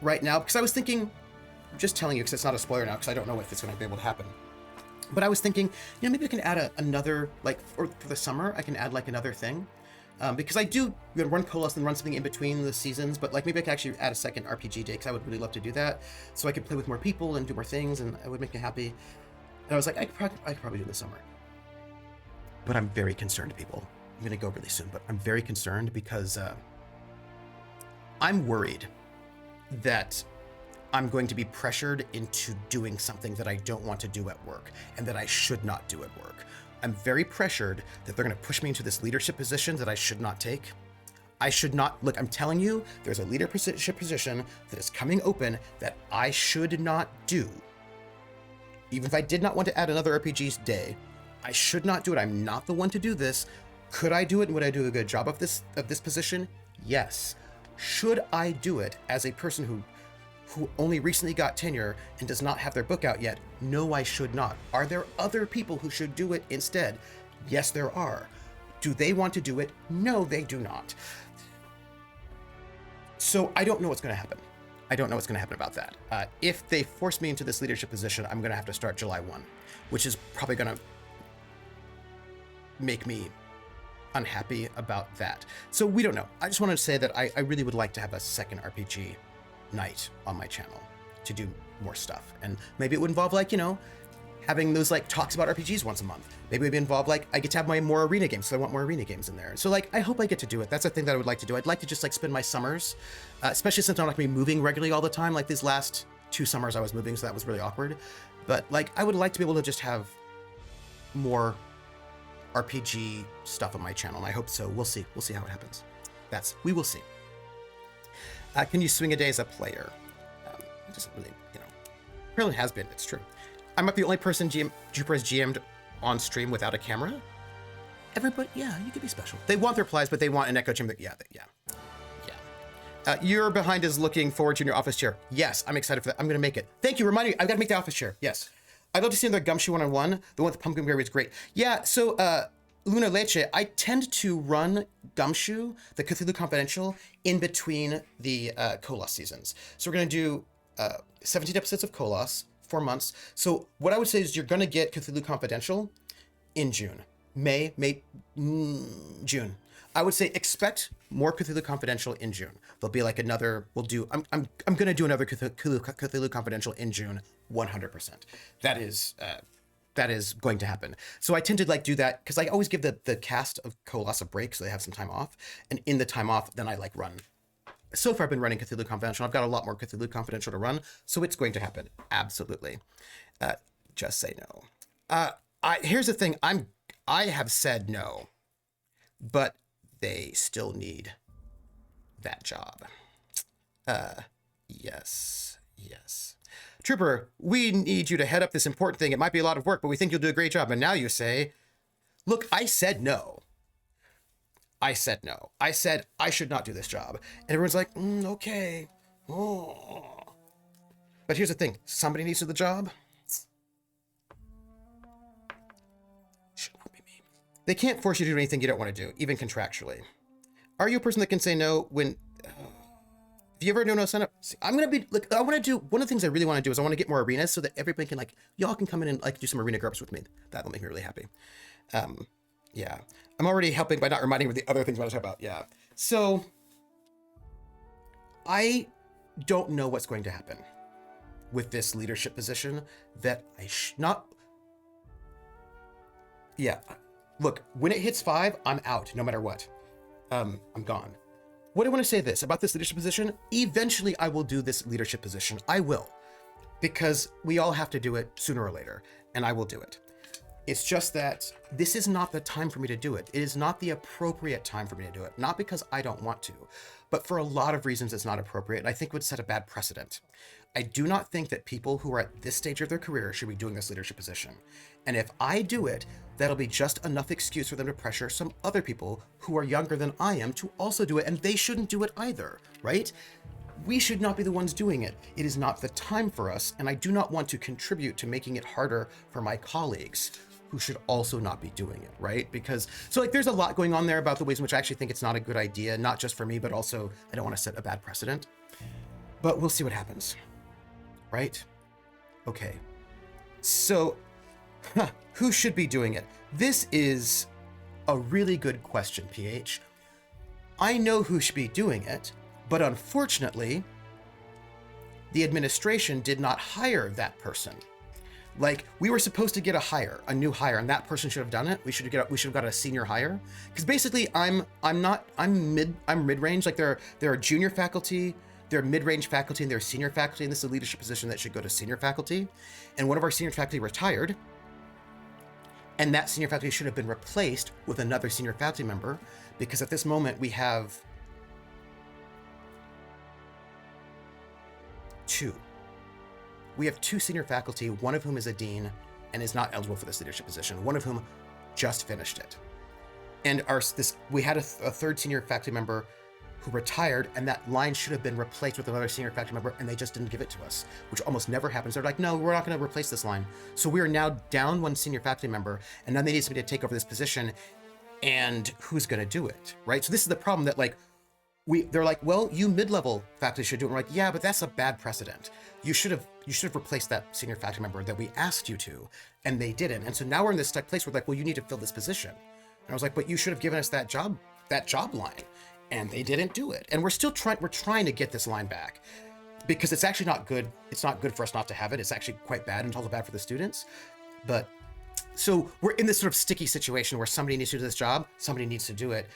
right now, because I was thinking, just telling you, because it's not a spoiler now, because I don't know if it's going to be able to happen. But I was thinking, maybe I can add another, like, for the summer, I can add like another thing. Because I do run Colas and run something in between the seasons, but like maybe I could actually add a second RPG day, because I would really love to do that. So I could play with more people and do more things, and it would make me happy. And I was like, I could probably do it in the summer. But I'm very concerned, people. I'm going to go really soon, but I'm very concerned because I'm worried that I'm going to be pressured into doing something that I don't want to do at work and that I should not do at work. I'm very pressured that they're going to push me into this leadership position that I should not take. I should not, look, I'm telling you, there's a leadership position that is coming open that I should not do. Even if I did not want to add another RPG day, I should not do it. I'm not the one to do this. Could I do it, and would I do a good job of this position? Yes. Should I do it as a person who only recently got tenure and does not have their book out yet? No, I should not. Are there other people who should do it instead? Yes, there are. Do they want to do it? No, they do not. So I don't know what's going to happen. I don't know what's going to happen about that. If they force me into this leadership position, I'm going to have to start July 1, which is probably going to make me unhappy about that. So we don't know. I just wanted to say that I really would like to have a second RPG night on my channel to do more stuff. And maybe it would involve, like, having those like talks about RPGs once a month. Maybe it would involve like I get to have my more arena games, so I want more arena games in there. So like I hope I get to do it. That's a thing that I would like to do. I'd like to just like spend my summers, especially since I'm not gonna be moving regularly all the time. Like these last 2 summers I was moving, so that was really awkward. But like I would like to be able to just have more RPG stuff on my channel, and I hope so. We'll see. We'll see how it happens. We will see. Can you swing a day as a player? It doesn't really, apparently has been. It's true. I'm not the only person Jupiter has GM'd on stream without a camera. Everybody, yeah, you could be special. They want their plies, but they want an echo chamber. Yeah. You're behind is looking forward to your office chair. Yes, I'm excited for that. I'm going to make it. Thank you. Remind me, I've got to make the office chair. Yes. I'd love to see another Gumshoe 1-on-1. The one with the pumpkin berry is great. Yeah, so Luna Leche, I tend to run Gumshoe, the Cthulhu Confidential, in between the Kolos seasons. So we're going to do 17 episodes of Kolos, 4 months. So what I would say is you're going to get Cthulhu Confidential in June. June. I would say expect more Cthulhu Confidential in June. There'll be like another, I'm going to do another Cthulhu Confidential in June, 100%. That is going to happen. So I tend to like do that because I always give the cast of Kolos a break so they have some time off. And in the time off, then I like run. So far I've been running Cthulhu Confidential. I've got a lot more Cthulhu Confidential to run. So it's going to happen. Absolutely. Just say no. Here's the thing. I have said no, but they still need that job. Yes. Trooper, we need you to head up this important thing. It might be a lot of work, but we think you'll do a great job. And now you say, look, I said no. I said I should not do this job. And everyone's like, okay. Oh. But here's the thing. Somebody needs to do the job. Should not be me. They can't force you to do anything you don't want to do, even contractually. Are you a person that can say no when... If you ever no sign up, I'm going to be, like, I want to do, one of the things I really want to do is I want to get more arenas so that everybody can, like, y'all can come in and, like, do some arena groups with me. That'll make me really happy. Yeah. I'm already helping by not reminding me of the other things I want to talk about. Yeah. So, I don't know what's going to happen with this leadership position that Yeah. Look, when it hits 5, I'm out, no matter what. I'm gone. What I want to say this about this leadership position, eventually I will do this leadership position. I will, because we all have to do it sooner or later, and I will do it. It's just that this is not the time for me to do it. It is not the appropriate time for me to do it. Not because I don't want to, but for a lot of reasons it's not appropriate, and I think would set a bad precedent. I do not think that people who are at this stage of their career should be doing this leadership position. And if I do it, that'll be just enough excuse for them to pressure some other people who are younger than I am to also do it, and they shouldn't do it either, right? We should not be the ones doing it. It is not the time for us, and I do not want to contribute to making it harder for my colleagues who should also not be doing it, right? Because, so like there's a lot going on there about the ways in which I actually think it's not a good idea, not just for me, but also I don't want to set a bad precedent. But we'll see what happens, right? Okay, so who should be doing it? This is a really good question, PH. I know who should be doing it, but unfortunately, the administration did not hire that person. Like, we were supposed to get a new hire, and that person should have done it. We should have got a senior hire. Because basically, I'm mid-range. Like there are junior faculty, there are mid-range faculty, and there are senior faculty, and this is a leadership position that should go to senior faculty. And one of our senior faculty retired, and that senior faculty should have been replaced with another senior faculty member, because at this moment we have two. We have two senior faculty, one of whom is a dean and is not eligible for this leadership position, one of whom just finished it. And we had a third senior faculty member who retired, and that line should have been replaced with another senior faculty member, and they just didn't give it to us, which almost never happens. They're like, no, we're not going to replace this line. So we are now down one senior faculty member, and now they need somebody to take over this position, and who's going to do it, right? So this is the problem that like, they're like, well, you mid-level faculty should do it. We're like, yeah, but that's a bad precedent. You should have replaced that senior faculty member that we asked you to, and they didn't. And so now we're in this place where like, well, you need to fill this position. And I was like, but you should have given us that job line, and they didn't do it. And we're trying to get this line back because it's actually not good. It's not good for us not to have it. It's actually quite bad, and it's also bad for the students. But so we're in this sort of sticky situation where somebody needs to do this job, somebody needs to do it.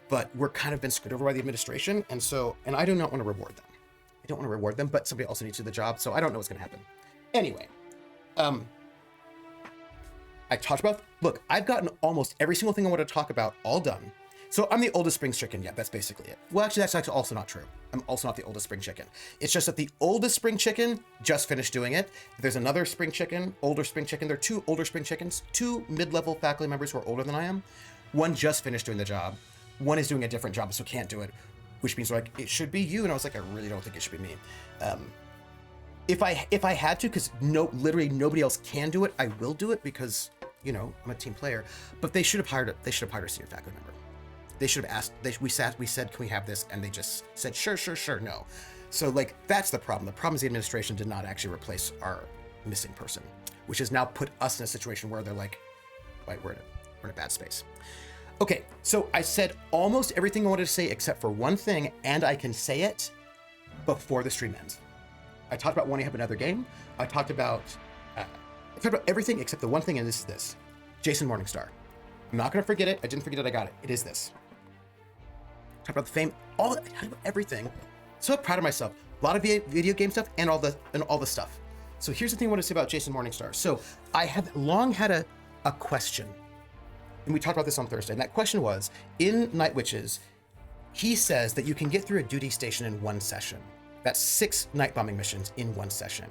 But we're kind of been screwed over by the administration. And I do not want to reward them. I don't want to reward them, but somebody also needs to do the job. So I don't know what's going to happen. Anyway, I talked about, look, I've gotten almost every single thing I want to talk about all done. So I'm the oldest spring chicken yet. That's basically it. Well, actually, that's actually also not true. I'm also not the oldest spring chicken. It's just that the oldest spring chicken just finished doing it. There's another spring chicken, older spring chicken. There are two older spring chickens, two mid-level faculty members who are older than I am. One just finished doing the job. One is doing a different job, so can't do it, which means like, it should be you. And I was like, I really don't think it should be me. If I had to, because literally nobody else can do it, I will do it because, you know, I'm a team player. But they should have hired a senior faculty member. They should have asked. We said, can we have this? And they just said, sure, no. So like, that's the problem. The problem is the administration did not actually replace our missing person, which has now put us in a situation where they're like, right, we're in a bad space. Okay, so I said almost everything I wanted to say except for one thing, and I can say it before the stream ends. I talked about wanting to have another game. I talked about everything except the one thing, and this is this. Jason Morningstar. I'm not gonna forget it. I didn't forget it, I got it. It is this. Talked about the fame, talked about everything. So proud of myself. A lot of video game stuff and all the stuff. So here's the thing I want to say about Jason Morningstar. So I have long had a question. And we talked about this on Thursday, and that question was, in Night Witches, he says that you can get through a duty station in one session. That's 6 night bombing missions in one session.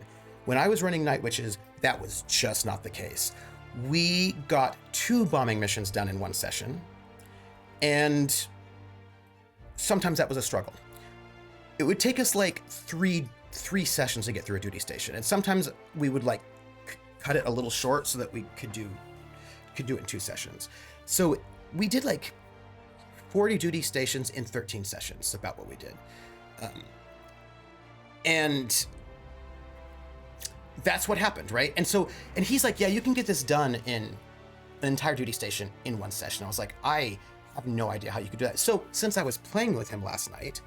When I was running Night Witches, that was just not the case. We got 2 bombing missions done in one session, and sometimes that was a struggle. It would take us like three sessions to get through a duty station, and sometimes we would like cut it a little short so that we could do it in 2 sessions. So we did like 40 duty stations in 13 sessions, about what we did. And that's what happened, right? And he's like, yeah, you can get this done in an entire duty station in one session. I was like, I have no idea how you could do that. So since I was playing with him last night,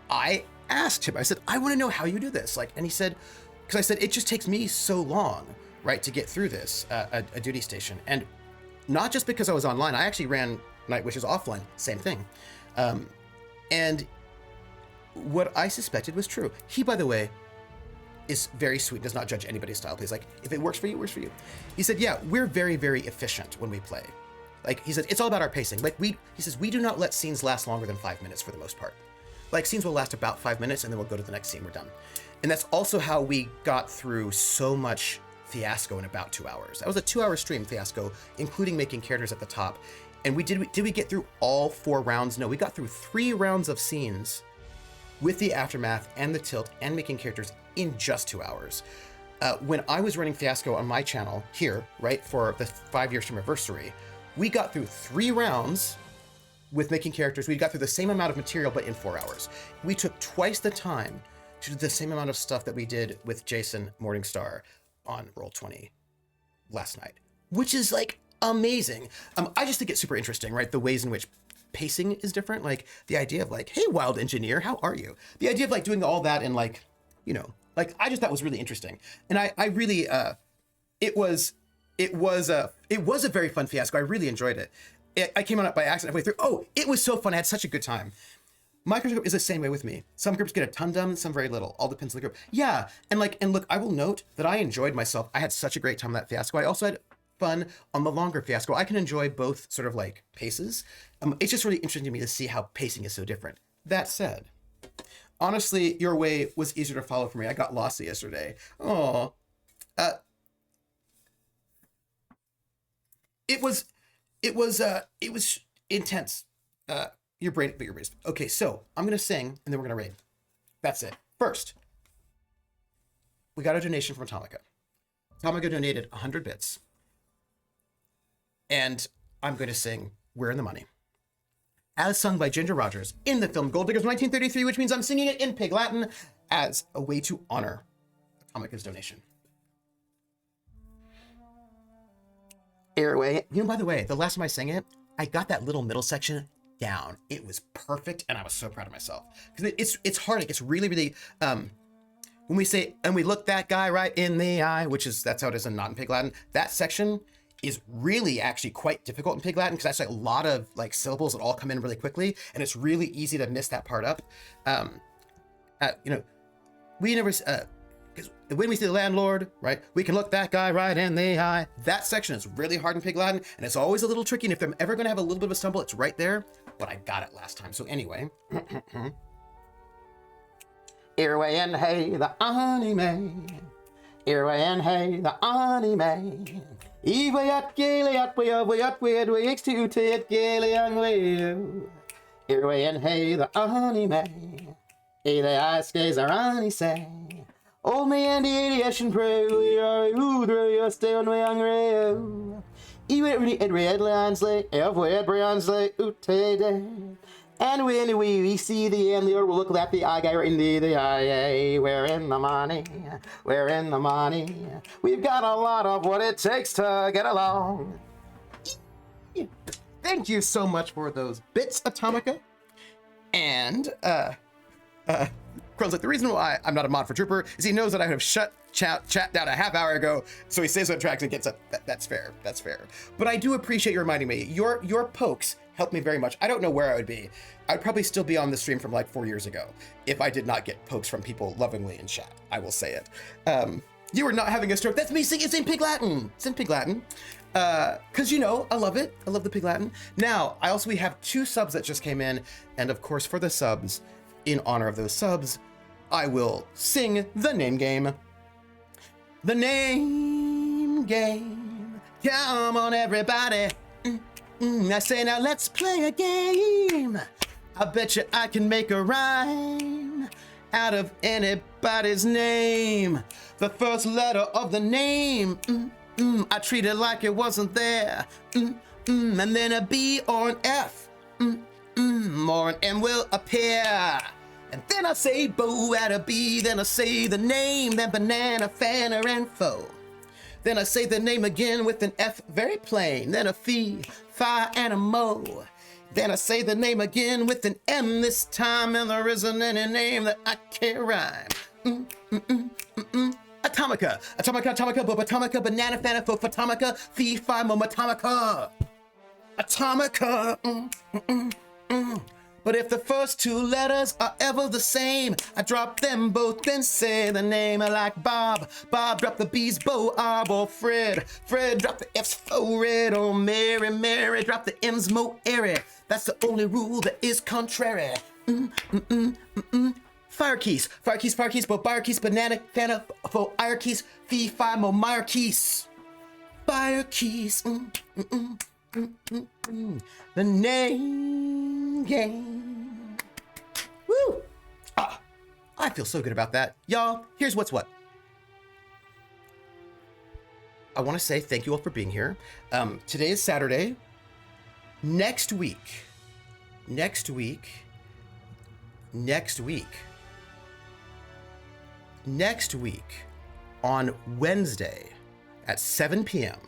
I asked him, I said, I want to know how you do this. Like, and he said, because I said, it just takes me so long, right, to get through this, a duty station. And not just because I was online, I actually ran Night Witches offline, same thing. And what I suspected was true. He, by the way, is very sweet, does not judge anybody's style. He's like, if it works for you, it works for you. He said, yeah, we're very, very efficient when we play. Like, he said, it's all about our pacing. Like, he says, we do not let scenes last longer than 5 minutes for the most part. Like, scenes will last about 5 minutes, and then we'll go to the next scene, we're done. And that's also how we got through so much Fiasco in about 2 hours. That was a 2-hour stream, Fiasco, including making characters at the top. And did we get through all 4 rounds? No, we got through 3 rounds of scenes with the aftermath and the tilt and making characters in just 2 hours. When I was running Fiasco on my channel here, right, for the 5-year stream anniversary, we got through 3 rounds with making characters. We got through the same amount of material, but in 4 hours. We took twice the time to do the same amount of stuff that we did with Jason Morningstar on Roll20 last night, which is like amazing. I just think it's super interesting, right? The ways in which pacing is different. Like the idea of like, hey, wild engineer, how are you? The idea of like doing all that and like, you know, like I just thought was really interesting. And I really, it was a very fun Fiasco. I really enjoyed it. I came on it by accident halfway through. Oh, it was so fun. I had such a good time. My group is the same way with me. Some groups get a ton done, some very little. All depends on the group. Yeah, and look, I will note that I enjoyed myself. I had such a great time on that Fiasco. I also had fun on the longer Fiasco. I can enjoy both sort of like paces. It's just really interesting to me to see how pacing is so different. That said, honestly, your way was easier to follow for me. I got lost yesterday. Oh, it was intense. Your brain. Okay, so I'm gonna sing and then we're gonna raid. That's it. First, we got a donation from Atomica. Atomica donated 100 bits. And I'm going to sing We're in the Money, as sung by Ginger Rogers in the film Gold Diggers 1933, which means I'm singing it in Pig Latin as a way to honor Atomica's donation. Airway. You know, by the way, the last time I sang it, I got that little middle section down. It was perfect, and I was so proud of myself. Because it's hard. It gets really, really... when we say, and we look that guy right in the eye, that's how it is in not in Pig Latin, that section is really actually quite difficult in Pig Latin because that's like a lot of like syllables that all come in really quickly, and it's really easy to miss that part up. You know, we never, because when we see the landlord, right, we can look that guy right in the eye. That section is really hard in Pig Latin, and it's always a little tricky, and if I'm ever gonna have a little bit of a stumble, it's right there, but I got it last time. So anyway. Airway and hey, the anime. Airway and hey, the anime. Iwayat Galeat, Wayat X2 Ted Galeang. Airway and hey, the anime. A the ice skates are on, say. Old man, the aviation pro, we are who throw your stay on way on rail. Iway really at red Lansley, Elfway at Briansley, Ute. And when we see the end, we'll look at the eye guy right in the eye. We're in the money. We're in the money. We've got a lot of what it takes to get along. Thank you so much for those bits, Atomica. And, Crone's like, the reason why I'm not a mod for Trooper is he knows that I have shut chat down a half hour ago, so he stays on tracks and gets up. That's fair. That's fair. But I do appreciate you reminding me. Your pokes helped me very much. I don't know where I would be. I'd probably still be on the stream from like 4 years ago if I did not get pokes from people lovingly in chat. I will say it. You are not having a stroke. That's me singing. It's in Pig Latin. It's in Pig Latin. Because, you know, I love it. I love the Pig Latin. Now, we have 2 subs that just came in. And of course, for the subs, in honor of those subs, I will sing the name game. The name game. Come on, everybody. I say, now let's play a game. I bet you I can make a rhyme out of anybody's name. The first letter of the name, I treat it like it wasn't there. And then a B or an F, or an M will appear. And then I say Bo at a B, then I say the name, then banana, fanner, and foe. Then I say the name again with an F, very plain, then a fee, fi, and a mo. Then I say the name again with an M this time, and there isn't any name that I can't rhyme. Atomica, Atomica, Atomica, Atomica, banana, fanner, fo, Atomica, fee, fi, mo, Atomica. Atomica, But if the first two letters are ever the same, I drop them both and say the name. I like Bob. Bob drop the B's, Bo, or Fred. Fred drop the F's, for Red. Oh, Mary, Mary drop the M's, Mo, airy. That's the only rule that is contrary. Fire keys, but buyer keys, banana, fana, for ire keys, fee, fi, mo, mire keys. Fire keys, the name game. Woo! Ah, I feel so good about that. Y'all, here's what's what. I want to say thank you all for being here. Today is Saturday. Next week, on Wednesday at 7 p.m.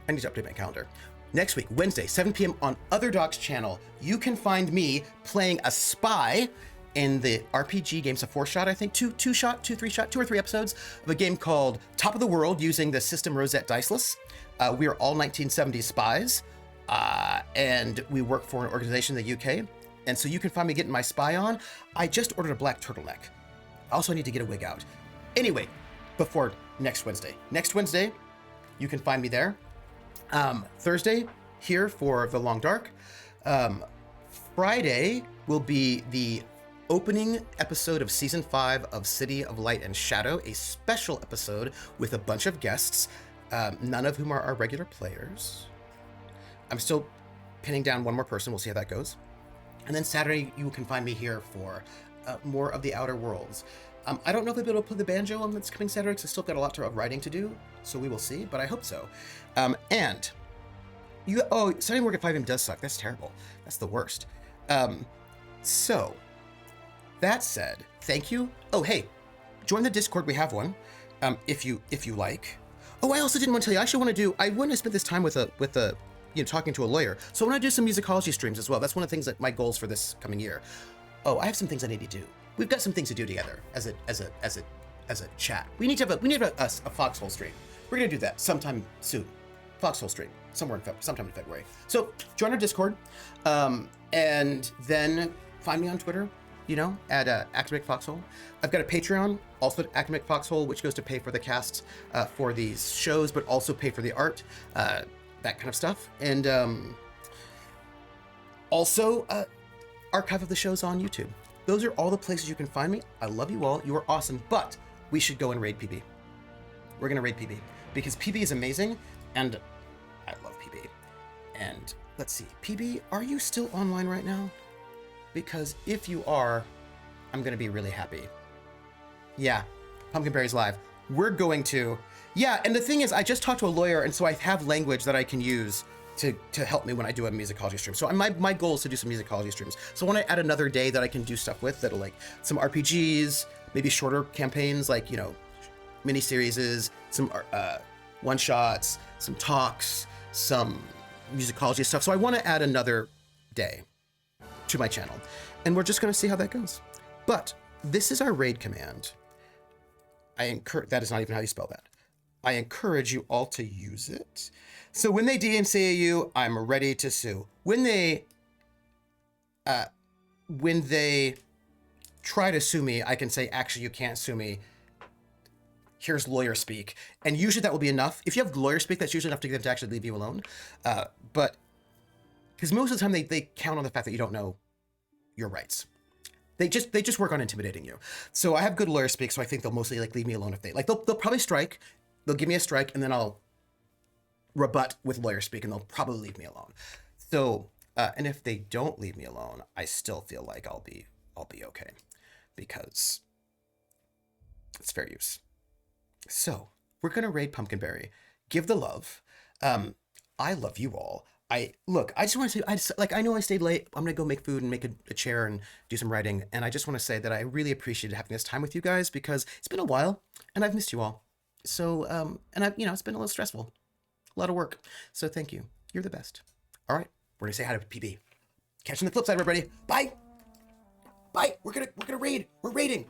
I need to update my calendar. Next week, Wednesday, 7 p.m. on Other Dog's channel, you can find me playing a spy in the RPG game. It's a 4-shot, I think, 2 or 3 episodes of a game called Top of the World using the system Rosette Diceless. We are all 1970s spies, and we work for an organization in the UK. And so you can find me getting my spy on. I just ordered a black turtleneck. Also, I need to get a wig out. Anyway, before next Wednesday. Next Wednesday, you can find me there. Thursday, here for The Long Dark. Friday will be the opening episode of Season 5 of City of Light and Shadow, a special episode with a bunch of guests, none of whom are our regular players. I'm still pinning down one more person. We'll see how that goes. And then Saturday, you can find me here for more of the Outer Worlds. I don't know if I'll be able to play the banjo on this coming Saturday because I still got a lot of writing to do, so we will see, but I hope so. And starting work at 5 a.m. does suck. That's terrible. That's the worst. So, that said, thank you. Oh, hey, join the Discord. We have one, if you like. Oh, I also didn't want to tell you. I actually want to spend this time with a talking to a lawyer. So I want to do some musicology streams as well. That's one of the things that my goals for this coming year. Oh, I have some things I need to do. We've got some things to do together as a chat. We need to have a Foxhole stream. We're gonna do that sometime soon. Foxhole stream sometime in February. So join our Discord, and then find me on Twitter. At Academic Foxhole. I've got a Patreon, also at Academic Foxhole, which goes to pay for the casts for these shows, but also pay for the art. That kind of stuff. And also, archive of the shows on YouTube. Those are all the places you can find me. I love you all. You are awesome. But we should go and raid PB. We're going to raid PB because PB is amazing, and I love PB. And let's see. PB, are you still online right now? Because if you are, I'm going to be really happy. Yeah, Pumpkinberry's live. We're going to... Yeah, and the thing is, I just talked to a lawyer, and so I have language that I can use to help me when I do a musicology stream. So my goal is to do some musicology streams. So I want to add another day that I can do stuff with that'll like some RPGs, maybe shorter campaigns like, mini-series, some one-shots, some talks, some musicology stuff. So I want to add another day to my channel. And we're just going to see how that goes. But this is our raid command. That is not even how you spell that. I encourage you all to use it. So when they DMCA you, I'm ready to sue. When they try to sue me, I can say, actually, you can't sue me. Here's lawyer speak. And usually that will be enough. If you have lawyer speak, that's usually enough to get them to actually leave you alone. But because most of the time they count on the fact that you don't know your rights. They just work on intimidating you. So I have good lawyer speak, so I think they'll mostly leave me alone if they'll probably strike. They'll give me a strike, and then I'll rebut with lawyer speak, and they'll probably leave me alone. So, and if they don't leave me alone, I still feel like I'll be okay, because it's fair use. So we're gonna raid Pumpkinberry. Give the love. I love you all. I just want to say, I know I stayed late. I'm going to go make food and make a chair and do some writing. And I just want to say that I really appreciated having this time with you guys because it's been a while and I've missed you all. So, and it's been a little stressful, a lot of work. So thank you. You're the best. All right. We're going to say hi to PB. Catch you on the flip side, everybody. Bye. Bye. We're going to raid. We're raiding.